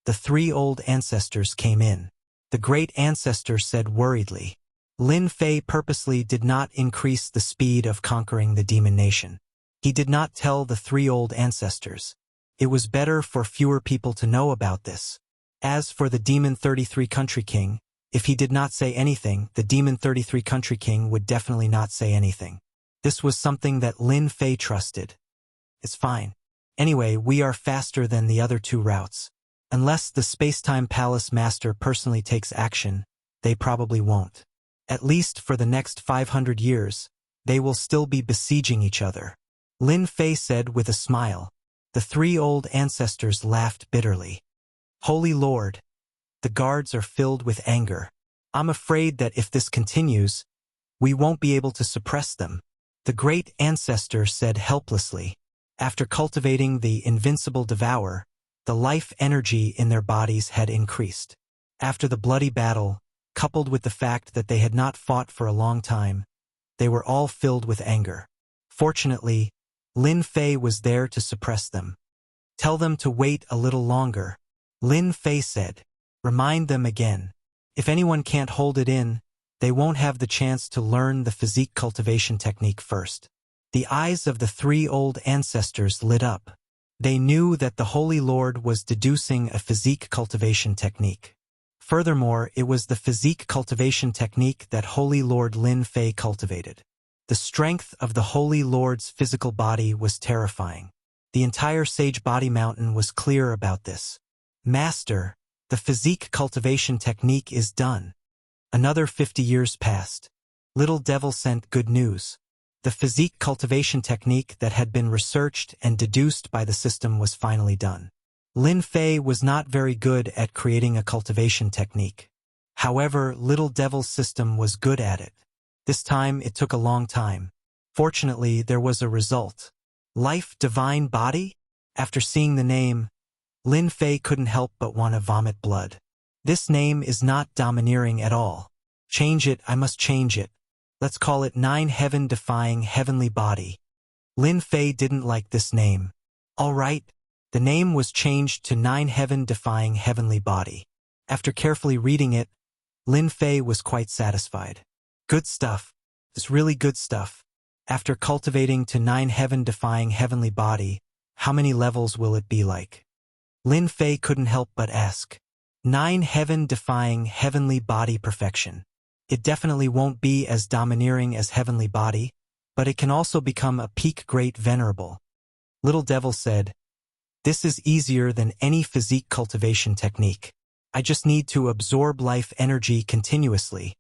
the three old ancestors came in. The great ancestor said worriedly, Lin Fei purposely did not increase the speed of conquering the demon nation. He did not tell the three old ancestors. It was better for fewer people to know about this. As for the Demon 33 Country King, if he did not say anything, the Demon 33 Country King would definitely not say anything. This was something that Lin Fei trusted. It's fine. Anyway, we are faster than the other two routes. Unless the space-time palace master personally takes action, they probably won't. At least for the next 500 years, they will still be besieging each other. Lin Fei said with a smile. The three old ancestors laughed bitterly. Holy Lord, the guards are filled with anger. I'm afraid that if this continues, we won't be able to suppress them. The great ancestor said helplessly. After cultivating the invincible devour, the life energy in their bodies had increased. After the bloody battle, coupled with the fact that they had not fought for a long time, they were all filled with anger. Fortunately, Lin Fei was there to suppress them. Tell them to wait a little longer, Lin Fei said. Remind them again. If anyone can't hold it in, they won't have the chance to learn the physique cultivation technique first. The eyes of the three old ancestors lit up. They knew that the Holy Lord was deducing a physique cultivation technique. Furthermore, it was the physique cultivation technique that Holy Lord Lin Fei cultivated. The strength of the Holy Lord's physical body was terrifying. The entire Sage Body Mountain was clear about this. Master, the physique cultivation technique is done. Another 50 years passed. Little Devil sent good news. The physique cultivation technique that had been researched and deduced by the system was finally done. Lin Fei was not very good at creating a cultivation technique. However, Little Devil's system was good at it. This time it took a long time. Fortunately, there was a result. Life Divine Body? After seeing the name, Lin Fei couldn't help but want to vomit blood. This name is not domineering at all. Change it, I must change it. Let's call it Nine Heaven Defying Heavenly Body. Lin Fei didn't like this name. All right. The name was changed to Nine Heaven Defying Heavenly Body. After carefully reading it, Lin Fei was quite satisfied. Good stuff. It's really good stuff. After cultivating to Nine Heaven Defying Heavenly Body, how many levels will it be like? Lin Fei couldn't help but ask. 9 heaven-defying heavenly body perfection. It definitely won't be as domineering as heavenly body, but it can also become a peak great venerable. Little Devil said, "This is easier than any physique cultivation technique. I just need to absorb life energy continuously."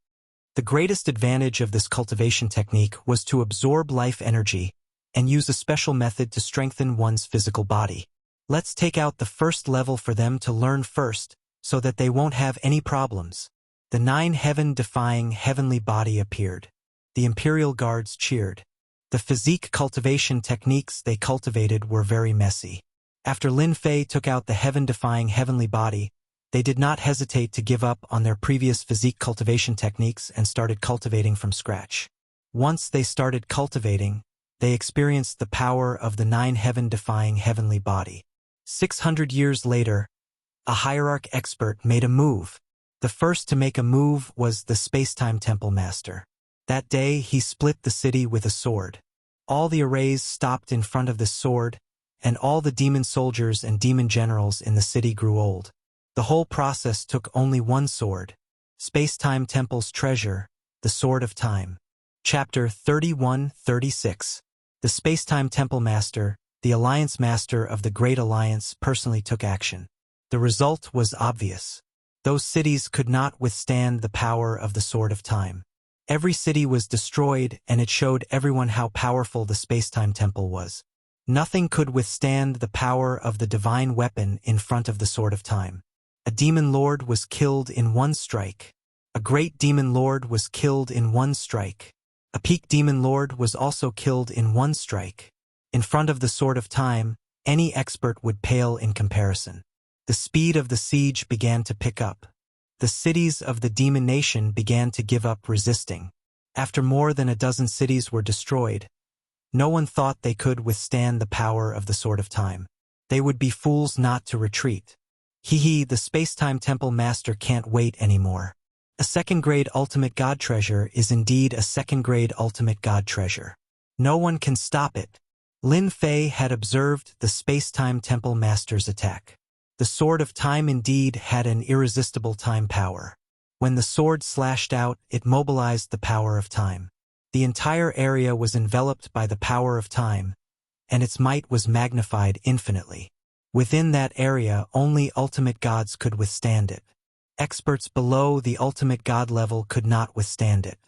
The greatest advantage of this cultivation technique was to absorb life energy and use a special method to strengthen one's physical body. Let's take out the first level for them to learn first, so that they won't have any problems. The 9 heaven-defying heavenly body appeared. The Imperial Guards cheered. The physique cultivation techniques they cultivated were very messy. After Lin Fei took out the heaven-defying heavenly body, they did not hesitate to give up on their previous physique cultivation techniques and started cultivating from scratch. Once they started cultivating, they experienced the power of the 9 heaven-defying heavenly body. 600 years later, a hierarch expert made a move. The first to make a move was the Space-Time Temple Master. That day, he split the city with a sword. All the arrays stopped in front of this sword, and all the demon soldiers and demon generals in the city grew old. The whole process took only one sword. Space-Time Temple's treasure, the Sword of Time. Chapter 31-36. The Space-Time Temple Master, the Alliance Master of the Great Alliance, personally took action. The result was obvious. Those cities could not withstand the power of the Sword of Time. Every city was destroyed, and it showed everyone how powerful the Space-Time Temple was. Nothing could withstand the power of the divine weapon in front of the Sword of Time. A demon lord was killed in one strike. A great demon lord was killed in one strike. A peak demon lord was also killed in one strike. In front of the Sword of Time, any expert would pale in comparison. The speed of the siege began to pick up. The cities of the demon nation began to give up resisting. After more than a dozen cities were destroyed, no one thought they could withstand the power of the Sword of Time. They would be fools not to retreat. The Space-Time Temple Master can't wait anymore. A second-grade ultimate god treasure is indeed a second-grade ultimate god treasure. No one can stop it. Lin Fei had observed the Space-Time Temple Master's attack. The Sword of Time indeed had an irresistible time power. When the sword slashed out, it mobilized the power of time. The entire area was enveloped by the power of time, and its might was magnified infinitely. Within that area, only ultimate gods could withstand it. Experts below the ultimate god level could not withstand it.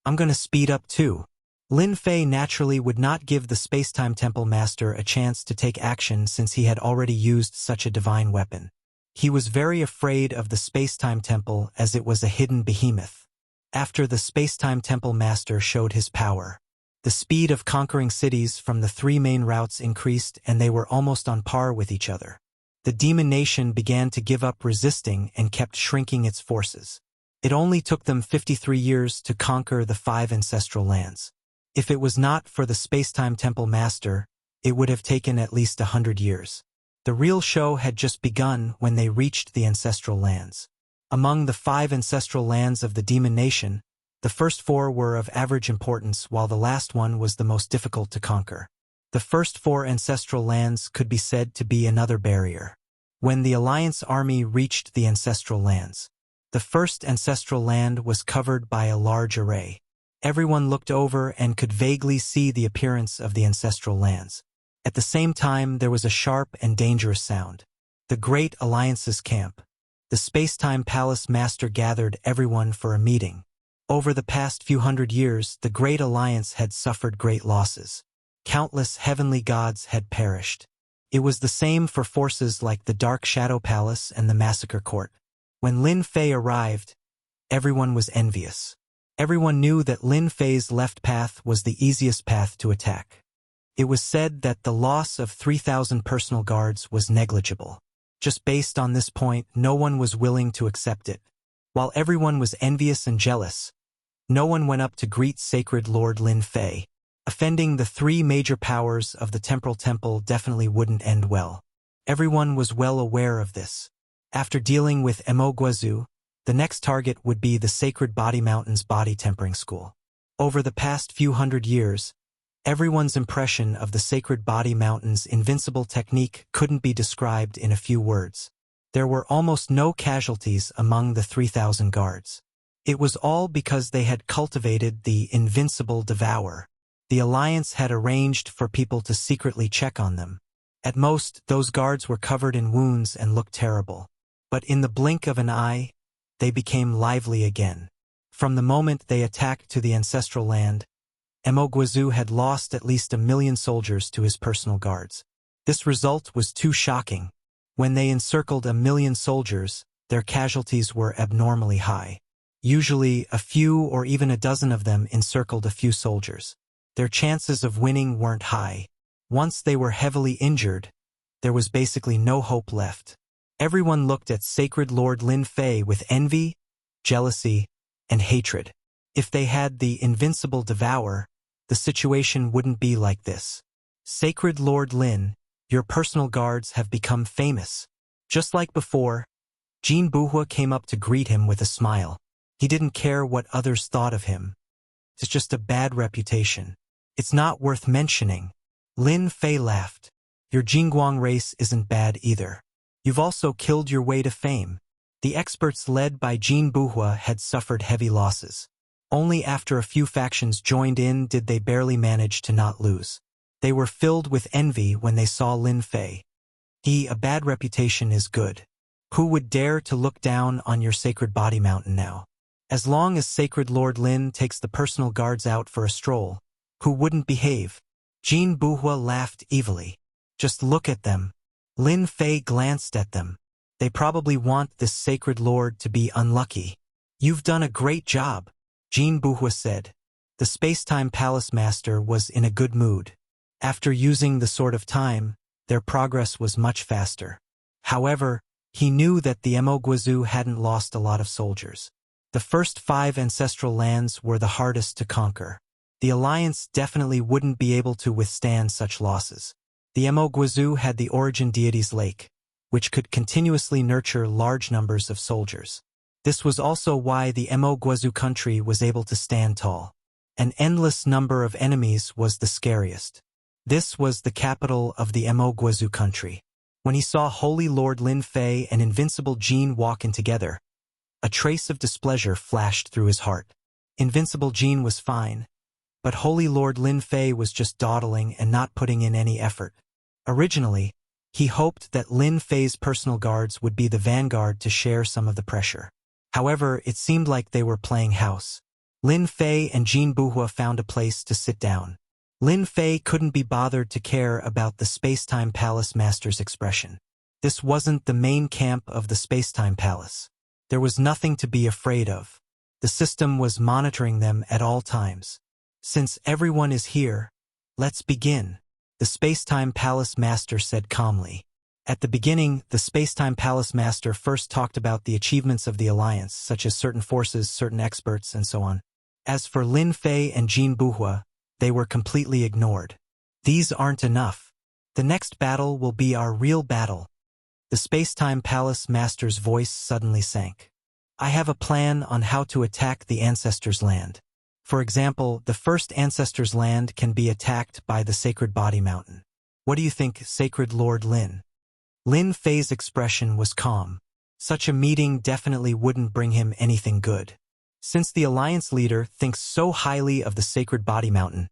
I'm gonna speed up too. Lin Fei naturally would not give the Space-Time Temple Master a chance to take action since he had already used such a divine weapon. He was very afraid of the Space-Time Temple as it was a hidden behemoth. After the Space-Time Temple Master showed his power, the speed of conquering cities from the 3 main routes increased and they were almost on par with each other. The demon nation began to give up resisting and kept shrinking its forces. It only took them 53 years to conquer the 5 ancestral lands. If it was not for the Space-Time Temple Master, it would have taken at least 100 years. The real show had just begun when they reached the ancestral lands. Among the 5 ancestral lands of the demon nation, the first 4 were of average importance while the last one was the most difficult to conquer. The first 4 ancestral lands could be said to be another barrier. When the Alliance army reached the ancestral lands, the first ancestral land was covered by a large array. Everyone looked over and could vaguely see the appearance of the ancestral lands. At the same time, there was a sharp and dangerous sound. The Great Alliance's camp. The Space-Time Palace Master gathered everyone for a meeting. Over the past few hundred years, the Great Alliance had suffered great losses. Countless heavenly gods had perished. It was the same for forces like the Dark Shadow Palace and the Massacre Court. When Lin Fei arrived, everyone was envious. Everyone knew that Lin Fei's left path was the easiest path to attack. It was said that the loss of 3,000 personal guards was negligible. Just based on this point, no one was willing to accept it. While everyone was envious and jealous, no one went up to greet Sacred Lord Lin Fei. Offending the 3 major powers of the Temporal Temple definitely wouldn't end well. Everyone was well aware of this. After dealing with Emoguazu, the next target would be the Sacred Body Mountain's Body Tempering School. Over the past few hundred years, everyone's impression of the Sacred Body Mountain's invincible technique couldn't be described in a few words. there were almost no casualties among the 3,000 guards. It was all because they had cultivated the invincible devourer. The Alliance had arranged for people to secretly check on them. At most, those guards were covered in wounds and looked terrible. But in the blink of an eye, they became lively again. From the moment they attacked to the ancestral land, Guizhou had lost at least 1 million soldiers to his personal guards. This result was too shocking. When they encircled 1 million soldiers, their casualties were abnormally high. Usually, a few or even a dozen of them encircled a few soldiers. Their chances of winning weren't high. Once they were heavily injured, there was basically no hope left. Everyone looked at Sacred Lord Lin Fei with envy, jealousy, and hatred. If they had the invincible devourer, the situation wouldn't be like this. Sacred Lord Lin, your personal guards have become famous. Just like before, Jin Buhua came up to greet him with a smile. He didn't care what others thought of him. It's just a bad reputation. It's not worth mentioning. Lin Fei laughed. Your Jingguang race isn't bad either. You've also killed your way to fame. The experts led by Jin Buhua had suffered heavy losses. Only after a few factions joined in did they barely manage to not lose. They were filled with envy when they saw Lin Fei. A bad reputation is good. Who would dare to look down on your sacred body mountain now? As long as Sacred Lord Lin takes the personal guards out for a stroll, who wouldn't behave? Jin Buhua laughed evilly. Just look at them. Lin Fei glanced at them. They probably want this Sacred Lord to be unlucky. You've done a great job, Jin Buhua said. The Space-Time Palace Master was in a good mood. After using the Sword of Time, their progress was much faster. However, he knew that the Guizhou hadn't lost a lot of soldiers. The first 5 ancestral lands were the hardest to conquer. The Alliance definitely wouldn't be able to withstand such losses. The Guizhou had the Origin Deity's Lake, which could continuously nurture large numbers of soldiers. This was also why the Guizhou country was able to stand tall. An endless number of enemies was the scariest. This was the capital of the Guizhou country. When he saw Holy Lord Lin Fei and Invincible Jin walk in together, a trace of displeasure flashed through his heart. Invincible Jin was fine, but Holy Lord Lin Fei was just dawdling and not putting in any effort. Originally, he hoped that Lin Fei's personal guards would be the vanguard to share some of the pressure. However, it seemed like they were playing house. Lin Fei and Jin Buhua found a place to sit down. Lin Fei couldn't be bothered to care about the Space-Time Palace Master's expression. This wasn't the main camp of the Space-Time Palace. There was nothing to be afraid of. The system was monitoring them at all times. Since everyone is here, let's begin, the Space-Time Palace Master said calmly. At the beginning, the Space-Time Palace Master first talked about the achievements of the Alliance, such as certain forces, certain experts, and so on. As for Lin Fei and Jin Buhua, they were completely ignored. These aren't enough. The next battle will be our real battle. The Space-Time Palace Master's voice suddenly sank. I have a plan on how to attack the Ancestors' Land. For example, the first Ancestors' Land can be attacked by the Sacred Body Mountain. What do you think, Sacred Lord Lin? Lin Fei's expression was calm. Such a meeting definitely wouldn't bring him anything good. Since the Alliance leader thinks so highly of the Sacred Body Mountain,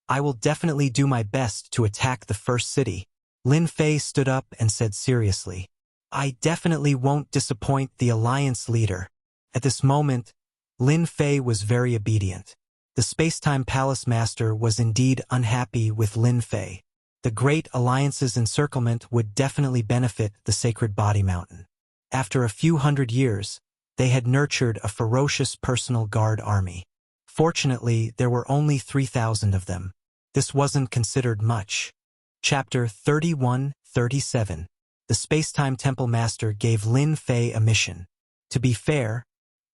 I will definitely do my best to attack the first city. Lin Fei stood up and said seriously, I definitely won't disappoint the Alliance leader. At this moment, Lin Fei was very obedient. The Space-Time Palace Master was indeed unhappy with Lin Fei. The Great Alliance's encirclement would definitely benefit the Sacred Body Mountain. After a few hundred years, they had nurtured a ferocious personal guard army. Fortunately, there were only 3,000 of them. This wasn't considered much. Chapter 31-37. The Space-Time Temple Master gave Lin Fei a mission. To be fair,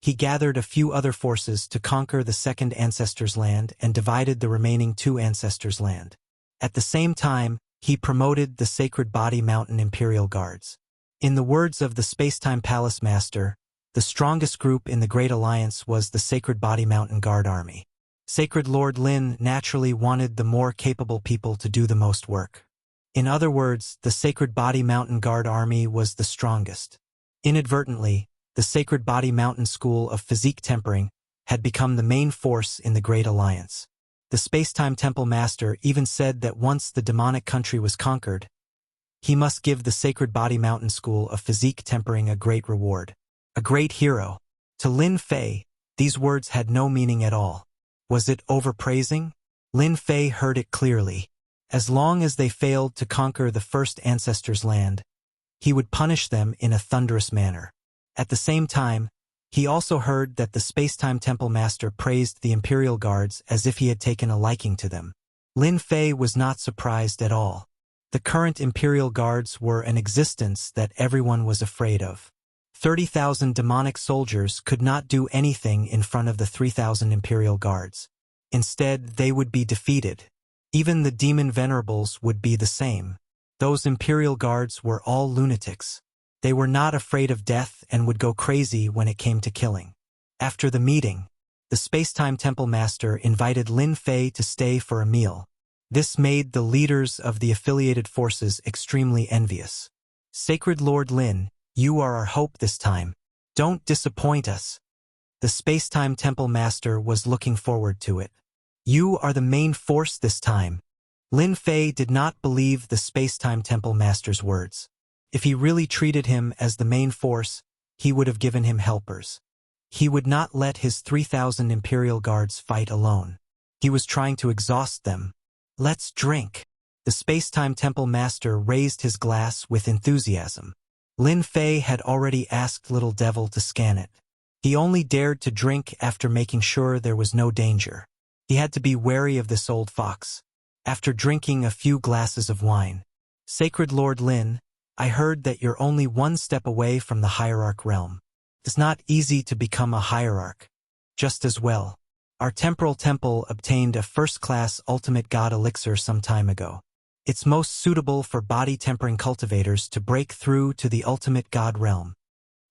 he gathered a few other forces to conquer the second Ancestors' Land and divided the remaining 2 Ancestors' Land. At the same time, he promoted the Sacred Body Mountain Imperial Guards. In the words of the Space-Time Palace Master, the strongest group in the Great Alliance was the Sacred Body Mountain Guard Army. Sacred Lord Lin naturally wanted the more capable people to do the most work. In other words, the Sacred Body Mountain Guard Army was the strongest. Inadvertently, the Sacred Body Mountain School of Physique Tempering had become the main force in the Great Alliance. The Space-Time Temple Master even said that once the demonic country was conquered, he must give the Sacred Body Mountain School of Physique Tempering a great reward. A great hero. To Lin Fei, these words had no meaning at all. Was it overpraising? Lin Fei heard it clearly. As long as they failed to conquer the first ancestors' land, he would punish them in a thunderous manner. At the same time, he also heard that the Space-Time Temple Master praised the Imperial Guards as if he had taken a liking to them. Lin Fei was not surprised at all. The current Imperial Guards were an existence that everyone was afraid of. 30,000 demonic soldiers could not do anything in front of the 3,000 Imperial Guards. Instead, they would be defeated. Even the demon venerables would be the same. Those Imperial Guards were all lunatics. They were not afraid of death and would go crazy when it came to killing. After the meeting, the Space-Time Temple Master invited Lin Fei to stay for a meal. This made the leaders of the affiliated forces extremely envious. Sacred Lord Lin, you are our hope this time. Don't disappoint us. The Space-Time Temple Master was looking forward to it. You are the main force this time. Lin Fei did not believe the Space-Time Temple Master's words. If he really treated him as the main force, he would have given him helpers. He would not let his 3,000 Imperial Guards fight alone. He was trying to exhaust them. Let's drink. The Space-Time Temple Master raised his glass with enthusiasm. Lin Fei had already asked Little Devil to scan it. He only dared to drink after making sure there was no danger. He had to be wary of this old fox. After drinking a few glasses of wine, Sacred Lord Lin, I heard that you're only one step away from the hierarch realm. It's not easy to become a hierarch. Just as well, our temporal temple obtained a first-class ultimate god elixir some time ago. It's most suitable for body-tempering cultivators to break through to the ultimate god realm.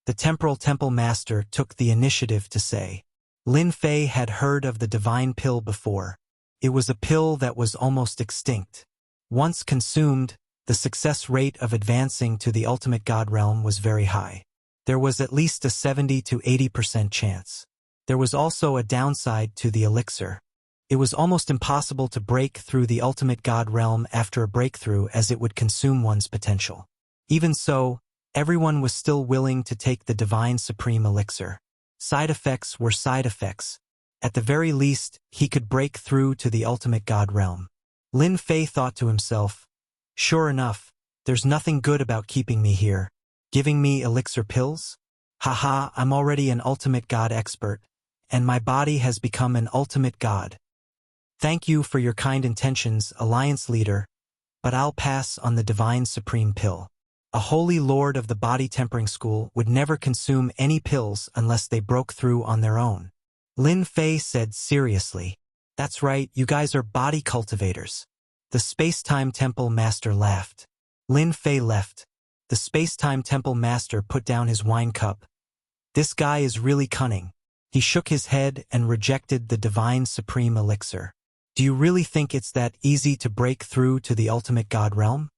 The Temporal Temple Master took the initiative to say. Lin Fei had heard of the divine pill before. It was a pill that was almost extinct. Once consumed, the success rate of advancing to the ultimate god realm was very high. There was at least a 70 to 80% chance. There was also a downside to the elixir. It was almost impossible to break through the ultimate god realm after a breakthrough, as it would consume one's potential. Even so, everyone was still willing to take the divine supreme elixir. Side effects were side effects. At the very least, he could break through to the ultimate god realm. Lin Fei thought to himself, sure enough, there's nothing good about keeping me here. Giving me elixir pills? Haha, I'm already an ultimate god expert, and my body has become an ultimate god. Thank you for your kind intentions, Alliance Leader, but I'll pass on the divine supreme pill. A holy lord of the body tempering school would never consume any pills unless they broke through on their own. Lin Fei said seriously, that's right, you guys are body cultivators. The Space-Time Temple Master laughed. Lin Fei left. The Space-Time Temple Master put down his wine cup. This guy is really cunning. He shook his head and rejected the divine supreme elixir. Do you really think it's that easy to break through to the ultimate god realm?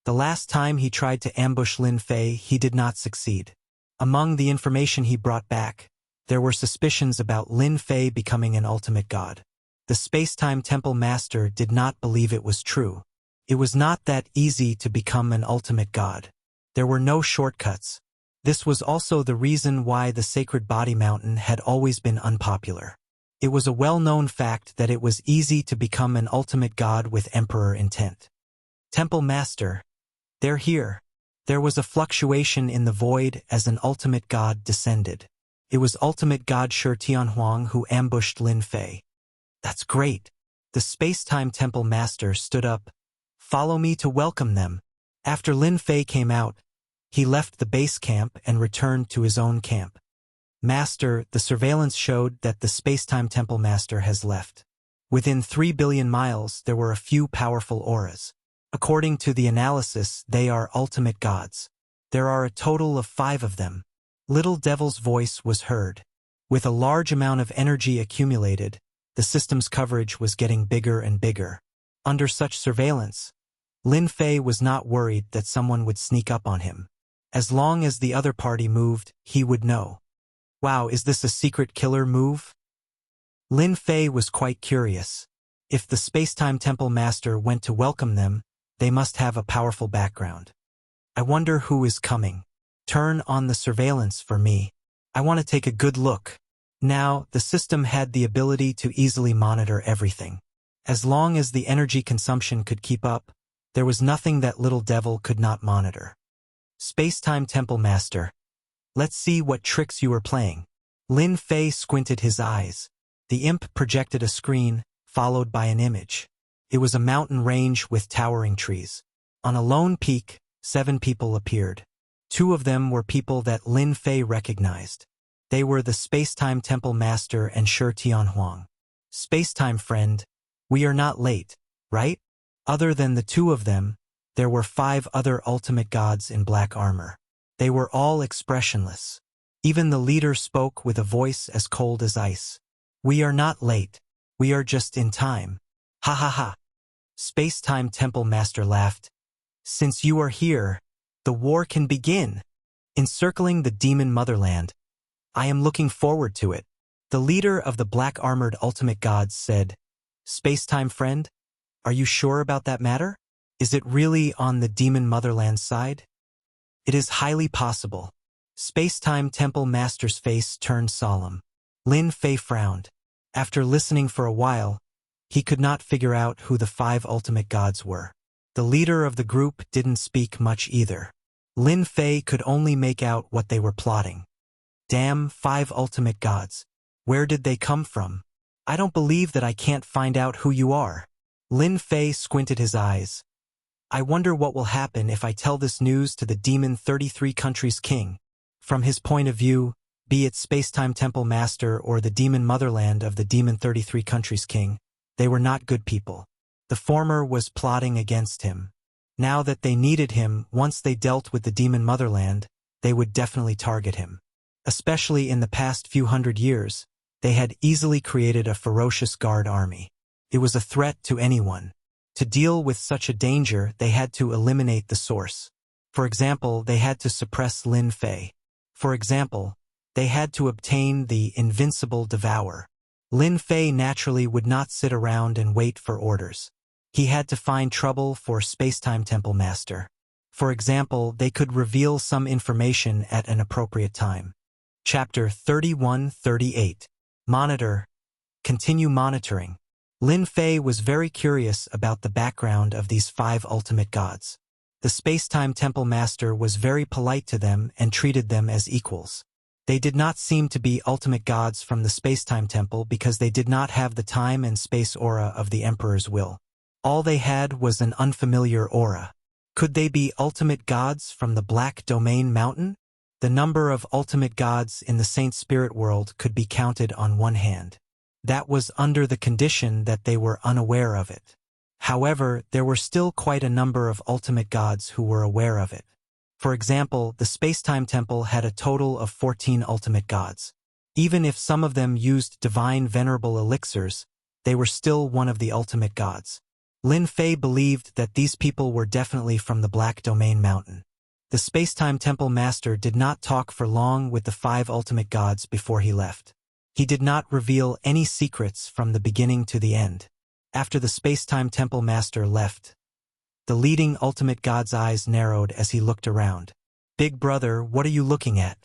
The last time he tried to ambush Lin Fei, he did not succeed. Among the information he brought back, there were suspicions about Lin Fei becoming an ultimate god. The Space-Time Temple Master did not believe it was true. It was not that easy to become an ultimate god. There were no shortcuts. This was also the reason why the Sacred Body Mountain had always been unpopular. It was a well-known fact that it was easy to become an ultimate god with emperor intent. Temple Master, they're here. There was a fluctuation in the void as an ultimate god descended. It was ultimate god Shi Tianhuang who ambushed Lin Fei. That's great. The Space-Time Temple Master stood up. Follow me to welcome them. After Lin Fei came out, he left the base camp and returned to his own camp. Master, the surveillance showed that the Space-Time Temple Master has left. Within 3 billion miles, there were a few powerful auras. According to the analysis, they are ultimate gods. There are a total of 5 of them. Little Devil's voice was heard. With a large amount of energy accumulated, the system's coverage was getting bigger and bigger. Under such surveillance, Lin Fei was not worried that someone would sneak up on him. As long as the other party moved, he would know. Wow, is this a secret killer move? Lin Fei was quite curious. If the Space-Time Temple Master went to welcome them, they must have a powerful background. I wonder who is coming. Turn on the surveillance for me. I want to take a good look. Now, the system had the ability to easily monitor everything. As long as the energy consumption could keep up, there was nothing that little devil could not monitor. Space-Time Temple Master. Let's see what tricks you are playing. Lin Fei squinted his eyes. The imp projected a screen, followed by an image. It was a mountain range with towering trees. On a lone peak, 7 people appeared. 2 of them were people that Lin Fei recognized. They were the Space-Time Temple Master and Shi Tianhuang. Space-Time friend, we are not late, right? Other than the 2 of them, there were 5 other ultimate gods in black armor. They were all expressionless. Even the leader spoke with a voice as cold as ice. We are not late. We are just in time. Ha ha ha. Space-Time Temple Master laughed. Since you are here, the war can begin. Encircling the demon motherland. I am looking forward to it. The leader of the black-armored ultimate gods said, Space-Time friend, are you sure about that matter? Is it really on the demon motherland side? It is highly possible. Space-Time Temple Master's face turned solemn. Lin Fei frowned. After listening for a while, he could not figure out who the 5 ultimate gods were. The leader of the group didn't speak much either. Lin Fei could only make out what they were plotting. Damn, 5 ultimate gods. Where did they come from? I don't believe that I can't find out who you are. Lin Fei squinted his eyes. I wonder what will happen if I tell this news to the Demon 33 Countries King. From his point of view, be it Space-Time Temple Master or the Demon Motherland of the Demon 33 Countries King, they were not good people. The former was plotting against him. Now that they needed him, once they dealt with the Demon Motherland, they would definitely target him. Especially in the past few hundred years, they had easily created a ferocious guard army. It was a threat to anyone. To deal with such a danger, they had to eliminate the source. For example, they had to suppress Lin Fei. For example, they had to obtain the invincible devour. Lin Fei naturally would not sit around and wait for orders. He had to find trouble for Space-Time Temple Master. For example, they could reveal some information at an appropriate time. Chapter 31-38. Monitor. Continue monitoring. Lin Fei was very curious about the background of these 5 ultimate gods. The Space-Time Temple Master was very polite to them and treated them as equals. They did not seem to be ultimate gods from the Space-Time Temple because they did not have the time and space aura of the Emperor's will. All they had was an unfamiliar aura. Could they be ultimate gods from the Black Domain Mountain? The number of ultimate gods in the Saint Spirit world could be counted on one hand. That was under the condition that they were unaware of it. However, there were still quite a number of ultimate gods who were aware of it. For example, the Space-Time Temple had a total of 14 ultimate gods. Even if some of them used divine venerable elixirs, they were still one of the ultimate gods. Lin Fei believed that these people were definitely from the Black Domain Mountain. The Space-Time Temple Master did not talk for long with the 5 ultimate gods before he left. He did not reveal any secrets from the beginning to the end. After the Space-Time Temple Master left, the leading ultimate god's eyes narrowed as he looked around. Big brother, what are you looking at?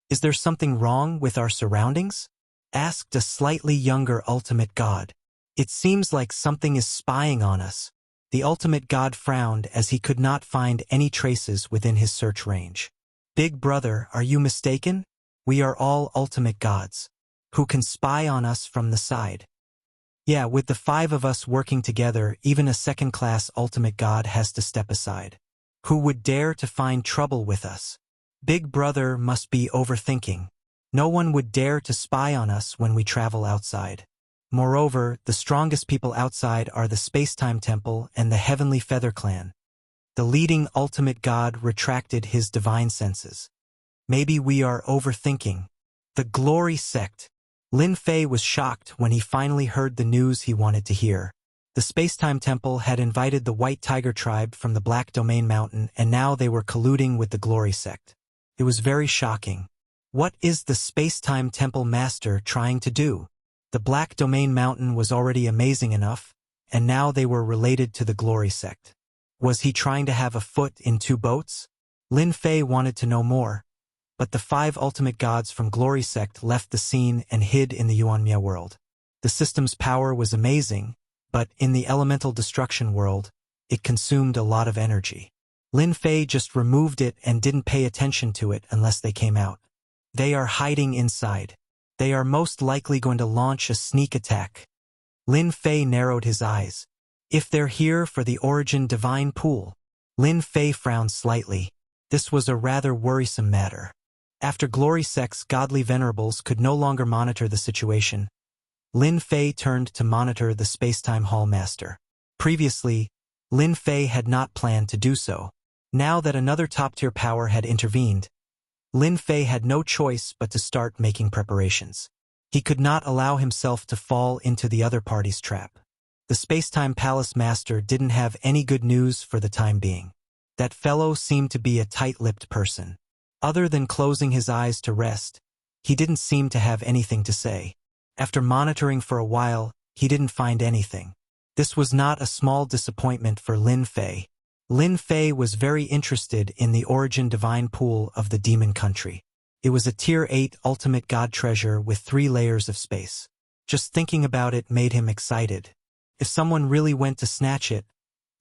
Is there something wrong with our surroundings? Asked a slightly younger ultimate god. It seems like something is spying on us. The ultimate god frowned as he could not find any traces within his search range. Big brother, are you mistaken? We are all ultimate gods, who can spy on us from the side. Yeah, with the 5 of us working together, even a second-class ultimate god has to step aside. Who would dare to find trouble with us? Big brother must be overthinking. No one would dare to spy on us when we travel outside. Moreover, the strongest people outside are the Space-Time Temple and the Heavenly Feather Clan. The leading ultimate god retracted his divine senses. Maybe we are overthinking. The Glory Sect. Lin Fei was shocked when he finally heard the news he wanted to hear. The Space-Time Temple had invited the White Tiger tribe from the Black Domain Mountain, and now they were colluding with the Glory Sect. It was very shocking. What is the space-time temple master trying to do? The Black Domain Mountain was already amazing enough, and now they were related to the Glory Sect. Was he trying to have a foot in two boats? Lin Fei wanted to know more, but the 5 ultimate gods from Glory Sect left the scene and hid in the Yuanmia world. The system's power was amazing, but in the elemental destruction world, it consumed a lot of energy. Lin Fei just removed it and didn't pay attention to it unless they came out. They are hiding inside. They are most likely going to launch a sneak attack. Lin Fei narrowed his eyes. If they're here for the Origin Divine Pool. Lin Fei frowned slightly. This was a rather worrisome matter. After Glory Sect's godly venerables could no longer monitor the situation, Lin Fei turned to monitor the Spacetime Hall Master. Previously, Lin Fei had not planned to do so. Now that another top-tier power had intervened, Lin Fei had no choice but to start making preparations. He could not allow himself to fall into the other party's trap. The Spacetime Palace Master didn't have any good news for the time being. That fellow seemed to be a tight-lipped person. Other than closing his eyes to rest, he didn't seem to have anything to say. After monitoring for a while, he didn't find anything. This was not a small disappointment for Lin Fei. Lin Fei was very interested in the Origin Divine Pool of the Demon Country. It was a Tier 8 ultimate god treasure with 3 layers of space. Just thinking about it made him excited. If someone really went to snatch it,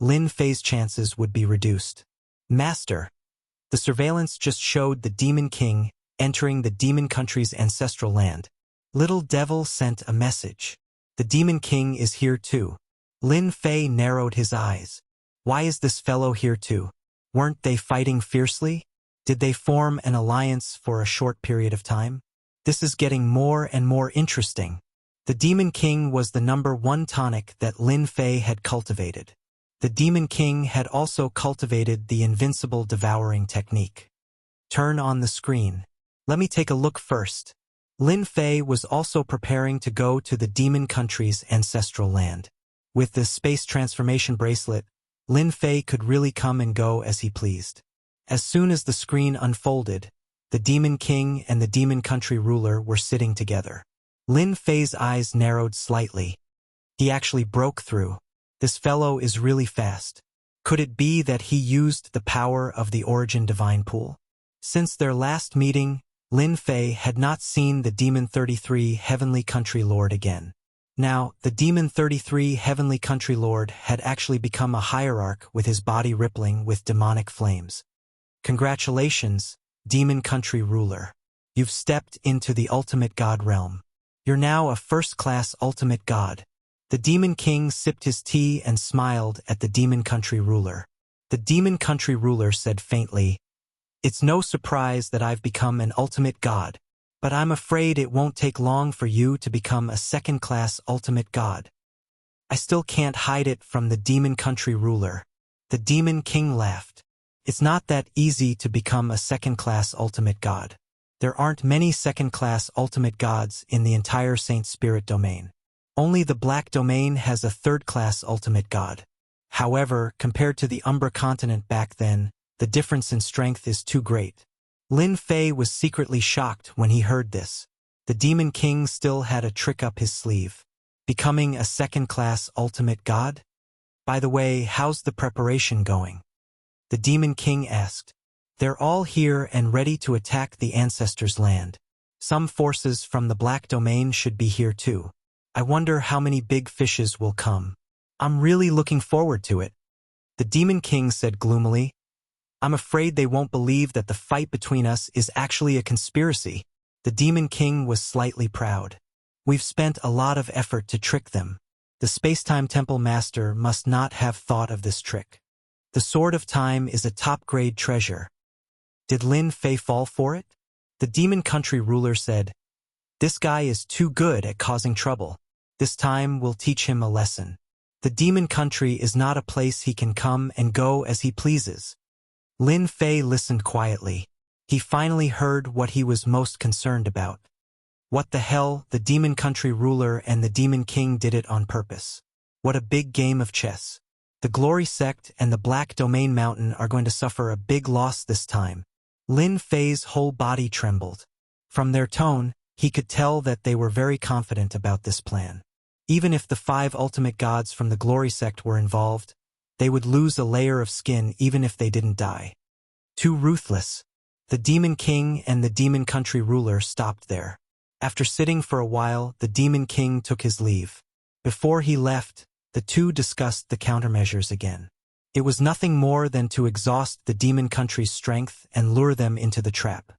Lin Fei's chances would be reduced. Master. The surveillance just showed the Demon King entering the Demon Country's ancestral land. Little Devil sent a message. The Demon King is here too. Lin Fei narrowed his eyes. Why is this fellow here too? Weren't they fighting fiercely? Did they form an alliance for a short period of time? This is getting more and more interesting. The Demon King was the #1 tonic that Lin Fei had cultivated. The Demon King had also cultivated the invincible devouring technique. Turn on the screen. Let me take a look first. Lin Fei was also preparing to go to the Demon Country's ancestral land. With the space transformation bracelet, Lin Fei could really come and go as he pleased. As soon as the screen unfolded, the Demon King and the Demon Country ruler were sitting together. Lin Fei's eyes narrowed slightly. He actually broke through. This fellow is really fast. Could it be that he used the power of the Origin Divine Pool? Since their last meeting, Lin Fei had not seen the Demon 33 Heavenly Country Lord again. Now, the Demon 33 Heavenly Country Lord had actually become a hierarch with his body rippling with demonic flames. Congratulations, Demon Country Ruler. You've stepped into the ultimate god realm. You're now a first-class ultimate god. The Demon King sipped his tea and smiled at the Demon Country Ruler. The Demon Country Ruler said faintly, "It's no surprise that I've become an ultimate god. But I'm afraid it won't take long for you to become a second-class ultimate god." I still can't hide it from the Demon Country Ruler. The Demon King laughed. It's not that easy to become a second-class ultimate god. There aren't many second-class ultimate gods in the entire Saint Spirit domain. Only the Black Domain has a third-class ultimate god. However, compared to the Umbra continent back then, the difference in strength is too great. Lin Fei was secretly shocked when he heard this. The Demon King still had a trick up his sleeve. Becoming a second-class ultimate god? By the way, how's the preparation going? The Demon King asked. They're all here and ready to attack the Ancestors' land. Some forces from the Black Domain should be here too. I wonder how many big fishes will come. I'm really looking forward to it. The Demon King said gloomily. I'm afraid they won't believe that the fight between us is actually a conspiracy. The Demon King was slightly proud. We've spent a lot of effort to trick them. The Spacetime Temple Master must not have thought of this trick. The Sword of Time is a top-grade treasure. Did Lin Fei fall for it? The Demon Country Ruler said, "This guy is too good at causing trouble. This time we'll teach him a lesson. The Demon Country is not a place he can come and go as he pleases." Lin Fei listened quietly. He finally heard what he was most concerned about. What the hell, the Demon Country Ruler and the Demon King did it on purpose. What a big game of chess. The Glory Sect and the Black Domain Mountain are going to suffer a big loss this time. Lin Fei's whole body trembled. From their tone, he could tell that they were very confident about this plan. Even if the 5 ultimate gods from the glory sect were involved, they would lose a layer of skin even if they didn't die. Too ruthless. The Demon King and the Demon Country ruler stopped there. After sitting for a while, the Demon King took his leave. Before he left, the two discussed the countermeasures again. It was nothing more than to exhaust the Demon Country's strength and lure them into the trap.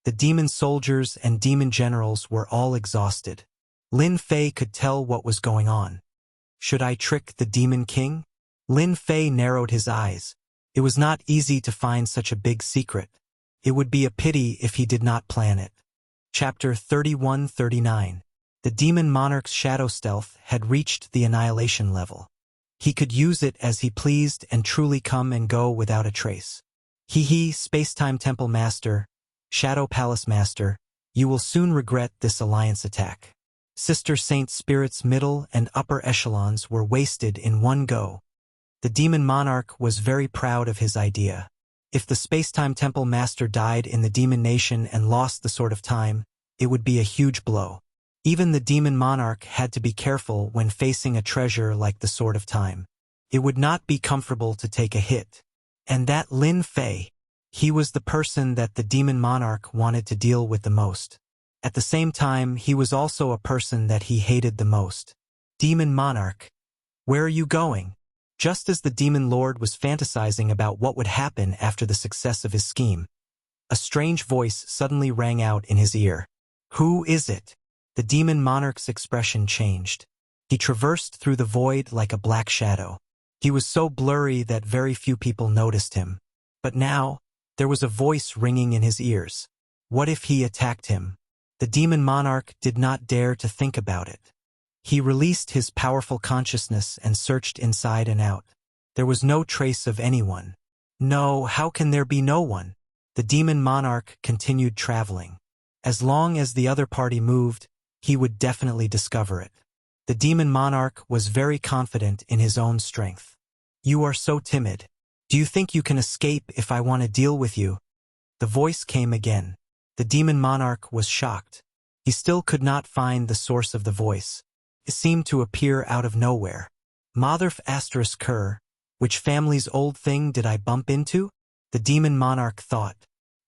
The demon soldiers and demon generals were all exhausted. Lin Fei could tell what was going on. Should I trick the Demon King? Lin Fei narrowed his eyes. It was not easy to find such a big secret. It would be a pity if he did not plan it. Chapter 31-39. The Demon Monarch's shadow stealth had reached the annihilation level. He could use it as he pleased and truly come and go without a trace. Space-Time Temple Master, Shadow Palace Master, you will soon regret this alliance attack. Sister Saint Spirit's middle and upper echelons were wasted in one go. The Demon Monarch was very proud of his idea. If the Space-Time Temple Master died in the Demon Nation and lost the Sword of Time, it would be a huge blow. Even the Demon Monarch had to be careful when facing a treasure like the Sword of Time. It would not be comfortable to take a hit. And that Lin Fei, he was the person that the Demon Monarch wanted to deal with the most. At the same time, he was also a person that he hated the most. Demon Monarch, where are you going? Just as the Demon Lord was fantasizing about what would happen after the success of his scheme, a strange voice suddenly rang out in his ear. Who is it? The Demon Monarch's expression changed. He traversed through the void like a black shadow. He was so blurry that very few people noticed him. But now, there was a voice ringing in his ears. What if he attacked him? The Demon Monarch did not dare to think about it. He released his powerful consciousness and searched inside and out. There was no trace of anyone. No, how can there be no one? The Demon Monarch continued traveling. As long as the other party moved, he would definitely discover it. The Demon Monarch was very confident in his own strength. You are so timid. Do you think you can escape if I want to deal with you? The voice came again. The Demon Monarch was shocked. He still could not find the source of the voice. It seemed to appear out of nowhere. Motherf asterisk Kerr, which family's old thing did I bump into? The Demon Monarch thought.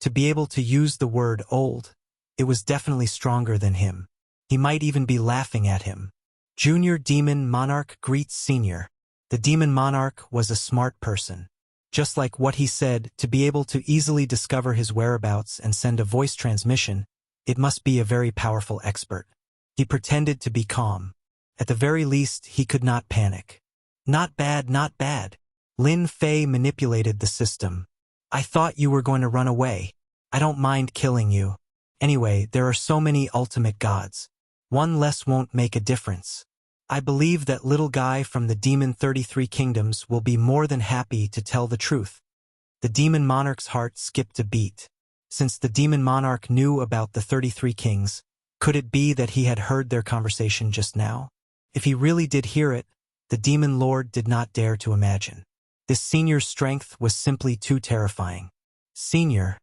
To be able to use the word old, it was definitely stronger than him. He might even be laughing at him. Junior Demon Monarch greets Senior. The Demon Monarch was a smart person. Just like what he said, to be able to easily discover his whereabouts and send a voice transmission, it must be a very powerful expert. He pretended to be calm. At the very least, he could not panic. Not bad, not bad. Lin Fei manipulated the system. I thought you were going to run away. I don't mind killing you. Anyway, there are so many ultimate gods. One less won't make a difference. I believe that little guy from the Demon 33 Kingdoms will be more than happy to tell the truth. The Demon Monarch's heart skipped a beat. Since the Demon Monarch knew about the 33 kings, could it be that he had heard their conversation just now? If he really did hear it, the Demon Lord did not dare to imagine. This Senior's strength was simply too terrifying. Senior,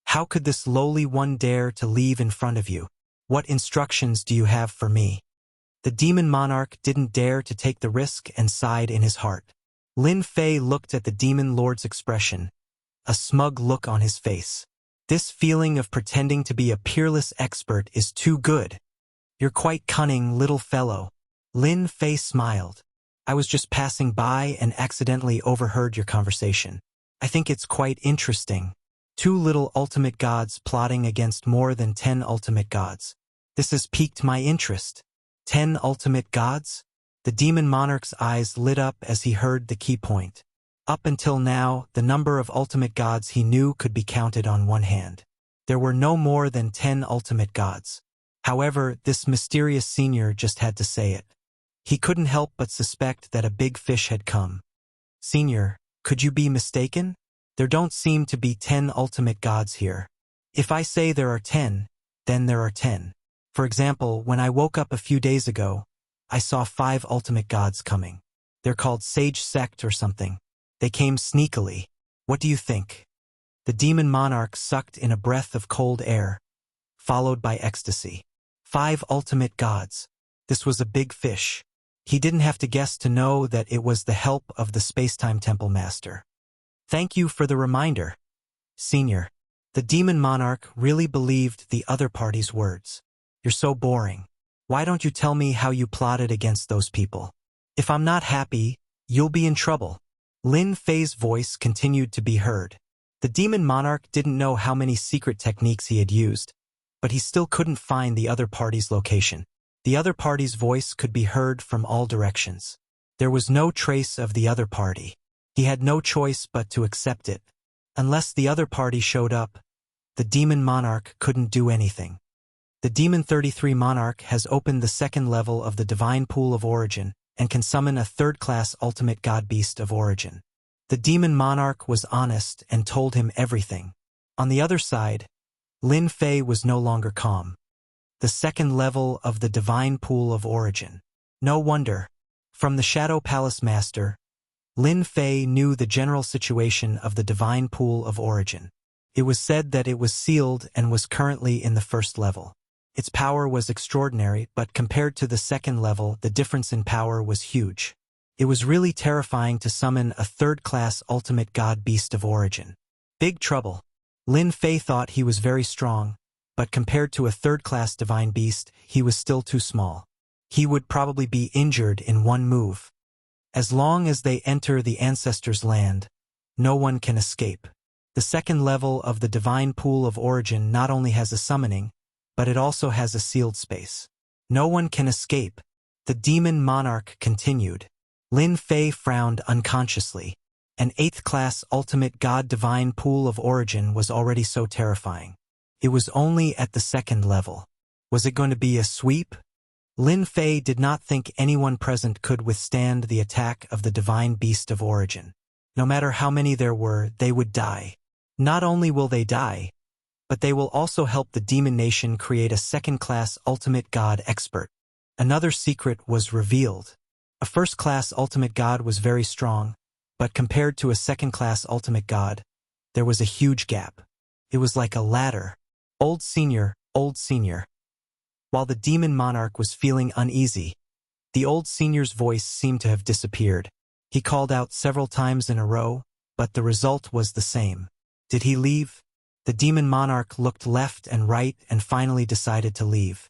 how could this lowly one dare to leave in front of you? What instructions do you have for me? The Demon Monarch didn't dare to take the risk and sighed in his heart. Lin Fei looked at the Demon Lord's expression, a smug look on his face. This feeling of pretending to be a peerless expert is too good. You're quite cunning, little fellow. Lin Fei smiled. I was just passing by and accidentally overheard your conversation. I think it's quite interesting. 2 little ultimate gods plotting against more than 10 ultimate gods. This has piqued my interest. 10 ultimate gods? The Demon Monarch's eyes lit up as he heard the key point. Up until now, the number of ultimate gods he knew could be counted on one hand. There were no more than 10 ultimate gods. However, this mysterious senior just had to say it. He couldn't help but suspect that a big fish had come. Senior, could you be mistaken? There don't seem to be 10 ultimate gods here. If I say there are 10, then there are 10. For example, when I woke up a few days ago, I saw 5 ultimate gods coming. They're called Sage Sect or something. They came sneakily. What do you think? The demon monarch sucked in a breath of cold air, followed by ecstasy. 5 ultimate gods. This was a big fish. He didn't have to guess to know that it was the help of the Spacetime Temple Master. Thank you for the reminder, Senior. The demon monarch really believed the other party's words. You're so boring. Why don't you tell me how you plotted against those people? If I'm not happy, you'll be in trouble. Lin Fei's voice continued to be heard. The demon monarch didn't know how many secret techniques he had used, but he still couldn't find the other party's location. The other party's voice could be heard from all directions. There was no trace of the other party. He had no choice but to accept it. Unless the other party showed up, the demon monarch couldn't do anything. The Demon 33 Monarch has opened the second level of the Divine Pool of Origin and can summon a third-class Ultimate God Beast of Origin. The Demon Monarch was honest and told him everything. On the other side, Lin Fei was no longer calm. The second level of the Divine Pool of Origin. No wonder. From the Shadow Palace Master, Lin Fei knew the general situation of the Divine Pool of Origin. It was said that it was sealed and was currently in the first level. Its power was extraordinary, but compared to the second level, the difference in power was huge. It was really terrifying to summon a third-class Ultimate God Beast of Origin. Big trouble. Lin Fei thought he was very strong, but compared to a third-class Divine Beast, he was still too small. He would probably be injured in one move. As long as they enter the Ancestors' Land, no one can escape. The second level of the Divine Pool of Origin not only has a summoning, but it also has a sealed space. No one can escape. The demon monarch continued. Lin Fei frowned unconsciously. An 8th-class Ultimate God Divine Pool of Origin was already so terrifying. It was only at the second level. Was it going to be a sweep? Lin Fei did not think anyone present could withstand the attack of the Divine Beast of Origin. No matter how many there were, they would die. Not only will they die, but they will also help the Demon Nation create a second-class Ultimate God expert. Another secret was revealed. A first-class Ultimate God was very strong, but compared to a second-class Ultimate God, there was a huge gap. It was like a ladder. Old Senior, Old Senior. While the Demon Monarch was feeling uneasy, the Old Senior's voice seemed to have disappeared. He called out several times in a row, but the result was the same. Did he leave? The demon monarch looked left and right and finally decided to leave.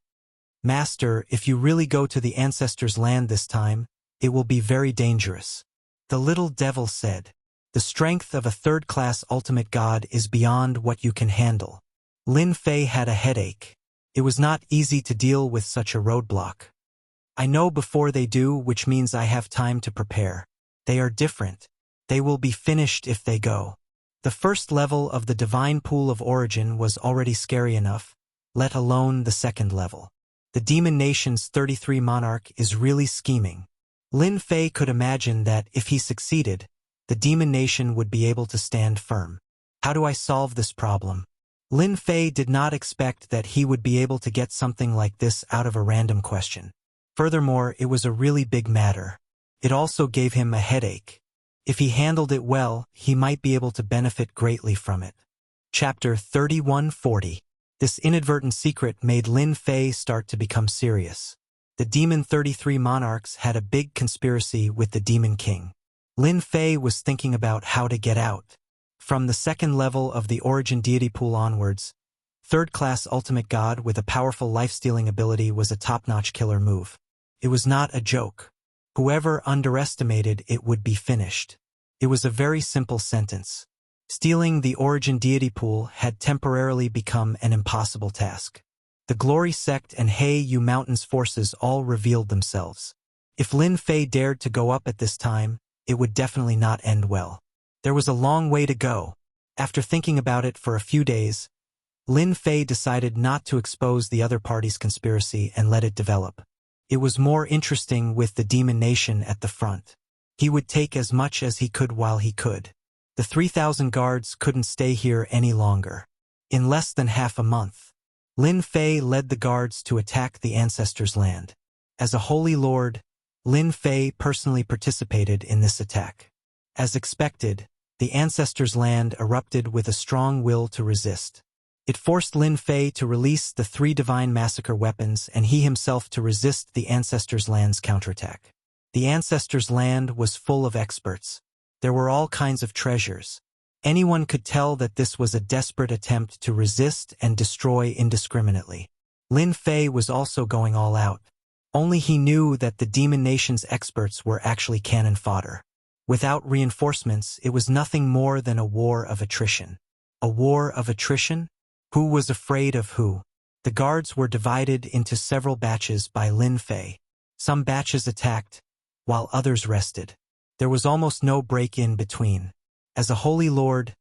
Master, if you really go to the Ancestors' Land this time, it will be very dangerous. The little devil said. The strength of a third-class Ultimate God is beyond what you can handle. Lin Fei had a headache. It was not easy to deal with such a roadblock. I know before they do, which means I have time to prepare. They are different. They will be finished if they go. The first level of the Divine Pool of Origin was already scary enough, let alone the second level. The Demon Nation's 33 Monarch is really scheming. Lin Fei could imagine that if he succeeded, the Demon Nation would be able to stand firm. How do I solve this problem? Lin Fei did not expect that he would be able to get something like this out of a random question. Furthermore, it was a really big matter. It also gave him a headache. If he handled it well, he might be able to benefit greatly from it. Chapter 3140. This inadvertent secret made Lin Fei start to become serious. The Demon 33 Monarchs had a big conspiracy with the Demon King. Lin Fei was thinking about how to get out. From the second level of the Origin Deity Pool onwards, third-class Ultimate God with a powerful life-stealing ability was a top-notch killer move. It was not a joke. Whoever underestimated it would be finished. It was a very simple sentence. Stealing the Origin Deity Pool had temporarily become an impossible task. The Glory Sect and Yu Mountain's forces all revealed themselves. If Lin Fei dared to go up at this time, it would definitely not end well. There was a long way to go. After thinking about it for a few days, Lin Fei decided not to expose the other party's conspiracy and let it develop. It was more interesting with the Demon Nation at the front. He would take as much as he could while he could. The 3,000 guards couldn't stay here any longer. In less than half a month, Lin Fei led the guards to attack the Ancestors' Land. As a Holy Lord, Lin Fei personally participated in this attack. As expected, the ancestors' land erupted with a strong will to resist. It forced Lin Fei to release the 3 divine massacre weapons and he himself to resist the ancestors' land's counterattack. The ancestors' land was full of experts. There were all kinds of treasures. Anyone could tell that this was a desperate attempt to resist and destroy indiscriminately. Lin Fei was also going all out. Only he knew that the Demon Nation's experts were actually cannon fodder. Without reinforcements, it was nothing more than a war of attrition. A war of attrition? Who was afraid of who? The guards were divided into several batches by Lin Fei. Some batches attacked, while others rested. There was almost no break in between. As a holy lord,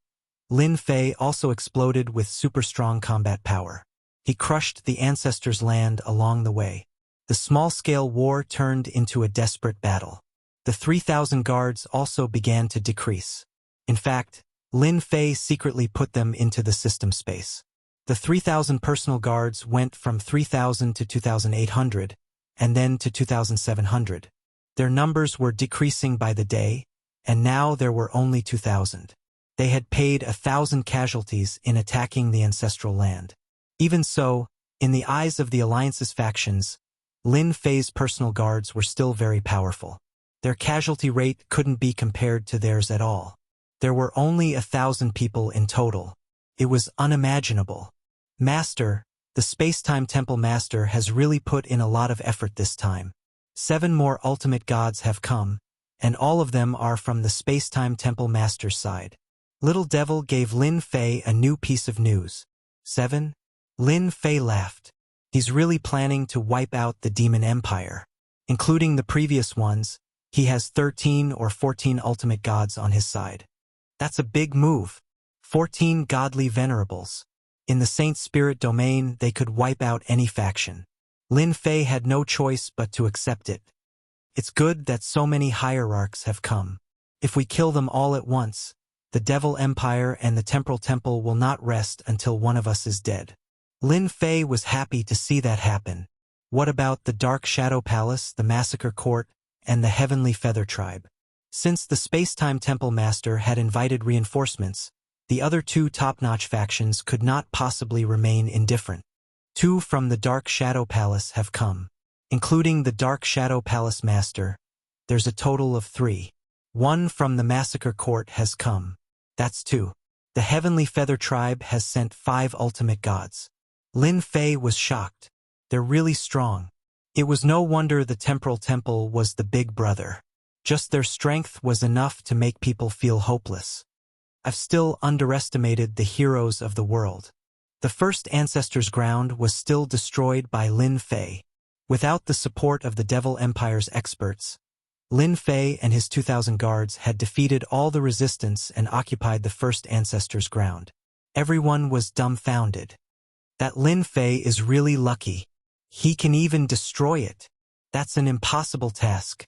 Lin Fei also exploded with super-strong combat power. He crushed the ancestors' land along the way. The small-scale war turned into a desperate battle. The 3,000 guards also began to decrease. In fact, Lin Fei secretly put them into the system space. The 3,000 personal guards went from 3,000 to 2,800, and then to 2,700. Their numbers were decreasing by the day, and now there were only 2,000. They had paid 1,000 casualties in attacking the ancestral land. Even so, in the eyes of the Alliance's factions, Lin Fei's personal guards were still very powerful. Their casualty rate couldn't be compared to theirs at all. There were only 1,000 people in total. It was unimaginable. Master, the Space-Time Temple Master has really put in a lot of effort this time. 7 more ultimate gods have come, and all of them are from the Space-Time Temple Master's side. Little Devil gave Lin Fei a new piece of news. 7? Lin Fei laughed. He's really planning to wipe out the Demon Empire. Including the previous ones, he has 13 or 14 ultimate gods on his side. That's a big move. 14 godly venerables. In the Saint Spirit domain, they could wipe out any faction. Lin Fei had no choice but to accept it. It's good that so many hierarchs have come. If we kill them all at once, the Devil Empire and the Temporal Temple will not rest until one of us is dead. Lin Fei was happy to see that happen. What about the Dark Shadow Palace, the Massacre Court, and the Heavenly Feather Tribe? Since the Space-Time Temple Master had invited reinforcements, the other 2 top-notch factions could not possibly remain indifferent. 2 from the Dark Shadow Palace have come. Including the Dark Shadow Palace Master, there's a total of 3. 1 from the Massacre Court has come. That's 2. The Heavenly Feather Tribe has sent 5 ultimate gods. Lin Fei was shocked. They're really strong. It was no wonder the Temporal Temple was the big brother. Just their strength was enough to make people feel hopeless. I've still underestimated the heroes of the world. The first Ancestors' Ground was still destroyed by Lin Fei. Without the support of the Devil Empire's experts, Lin Fei and his 2,000 guards had defeated all the resistance and occupied the first Ancestors' Ground. Everyone was dumbfounded. That Lin Fei is really lucky. He can even destroy it. That's an impossible task.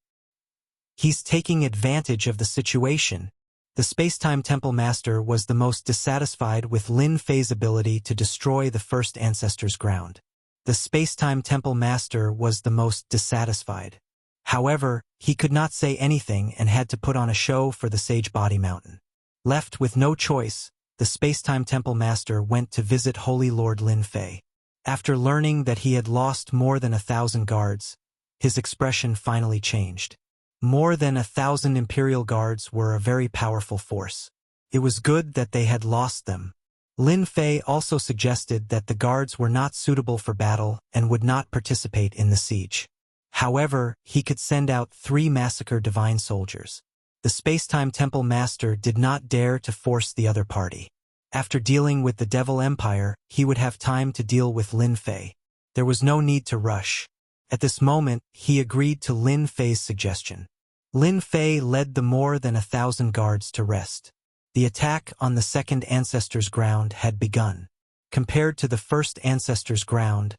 He's taking advantage of the situation. The Space-Time Temple Master was the most dissatisfied with Lin Fei's ability to destroy the first Ancestors' Ground. The Space-Time Temple Master was the most dissatisfied. However, he could not say anything and had to put on a show for the Sage Body Mountain. Left with no choice, the Space-Time Temple Master went to visit Holy Lord Lin Fei. After learning that he had lost more than 1,000 guards, his expression finally changed. More than 1,000 Imperial Guards were a very powerful force. It was good that they had lost them. Lin Fei also suggested that the guards were not suitable for battle and would not participate in the siege. However, he could send out 3 Massacre Divine Soldiers. The Space-Time Temple Master did not dare to force the other party. After dealing with the Devil Empire, he would have time to deal with Lin Fei. There was no need to rush. At this moment, he agreed to Lin Fei's suggestion. Lin Fei led the more than 1,000 guards to rest. The attack on the second Ancestors' Ground had begun. Compared to the first Ancestors' Ground,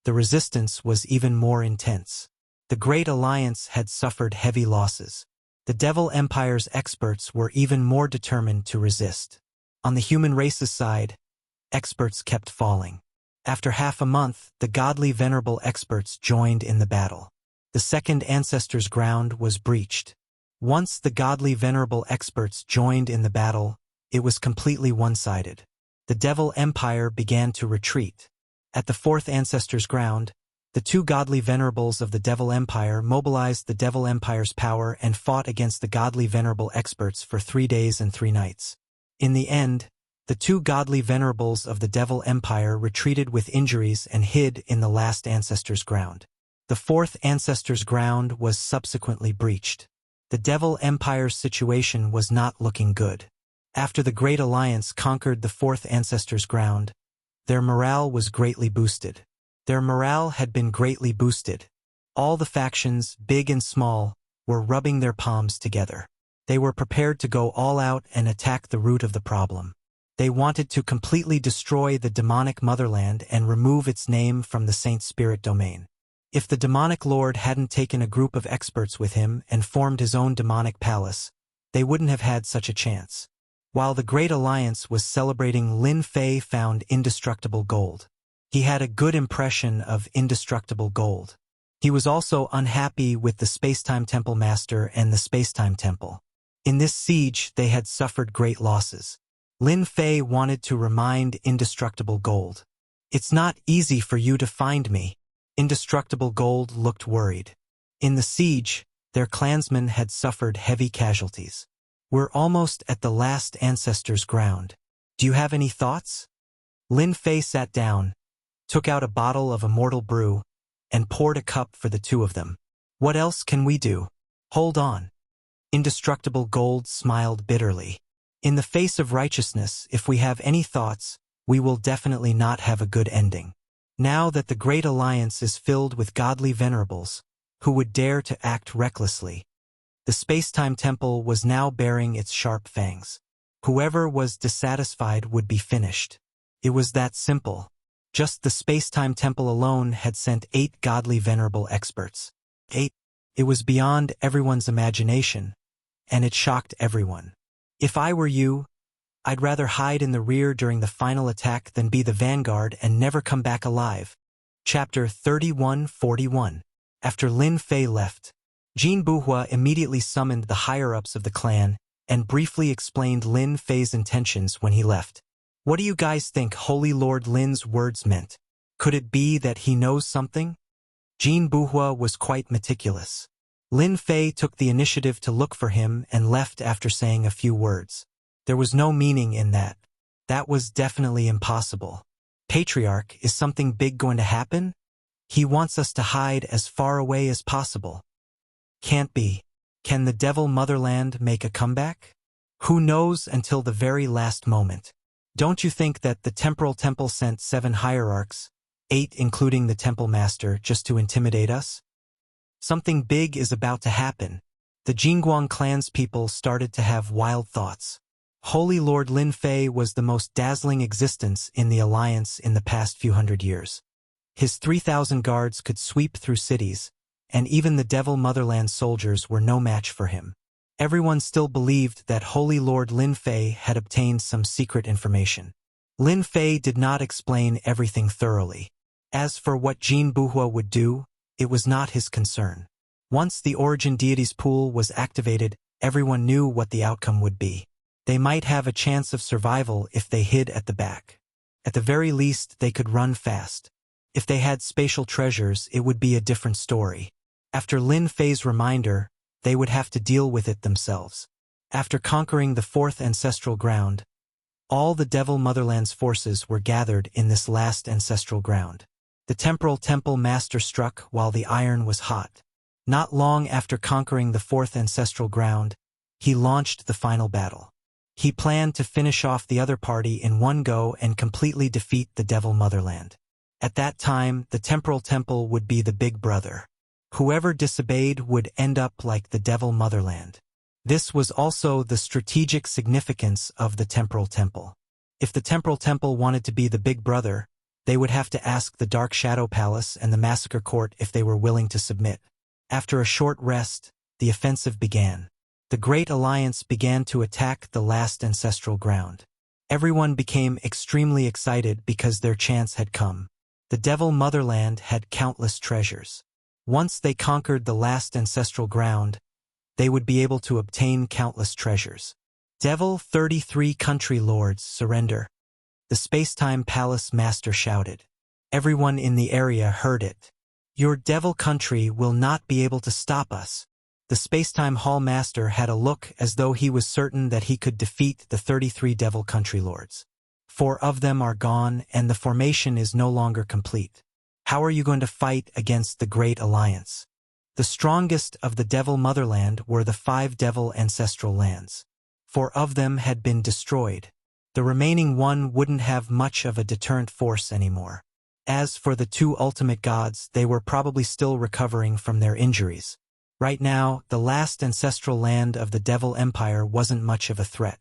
the resistance was even more intense. The Great Alliance had suffered heavy losses. The Devil Empire's experts were even more determined to resist. On the human race's side, experts kept falling. After half a month, the godly venerable experts joined in the battle. The second Ancestors' Ground was breached. Once the godly venerable experts joined in the battle, it was completely one-sided. The Devil Empire began to retreat. At the fourth ancestor's ground, the two godly venerables of the Devil Empire mobilized the Devil Empire's power and fought against the godly venerable experts for 3 days and 3 nights. In the end, the two godly venerables of the Devil Empire retreated with injuries and hid in the last ancestor's ground. The fourth ancestor's ground was subsequently breached. The Devil Empire's situation was not looking good. After the Great Alliance conquered the fourth ancestor's ground, their morale was greatly boosted. Their morale had been greatly boosted. All the factions, big and small, were rubbing their palms together. They were prepared to go all out and attack the root of the problem. They wanted to completely destroy the demonic motherland and remove its name from the Saint Spirit domain. If the demonic lord hadn't taken a group of experts with him and formed his own demonic palace, they wouldn't have had such a chance. While the Great Alliance was celebrating, Lin Fei found indestructible gold. He had a good impression of indestructible gold. He was also unhappy with the Spacetime Temple Master and the Spacetime Temple. In this siege, they had suffered great losses. Lin Fei wanted to remind Indestructible Gold. "It's not easy for you to find me." Indestructible Gold looked worried. In the siege, their clansmen had suffered heavy casualties. "We're almost at the last ancestor's ground. Do you have any thoughts?" Lin Fei sat down, took out a bottle of immortal brew, and poured a cup for the two of them. "What else can we do?" "Hold on." Indestructible Gold smiled bitterly. "In the face of righteousness, if we have any thoughts, we will definitely not have a good ending. Now that the Great Alliance is filled with godly venerables, who would dare to act recklessly? The Spacetime Temple was now baring its sharp fangs. Whoever was dissatisfied would be finished. It was that simple. Just the Spacetime Temple alone had sent 8 godly venerable experts. 8. It was beyond everyone's imagination, and it shocked everyone. "If I were you, I'd rather hide in the rear during the final attack than be the vanguard and never come back alive." Chapter 3141. After Lin Fei left, Jin Buhua immediately summoned the higher-ups of the clan and briefly explained Lin Fei's intentions when he left. "What do you guys think Holy Lord Lin's words meant? Could it be that he knows something?" Jin Buhua was quite meticulous. Lin Fei took the initiative to look for him and left after saying a few words. There was no meaning in that. That was definitely impossible. "Patriarch, is something big going to happen? He wants us to hide as far away as possible." "Can't be. Can the Devil Motherland make a comeback? Who knows until the very last moment. Don't you think that the Temporal Temple sent 7 hierarchs, 8 including the Temple Master, just to intimidate us? Something big is about to happen." The Jingguang clan's people started to have wild thoughts. Holy Lord Lin Fei was the most dazzling existence in the Alliance in the past few hundred years. His 3,000 guards could sweep through cities, and even the Devil Motherland soldiers were no match for him. Everyone still believed that Holy Lord Lin Fei had obtained some secret information. Lin Fei did not explain everything thoroughly. As for what Jin Buhua would do, it was not his concern. Once the Origin Deities pool was activated, everyone knew what the outcome would be. They might have a chance of survival if they hid at the back. At the very least, they could run fast. If they had spatial treasures, it would be a different story. After Lin Fei's reminder, they would have to deal with it themselves. After conquering the 4th ancestral ground, all the Devil Motherland's forces were gathered in this last ancestral ground. The Temporal Temple Master struck while the iron was hot. Not long after conquering the 4th ancestral ground, he launched the final battle. He planned to finish off the other party in one go and completely defeat the Devil Motherland. At that time, the Temporal Temple would be the big brother. Whoever disobeyed would end up like the Devil Motherland. This was also the strategic significance of the Temporal Temple. If the Temporal Temple wanted to be the big brother, they would have to ask the Dark Shadow Palace and the Massacre Court if they were willing to submit. After a short rest, the offensive began. The Great Alliance began to attack the last ancestral ground. Everyone became extremely excited because their chance had come. The Devil Motherland had countless treasures. Once they conquered the last ancestral ground, they would be able to obtain countless treasures. Devil 33 country lords, surrender. The Space-Time Palace Master shouted. Everyone in the area heard it. Your devil country will not be able to stop us. The Space-Time Hall Master had a look as though he was certain that he could defeat the 33 devil country lords. 4 of them are gone and the formation is no longer complete. How are you going to fight against the Great Alliance? The strongest of the devil motherland were the 5 devil ancestral lands. 4 of them had been destroyed. The remaining 1 wouldn't have much of a deterrent force anymore. As for the 2 ultimate gods, they were probably still recovering from their injuries. Right now, the last ancestral land of the Devil Empire wasn't much of a threat.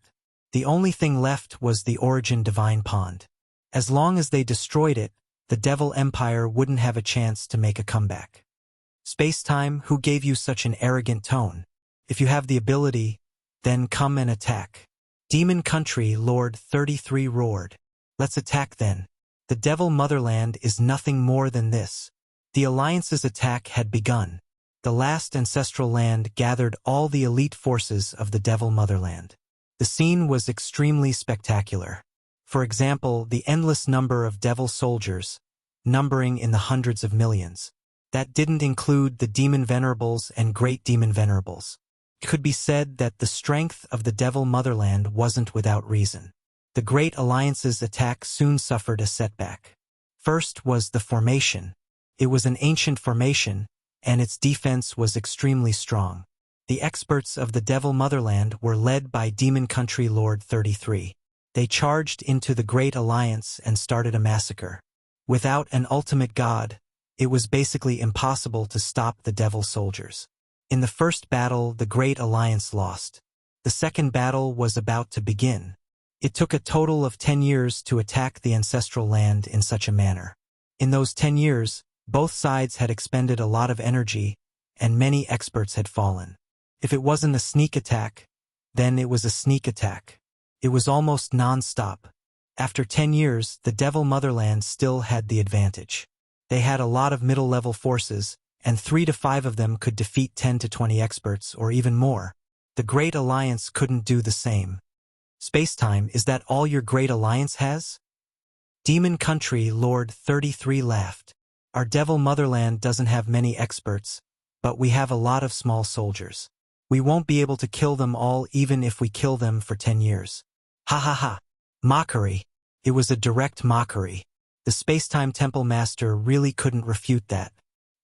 The only thing left was the Origin Divine Pond. As long as they destroyed it, the Devil Empire wouldn't have a chance to make a comeback. Space-Time, who gave you such an arrogant tone? If you have the ability, then come and attack. Demon Country Lord 33 roared. Let's attack then. The Devil Motherland is nothing more than this. The Alliance's attack had begun. The last ancestral land gathered all the elite forces of the Devil Motherland. The scene was extremely spectacular. For example, the endless number of devil soldiers, numbering in the hundreds of millions. That didn't include the Demon Venerables and Great Demon Venerables. It could be said that the strength of the Devil Motherland wasn't without reason. The Great Alliance's attack soon suffered a setback. First was the formation. It was an ancient formation, and its defense was extremely strong. The experts of the Devil Motherland were led by Demon Country Lord 33. They charged into the Great Alliance and started a massacre. Without an ultimate god, it was basically impossible to stop the devil soldiers. In the first battle, the Great Alliance lost. The second battle was about to begin. It took a total of 10 years to attack the ancestral land in such a manner. In those 10 years, both sides had expended a lot of energy, and many experts had fallen. If it wasn't a sneak attack, then it was a sneak attack. It was almost non-stop. After 10 years, the Devil Motherland still had the advantage. They had a lot of middle-level forces, and 3 to 5 of them could defeat 10 to 20 experts, or even more. The Great Alliance couldn't do the same. Space-Time, is that all your Great Alliance has? Demon Country Lord 33 laughed. Our Devil Motherland doesn't have many experts, but we have a lot of small soldiers. We won't be able to kill them all even if we kill them for 10 years. Ha ha ha. Mockery. It was a direct mockery. The Space-Time Temple Master really couldn't refute that.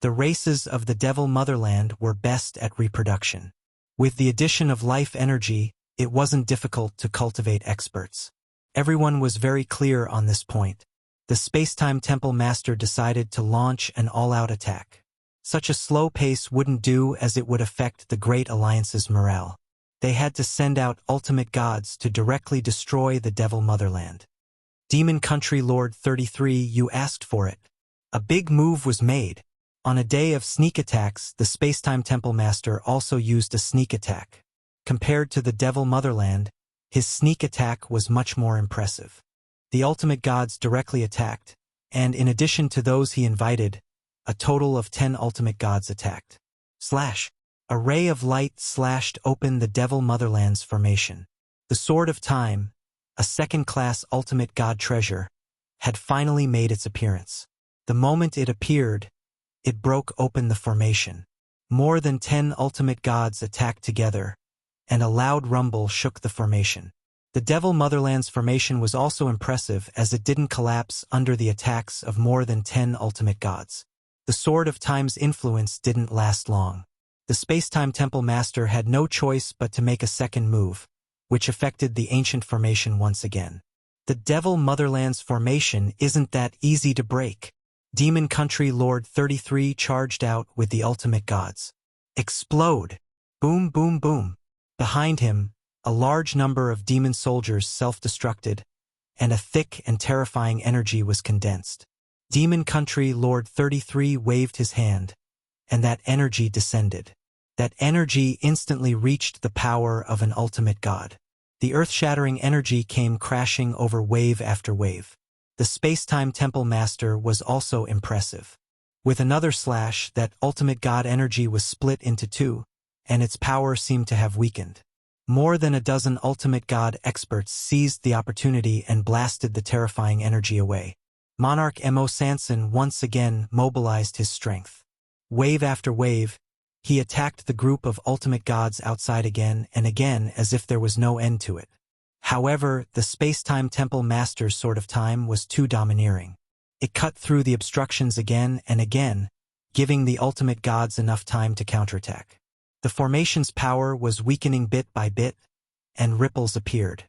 The races of the Devil Motherland were best at reproduction. With the addition of life energy, it wasn't difficult to cultivate experts. Everyone was very clear on this point. The Space-Time Temple Master decided to launch an all-out attack. Such a slow pace wouldn't do, as it would affect the Great Alliance's morale. They had to send out ultimate gods to directly destroy the Devil Motherland. Demon Country Lord 33, you asked for it. A big move was made. On a day of sneak attacks, the Space-Time Temple Master also used a sneak attack. Compared to the Devil Motherland, his sneak attack was much more impressive. The ultimate gods directly attacked, and in addition to those he invited, a total of 10 ultimate gods attacked. A ray of light slashed open the Devil Motherland's formation. The Sword of Time, a second-class ultimate god treasure, had finally made its appearance. The moment it appeared, it broke open the formation. More than 10 ultimate gods attacked together, and a loud rumble shook the formation. The Devil Motherland's formation was also impressive, as it didn't collapse under the attacks of more than 10 ultimate gods. The Sword of Time's influence didn't last long. The Space-Time Temple Master had no choice but to make a second move, which affected the ancient formation once again. The Devil Motherland's formation isn't that easy to break. Demon Country Lord 33 charged out with the ultimate gods. Explode! Boom, boom, boom. Behind him, a large number of demon soldiers self-destructed, and a thick and terrifying energy was condensed. Demon Country Lord 33 waved his hand, and that energy descended. That energy instantly reached the power of an ultimate god. The earth-shattering energy came crashing over wave after wave. The Space-Time Temple Master was also impressive. With another slash, that ultimate god energy was split into 2, and its power seemed to have weakened. More than a dozen ultimate god experts seized the opportunity and blasted the terrifying energy away. Monarch Mo Sanson once again mobilized his strength. Wave after wave, he attacked the group of ultimate gods outside again and again as if there was no end to it. However, the space-time temple master's sword of time was too domineering. It cut through the obstructions again and again, giving the ultimate gods enough time to counterattack. The formation's power was weakening bit by bit, and ripples appeared.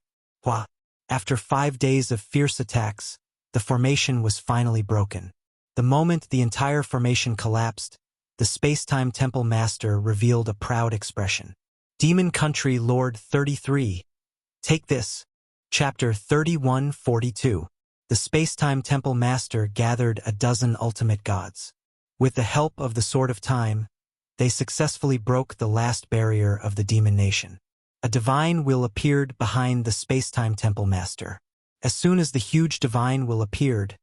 After 5 days of fierce attacks, the formation was finally broken. The moment the entire formation collapsed, the space-time temple master revealed a proud expression. Demon Country Lord 33. Take this. Chapter 3142. The space-time temple master gathered a dozen ultimate gods. With the help of the Sword of Time, they successfully broke the last barrier of the demon nation. A divine will appeared behind the space-time temple master. As soon as the huge divine will appeared,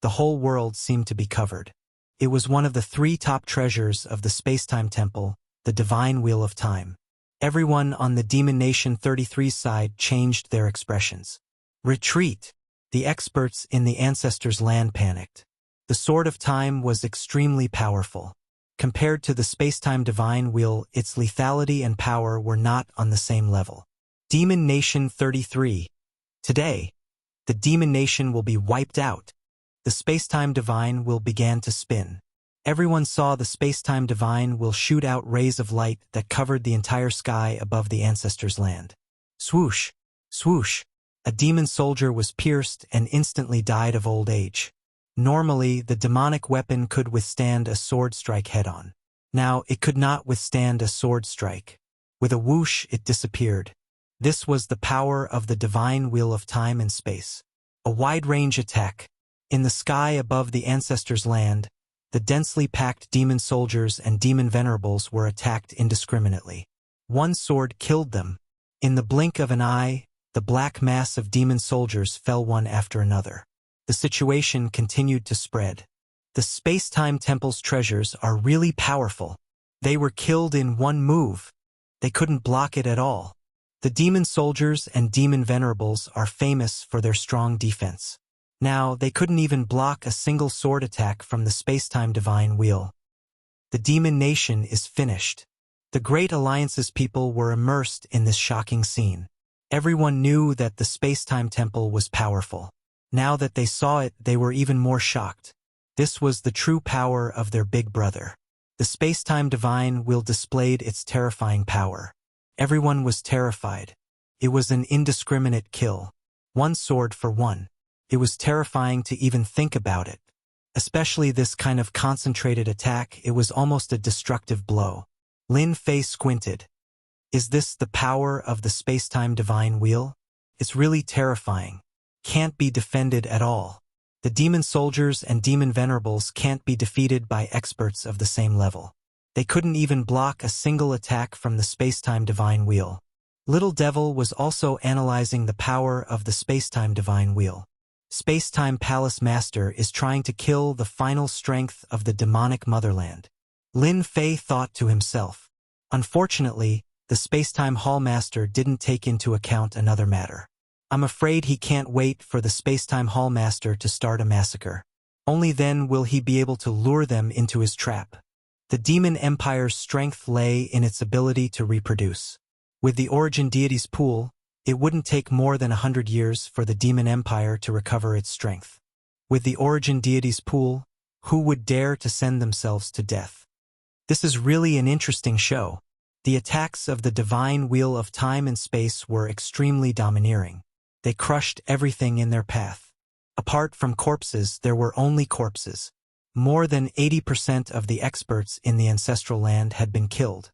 the whole world seemed to be covered. It was one of the 3 top treasures of the space-time temple, the divine wheel of time. Everyone on the demon nation 33's side changed their expressions. Retreat! The experts in the ancestors' land panicked. The Sword of Time was extremely powerful. Compared to the space-time divine wheel, its lethality and power were not on the same level. Demon Nation 33. Today, the demon nation will be wiped out. The space-time divine will began to spin. Everyone saw the space-time divine will shoot out rays of light that covered the entire sky above the ancestors' land. Swoosh! Swoosh! A demon soldier was pierced and instantly died of old age. Normally, the demonic weapon could withstand a sword strike head-on. Now, it could not withstand a sword strike. With a whoosh, it disappeared. This was the power of the divine wheel of time and space. A wide-range attack. In the sky above the ancestors' land, the densely packed demon soldiers and demon venerables were attacked indiscriminately. One sword killed them. In the blink of an eye, the black mass of demon soldiers fell one after another. The situation continued to spread. The space-time temple's treasures are really powerful. They were killed in one move. They couldn't block it at all. The demon soldiers and demon venerables are famous for their strong defense. Now, they couldn't even block a single sword attack from the space-time divine wheel. The demon nation is finished. The Great Alliance's people were immersed in this shocking scene. Everyone knew that the space-time temple was powerful. Now that they saw it, they were even more shocked. This was the true power of their big brother. The space-time divine wheel displayed its terrifying power. Everyone was terrified. It was an indiscriminate kill. One sword for one. It was terrifying to even think about it. Especially this kind of concentrated attack, it was almost a destructive blow. Lin Fei squinted. Is this the power of the space-time divine wheel? It's really terrifying. Can't be defended at all. The demon soldiers and demon venerables can't be defeated by experts of the same level. They couldn't even block a single attack from the space-time divine wheel. Little Devil was also analyzing the power of the space-time divine wheel. Space-time Palace Master is trying to kill the final strength of the demonic motherland. Lin Fei thought to himself. Unfortunately, the space-time Hall Master didn't take into account another matter. I'm afraid he can't wait for the space-time Hall Master to start a massacre. Only then will he be able to lure them into his trap. The Demon Empire's strength lay in its ability to reproduce. With the Origin Deity's pool, it wouldn't take more than 100 years for the Demon Empire to recover its strength. With the Origin Deity's pool, who would dare to send themselves to death? This is really an interesting show. The attacks of the divine wheel of time and space were extremely domineering. They crushed everything in their path. Apart from corpses, there were only corpses. More than 80% of the experts in the ancestral land had been killed.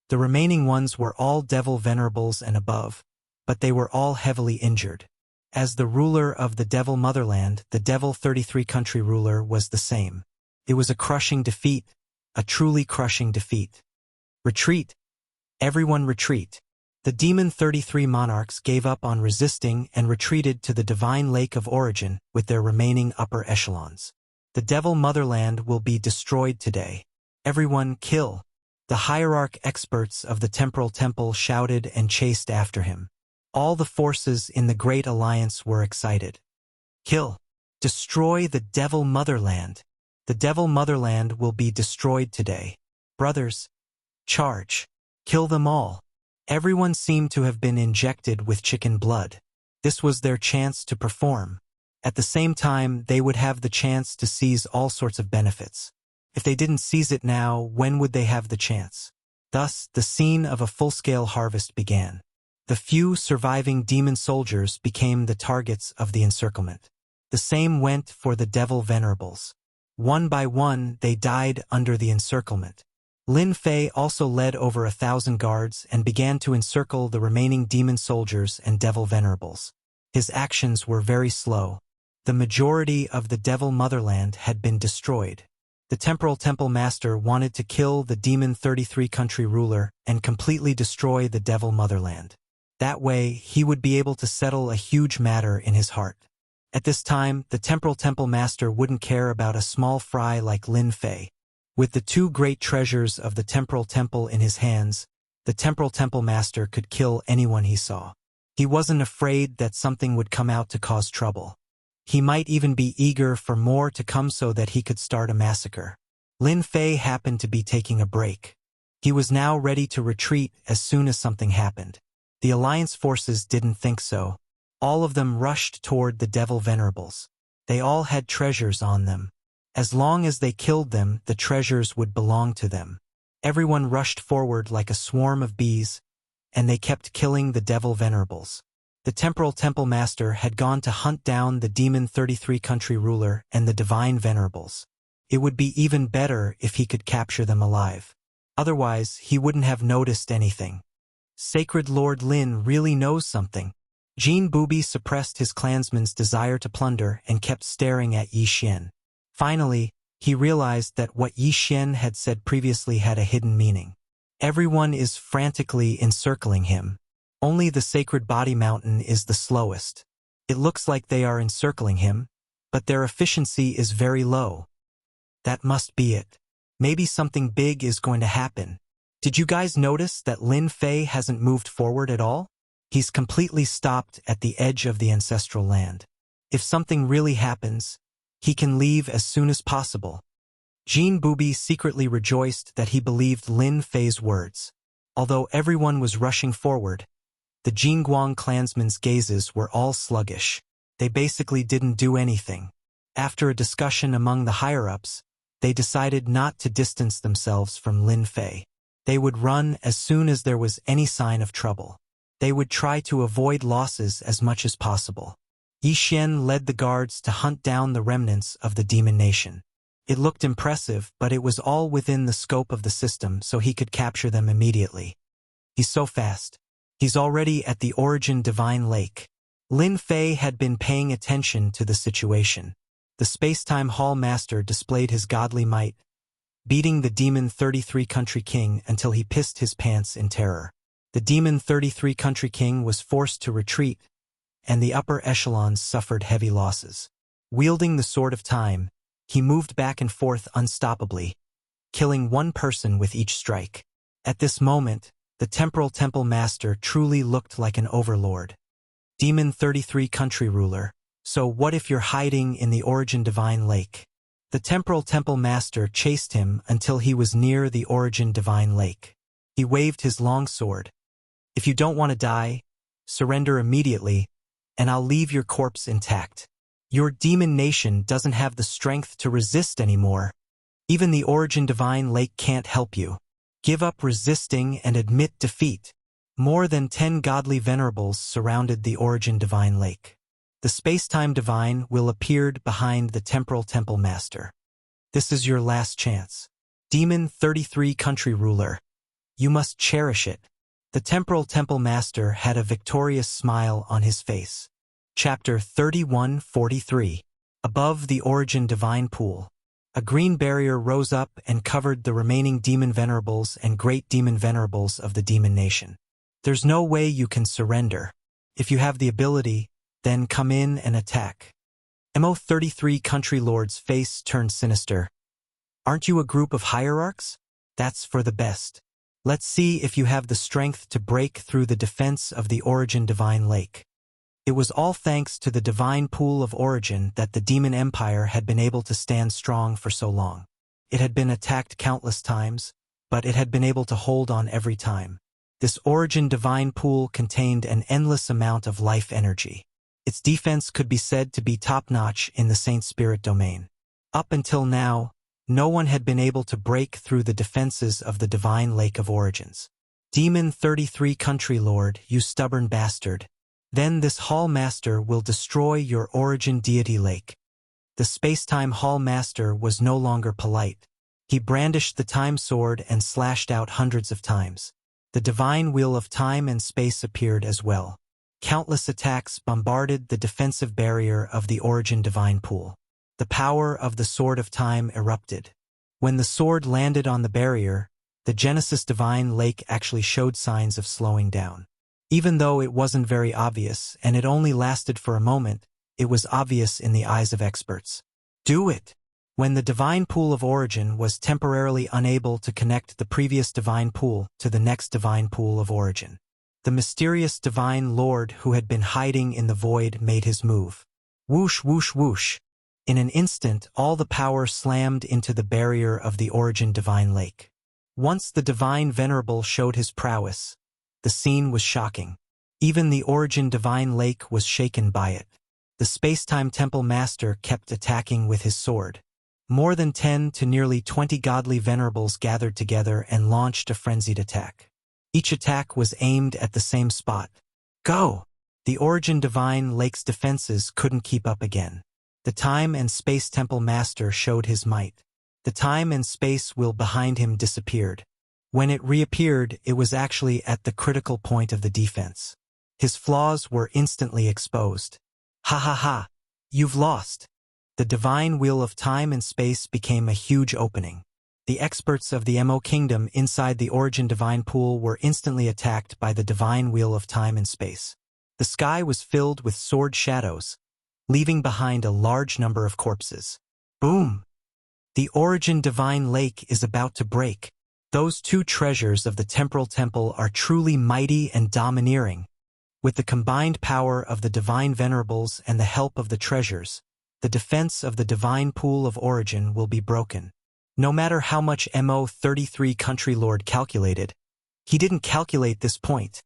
The remaining ones were all devil venerables and above, but they were all heavily injured. As the ruler of the devil motherland, the devil 33 country ruler was the same. It was a crushing defeat, a truly crushing defeat. Retreat! Everyone retreat! The Demon 33 monarchs gave up on resisting and retreated to the divine lake of origin with their remaining upper echelons. The devil motherland will be destroyed today. Everyone kill! The hierarch experts of the temporal temple shouted and chased after him. All the forces in the Great Alliance were excited. Kill. Destroy the Devil Motherland. The Devil Motherland will be destroyed today. Brothers, charge. Kill them all. Everyone seemed to have been injected with chicken blood. This was their chance to perform. At the same time, they would have the chance to seize all sorts of benefits. If they didn't seize it now, when would they have the chance? Thus, the scene of a full-scale harvest began. The few surviving demon soldiers became the targets of the encirclement. The same went for the devil venerables. One by one, they died under the encirclement. Lin Fei also led over 1,000 guards and began to encircle the remaining demon soldiers and devil venerables. His actions were very slow. The majority of the devil motherland had been destroyed. The temporal temple master wanted to kill the demon 33 country ruler and completely destroy the devil motherland. That way, he would be able to settle a huge matter in his heart. At this time, the temporal temple master wouldn't care about a small fry like Lin Fei. With the two great treasures of the temporal temple in his hands, the temporal temple master could kill anyone he saw. He wasn't afraid that something would come out to cause trouble. He might even be eager for more to come so that he could start a massacre. Lin Fei happened to be taking a break. He was now ready to retreat as soon as something happened. The Alliance forces didn't think so. All of them rushed toward the devil venerables. They all had treasures on them. As long as they killed them, the treasures would belong to them. Everyone rushed forward like a swarm of bees, and they kept killing the devil venerables. The temporal temple master had gone to hunt down the demon 33 country ruler and the divine venerables. It would be even better if he could capture them alive. Otherwise, he wouldn't have noticed anything. Sacred Lord Lin really knows something. Jin Bubi suppressed his clansman's desire to plunder and kept staring at Yi Xian. Finally, he realized that what Yi Xian had said previously had a hidden meaning. Everyone is frantically encircling him. Only the sacred body mountain is the slowest. It looks like they are encircling him, but their efficiency is very low. That must be it. Maybe something big is going to happen. Did you guys notice that Lin Fei hasn't moved forward at all? He's completely stopped at the edge of the ancestral land. If something really happens, he can leave as soon as possible. Jin Bubi secretly rejoiced that he believed Lin Fei's words. Although everyone was rushing forward, the Jingguang clansmen's gazes were all sluggish. They basically didn't do anything. After a discussion among the higher-ups, they decided not to distance themselves from Lin Fei. They would run as soon as there was any sign of trouble. They would try to avoid losses as much as possible. Yi Xian led the guards to hunt down the remnants of the demon nation. It looked impressive, but it was all within the scope of the system, so he could capture them immediately. He's so fast. He's already at the Origin Divine Lake. Lin Fei had been paying attention to the situation. The space-time hall master displayed his godly might, beating the demon 33 country king until he pissed his pants in terror. The demon 33 country king was forced to retreat, and the upper echelons suffered heavy losses. Wielding the sword of time, he moved back and forth unstoppably, killing one person with each strike. At this moment, the temporal temple master truly looked like an overlord. Demon 33 country ruler, so what if you're hiding in the Origin Divine Lake? The temporal temple master chased him until he was near the Origin Divine Lake. He waved his long sword. If you don't want to die, surrender immediately, and I'll leave your corpse intact. Your demon nation doesn't have the strength to resist anymore. Even the Origin Divine Lake can't help you. Give up resisting and admit defeat. More than 10 godly venerables surrounded the Origin Divine Lake. The space-time divine will appeared behind the temporal temple master. This is your last chance. Demon 33 country ruler. You must cherish it. The temporal temple master had a victorious smile on his face. Chapter 31:43. Above the Origin Divine Pool. A green barrier rose up and covered the remaining demon venerables and great demon venerables of the demon nation. There's no way you can surrender. If you have the ability, then come in and attack. Mo33 country lord's face turned sinister. Aren't you a group of hierarchs? That's for the best. Let's see if you have the strength to break through the defense of the Origin Divine Lake. It was all thanks to the divine pool of origin that the Demon Empire had been able to stand strong for so long. It had been attacked countless times, but it had been able to hold on every time. This Origin Divine Pool contained an endless amount of life energy. Its defense could be said to be top-notch in the Saint Spirit domain. Up until now, no one had been able to break through the defenses of the Divine Lake of Origins. Demon 33 Country Lord, you stubborn bastard. Then this Hall Master will destroy your Origin Deity Lake. The Spacetime Hall Master was no longer polite. He brandished the Time Sword and slashed out hundreds of times. The Divine Wheel of Time and Space appeared as well. Countless attacks bombarded the defensive barrier of the Origin Divine Pool. The power of the Sword of Time erupted. When the sword landed on the barrier, the Genesis Divine Lake actually showed signs of slowing down. Even though it wasn't very obvious and it only lasted for a moment, it was obvious in the eyes of experts. Do it! When the Divine Pool of Origin was temporarily unable to connect the previous Divine Pool to the next Divine Pool of Origin, the mysterious Divine Lord who had been hiding in the void made his move. Whoosh, whoosh, whoosh. In an instant, all the power slammed into the barrier of the Origin Divine Lake. Once the Divine Venerable showed his prowess, the scene was shocking. Even the Origin Divine Lake was shaken by it. The Spacetime Temple Master kept attacking with his sword. More than 10 to nearly 20 godly venerables gathered together and launched a frenzied attack. Each attack was aimed at the same spot. Go! The Origin Divine Lake's defenses couldn't keep up again. The Time and Space Temple Master showed his might. The Time and Space Wheel behind him disappeared. When it reappeared, it was actually at the critical point of the defense. His flaws were instantly exposed. Ha ha ha! You've lost! The Divine Wheel of Time and Space became a huge opening. The experts of the Mo Kingdom inside the Origin Divine Pool were instantly attacked by the Divine Wheel of Time and Space. The sky was filled with sword shadows, leaving behind a large number of corpses. Boom! The Origin Divine Lake is about to break. Those two treasures of the Temporal Temple are truly mighty and domineering. With the combined power of the Divine Venerables and the help of the treasures, the defense of the Divine Pool of Origin will be broken. No matter how much Mo 33 Country Lord calculated, he didn't calculate this point.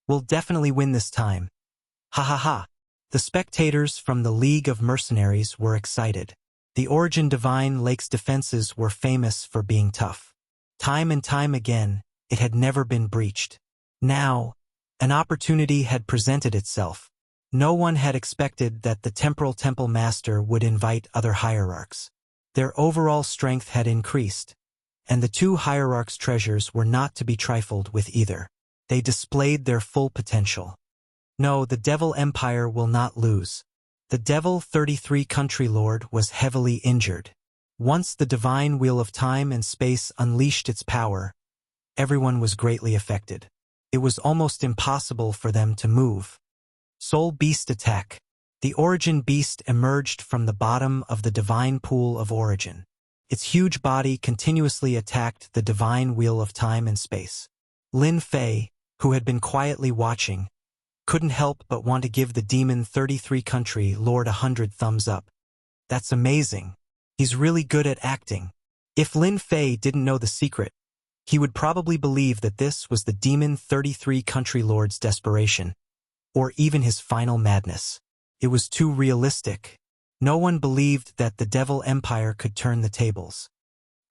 We'll definitely win this time. Ha ha ha. The spectators from the League of Mercenaries were excited. The Origin Divine Lake's defenses were famous for being tough. Time and time again, it had never been breached. Now, an opportunity had presented itself. No one had expected that the Temporal Temple Master would invite other hierarchs. Their overall strength had increased, and the two hierarchs' treasures were not to be trifled with either. They displayed their full potential. No, the Devil Empire will not lose. The Devil 33 Country Lord was heavily injured. Once the Divine Wheel of Time and Space unleashed its power, everyone was greatly affected. It was almost impossible for them to move. Soul Beast Attack. The Origin Beast emerged from the bottom of the Divine Pool of Origin. Its huge body continuously attacked the Divine Wheel of Time and Space. Lin Fei, who had been quietly watching, couldn't help but want to give the Demon 33 Country Lord 100 thumbs up. That's amazing. He's really good at acting. If Lin Fei didn't know the secret, he would probably believe that this was the Demon 33 Country Lord's desperation, or even his final madness. It was too realistic. No one believed that the Devil Empire could turn the tables.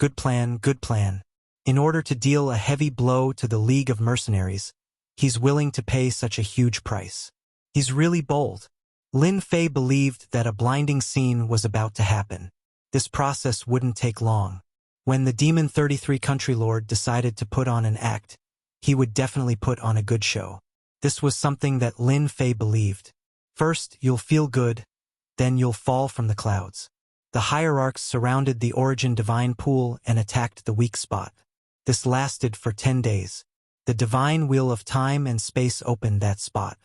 Good plan, good plan. In order to deal a heavy blow to the League of Mercenaries, he's willing to pay such a huge price. He's really bold. Lin Fei believed that a blinding scene was about to happen. This process wouldn't take long. When the Demon 33 Country Lord decided to put on an act, he would definitely put on a good show. This was something that Lin Fei believed. First, you'll feel good, then you'll fall from the clouds. The hierarchs surrounded the Origin Divine Pool and attacked the weak spot. This lasted for 10 days. The Divine Wheel of Time and Space opened that spot.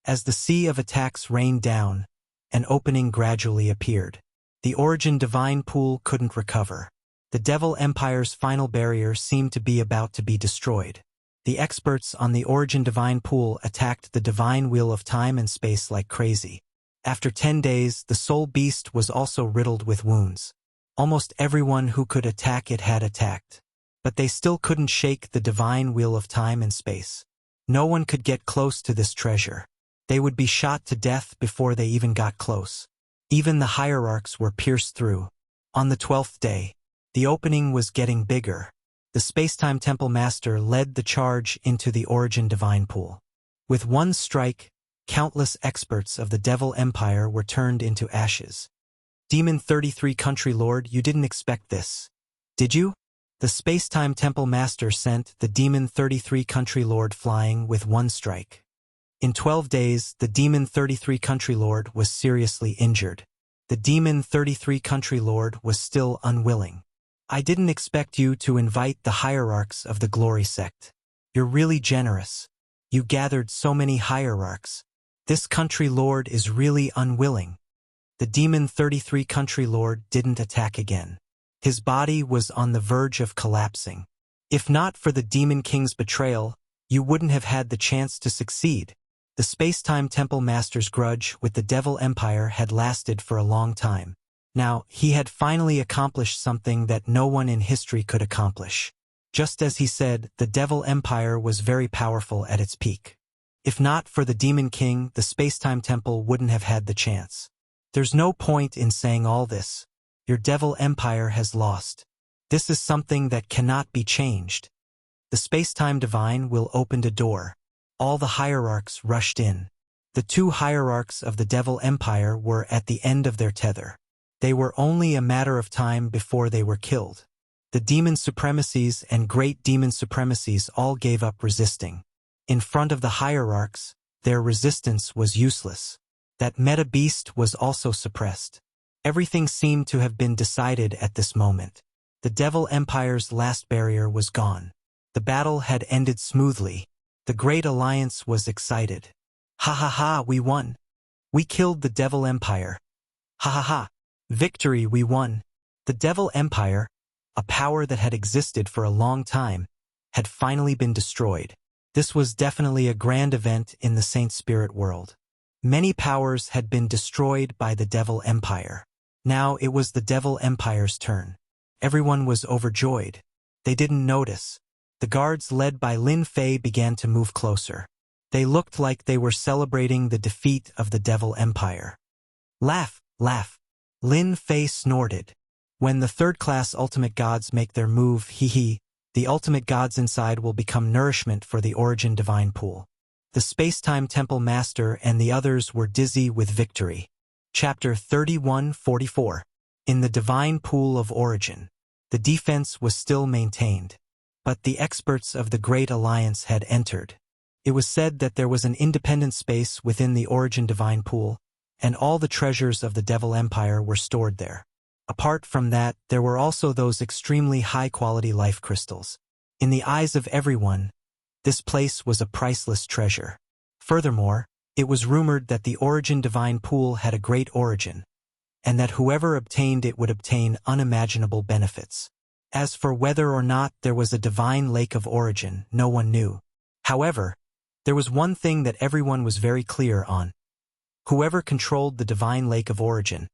As the sea of attacks rained down, an opening gradually appeared. The Origin Divine Pool couldn't recover. The Devil Empire's final barrier seemed to be about to be destroyed. The experts on the Origin Divine Pool attacked the Divine Wheel of Time and Space like crazy. After 10 days, the Soul Beast was also riddled with wounds. Almost everyone who could attack it had attacked. But they still couldn't shake the Divine Wheel of Time and Space. No one could get close to this treasure. They would be shot to death before they even got close. Even the hierarchs were pierced through. On the 12th day, the opening was getting bigger. The Spacetime Temple Master led the charge into the Origin Divine Pool. With one strike, countless experts of the Devil Empire were turned into ashes. Demon 33 Country Lord, you didn't expect this, did you? The Spacetime Temple Master sent the Demon 33 Country Lord flying with one strike. In 12 days, the Demon 33 Country Lord was seriously injured. The Demon 33 Country Lord was still unwilling. I didn't expect you to invite the hierarchs of the Glory Sect. You're really generous. You gathered so many hierarchs. This Country Lord is really unwilling. The Demon 33 Country Lord didn't attack again. His body was on the verge of collapsing. If not for the Demon King's betrayal, you wouldn't have had the chance to succeed. The Spacetime Temple Master's grudge with the Devil Empire had lasted for a long time. Now, he had finally accomplished something that no one in history could accomplish. Just as he said, the Devil Empire was very powerful at its peak. If not for the Demon King, the Spacetime Temple wouldn't have had the chance. There's no point in saying all this. Your Devil Empire has lost. This is something that cannot be changed. The Spacetime Divine will opened a door. All the hierarchs rushed in. The two hierarchs of the Devil Empire were at the end of their tether. They were only a matter of time before they were killed. The Demon Supremacies and Great Demon Supremacies all gave up resisting. In front of the hierarchs, their resistance was useless. That meta beast was also suppressed. Everything seemed to have been decided at this moment. The Devil Empire's last barrier was gone. The battle had ended smoothly. The Great Alliance was excited. Ha ha ha, we won. We killed the Devil Empire. Ha ha ha. Victory, we won. The Devil Empire, a power that had existed for a long time, had finally been destroyed. This was definitely a grand event in the Saint Spirit world. Many powers had been destroyed by the Devil Empire. Now it was the Devil Empire's turn. Everyone was overjoyed. They didn't notice. The guards led by Lin Fei began to move closer. They looked like they were celebrating the defeat of the Devil Empire. Laugh, laugh. Lin Fei snorted. When the third-class ultimate gods make their move, the ultimate gods inside will become nourishment for the Origin Divine Pool. The Spacetime Temple Master and the others were dizzy with victory. Chapter 31:44. In the Divine Pool of Origin. The defense was still maintained. But the experts of the Great Alliance had entered. It was said that there was an independent space within the Origin Divine Pool, and all the treasures of the Devil Empire were stored there. Apart from that, there were also those extremely high-quality life crystals. In the eyes of everyone, this place was a priceless treasure. Furthermore, it was rumored that the Origin Divine Pool had a great origin, and that whoever obtained it would obtain unimaginable benefits. As for whether or not there was a divine lake of origin, no one knew. However, there was one thing that everyone was very clear on. Whoever controlled the divine lake of origin,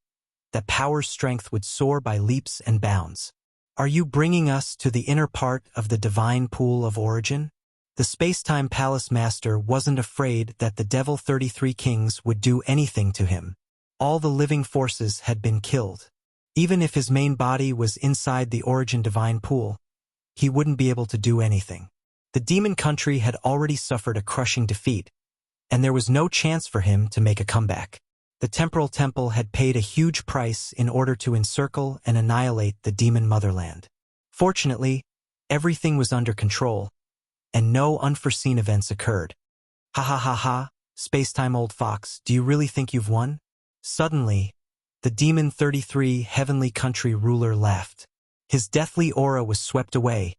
that power's strength would soar by leaps and bounds. Are you bringing us to the inner part of the divine pool of origin? The Spacetime Palace Master wasn't afraid that the Devil 33 Kings would do anything to him. All the living forces had been killed. Even if his main body was inside the Origin Divine Pool, he wouldn't be able to do anything. The demon country had already suffered a crushing defeat, and there was no chance for him to make a comeback. The Temporal Temple had paid a huge price in order to encircle and annihilate the demon motherland. Fortunately, everything was under control, and no unforeseen events occurred. Ha ha ha ha, Spacetime old fox, do you really think you've won? Suddenly, the Demon 33 Heavenly Country ruler laughed. His deathly aura was swept away,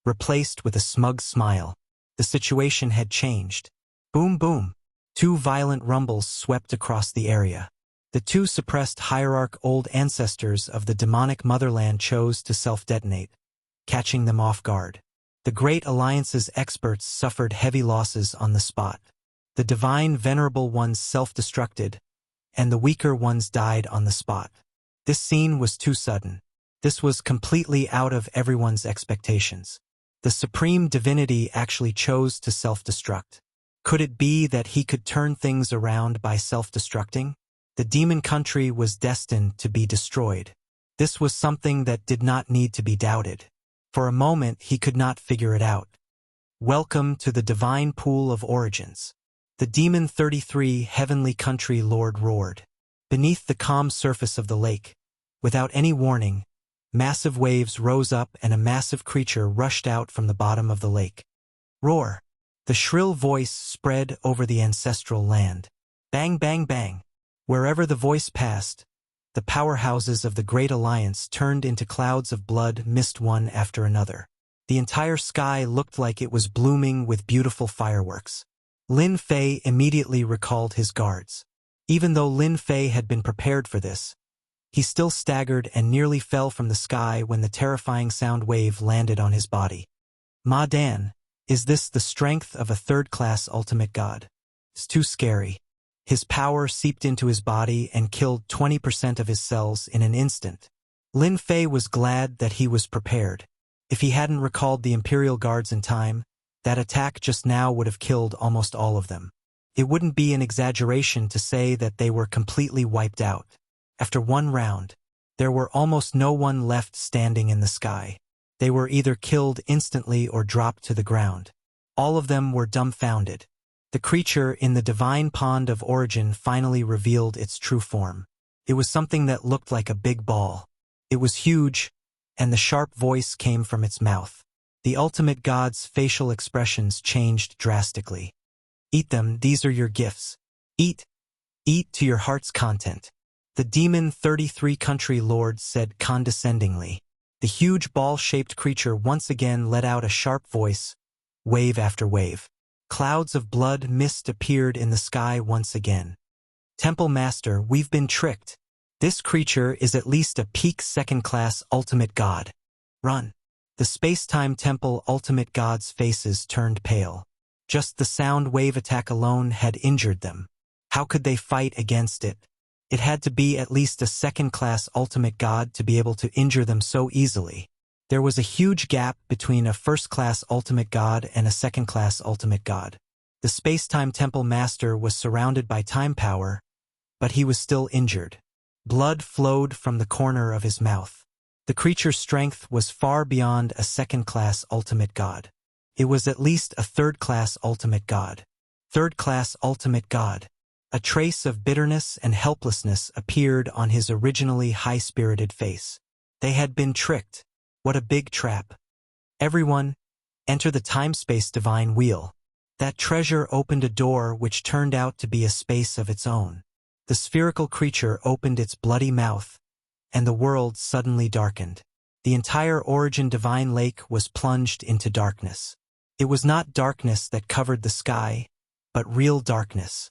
replaced with a smug smile. The situation had changed. Boom boom. Two violent rumbles swept across the area. The two suppressed hierarch old ancestors of the demonic motherland chose to self-detonate, catching them off guard. The Great Alliance's experts suffered heavy losses on the spot. The divine venerable ones self-destructed, and the weaker ones died on the spot. This scene was too sudden. This was completely out of everyone's expectations. The supreme divinity actually chose to self-destruct. Could it be that he could turn things around by self-destructing? The demon country was destined to be destroyed. This was something that did not need to be doubted. For a moment he could not figure it out. Welcome to the divine pool of origins. The demon 33 heavenly country lord roared. Beneath the calm surface of the lake, without any warning, massive waves rose up and a massive creature rushed out from the bottom of the lake. Roar! The shrill voice spread over the ancestral land. Bang, bang, bang! Wherever the voice passed, the powerhouses of the Great Alliance turned into clouds of blood mist one after another. The entire sky looked like it was blooming with beautiful fireworks. Lin Fei immediately recalled his guards. Even though Lin Fei had been prepared for this, he still staggered and nearly fell from the sky when the terrifying sound wave landed on his body. Ma Dan, is this the strength of a third-class ultimate god? It's too scary. His power seeped into his body and killed 20% of his cells in an instant. Lin Fei was glad that he was prepared. If he hadn't recalled the Imperial Guards in time, that attack just now would have killed almost all of them. It wouldn't be an exaggeration to say that they were completely wiped out. After one round, there were almost no one left standing in the sky. They were either killed instantly or dropped to the ground. All of them were dumbfounded. The creature in the divine pond of origin finally revealed its true form. It was something that looked like a big ball. It was huge, and the sharp voice came from its mouth. The ultimate god's facial expressions changed drastically. Eat them, these are your gifts. Eat. Eat to your heart's content. The demon 33 country lord said condescendingly. The huge ball-shaped creature once again let out a sharp voice, wave after wave. Clouds of blood mist appeared in the sky once again. Temple Master, we've been tricked. This creature is at least a peak second-class ultimate god. Run. The space-time temple ultimate gods' faces turned pale. Just the sound wave attack alone had injured them. How could they fight against it? It had to be at least a second-class ultimate god to be able to injure them so easily. There was a huge gap between a first-class ultimate god and a second-class ultimate god. The space-time temple master was surrounded by time power, but he was still injured. Blood flowed from the corner of his mouth. The creature's strength was far beyond a second-class ultimate god. It was at least a third-class ultimate god. Third-class ultimate god. A trace of bitterness and helplessness appeared on his originally high-spirited face. They had been tricked. What a big trap. Everyone, enter the time-space divine wheel. That treasure opened a door which turned out to be a space of its own. The spherical creature opened its bloody mouth, and the world suddenly darkened. The entire origin divine lake was plunged into darkness. It was not darkness that covered the sky, but real darkness.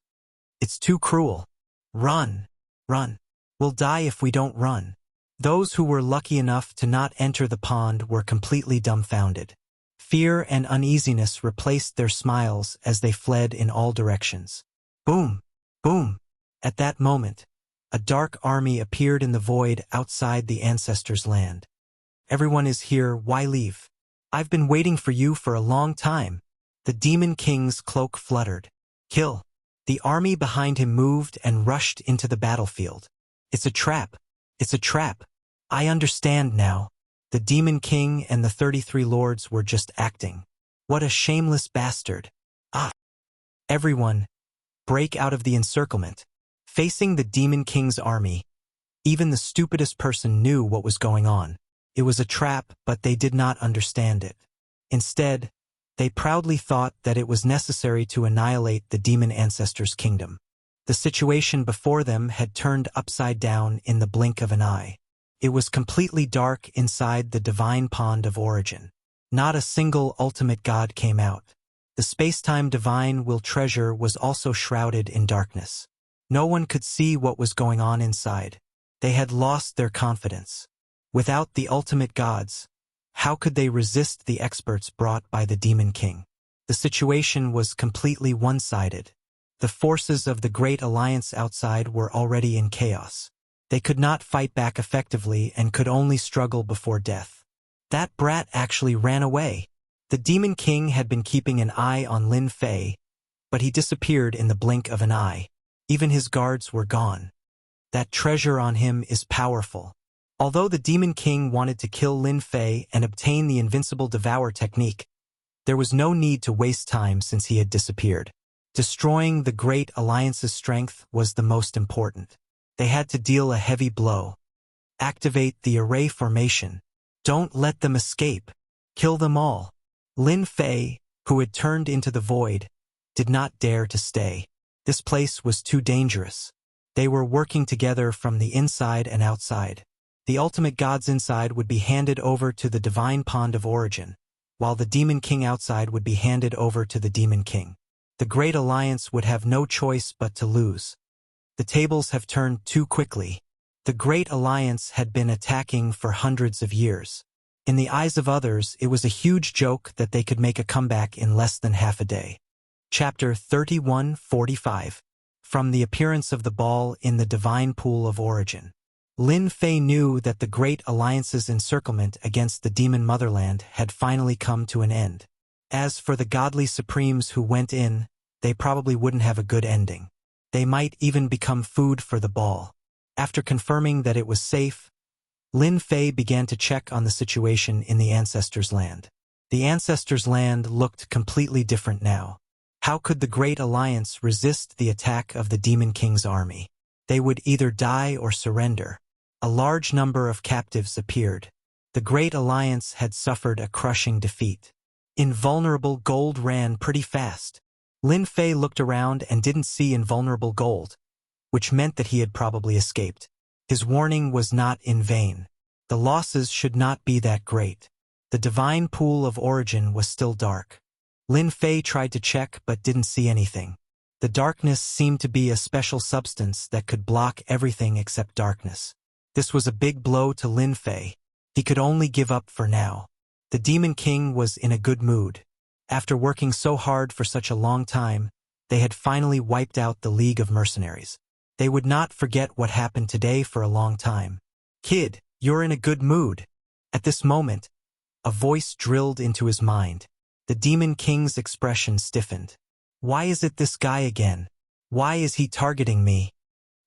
It's too cruel. Run, run. We'll die if we don't run. Those who were lucky enough to not enter the pond were completely dumbfounded. Fear and uneasiness replaced their smiles as they fled in all directions. Boom! Boom! At that moment, a dark army appeared in the void outside the ancestors' land. Everyone is here, why leave? I've been waiting for you for a long time. The demon king's cloak fluttered. Kill! The army behind him moved and rushed into the battlefield. It's a trap! It's a trap! I understand now. The Demon King and the 33 lords were just acting. What a shameless bastard. Ah! Everyone, break out of the encirclement. Facing the Demon King's army, even the stupidest person knew what was going on. It was a trap, but they did not understand it. Instead, they proudly thought that it was necessary to annihilate the demon ancestors' kingdom. The situation before them had turned upside down in the blink of an eye. It was completely dark inside the divine pond of origin. Not a single ultimate god came out. The space-time divine will treasure was also shrouded in darkness. No one could see what was going on inside. They had lost their confidence. Without the ultimate gods, how could they resist the experts brought by the Demon King? The situation was completely one-sided. The forces of the Great Alliance outside were already in chaos. They could not fight back effectively and could only struggle before death. That brat actually ran away. The Demon King had been keeping an eye on Lin Fei, but he disappeared in the blink of an eye. Even his guards were gone. That treasure on him is powerful. Although the Demon King wanted to kill Lin Fei and obtain the invincible devour technique, there was no need to waste time since he had disappeared. Destroying the Great Alliance's strength was the most important. They had to deal a heavy blow. Activate the array formation. Don't let them escape. Kill them all. Lin Fei, who had turned into the void, did not dare to stay. This place was too dangerous. They were working together from the inside and outside. The ultimate gods inside would be handed over to the divine pond of origin, while the Demon King outside would be handed over to the Demon King. The Great Alliance would have no choice but to lose. The tables have turned too quickly. The Great Alliance had been attacking for hundreds of years. In the eyes of others, it was a huge joke that they could make a comeback in less than half a day. Chapter 31:45. From the appearance of the ball in the divine pool of origin. Lin Fei knew that the Great Alliance's encirclement against the demon motherland had finally come to an end. As for the godly supremes who went in, they probably wouldn't have a good ending. They might even become food for the ball. After confirming that it was safe, Lin Fei began to check on the situation in the Ancestors' Land. The Ancestors' Land looked completely different now. How could the Great Alliance resist the attack of the Demon King's army? They would either die or surrender. A large number of captives appeared. The Great Alliance had suffered a crushing defeat. Invulnerable Gold ran pretty fast. Lin Fei looked around and didn't see Invulnerable Gold, which meant that he had probably escaped. His warning was not in vain. The losses should not be that great. The divine pool of origin was still dark. Lin Fei tried to check but didn't see anything. The darkness seemed to be a special substance that could block everything except darkness. This was a big blow to Lin Fei. He could only give up for now. The Demon King was in a good mood. After working so hard for such a long time, they had finally wiped out the League of Mercenaries. They would not forget what happened today for a long time. "Kid, you're in a good mood." At this moment, a voice drilled into his mind. The Demon King's expression stiffened. Why is it this guy again? Why is he targeting me?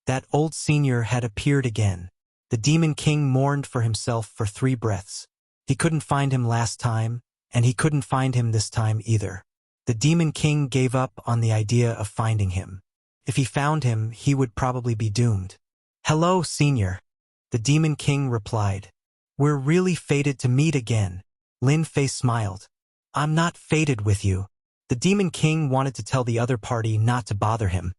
That old senior had appeared again. The Demon King mourned for himself for 3 breaths. He couldn't find him last time, and he couldn't find him this time either. The Demon King gave up on the idea of finding him. If he found him, he would probably be doomed. "Hello, Senior," the Demon King replied. "We're really fated to meet again." Lin Fei smiled. "I'm not fated with you." The Demon King wanted to tell the other party not to bother him,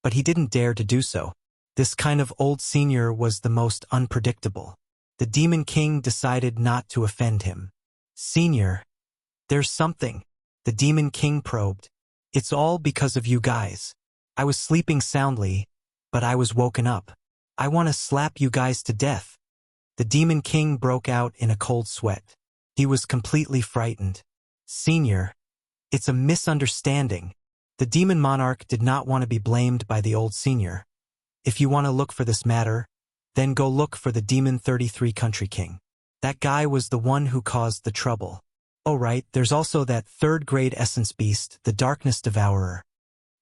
but he didn't dare to do so. This kind of old senior was the most unpredictable. The Demon King decided not to offend him. "Senior, there's something," the Demon King probed. "It's all because of you guys. I was sleeping soundly, but I was woken up. I want to slap you guys to death." The Demon King broke out in a cold sweat. He was completely frightened. "Senior, it's a misunderstanding." The Demon Monarch did not want to be blamed by the old senior. "If you want to look for this matter, then go look for the Demon 33 Country King. That guy was the one who caused the trouble. Oh right, there's also that 3rd grade essence beast, the Darkness Devourer."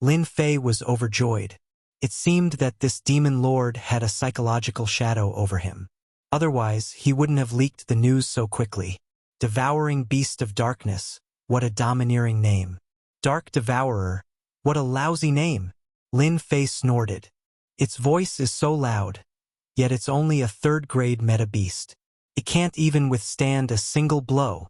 Lin Fei was overjoyed. It seemed that this demon lord had a psychological shadow over him. Otherwise, he wouldn't have leaked the news so quickly. Devouring Beast of Darkness, what a domineering name. Dark Devourer, what a lousy name. Lin Fei snorted. Its voice is so loud, yet it's only a 3rd grade meta beast. It can't even withstand a single blow.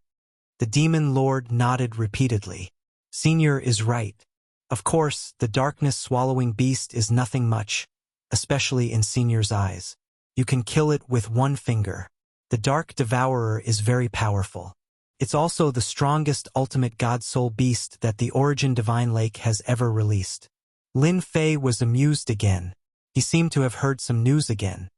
The demon lord nodded repeatedly. Senior is right. Of course, the darkness-swallowing beast is nothing much, especially in Senior's eyes. You can kill it with 1 finger. The Dark Devourer is very powerful. It's also the strongest ultimate God Soul beast that the Origin Divine Lake has ever released. Lin Fei was amused again. He seemed to have heard some news again.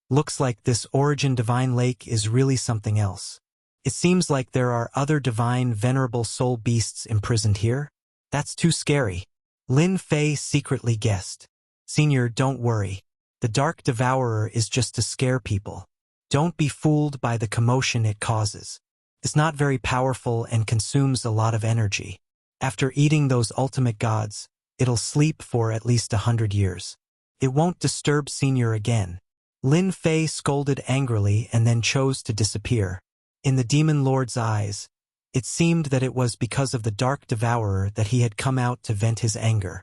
Looks like this Origin Divine Lake is really something else. It seems like there are other divine venerable soul beasts imprisoned here. That's too scary. Lin Fei secretly guessed. Senior, don't worry. The Dark Devourer is just to scare people. Don't be fooled by the commotion it causes. It's not very powerful and consumes a lot of energy. After eating those ultimate gods, it'll sleep for at least 100 years. It won't disturb Senior again. Lin Fei scolded angrily and then chose to disappear. In the Demon Lord's eyes, it seemed that it was because of the Dark Devourer that he had come out to vent his anger.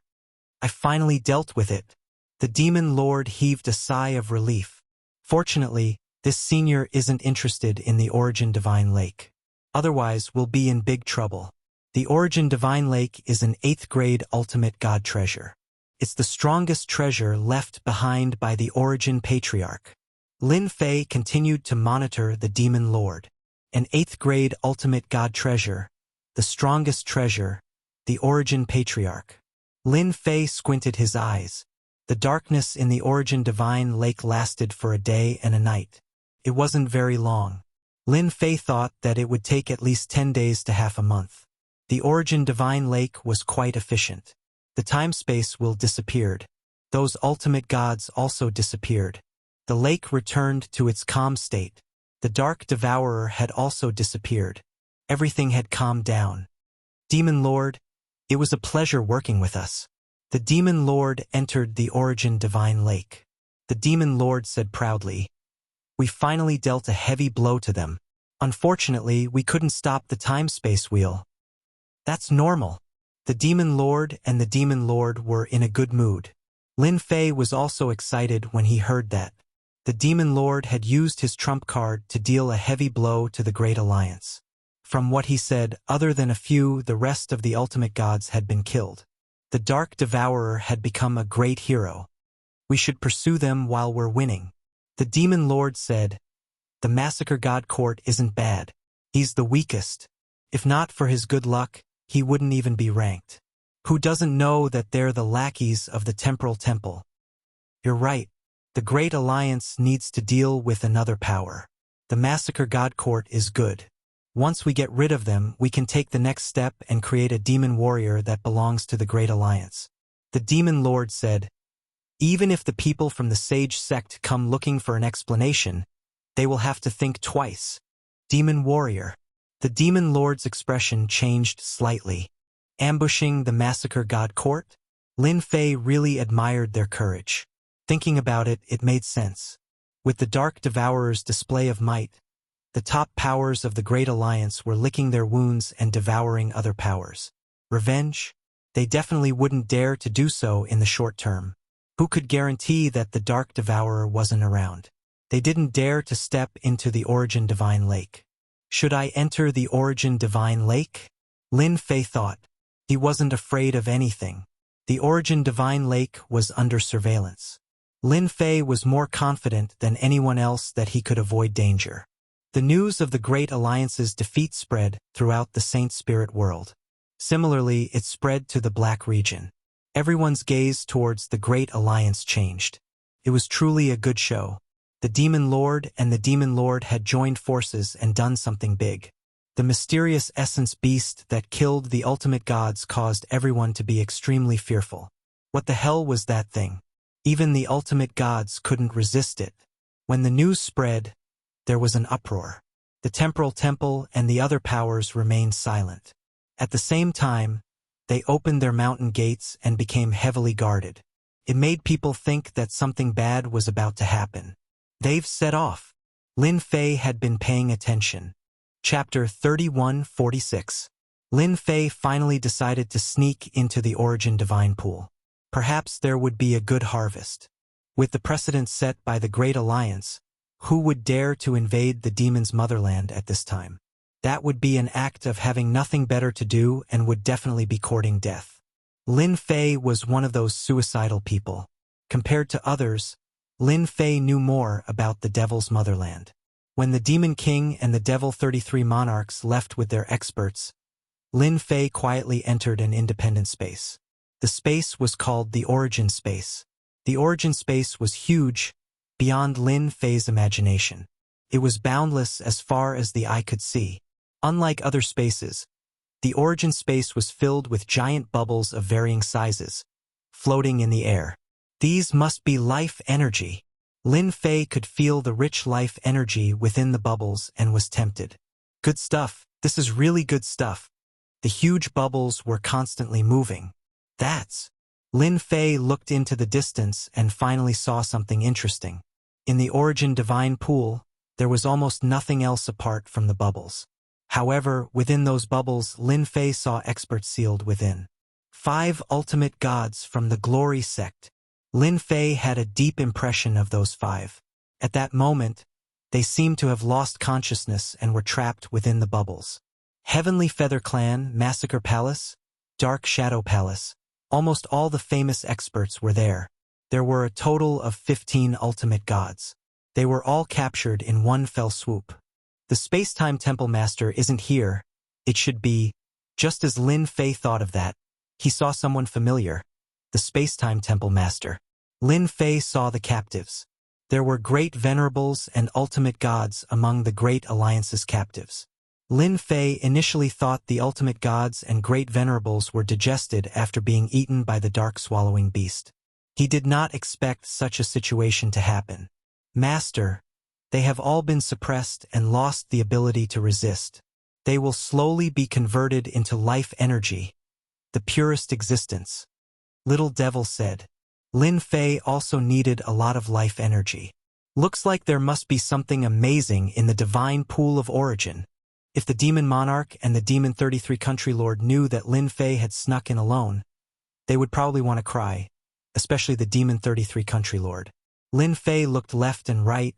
I finally dealt with it. The Demon Lord heaved a sigh of relief. Fortunately, this Senior isn't interested in the Origin Divine Lake. Otherwise, we'll be in big trouble. The Origin Divine Lake is an 8th grade ultimate god treasure. It's the strongest treasure left behind by the Origin Patriarch. Lin Fei continued to monitor the Demon Lord. An 8th grade ultimate god treasure, the strongest treasure, the Origin Patriarch. Lin Fei squinted his eyes. The darkness in the Origin Divine Lake lasted for a day and a night. It wasn't very long. Lin Fei thought that it would take at least 10 days to half a month. The Origin Divine Lake was quite efficient. The time-space will disappeared. Those ultimate gods also disappeared. The lake returned to its calm state. The Dark Devourer had also disappeared. Everything had calmed down. Demon Lord, it was a pleasure working with us. The Demon Lord entered the Origin Divine Lake. The Demon Lord said proudly, "We finally dealt a heavy blow to them. Unfortunately, we couldn't stop the time-space wheel." "That's normal." The Demon Lord and the Demon Lord were in a good mood. Lin Fei was also excited when he heard that. The Demon Lord had used his trump card to deal a heavy blow to the Great Alliance. From what he said, other than a few, the rest of the ultimate gods had been killed. The Dark Devourer had become a great hero. We should pursue them while we're winning. The Demon Lord said, "The Massacre God Court isn't bad. He's the weakest. If not for his good luck, he wouldn't even be ranked. Who doesn't know that they're the lackeys of the Temporal Temple?" "You're right. The Great Alliance needs to deal with another power. The Massacre God Court is good. Once we get rid of them, we can take the next step and create a demon warrior that belongs to the Great Alliance." The Demon Lord said, "Even if the people from the Sage Sect come looking for an explanation, they will have to think twice." Demon Warrior. The Demon Lord's expression changed slightly. Ambushing the Massacre God Court? Lin Fei really admired their courage. Thinking about it, it made sense. With the Dark Devourer's display of might, the top powers of the Great Alliance were licking their wounds and devouring other powers. Revenge? They definitely wouldn't dare to do so in the short term. Who could guarantee that the Dark Devourer wasn't around? They didn't dare to step into the Origin Divine Lake. Should I enter the Origin Divine Lake? Lin Fei thought. He wasn't afraid of anything. The Origin Divine Lake was under surveillance. Lin Fei was more confident than anyone else that he could avoid danger. The news of the Great Alliance's defeat spread throughout the Saint Spirit world. Similarly, it spread to the Black region. Everyone's gaze towards the Great Alliance changed. It was truly a good show. The Demon Lord and the Demon Lord had joined forces and done something big. The mysterious essence beast that killed the ultimate gods caused everyone to be extremely fearful. What the hell was that thing? Even the ultimate gods couldn't resist it. When the news spread, there was an uproar. The Temporal Temple and the other powers remained silent. At the same time, they opened their mountain gates and became heavily guarded. It made people think that something bad was about to happen. They've set off. Lin Fei had been paying attention. Chapter 3146. Lin Fei finally decided to sneak into the Origin Divine Pool. Perhaps there would be a good harvest. With the precedent set by the Great Alliance, who would dare to invade the demon's motherland at this time? That would be an act of having nothing better to do and would definitely be courting death. Lin Fei was one of those suicidal people. Compared to others, Lin Fei knew more about the Devil's Motherland. When the Demon King and the Devil 33 monarchs left with their experts, Lin Fei quietly entered an independent space. The space was called the Origin Space. The origin space was huge, beyond Lin Fei's imagination. It was boundless as far as the eye could see. Unlike other spaces, the origin space was filled with giant bubbles of varying sizes, floating in the air. These must be life energy. Lin Fei could feel the rich life energy within the bubbles and was tempted. Good stuff. This is really good stuff. The huge bubbles were constantly moving. That's... Lin Fei looked into the distance and finally saw something interesting. In the origin divine pool, there was almost nothing else apart from the bubbles. However, within those bubbles, Lin Fei saw experts sealed within. 5 ultimate gods from the glory sect. Lin Fei had a deep impression of those 5. At that moment, they seemed to have lost consciousness and were trapped within the bubbles. Heavenly Feather Clan, Massacre Palace, Dark Shadow Palace. Almost all the famous experts were there. There were a total of 15 ultimate gods. They were all captured in one fell swoop. The Space-Time Temple Master isn't here. It should be. Just as Lin Fei thought of that, he saw someone familiar. The Space-Time Temple Master. Lin Fei saw the captives. There were great venerables and ultimate gods among the Great Alliance's captives. Lin Fei initially thought the ultimate gods and great venerables were digested after being eaten by the dark-swallowing beast. He did not expect such a situation to happen. Master, they have all been suppressed and lost the ability to resist. They will slowly be converted into life energy, the purest existence. Little Devil said. Lin Fei also needed a lot of life energy. Looks like there must be something amazing in the divine pool of origin. If the Demon Monarch and the Demon 33 Country Lord knew that Lin Fei had snuck in alone, they would probably want to cry, especially the Demon 33 Country Lord. Lin Fei looked left and right,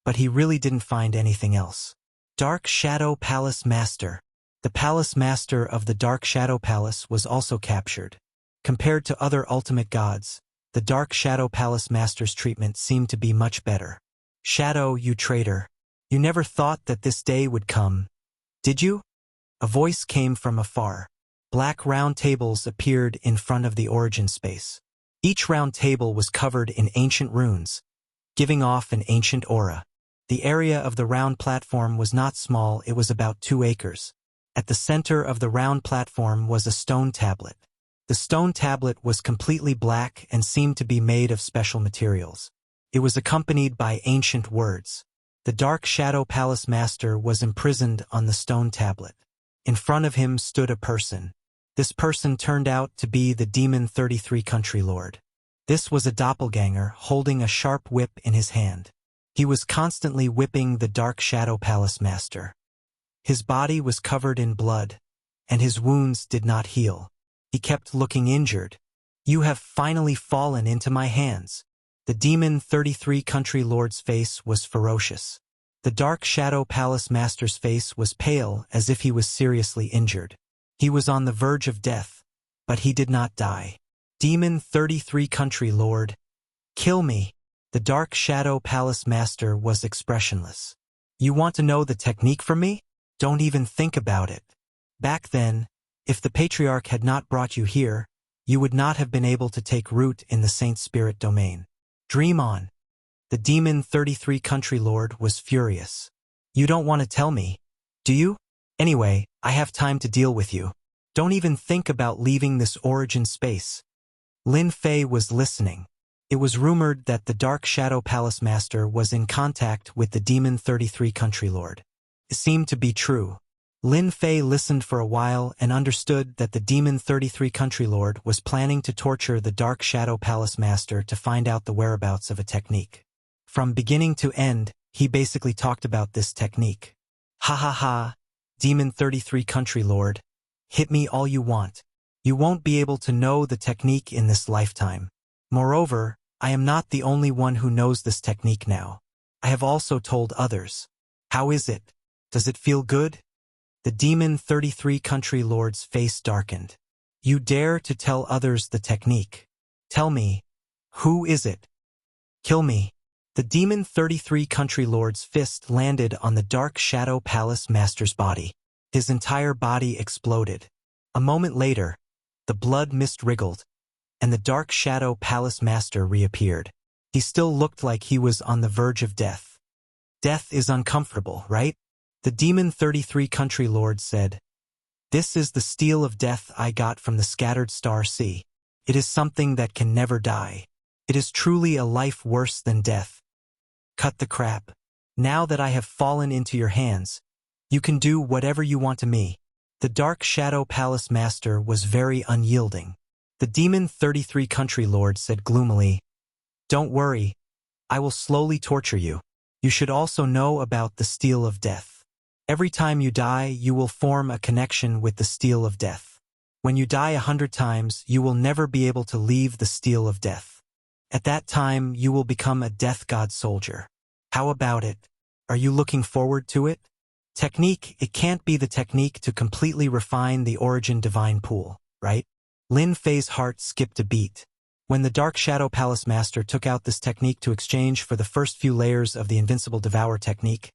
but he really didn't find anything else. Dark Shadow Palace Master. The Palace Master of the Dark Shadow Palace was also captured. Compared to other ultimate gods, the Dark Shadow Palace Master's treatment seemed to be much better. Shadow, you traitor. You never thought that this day would come, did you? A voice came from afar. Black round tables appeared in front of the origin space. Each round table was covered in ancient runes, giving off an ancient aura. The area of the round platform was not small, it was about 2 acres. At the center of the round platform was a stone tablet. The stone tablet was completely black and seemed to be made of special materials. It was accompanied by ancient words. The Dark Shadow Palace Master was imprisoned on the stone tablet. In front of him stood a person. This person turned out to be the Demon 33 Country Lord. This was a doppelganger holding a sharp whip in his hand. He was constantly whipping the Dark Shadow Palace Master. His body was covered in blood, and his wounds did not heal. He kept looking injured. You have finally fallen into my hands. The Demon 33 Country Lord's face was ferocious. The Dark Shadow Palace Master's face was pale as if he was seriously injured. He was on the verge of death, but he did not die. Demon 33 Country Lord, kill me. The Dark Shadow Palace Master was expressionless. You want to know the technique from me? Don't even think about it. Back then, if the Patriarch had not brought you here, you would not have been able to take root in the Saint Spirit domain. Dream on. The Demon 33 Country Lord was furious. You don't want to tell me, do you? Anyway, I have time to deal with you. Don't even think about leaving this origin space. Lin Fei was listening. It was rumored that the Dark Shadow Palace Master was in contact with the Demon 33 Country Lord. It seemed to be true. Lin Fei listened for a while and understood that the Demon 33 Country Lord was planning to torture the Dark Shadow Palace Master to find out the whereabouts of a technique. From beginning to end, he basically talked about this technique. Ha ha ha, Demon 33 Country Lord, hit me all you want. You won't be able to know the technique in this lifetime. Moreover, I am not the only one who knows this technique now. I have also told others. How is it? Does it feel good? The Demon 33 Country Lord's face darkened. You dare to tell others the technique. Tell me, who is it? Kill me. The Demon 33 Country Lord's fist landed on the Dark Shadow Palace Master's body. His entire body exploded. A moment later, the blood mist wriggled. and the Dark Shadow Palace Master reappeared. He still looked like he was on the verge of death. Death is uncomfortable, right? The Demon 33 Country Lord said. This is the steel of death I got from the scattered star sea. It is something that can never die. It is truly a life worse than death. Cut the crap. Now that I have fallen into your hands, you can do whatever you want to me. The Dark Shadow Palace Master was very unyielding. The Demon 33 Country Lord said gloomily, Don't worry, I will slowly torture you. You should also know about the steel of death. Every time you die, you will form a connection with the steel of death. When you die 100 times, you will never be able to leave the steel of death. At that time, you will become a death god soldier. How about it? Are you looking forward to it? Technique, it can't be the technique to completely refine the origin divine pool, right? Lin Fei's heart skipped a beat. When the Dark Shadow Palace Master took out this technique to exchange for the first few layers of the Invincible Devour technique,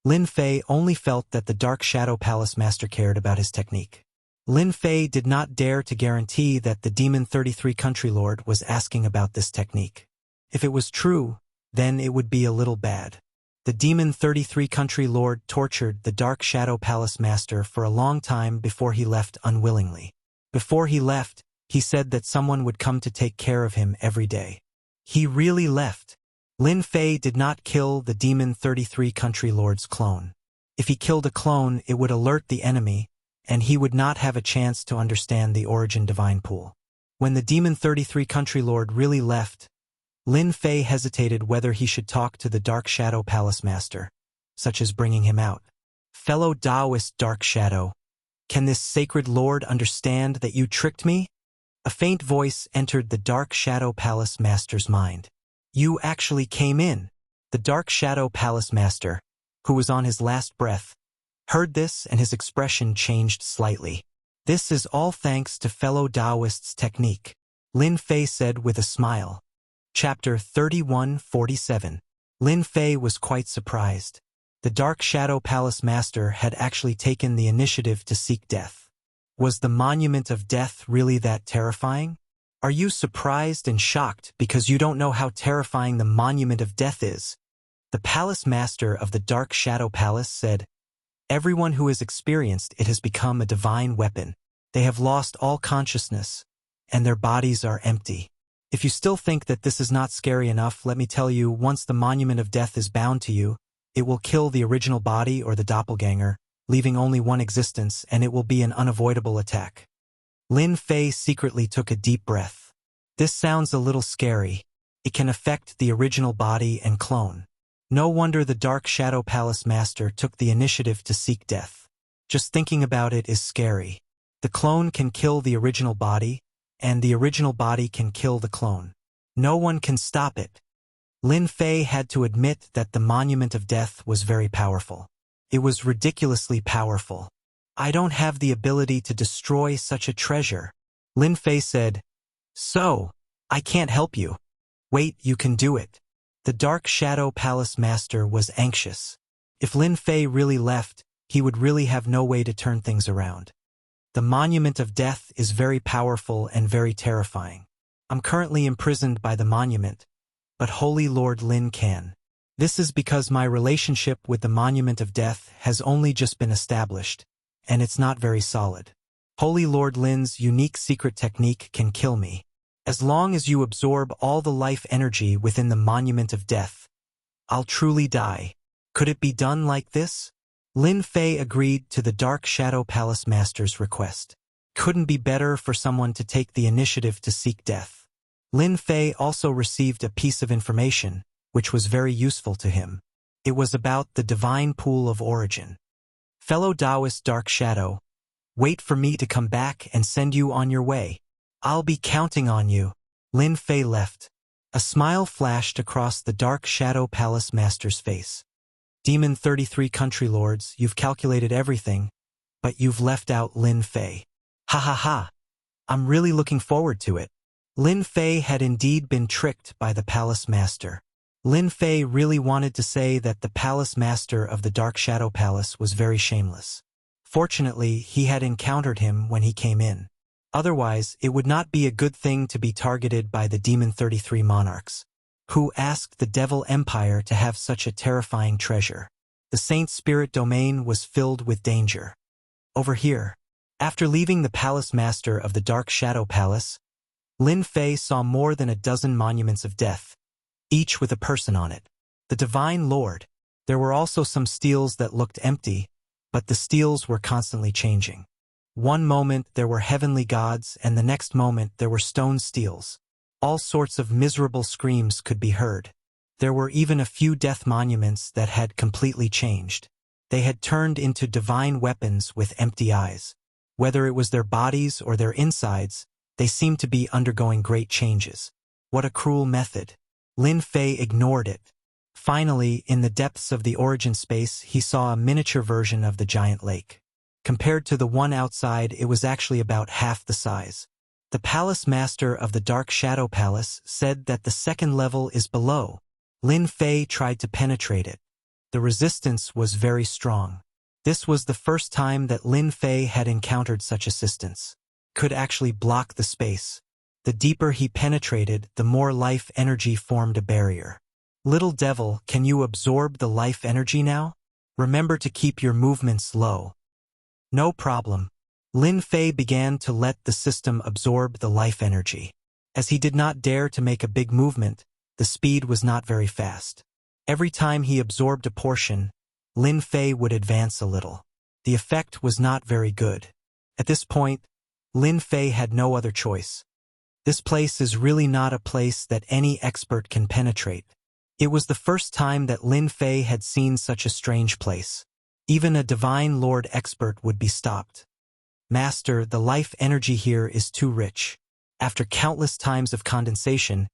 Lin Fei only felt that the Dark Shadow Palace Master cared about his technique. Lin Fei did not dare to guarantee that the Demon 33 Country Lord was asking about this technique. If it was true, then it would be a little bad. The Demon 33 Country Lord tortured the Dark Shadow Palace Master for a long time before he left unwillingly. Before he left, he said that someone would come to take care of him every day. He really left. Lin Fei did not kill the Demon 33 Country Lord's clone. If he killed a clone, it would alert the enemy, and he would not have a chance to understand the origin divine pool. When the Demon 33 Country Lord really left, Lin Fei hesitated whether he should talk to the Dark Shadow Palace Master, such as bringing him out. Fellow Taoist Dark Shadow, can this sacred lord understand that you tricked me? A faint voice entered the Dark Shadow Palace Master's mind. You actually came in. The Dark Shadow Palace Master, who was on his last breath, heard this and his expression changed slightly. This is all thanks to fellow Taoist's technique, Lin Fei said with a smile. Chapter 3147. Lin Fei was quite surprised. The Dark Shadow Palace Master had actually taken the initiative to seek death. Was the Monument of Death really that terrifying? Are you surprised and shocked because you don't know how terrifying the Monument of Death is? The Palace Master of the Dark Shadow Palace said, Everyone who has experienced it has become a divine weapon. They have lost all consciousness, and their bodies are empty. If you still think that this is not scary enough, let me tell you, once the Monument of Death is bound to you, it will kill the original body or the doppelganger, leaving only one existence, and it will be an unavoidable attack. Lin Fei secretly took a deep breath. This sounds a little scary. It can affect the original body and clone. No wonder the Dark Shadow Palace Master took the initiative to seek death. Just thinking about it is scary. The clone can kill the original body, and the original body can kill the clone. No one can stop it. Lin Fei had to admit that the Monument of Death was very powerful. It was ridiculously powerful. I don't have the ability to destroy such a treasure. Lin Fei said, So, I can't help you. Wait, you can do it. The Dark Shadow Palace Master was anxious. If Lin Fei really left, he would really have no way to turn things around. The Monument of Death is very powerful and very terrifying. I'm currently imprisoned by the monument, but Holy Lord Lin can. This is because my relationship with the Monument of Death has only just been established, and it's not very solid. Holy Lord Lin's unique secret technique can kill me. As long as you absorb all the life energy within the Monument of Death, I'll truly die. Could it be done like this? Lin Fei agreed to the Dark Shadow Palace Master's request. Couldn't be better for someone to take the initiative to seek death. Lin Fei also received a piece of information, which was very useful to him. It was about the divine pool of origin. Fellow Taoist Dark Shadow, wait for me to come back and send you on your way. I'll be counting on you. Lin Fei left. A smile flashed across the Dark Shadow Palace Master's face. Demon 33 Country Lords, you've calculated everything, but you've left out Lin Fei. Ha ha ha. I'm really looking forward to it. Lin Fei had indeed been tricked by the Palace Master. Lin Fei really wanted to say that the Palace Master of the Dark Shadow Palace was very shameless. Fortunately, he had encountered him when he came in. Otherwise, it would not be a good thing to be targeted by the Demon 33 monarchs, who asked the Devil Empire to have such a terrifying treasure. The Saint Spirit domain was filled with danger. Over here, after leaving the Palace Master of the Dark Shadow Palace, Lin Fei saw more than a dozen monuments of death, each with a person on it. The Divine Lord. There were also some steles that looked empty, but the steles were constantly changing. One moment there were heavenly gods, and the next moment there were stone steles. All sorts of miserable screams could be heard. There were even a few death monuments that had completely changed. They had turned into divine weapons with empty eyes. Whether it was their bodies or their insides, they seemed to be undergoing great changes. What a cruel method. Lin Fei ignored it. Finally, in the depths of the origin space, he saw a miniature version of the giant lake. Compared to the one outside, it was actually about half the size. The Palace Master of the Dark Shadow Palace said that the second level is below. Lin Fei tried to penetrate it. The resistance was very strong. This was the first time that Lin Fei had encountered such assistance. Could actually block the space. The deeper he penetrated, the more life energy formed a barrier. Little devil, can you absorb the life energy now? Remember to keep your movements low. No problem. Lin Fei began to let the system absorb the life energy. As he did not dare to make a big movement, the speed was not very fast. Every time he absorbed a portion, Lin Fei would advance a little. The effect was not very good. At this point, Lin Fei had no other choice. This place is really not a place that any expert can penetrate. It was the first time that Lin Fei had seen such a strange place. Even a Divine Lord expert would be stopped. Master, the life energy here is too rich. After countless times of condensation,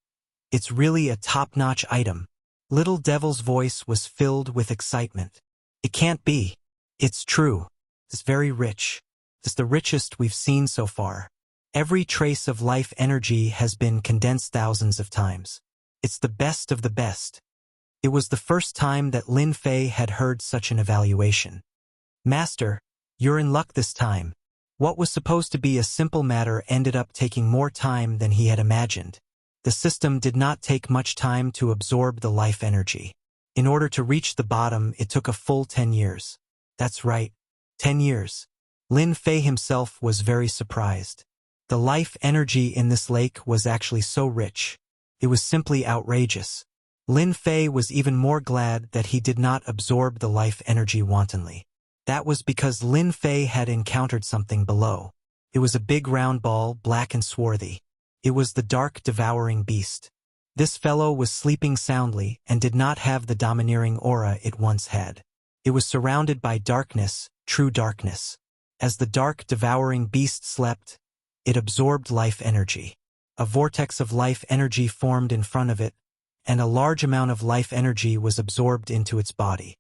it's really a top-notch item. Little Devil's voice was filled with excitement. It can't be. It's true. It's very rich. It's the richest we've seen so far. Every trace of life energy has been condensed thousands of times. It's the best of the best. It was the first time that Lin Fei had heard such an evaluation. Master, you're in luck this time. What was supposed to be a simple matter ended up taking more time than he had imagined. The system did not take much time to absorb the life energy. In order to reach the bottom, it took a full 10 years. That's right, 10 years. Lin Fei himself was very surprised. The life energy in this lake was actually so rich. It was simply outrageous. Lin Fei was even more glad that he did not absorb the life energy wantonly. That was because Lin Fei had encountered something below. It was a big round ball, black and swarthy. It was the dark devouring beast. This fellow was sleeping soundly and did not have the domineering aura it once had. It was surrounded by darkness, true darkness. As the dark devouring beast slept, it absorbed life energy. A vortex of life energy formed in front of it, and a large amount of life energy was absorbed into its body.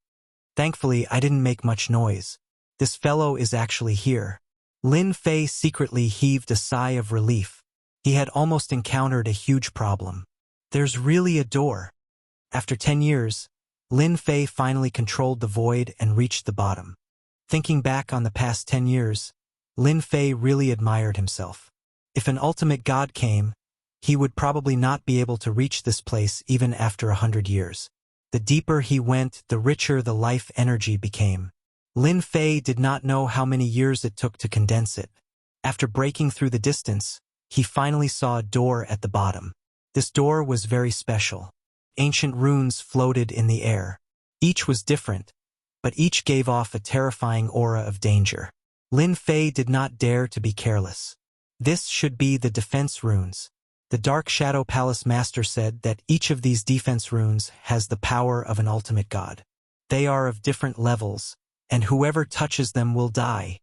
Thankfully, I didn't make much noise. This fellow is actually here. Lin Fei secretly heaved a sigh of relief. He had almost encountered a huge problem. There's really a door. After 10 years, Lin Fei finally controlled the void and reached the bottom. Thinking back on the past 10 years, Lin Fei really admired himself. If an ultimate god came, he would probably not be able to reach this place even after 100 years. The deeper he went, the richer the life energy became. Lin Fei did not know how many years it took to condense it. After breaking through the distance, he finally saw a door at the bottom. This door was very special. Ancient runes floated in the air. Each was different, but each gave off a terrifying aura of danger. Lin Fei did not dare to be careless. This should be the defense runes. The Dark Shadow Palace Master said that each of these defense runes has the power of an ultimate god. They are of different levels, and whoever touches them will die.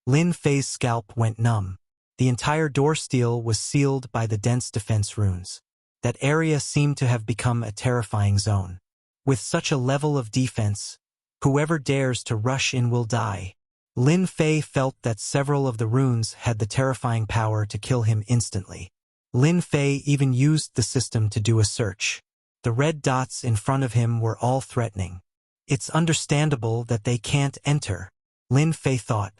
Lin Fei's scalp went numb. The entire door steel was sealed by the dense defense runes. That area seemed to have become a terrifying zone. With such a level of defense, whoever dares to rush in will die. Lin Fei felt that several of the runes had the terrifying power to kill him instantly. Lin Fei even used the system to do a search. The red dots in front of him were all threatening. It's understandable that they can't enter, Lin Fei thought.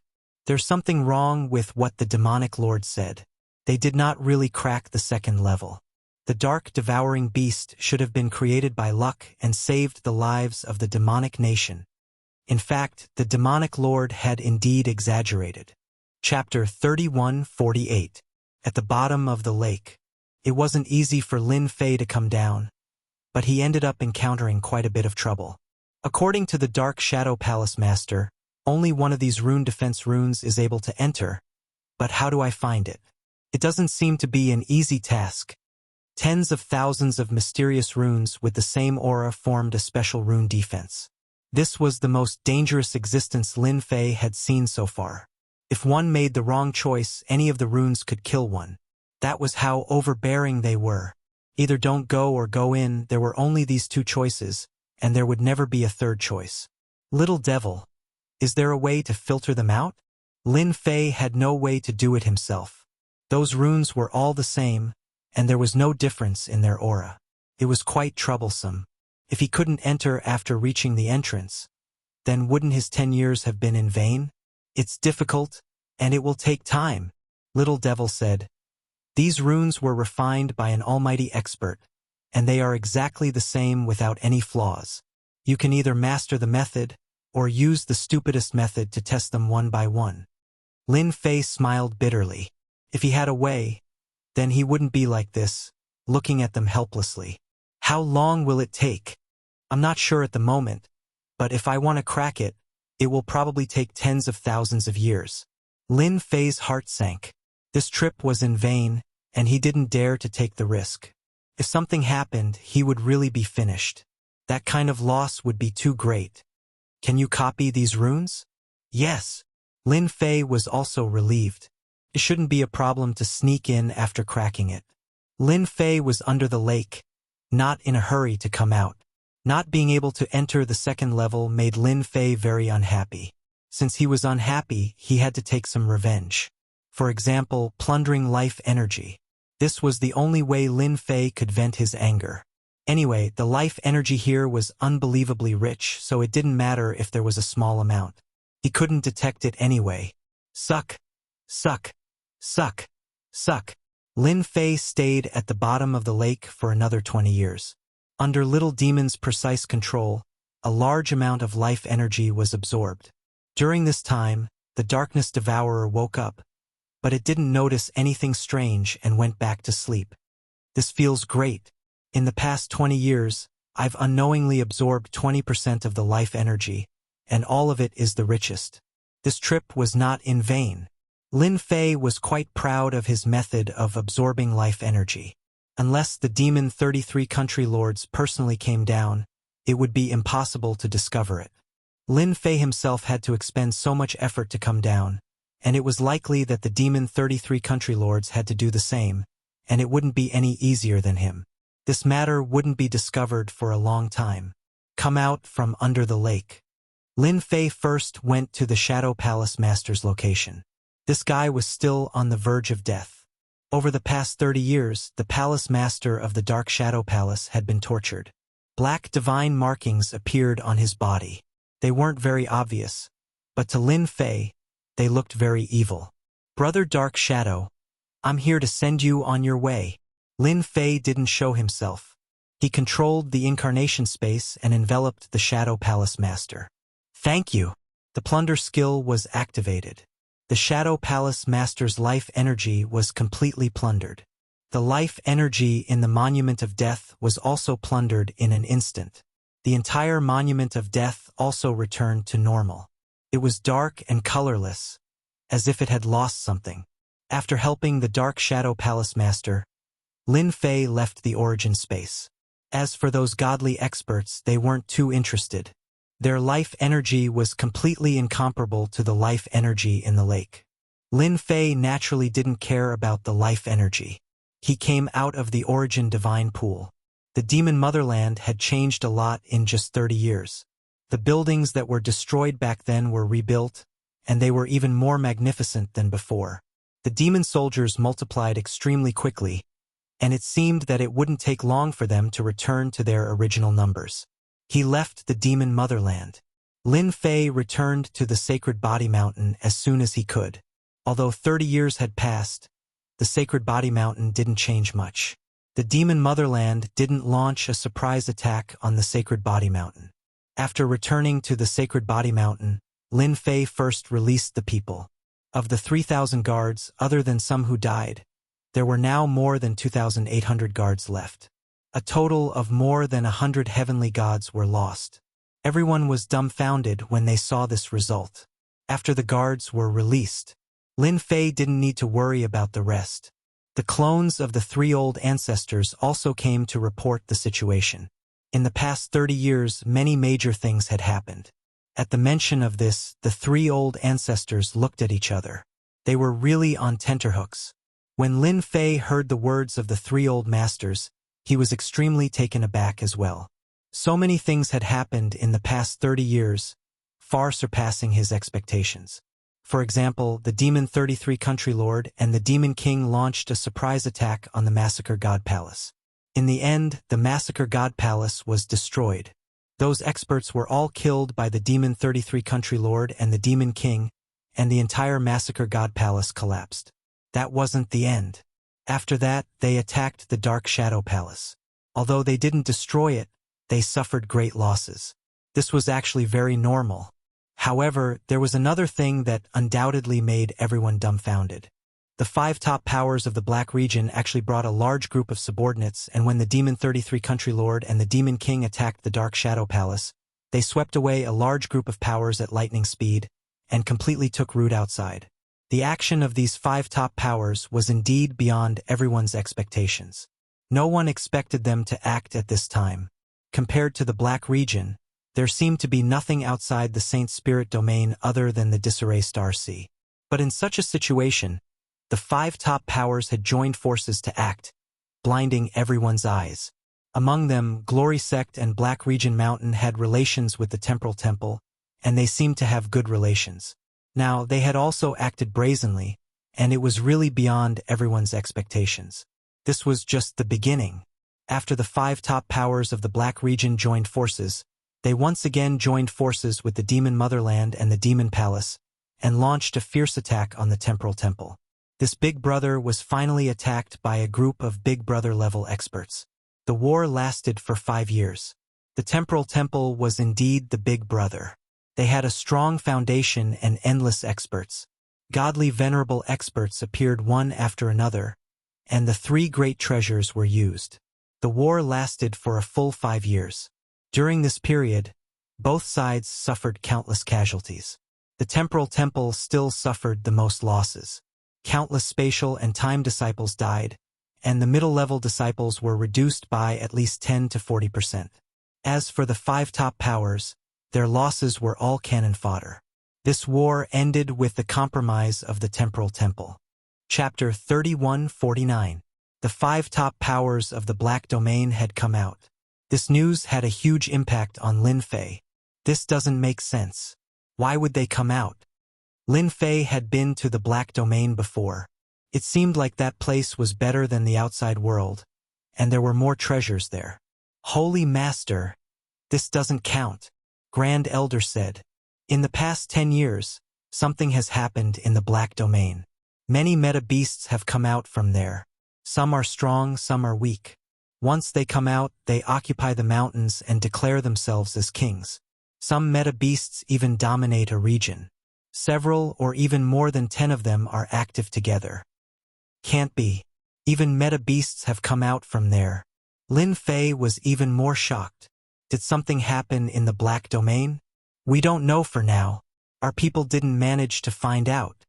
There's something wrong with what the demonic lord said. They did not really crack the second level. The dark devouring beast should have been created by luck and saved the lives of the demonic nation. In fact, the demonic lord had indeed exaggerated. Chapter 31:48. At the bottom of the lake. It wasn't easy for Lin Fei to come down, but he ended up encountering quite a bit of trouble. According to the Dark Shadow Palace Master, only one of these rune defense runes is able to enter, but how do I find it? It doesn't seem to be an easy task. Tens of thousands of mysterious runes with the same aura formed a special rune defense. This was the most dangerous existence Lin Fei had seen so far. If one made the wrong choice, any of the runes could kill one. That was how overbearing they were. Either don't go or go in, there were only these two choices, and there would never be a third choice. Little devil, is there a way to filter them out? Lin Fei had no way to do it himself. Those runes were all the same, and there was no difference in their aura. It was quite troublesome. If he couldn't enter after reaching the entrance, then wouldn't his 10 years have been in vain? It's difficult, and it will take time, Little Devil said. These runes were refined by an almighty expert, and they are exactly the same without any flaws. You can either master the method, or use the stupidest method to test them one by one. Lin Fei smiled bitterly. If he had a way, then he wouldn't be like this, looking at them helplessly. How long will it take? I'm not sure at the moment, but if I want to crack it, it will probably take tens of thousands of years. Lin Fei's heart sank. This trip was in vain, and he didn't dare to take the risk. If something happened, he would really be finished. That kind of loss would be too great. Can you copy these runes? Yes. Lin Fei was also relieved. It shouldn't be a problem to sneak in after cracking it. Lin Fei was under the lake, not in a hurry to come out. Not being able to enter the second level made Lin Fei very unhappy. Since he was unhappy, he had to take some revenge. For example, plundering life energy. This was the only way Lin Fei could vent his anger. Anyway, the life energy here was unbelievably rich, so it didn't matter if there was a small amount. He couldn't detect it anyway. Suck, suck, suck, suck. Lin Fei stayed at the bottom of the lake for another 20 years. Under Little Demon's precise control, a large amount of life energy was absorbed. During this time, the Darkness Devourer woke up, but it didn't notice anything strange and went back to sleep. This feels great. In the past 20 years, I've unknowingly absorbed 20% of the life energy, and all of it is the richest. This trip was not in vain. Lin Fei was quite proud of his method of absorbing life energy. Unless the demon 33 country lords personally came down, it would be impossible to discover it. Lin Fei himself had to expend so much effort to come down, and it was likely that the demon 33 country lords had to do the same, and it wouldn't be any easier than him. This matter wouldn't be discovered for a long time. Come out from under the lake. Lin Fei first went to the Shadow Palace Master's location. This guy was still on the verge of death. Over the past 30 years, the Palace Master of the Dark Shadow Palace had been tortured. Black divine markings appeared on his body. They weren't very obvious, but to Lin Fei, they looked very evil. Brother Dark Shadow, I'm here to send you on your way. Lin Fei didn't show himself. He controlled the incarnation space and enveloped the Shadow Palace Master. Thank you. The plunder skill was activated. The Shadow Palace Master's life energy was completely plundered. The life energy in the Monument of Death was also plundered in an instant. The entire Monument of Death also returned to normal. It was dark and colorless, as if it had lost something. After helping the Dark Shadow Palace Master, Lin Fei left the origin space. As for those godly experts, they weren't too interested. Their life energy was completely incomparable to the life energy in the lake. Lin Fei naturally didn't care about the life energy. He came out of the origin divine pool. The demon motherland had changed a lot in just 30 years. The buildings that were destroyed back then were rebuilt, and they were even more magnificent than before. The demon soldiers multiplied extremely quickly, and it seemed that it wouldn't take long for them to return to their original numbers. He left the demon motherland. Lin Fei returned to the Sacred Body Mountain as soon as he could. Although 30 years had passed, the Sacred Body Mountain didn't change much. The Demon Motherland didn't launch a surprise attack on the Sacred Body Mountain. After returning to the Sacred Body Mountain, Lin Fei first released the people. Of the 3,000 guards, other than some who died, there were now more than 2,800 guards left. A total of more than 100 heavenly gods were lost. Everyone was dumbfounded when they saw this result. After the guards were released, Lin Fei didn't need to worry about the rest. The clones of the 3 old ancestors also came to report the situation. In the past 30 years, many major things had happened. At the mention of this, the 3 old ancestors looked at each other. They were really on tenterhooks. When Lin Fei heard the words of the 3 old masters, he was extremely taken aback as well. So many things had happened in the past 30 years, far surpassing his expectations. For example, the Demon 33 Country Lord and the Demon King launched a surprise attack on the Massacre God Palace. In the end, the Massacre God Palace was destroyed. Those experts were all killed by the Demon 33 Country Lord and the Demon King, and the entire Massacre God Palace collapsed. That wasn't the end. After that, they attacked the Dark Shadow Palace. Although they didn't destroy it, they suffered great losses. This was actually very normal. However, there was another thing that undoubtedly made everyone dumbfounded. The 5 top powers of the Black region actually brought a large group of subordinates, and when the Demon 33 Country Lord and the Demon King attacked the Dark Shadow Palace, they swept away a large group of powers at lightning speed and completely took root outside. The action of these 5 top powers was indeed beyond everyone's expectations. No one expected them to act at this time. Compared to the Black region, there seemed to be nothing outside the Saint Spirit domain other than the disarray Star Sea. But in such a situation, the 5 top powers had joined forces to act, blinding everyone's eyes. Among them, Glory Sect and Black Region Mountain had relations with the Temporal Temple, and they seemed to have good relations. Now, they had also acted brazenly, and it was really beyond everyone's expectations. This was just the beginning. After the 5 top powers of the Black region joined forces, they once again joined forces with the Demon Motherland and the Demon Palace, and launched a fierce attack on the Temporal Temple. This Big Brother was finally attacked by a group of Big Brother-level experts. The war lasted for 5 years. The Temporal Temple was indeed the Big Brother. They had a strong foundation and endless experts. Godly venerable experts appeared one after another, and the 3 great treasures were used. The war lasted for a full 5 years. During this period, both sides suffered countless casualties. The Temporal Temple still suffered the most losses. Countless spatial and time disciples died, and the middle-level disciples were reduced by at least 10 to 40%. As for the 5 top powers, their losses were all cannon fodder. This war ended with the compromise of the Temporal Temple. Chapter 3149. The 5 top powers of the Black Domain had come out. This news had a huge impact on Lin Fei. This doesn't make sense. Why would they come out? Lin Fei had been to the Black Domain before. It seemed like that place was better than the outside world, and there were more treasures there. Holy Master, this doesn't count, Grand Elder said. In the past 10 years, something has happened in the Black Domain. Many meta beasts have come out from there. Some are strong, some are weak. Once they come out, they occupy the mountains and declare themselves as kings. Some meta beasts even dominate a region. Several or even more than 10 of them are active together. Can't be. Even meta beasts have come out from there. Lin Fei was even more shocked. Did something happen in the Black Domain? We don't know for now. Our people didn't manage to find out.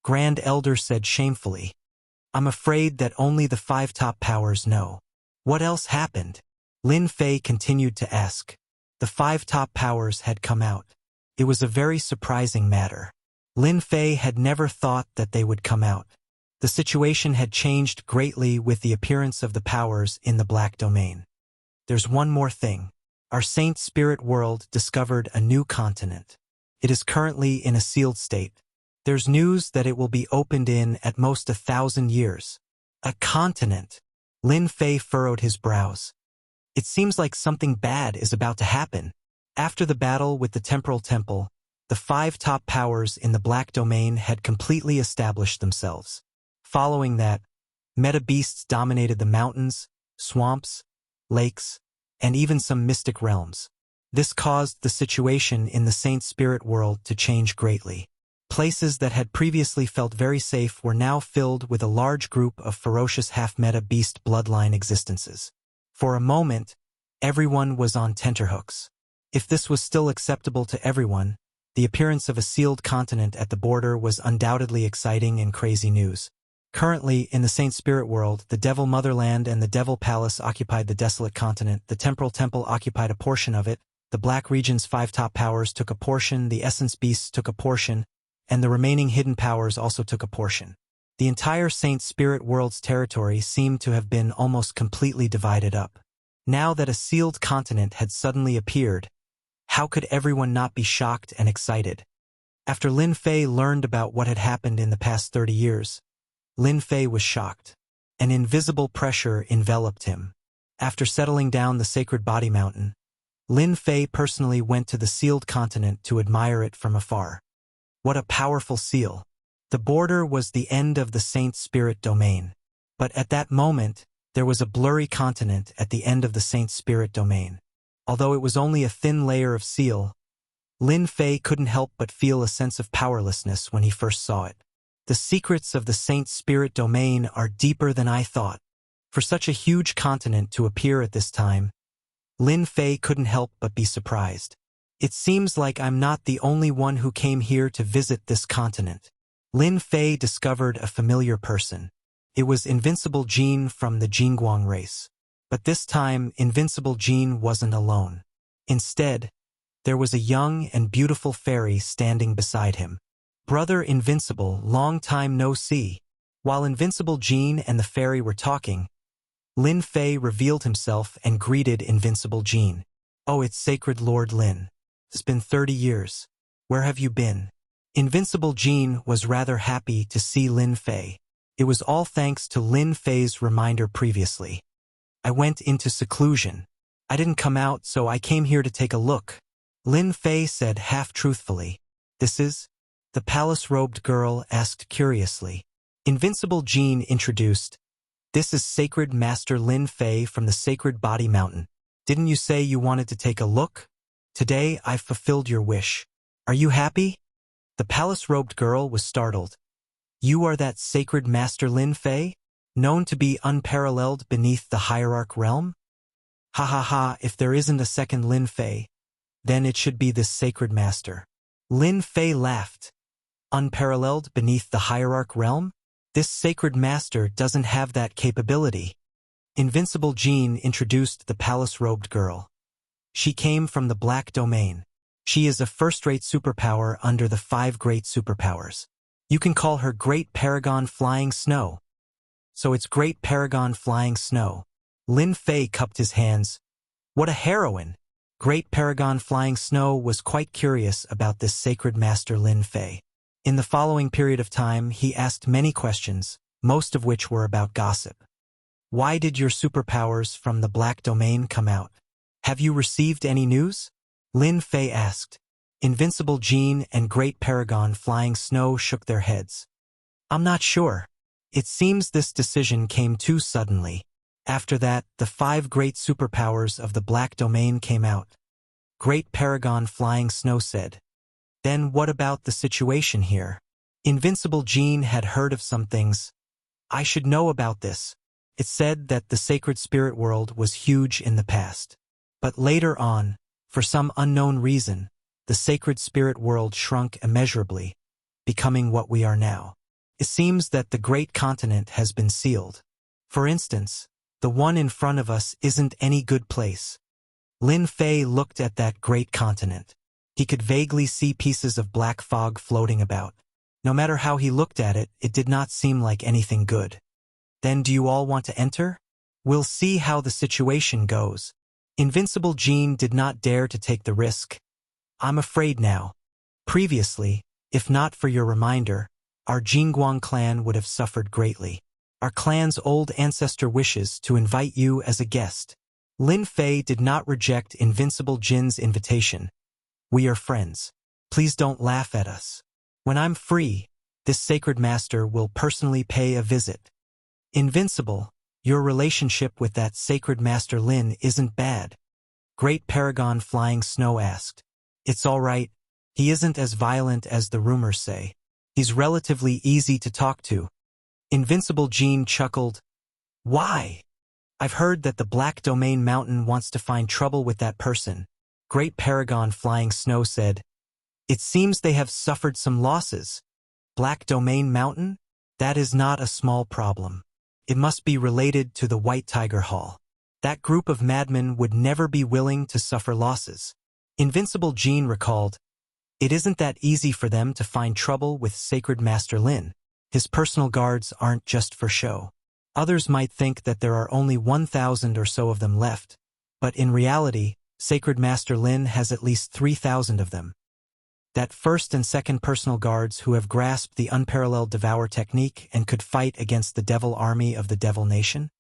Grand Elder said shamefully. I'm afraid that only the 5 top powers know. What else happened? Lin Fei continued to ask. The 5 top powers had come out. It was a very surprising matter. Lin Fei had never thought that they would come out. The situation had changed greatly with the appearance of the powers in the Black Domain. There's one more thing. Our Saint Spirit world discovered a new continent. It is currently in a sealed state. There's news that it will be opened in at most 1,000 years. A continent. Lin Fei furrowed his brows. It seems like something bad is about to happen. After the battle with the Temporal Temple, the 5 top powers in the Black Domain had completely established themselves. Following that, meta beasts dominated the mountains, swamps, lakes, and even some mystic realms. This caused the situation in the Saint Spirit world to change greatly. Places that had previously felt very safe were now filled with a large group of ferocious half-meta beast bloodline existences. For a moment, everyone was on tenterhooks. If this was still acceptable to everyone, the appearance of a sealed continent at the border was undoubtedly exciting and crazy news. Currently, in the Saint Spirit world, the Devil Motherland and the Devil Palace occupied the desolate continent, the Temporal Temple occupied a portion of it, the Black Region's 5 top powers took a portion, the Essence Beasts took a portion, and the remaining hidden powers also took a portion. The entire Saint Spirit world's territory seemed to have been almost completely divided up. Now that a sealed continent had suddenly appeared, how could everyone not be shocked and excited? After Lin Fei learned about what had happened in the past 30 years, Lin Fei was shocked. An invisible pressure enveloped him. After settling down the Sacred Body Mountain, Lin Fei personally went to the sealed continent to admire it from afar. What a powerful seal! The border was the end of the Saint Spirit domain. But at that moment, there was a blurry continent at the end of the Saint Spirit domain. Although it was only a thin layer of seal, Lin Fei couldn't help but feel a sense of powerlessness when he first saw it. The secrets of the Saint Spirit domain are deeper than I thought. For such a huge continent to appear at this time, Lin Fei couldn't help but be surprised. It seems like I'm not the only one who came here to visit this continent. Lin Fei discovered a familiar person. It was Invincible Jean from the Jingguang race. But this time, Invincible Jean wasn't alone. Instead, there was a young and beautiful fairy standing beside him. Brother Invincible, long time no see. While Invincible Jean and the fairy were talking, Lin Fei revealed himself and greeted Invincible Jean. Oh, it's Sacred Lord Lin. It's been 30 years. Where have you been? Invincible Jean was rather happy to see Lin Fei. It was all thanks to Lin Fei's reminder previously. I went into seclusion. I didn't come out, so I came here to take a look. Lin Fei said half-truthfully. This is? The palace-robed girl asked curiously. Invincible Jean introduced. This is Sacred Master Lin Fei from the Sacred Body Mountain. Didn't you say you wanted to take a look? Today, I've fulfilled your wish. Are you happy? The palace-robed girl was startled. You are that Sacred Master Lin Fei? Known to be unparalleled beneath the hierarch realm? Ha ha ha, if there isn't a second Lin Fei, then it should be this Sacred Master. Lin Fei laughed. Unparalleled beneath the hierarch realm? This Sacred Master doesn't have that capability. Invincible Jean introduced the palace-robed girl. She came from the Black Domain. She is a first-rate superpower under the 5 great superpowers. You can call her Great Paragon Flying Snow. So it's Great Paragon Flying Snow. Lin Fei cupped his hands. What a heroine! Great Paragon Flying Snow was quite curious about this Sacred Master Lin Fei. In the following period of time, he asked many questions, most of which were about gossip. Why did your superpowers from the Black Domain come out? Have you received any news? Lin Fei asked. Invincible Jean and Great Paragon Flying Snow shook their heads. I'm not sure. It seems this decision came too suddenly. After that, the 5 great superpowers of the Black Domain came out. Great Paragon Flying Snow said. Then what about the situation here? Invincible Jean had heard of some things. I should know about this. It said that the Sacred Spirit world was huge in the past. But later on, for some unknown reason, the Sacred Spirit world shrunk immeasurably, becoming what we are now. It seems that the great continent has been sealed. For instance, the one in front of us isn't any good place. Lin Fei looked at that great continent. He could vaguely see pieces of black fog floating about. No matter how he looked at it, it did not seem like anything good. Then do you all want to enter? We'll see how the situation goes. Invincible Jean did not dare to take the risk. I'm afraid now. Previously, if not for your reminder, our Jingguang clan would have suffered greatly. Our clan's old ancestor wishes to invite you as a guest. Lin Fei did not reject Invincible Jin's invitation. "We are friends. Please don't laugh at us. When I'm free, this sacred master will personally pay a visit." "Invincible, your relationship with that sacred master Lin isn't bad," Great Paragon Flying Snow asked. "It's all right. He isn't as violent as the rumors say. He's relatively easy to talk to." Invincible Jean chuckled. "Why? I've heard that the Black Domain Mountain wants to find trouble with that person," Great Paragon Flying Snow said. "It seems they have suffered some losses." "Black Domain Mountain? That is not a small problem. It must be related to the White Tiger Hall. That group of madmen would never be willing to suffer losses." Invincible Jean recalled, "It isn't that easy for them to find trouble with Sacred Master Lin. His personal guards aren't just for show. Others might think that there are only 1,000 or so of them left, but in reality, Sacred Master Lin has at least 3,000 of them. That first and second personal guards who have grasped the unparalleled Devour technique and could fight against the Devil Army of the Devil Nation."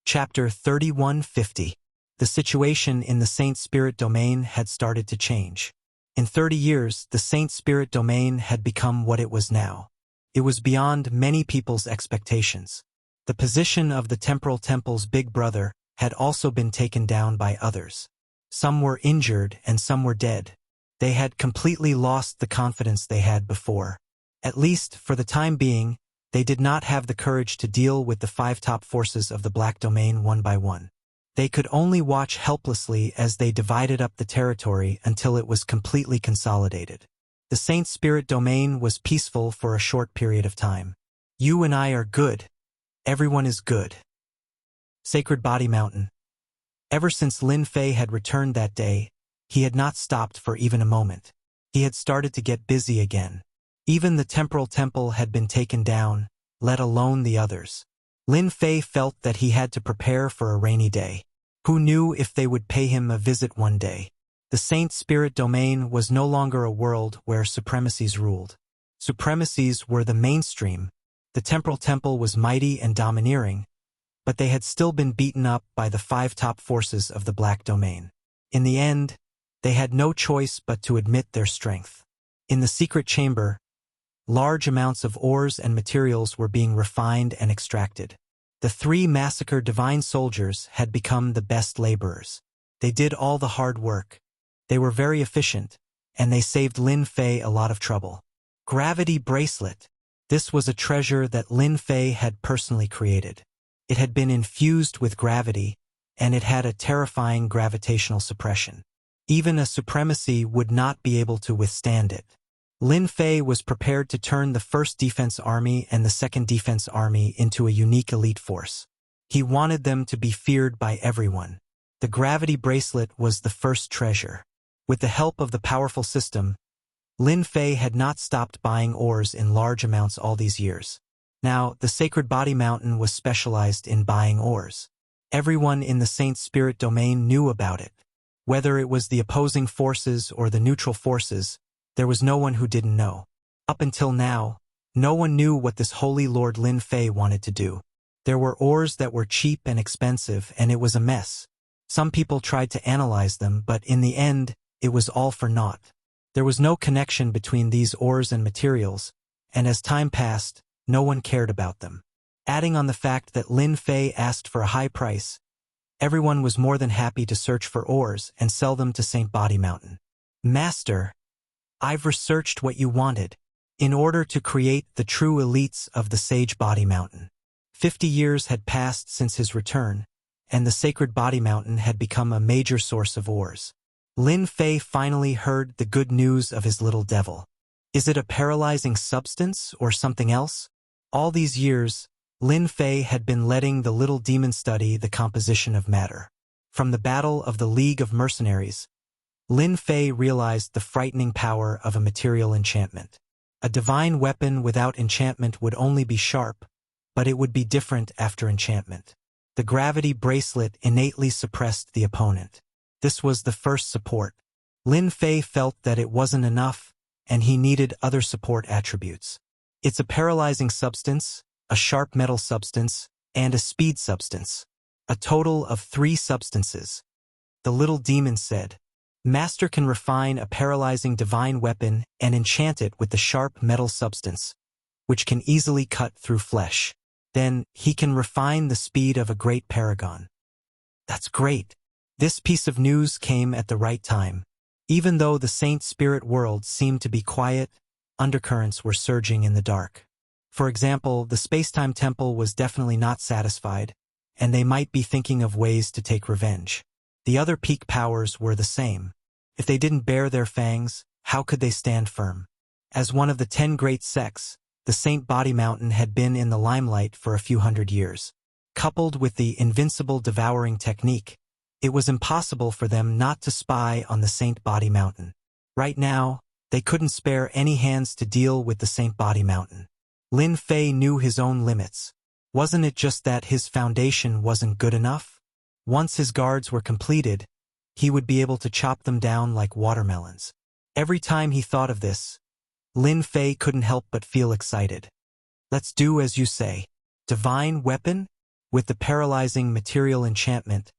Chapter 3150. The situation in the Saint Spirit Domain had started to change. In 30 years, the Saint Spirit Domain had become what it was now. It was beyond many people's expectations. The position of the Temporal Temple's big brother had also been taken down by others. Some were injured and some were dead. They had completely lost the confidence they had before. At least, for the time being, they did not have the courage to deal with the 5 top forces of the Black Domain one by one. They could only watch helplessly as they divided up the territory until it was completely consolidated. The Saint Spirit Domain was peaceful for a short period of time. "You and I are good. Everyone is good." Sacred Body Mountain. Ever since Lin Fei had returned that day, he had not stopped for even a moment. He had started to get busy again. Even the Temporal Temple had been taken down, let alone the others. Lin Fei felt that he had to prepare for a rainy day. Who knew if they would pay him a visit one day? The Saint Spirit Domain was no longer a world where supremacies ruled. Supremacies were the mainstream. The Temporal Temple was mighty and domineering, but they had still been beaten up by the 5 top forces of the Black Domain. In the end, they had no choice but to admit their strength. In the secret chamber, large amounts of ores and materials were being refined and extracted. The 3 massacred divine soldiers had become the best laborers. They did all the hard work. They were very efficient, and they saved Lin Fei a lot of trouble. Gravity Bracelet. This was a treasure that Lin Fei had personally created. It had been infused with gravity, and it had a terrifying gravitational suppression. Even a supremacy would not be able to withstand it. Lin Fei was prepared to turn the 1st Defense Army and the 2nd Defense Army into a unique elite force. He wanted them to be feared by everyone. The gravity bracelet was the first treasure. With the help of the powerful system, Lin Fei had not stopped buying ores in large amounts all these years. Now, the Sacred Body Mountain was specialized in buying ores. Everyone in the Saint Spirit Domain knew about it. Whether it was the opposing forces or the neutral forces, there was no one who didn't know. Up until now, no one knew what this Holy Lord Lin Fei wanted to do. There were ores that were cheap and expensive, and it was a mess. Some people tried to analyze them, but in the end, it was all for naught. There was no connection between these ores and materials, and as time passed, no one cared about them. Adding on the fact that Lin Fei asked for a high price, everyone was more than happy to search for ores and sell them to Saint Body Mountain. "Master, I've researched what you wanted, in order to create the true elites of the Sage Body Mountain." 50 years had passed since his return, and the Sacred Body Mountain had become a major source of ores. Lin Fei finally heard the good news of his little devil. Is it a paralyzing substance or something else? All these years, Lin Fei had been letting the little demon study the composition of matter. From the Battle of the League of Mercenaries, Lin Fei realized the frightening power of a material enchantment. A divine weapon without enchantment would only be sharp, but it would be different after enchantment. The gravity bracelet innately suppressed the opponent. This was the first support. Lin Fei felt that it wasn't enough, and he needed other support attributes. It's a paralyzing substance, a sharp metal substance, and a speed substance. a total of 3 substances. The little demon said, Master can refine a paralyzing divine weapon and enchant it with the sharp metal substance, which can easily cut through flesh. Then he can refine the speed of a great paragon. That's great. This piece of news came at the right time. Even though the saint spirit world seemed to be quiet, undercurrents were surging in the dark. For example, the space-time temple was definitely not satisfied, and they might be thinking of ways to take revenge. The other peak powers were the same. If they didn't bare their fangs, how could they stand firm? As one of the 10 great sects, the Saint Body Mountain had been in the limelight for a few hundred years. Coupled with the invincible devouring technique, it was impossible for them not to spy on the Saint Body Mountain. Right now, they couldn't spare any hands to deal with the Saint Body Mountain. Lin Fei knew his own limits. Wasn't it just that his foundation wasn't good enough? Once his guards were completed, he would be able to chop them down like watermelons. Every time he thought of this, Lin Fei couldn't help but feel excited. Let's do as you say. Divine weapon? With the paralyzing material enchantment,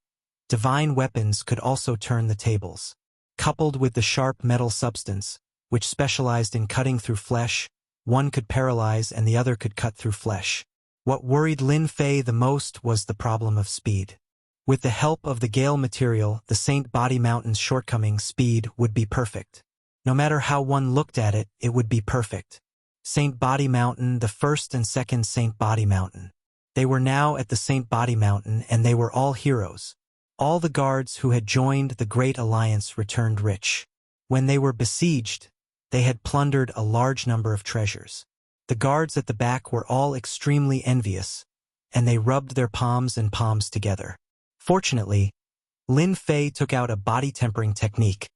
divine weapons could also turn the tables. Coupled with the sharp metal substance, which specialized in cutting through flesh, one could paralyze and the other could cut through flesh. What worried Lin Fei the most was the problem of speed. With the help of the Gale material, the Saint Body Mountain's shortcoming speed would be perfect. No matter how one looked at it, it would be perfect. Saint Body Mountain, the first and second Saint Body Mountain. They were now at the Saint Body Mountain and they were all heroes. All the guards who had joined the Great Alliance returned rich. When they were besieged, they had plundered a large number of treasures. The guards at the back were all extremely envious, and they rubbed their palms and palms together. Fortunately, Lin Fei took out a body-tempering technique,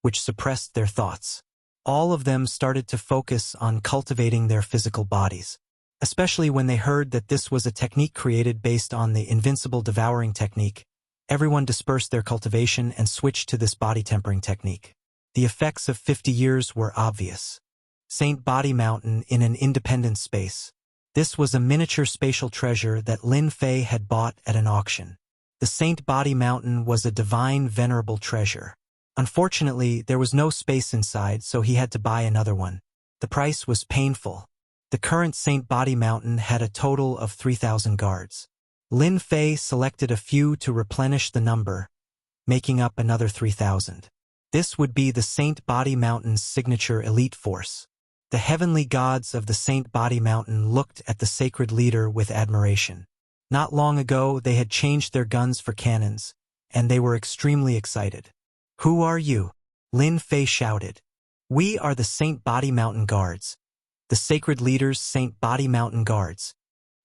which suppressed their thoughts. All of them started to focus on cultivating their physical bodies, especially when they heard that this was a technique created based on the invincible devouring technique. Everyone dispersed their cultivation and switched to this body-tempering technique. The effects of 50 years were obvious. Saint Body Mountain in an independent space. This was a miniature spatial treasure that Lin Fei had bought at an auction. The Saint Body Mountain was a divine venerable treasure. Unfortunately, there was no space inside, so he had to buy another one. The price was painful. The current Saint Body Mountain had a total of 3,000 guards. Lin Fei selected a few to replenish the number, making up another 3,000. This would be the Saint Body Mountain's signature elite force. The heavenly gods of the Saint Body Mountain looked at the sacred leader with admiration. Not long ago, they had changed their guns for cannons, and they were extremely excited. Who are you? Lin Fei shouted. We are the Saint Body Mountain Guards. The sacred leader's Saint Body Mountain Guards.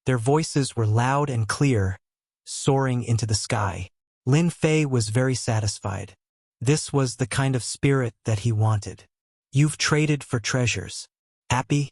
Their voices were loud and clear, soaring into the sky. Lin Fei was very satisfied. This was the kind of spirit that he wanted. You've traded for treasures. Happy?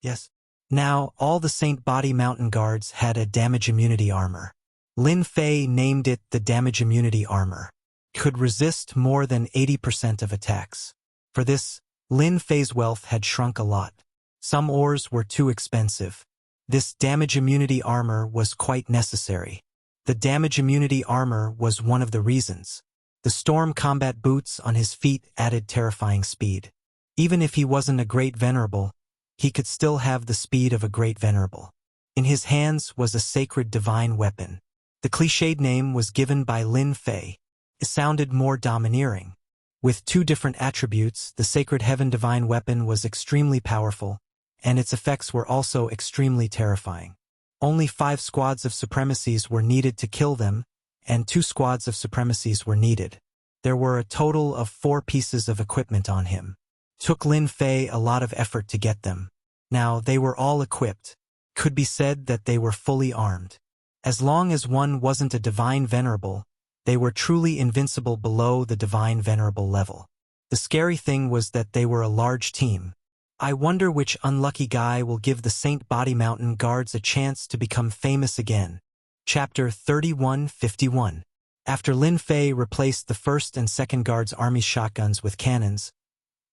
Yes. Now, all the Saint Body Mountain Guards had a damage immunity armor. Lin Fei named it the damage immunity armor. Could resist more than 80% of attacks. For this, Lin Fei's wealth had shrunk a lot. Some ores were too expensive. This damage immunity armor was quite necessary. The damage immunity armor was one of the reasons. The storm combat boots on his feet added terrifying speed. Even if he wasn't a great venerable, he could still have the speed of a great venerable. In his hands was a sacred divine weapon. The cliched name was given by Lin Fei. It sounded more domineering. With 2 different attributes, the sacred heaven divine weapon was extremely powerful, and its effects were also extremely terrifying. Only 5 squads of supremacies were needed to kill them, and 2 squads of supremacies were needed. There were a total of 4 pieces of equipment on him. Took Lin Fei a lot of effort to get them. Now, they were all equipped. Could be said that they were fully armed. As long as one wasn't a divine venerable, they were truly invincible below the divine venerable level. The scary thing was that they were a large team. I wonder which unlucky guy will give the Saint Body Mountain Guards a chance to become famous again. Chapter 3151. After Lin Fei replaced the 1st and 2nd Guards' army's shotguns with cannons,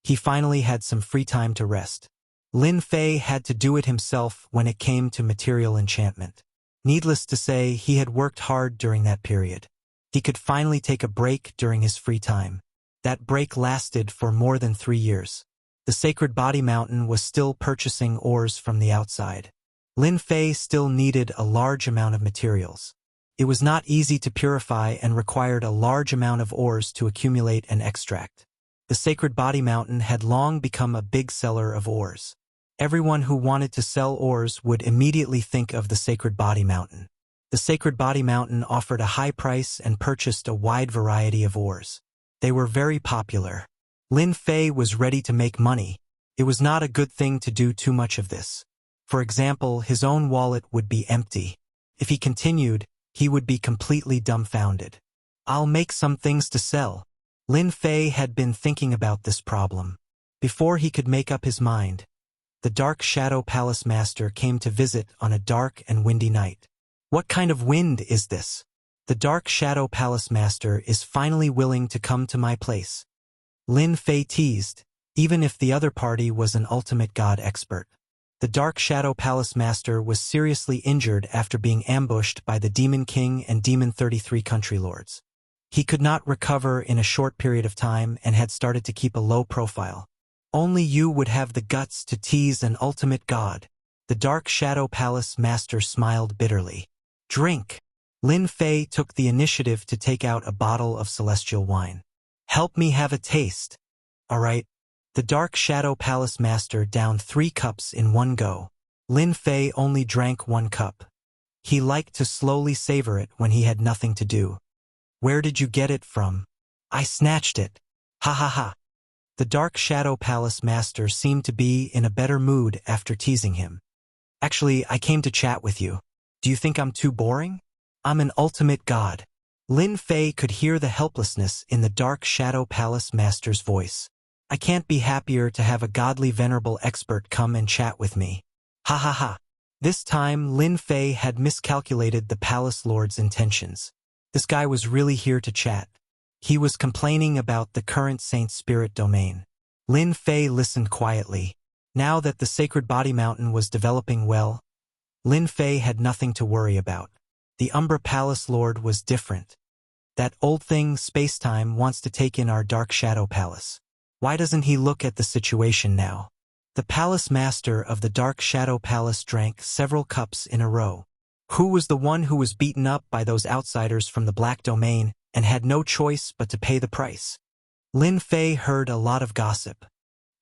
he finally had some free time to rest. Lin Fei had to do it himself when it came to material enchantment. Needless to say, he had worked hard during that period. He could finally take a break during his free time. That break lasted for more than 3 years. The Sacred Body Mountain was still purchasing ores from the outside. Lin Fei still needed a large amount of materials. It was not easy to purify and required a large amount of ores to accumulate and extract. The Sacred Body Mountain had long become a big seller of ores. Everyone who wanted to sell ores would immediately think of the Sacred Body Mountain. The Sacred Body Mountain offered a high price and purchased a wide variety of ores. They were very popular. Lin Fei was ready to make money. It was not a good thing to do too much of this. For example, his own wallet would be empty. If he continued, he would be completely dumbfounded. I'll make some things to sell. Lin Fei had been thinking about this problem. Before he could make up his mind, the Dark Shadow Palace Master came to visit on a dark and windy night. What kind of wind is this? The Dark Shadow Palace Master is finally willing to come to my place. Lin Fei teased, even if the other party was an ultimate god expert. The Dark Shadow Palace Master was seriously injured after being ambushed by the Demon King and Demon 33 country lords. He could not recover in a short period of time and had started to keep a low profile. Only you would have the guts to tease an ultimate god. The Dark Shadow Palace Master smiled bitterly. Drink. Lin Fei took the initiative to take out a bottle of celestial wine. Help me have a taste. All right. The Dark Shadow Palace Master downed 3 cups in one go. Lin Fei only drank 1 cup. He liked to slowly savor it when he had nothing to do. Where did you get it from? I snatched it. Ha ha ha. The Dark Shadow Palace Master seemed to be in a better mood after teasing him. Actually, I came to chat with you. Do you think I'm too boring? I'm an ultimate god. Lin Fei could hear the helplessness in the Dark Shadow Palace Master's voice. I can't be happier to have a godly venerable expert come and chat with me. Ha ha ha. This time, Lin Fei had miscalculated the Palace Lord's intentions. This guy was really here to chat. He was complaining about the current Saint Spirit domain. Lin Fei listened quietly. Now that the Sacred Body Mountain was developing well, Lin Fei had nothing to worry about. The Umbra Palace Lord was different. That old thing, Spacetime, wants to take in our Dark Shadow Palace. Why doesn't he look at the situation now? The Palace Master of the Dark Shadow Palace drank several cups in a row. Who was the one who was beaten up by those outsiders from the Black Domain and had no choice but to pay the price? Lin Fei heard a lot of gossip.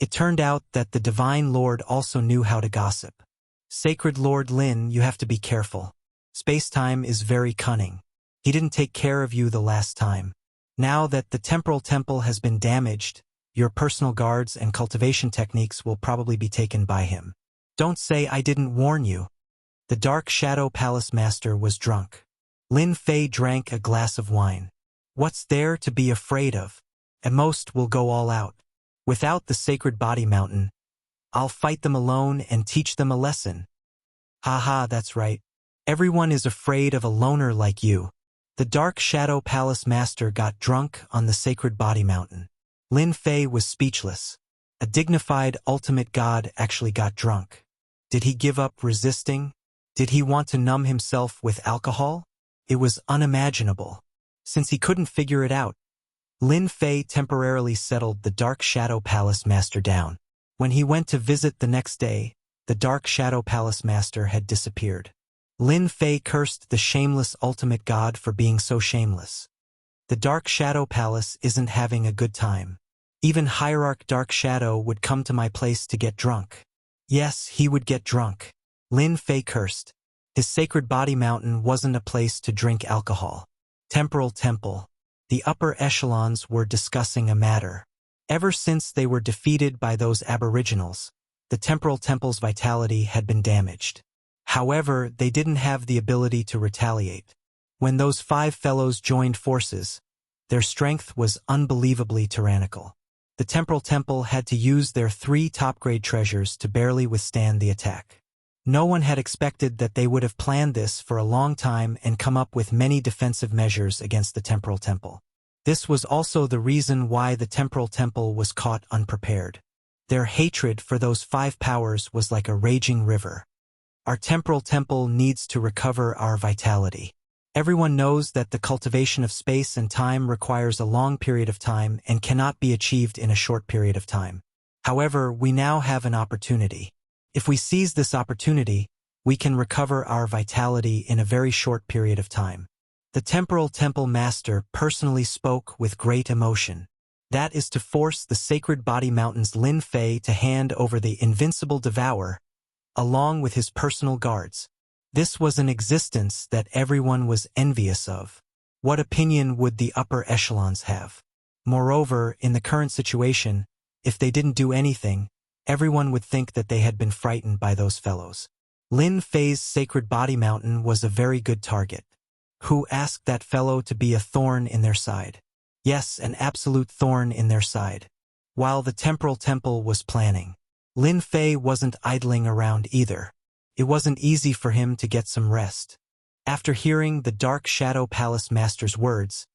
It turned out that the Divine Lord also knew how to gossip. Sacred Lord Lin, you have to be careful. Spacetime is very cunning. He didn't take care of you the last time. Now that the Temporal Temple has been damaged, your personal guards and cultivation techniques will probably be taken by him. Don't say I didn't warn you. The Dark Shadow Palace Master was drunk. Lin Fei drank a glass of wine. What's there to be afraid of? At most, we'll go all out. Without the Sacred Body Mountain, I'll fight them alone and teach them a lesson. Haha, that's right. Everyone is afraid of a loner like you. The Dark Shadow Palace Master got drunk on the Sacred Body Mountain. Lin Fei was speechless. A dignified ultimate god actually got drunk. Did he give up resisting? Did he want to numb himself with alcohol? It was unimaginable. Since he couldn't figure it out, Lin Fei temporarily settled the Dark Shadow Palace Master down. When he went to visit the next day, the Dark Shadow Palace Master had disappeared. Lin Fei cursed the shameless ultimate god for being so shameless. The Dark Shadow Palace isn't having a good time. Even Hierarch Dark Shadow would come to my place to get drunk. Yes, he would get drunk. Lin Fei cursed. His Sacred Body Mountain wasn't a place to drink alcohol. Temporal Temple. The upper echelons were discussing a matter. Ever since they were defeated by those aboriginals, the Temporal Temple's vitality had been damaged. However, they didn't have the ability to retaliate. When those 5 fellows joined forces, their strength was unbelievably tyrannical. The Temporal Temple had to use their 3 top-grade treasures to barely withstand the attack. No one had expected that they would have planned this for a long time and come up with many defensive measures against the Temporal Temple. This was also the reason why the Temporal Temple was caught unprepared. Their hatred for those 5 powers was like a raging river. Our temporal temple needs to recover our vitality. Everyone knows that the cultivation of space and time requires a long period of time and cannot be achieved in a short period of time. However, we now have an opportunity. If we seize this opportunity, we can recover our vitality in a very short period of time. The temporal temple master personally spoke with great emotion. That is to force the sacred body mountain's Lin Fei to hand over the invincible devourer, along with his personal guards. This was an existence that everyone was envious of. What opinion would the upper echelons have? Moreover, in the current situation, if they didn't do anything, everyone would think that they had been frightened by those fellows. Lin Fei's sacred body mountain was a very good target. Who asked that fellow to be a thorn in their side? Yes, an absolute thorn in their side. While the temporal temple was planning, Lin Fei wasn't idling around either. It wasn't easy for him to get some rest. After hearing the Dark Shadow Palace Master's words,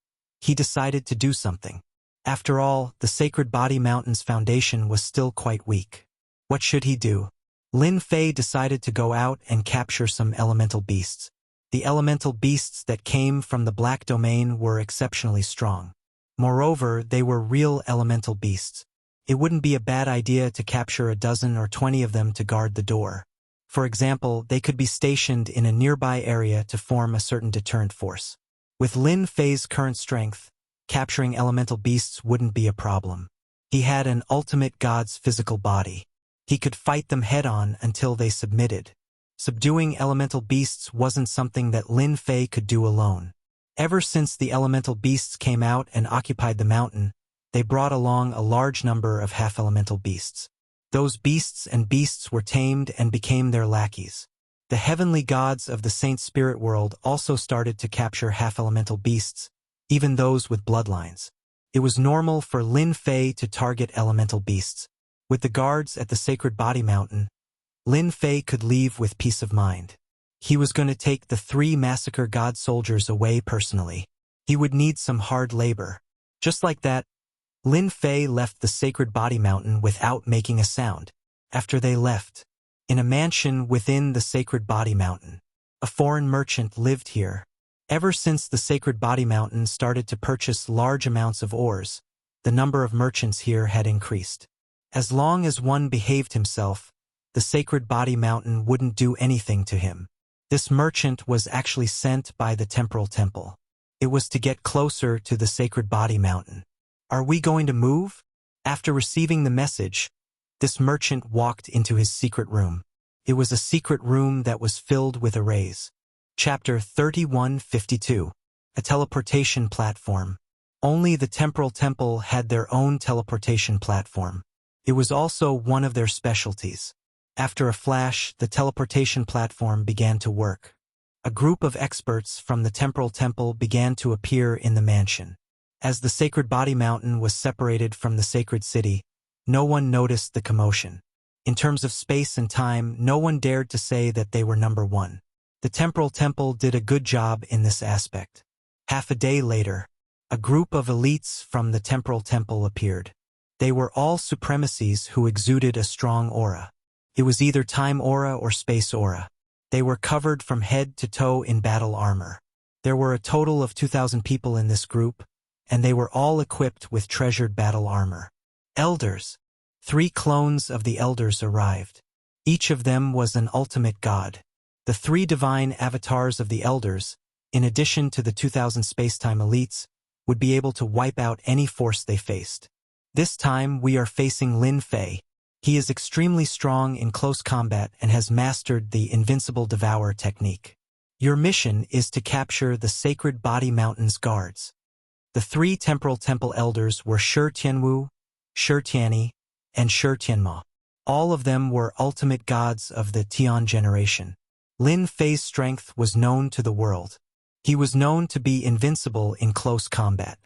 he decided to do something. After all, the Sacred Body Mountain's foundation was still quite weak. What should he do? Lin Fei decided to go out and capture some elemental beasts. The elemental beasts that came from the Black Domain were exceptionally strong. Moreover, they were real elemental beasts. It wouldn't be a bad idea to capture a dozen or 20 of them to guard the door. For example, they could be stationed in a nearby area to form a certain deterrent force. With Lin Fei's current strength, capturing elemental beasts wouldn't be a problem. He had an ultimate god's physical body. He could fight them head-on until they submitted. Subduing elemental beasts wasn't something that Lin Fei could do alone. Ever since the elemental beasts came out and occupied the mountain, they brought along a large number of half-elemental beasts. Those beasts were tamed and became their lackeys. The heavenly gods of the Saint Spirit world also started to capture half-elemental beasts, even those with bloodlines. It was normal for Lin Fei to target elemental beasts. With the guards at the Sacred Body Mountain, Lin Fei could leave with peace of mind. He was going to take the 3 massacre god soldiers away personally. He would need some hard labor. Just like that, Lin Fei left the Sacred Body Mountain without making a sound. After they left, in a mansion within the Sacred Body Mountain, a foreign merchant lived here. Ever since the Sacred Body Mountain started to purchase large amounts of ores, the number of merchants here had increased. As long as one behaved himself, the Sacred Body Mountain wouldn't do anything to him. This merchant was actually sent by the Temporal Temple. It was to get closer to the Sacred Body Mountain. Are we going to move? After receiving the message, this merchant walked into his secret room. It was a secret room that was filled with arrays. Chapter 3152. A teleportation platform. Only the Temporal Temple had their own teleportation platform. It was also one of their specialties. After a flash, the teleportation platform began to work. A group of experts from the Temporal Temple began to appear in the mansion. As the Sacred Body Mountain was separated from the Sacred City, no one noticed the commotion. In terms of space and time, no one dared to say that they were number one. The Temporal Temple did a good job in this aspect. Half a day later, a group of elites from the Temporal Temple appeared. They were all supremacies who exuded a strong aura. It was either time aura or space aura. They were covered from head to toe in battle armor. There were a total of 2,000 people in this group, and they were all equipped with treasured battle armor. Elders. 3 clones of the elders arrived. Each of them was an ultimate god. The 3 divine avatars of the elders, in addition to the 2,000 space-time elites, would be able to wipe out any force they faced. This time we are facing Lin Fei. He is extremely strong in close combat and has mastered the Invincible Devour technique. Your mission is to capture the Sacred Body Mountain's guards. The 3 Temporal Temple elders were Shi Tianwu, Shi Tianyi, and Shi Tianma. All of them were ultimate gods of the Tian generation. Lin Fei's strength was known to the world. He was known to be invincible in close combat.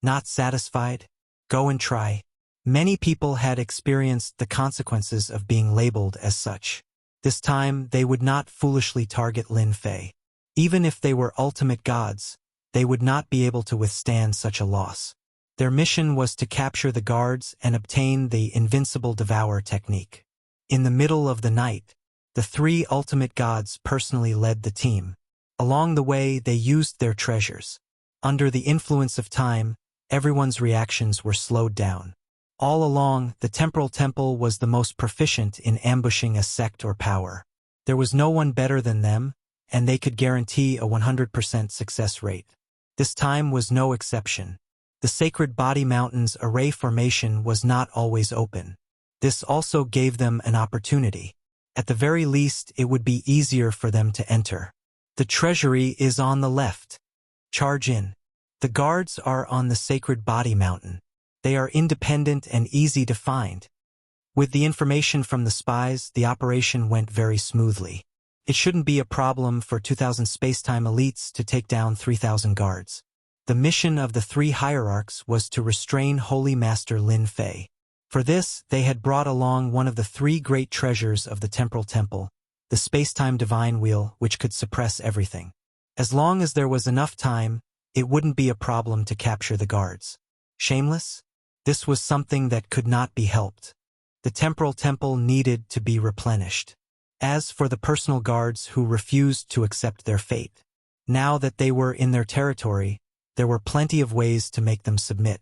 Not satisfied? Go and try. Many people had experienced the consequences of being labeled as such. This time, they would not foolishly target Lin Fei. Even if they were ultimate gods, they would not be able to withstand such a loss. Their mission was to capture the guards and obtain the Invincible Devour technique. In the middle of the night, The three ultimate gods personally led the team. Along the way, they used their treasures. Under the influence of time, everyone's reactions were slowed down. All along, the temporal temple was the most proficient in ambushing a sect or power. There was no one better than them, and they could guarantee a 100% success rate. This time was no exception. The Sacred Body Mountain's array formation was not always open. This also gave them an opportunity. At the very least, it would be easier for them to enter. The treasury is on the left. Charge in. The guards are on the Sacred Body Mountain. They are independent and easy to find. With the information from the spies, the operation went very smoothly. It shouldn't be a problem for 2,000 space-time elites to take down 3,000 guards. The mission of the three hierarchs was to restrain Holy Master Lin Fei. For this, they had brought along one of the three great treasures of the temporal temple, the space-time divine wheel, which could suppress everything. As long as there was enough time, it wouldn't be a problem to capture the guards. Shameless? This was something that could not be helped. The temporal temple needed to be replenished. As for the personal guards who refused to accept their fate, now that they were in their territory, there were plenty of ways to make them submit.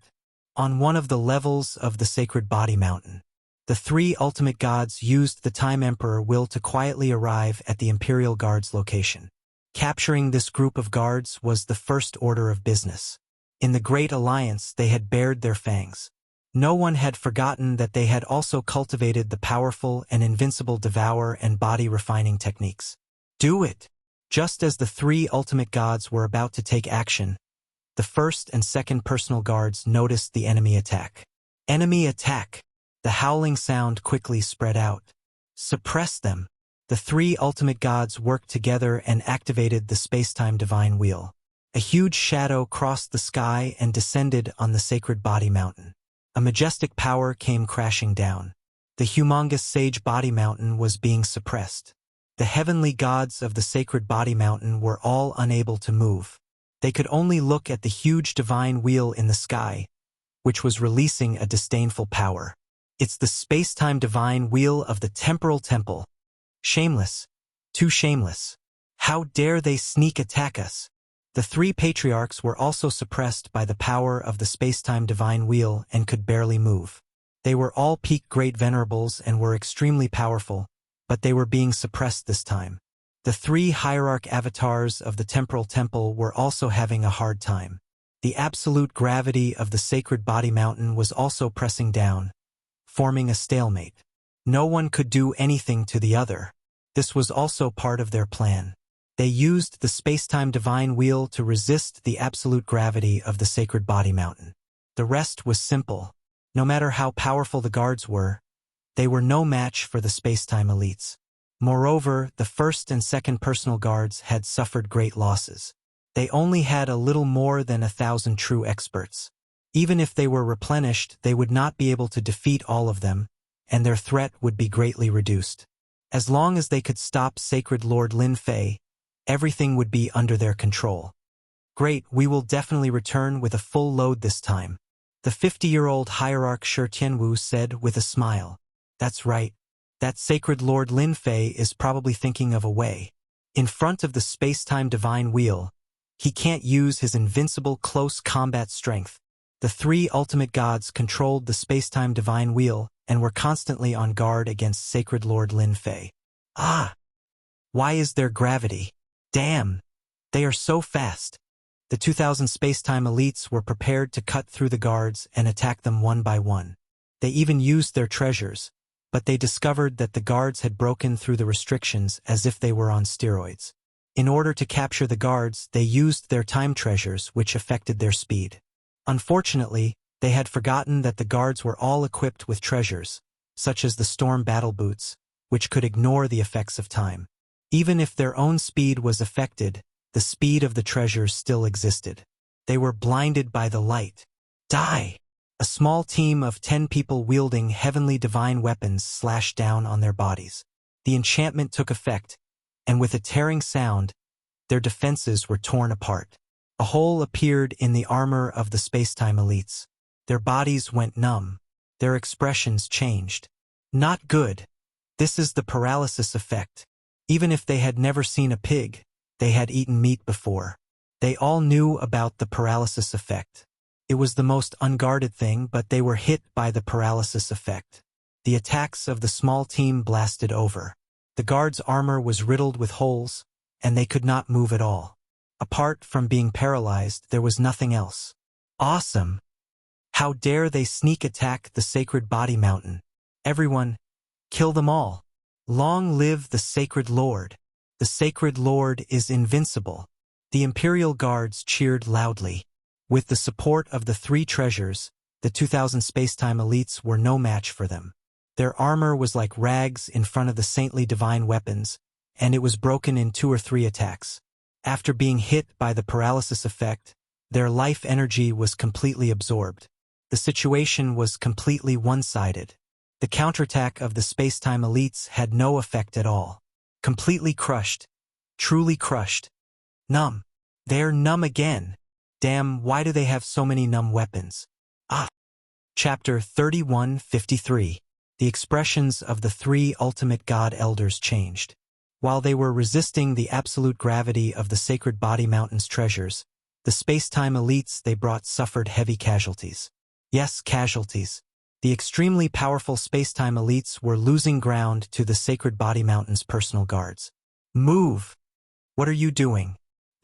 On one of the levels of the Sacred Body Mountain, the three ultimate gods used the Time Emperor will to quietly arrive at the Imperial Guard's location. Capturing this group of guards was the first order of business. In the Great Alliance, they had bared their fangs. No one had forgotten that they had also cultivated the powerful and invincible devour and body-refining techniques. Do it! Just as the three ultimate gods were about to take action, the first and second personal guards noticed the enemy attack. Enemy attack! The howling sound quickly spread out. Suppress them! The three ultimate gods worked together and activated the space-time divine wheel. A huge shadow crossed the sky and descended on the Sacred Body Mountain. A majestic power came crashing down. The humongous Sage Body Mountain was being suppressed. The heavenly gods of the Sacred Body Mountain were all unable to move. They could only look at the huge divine wheel in the sky, which was releasing a disdainful power. It's the space-time divine wheel of the temporal temple. Shameless. Too shameless. How dare they sneak attack us? The three patriarchs were also suppressed by the power of the space-time divine wheel and could barely move. They were all peak great venerables and were extremely powerful, but they were being suppressed this time. The three hierarch avatars of the temporal temple were also having a hard time. The absolute gravity of the Sacred Body Mountain was also pressing down, forming a stalemate. No one could do anything to the other. This was also part of their plan. They used the space-time divine wheel to resist the absolute gravity of the Sacred Body Mountain. The rest was simple. No matter how powerful the guards were, they were no match for the space-time elites. Moreover, the first and second personal guards had suffered great losses. They only had a little more than 1,000 true experts. Even if they were replenished, they would not be able to defeat all of them, and their threat would be greatly reduced. As long as they could stop Sacred Lord Lin Fei, everything would be under their control. Great, we will definitely return with a full load this time. The 50-year-old hierarch Shi Tianwu said with a smile. That's right. That Sacred Lord Lin Fei is probably thinking of a way. In front of the space-time divine wheel, he can't use his invincible close combat strength. The three ultimate gods controlled the space-time divine wheel and were constantly on guard against Sacred Lord Lin Fei. Ah! Why is there gravity? Damn! They are so fast. The 2,000 space-time elites were prepared to cut through the guards and attack them one by one. They even used their treasures, but they discovered that the guards had broken through the restrictions as if they were on steroids. In order to capture the guards, they used their time treasures, which affected their speed. Unfortunately, they had forgotten that the guards were all equipped with treasures, such as the storm battle boots, which could ignore the effects of time. Even if their own speed was affected, the speed of the treasures still existed. They were blinded by the light. Die! A small team of 10 people wielding heavenly divine weapons slashed down on their bodies. The enchantment took effect, and with a tearing sound, their defenses were torn apart. A hole appeared in the armor of the space-time elites. Their bodies went numb. Their expressions changed. Not good. This is the paralysis effect. Even if they had never seen a pig, they had eaten meat before. They all knew about the paralysis effect. It was the most unguarded thing, but they were hit by the paralysis effect. The attacks of the small team blasted over. The guards' armor was riddled with holes, and they could not move at all. Apart from being paralyzed, there was nothing else. Awesome! How dare they sneak attack the sacred body mountain? Everyone, kill them all. Long live the sacred lord. The sacred lord is invincible. The Imperial Guards cheered loudly. With the support of the three treasures, the 2000 Spacetime Elites were no match for them. Their armor was like rags in front of the saintly divine weapons, and it was broken in 2 or 3 attacks. After being hit by the paralysis effect, their life energy was completely absorbed. The situation was completely one-sided. The counterattack of the Spacetime Elites had no effect at all. Completely crushed. Truly crushed. Numb. They're numb again. Damn, why do they have so many numb weapons? Chapter 3153. The expressions of the 3 ultimate God Elders changed. While they were resisting the absolute gravity of the Sacred Body Mountain's treasures, the Spacetime Elites they brought suffered heavy casualties. Yes, casualties. The extremely powerful Spacetime Elites were losing ground to the Sacred Body Mountain's personal guards. Move! What are you doing?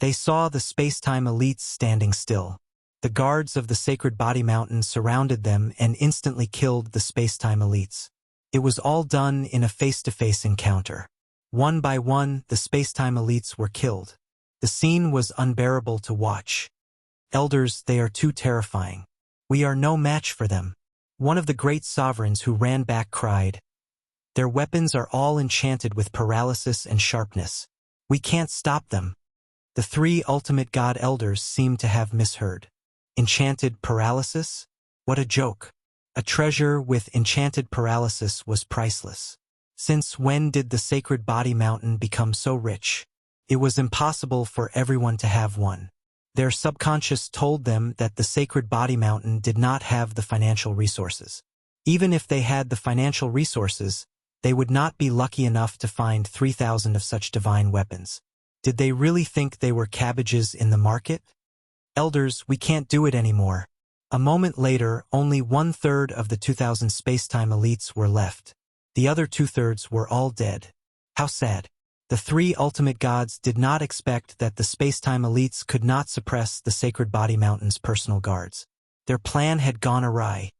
They saw the Spacetime Elites standing still. The guards of the Sacred Body Mountain surrounded them and instantly killed the Spacetime Elites. It was all done in a face-to-face encounter. One by one, the Spacetime Elites were killed. The scene was unbearable to watch. Elders, they are too terrifying. We are no match for them. One of the great sovereigns who ran back cried, "Their weapons are all enchanted with paralysis and sharpness. We can't stop them." The 3 ultimate God Elders seemed to have misheard. Enchanted paralysis? What a joke. A treasure with enchanted paralysis was priceless. Since when did the Sacred Body Mountain become so rich? It was impossible for everyone to have one. Their subconscious told them that the Sacred Body Mountain did not have the financial resources. Even if they had the financial resources, they would not be lucky enough to find 3,000 of such divine weapons. Did they really think they were cabbages in the market? Elders, we can't do it anymore. A moment later, only 1/3 of the 2000 Spacetime Elites were left. The other 2/3 were all dead. How sad. The 3 ultimate gods did not expect that the Spacetime Elites could not suppress the Sacred Body Mountain's personal guards. Their plan had gone awry.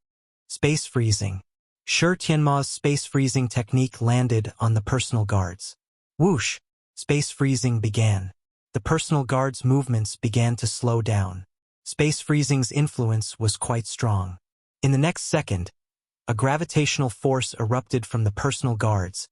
Space freezing. Shi Tianma's space freezing technique landed on the personal guards. Whoosh! Space freezing began. The personal guards' movements began to slow down. Space freezing's influence was quite strong. In the next second, a gravitational force erupted from the personal guards,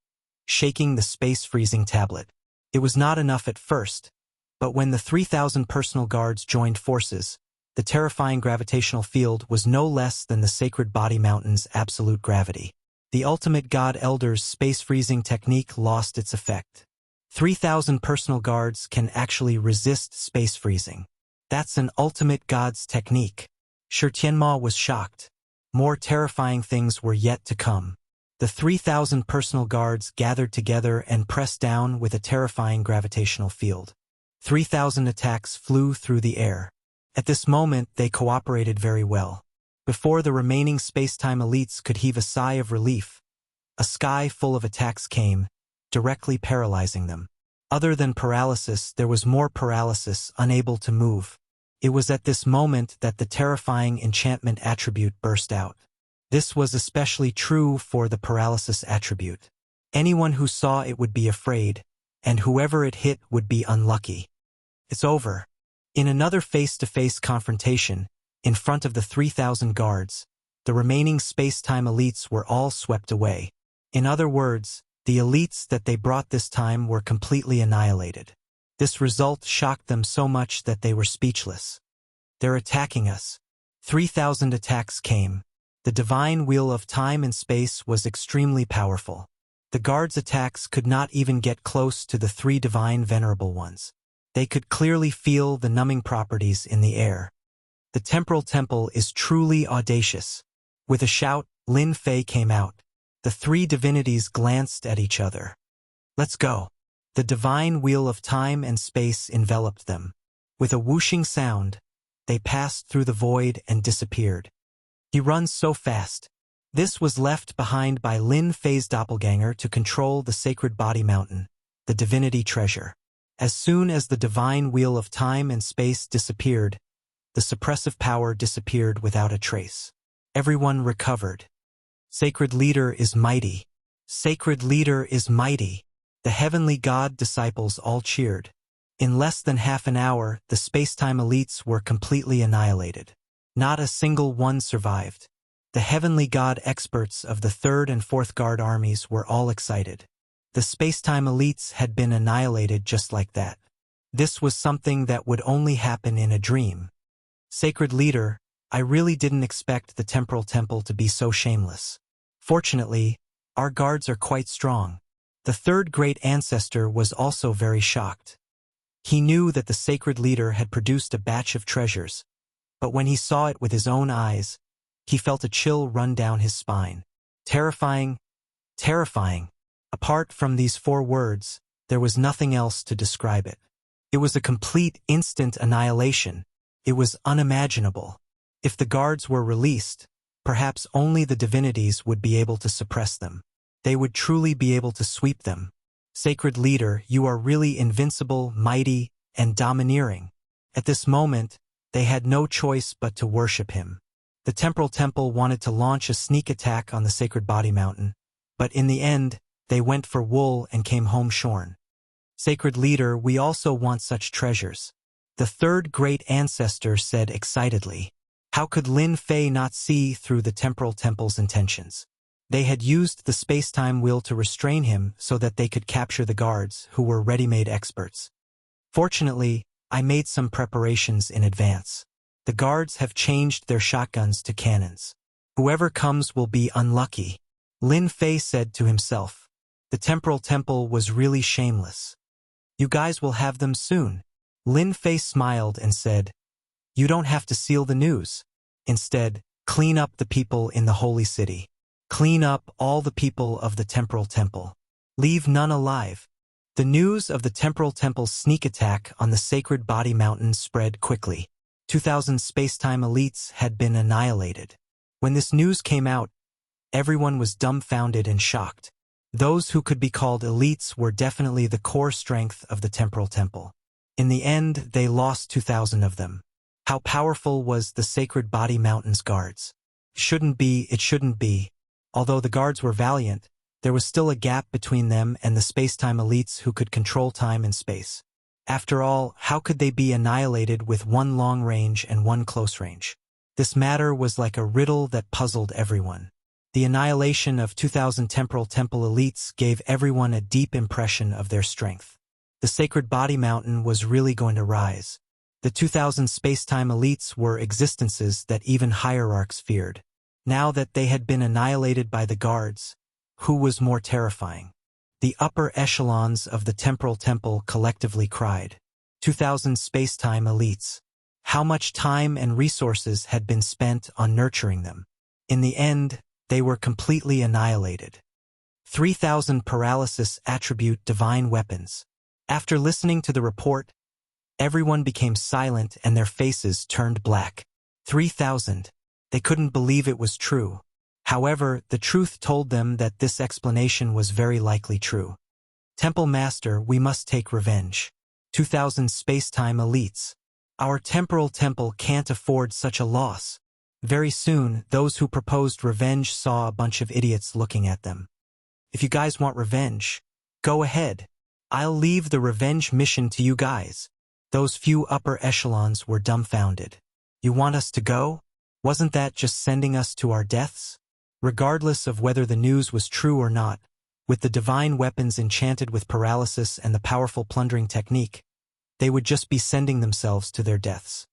shaking the space freezing tablet. It was not enough at first, but when the 3,000 personal guards joined forces, the terrifying gravitational field was no less than the Sacred Body Mountain's absolute gravity. The ultimate God Elder's space freezing technique lost its effect. 3,000 personal guards can actually resist space freezing. That's an ultimate god's technique. Shi Tianma was shocked. More terrifying things were yet to come. The 3,000 personal guards gathered together and pressed down with a terrifying gravitational field. 3,000 attacks flew through the air. At this moment, they cooperated very well. Before the remaining Spacetime Elites could heave a sigh of relief, a sky full of attacks came, directly paralyzing them. Other than paralysis, there was more paralysis, unable to move. It was at this moment that the terrifying enchantment attribute burst out. This was especially true for the paralysis attribute. Anyone who saw it would be afraid, and whoever it hit would be unlucky. It's over. In another face-to-face confrontation, in front of the 3,000 guards, the remaining Spacetime Elites were all swept away. In other words, the elites that they brought this time were completely annihilated. This result shocked them so much that they were speechless. They're attacking us. 3,000 attacks came. The divine wheel of time and space was extremely powerful. The guards' attacks could not even get close to the 3 divine venerable ones. They could clearly feel the numbing properties in the air. The temporal temple is truly audacious. With a shout, Lin Fei came out. The three divinities glanced at each other. Let's go. The divine wheel of time and space enveloped them. With a whooshing sound, they passed through the void and disappeared. He runs so fast. This was left behind by Lin Fei's doppelganger to control the sacred body mountain, the divinity treasure. As soon as the divine wheel of time and space disappeared, the suppressive power disappeared without a trace. Everyone recovered. Sacred leader is mighty. Sacred leader is mighty. The heavenly god disciples all cheered. In less than half an hour, the space-time elites were completely annihilated. Not a single one survived. The heavenly god experts of the 3rd and 4th Guard armies were all excited. The space-time elites had been annihilated just like that. This was something that would only happen in a dream. Sacred leader, I really didn't expect the temporal temple to be so shameless. Fortunately, our guards are quite strong. The 3rd great ancestor was also very shocked. He knew that the sacred leader had produced a batch of treasures, but when he saw it with his own eyes, he felt a chill run down his spine. Terrifying, terrifying. Apart from these 4 words, there was nothing else to describe it. It was a complete instant annihilation. It was unimaginable. If the guards were released, perhaps only the divinities would be able to suppress them. They would truly be able to sweep them. Sacred leader, you are really invincible, mighty, and domineering. At this moment, they had no choice but to worship him. The temporal temple wanted to launch a sneak attack on the sacred body mountain, but in the end, they went for wool and came home shorn. Sacred leader, we also want such treasures. The 3rd great ancestor said excitedly. How could Lin Fei not see through the temporal temple's intentions? They had used the space-time wheel to restrain him so that they could capture the guards, who were ready-made experts. Fortunately, I made some preparations in advance. The guards have changed their shotguns to cannons. Whoever comes will be unlucky. Lin Fei said to himself. The temporal temple was really shameless. You guys will have them soon. Lin Fei smiled and said, you don't have to seal the news. Instead, clean up the people in the holy city. Clean up all the people of the temporal temple. Leave none alive. The news of the temporal temple's sneak attack on the sacred body mountain spread quickly. 2,000 space-time elites had been annihilated. When this news came out, everyone was dumbfounded and shocked. Those who could be called elites were definitely the core strength of the temporal temple. In the end, they lost 2,000 of them. How powerful was the sacred body mountain's guards? It shouldn't be. Although the guards were valiant, there was still a gap between them and the space-time elites who could control time and space. After all, how could they be annihilated with 1 long range and 1 close range? This matter was like a riddle that puzzled everyone. The annihilation of 2,000 temporal temple elites gave everyone a deep impression of their strength. The sacred body mountain was really going to rise. The 2,000 space-time elites were existences that even hierarchs feared. Now that they had been annihilated by the guards, who was more terrifying? The upper echelons of the temporal temple collectively cried. 2,000 space-time elites. How much time and resources had been spent on nurturing them? In the end, they were completely annihilated. 3,000 paralysis attribute divine weapons. After listening to the report, everyone became silent and their faces turned black. 3,000. They couldn't believe it was true. However, the truth told them that this explanation was very likely true. Temple Master, we must take revenge. 2,000 space-time elites. Our temporal temple can't afford such a loss. Very soon, those who proposed revenge saw a bunch of idiots looking at them. If you guys want revenge, go ahead. I'll leave the revenge mission to you guys. Those few upper echelons were dumbfounded. You want us to go? Wasn't that just sending us to our deaths? Regardless of whether the news was true or not, with the divine weapons enchanted with paralysis and the powerful plundering technique, they would just be sending themselves to their deaths.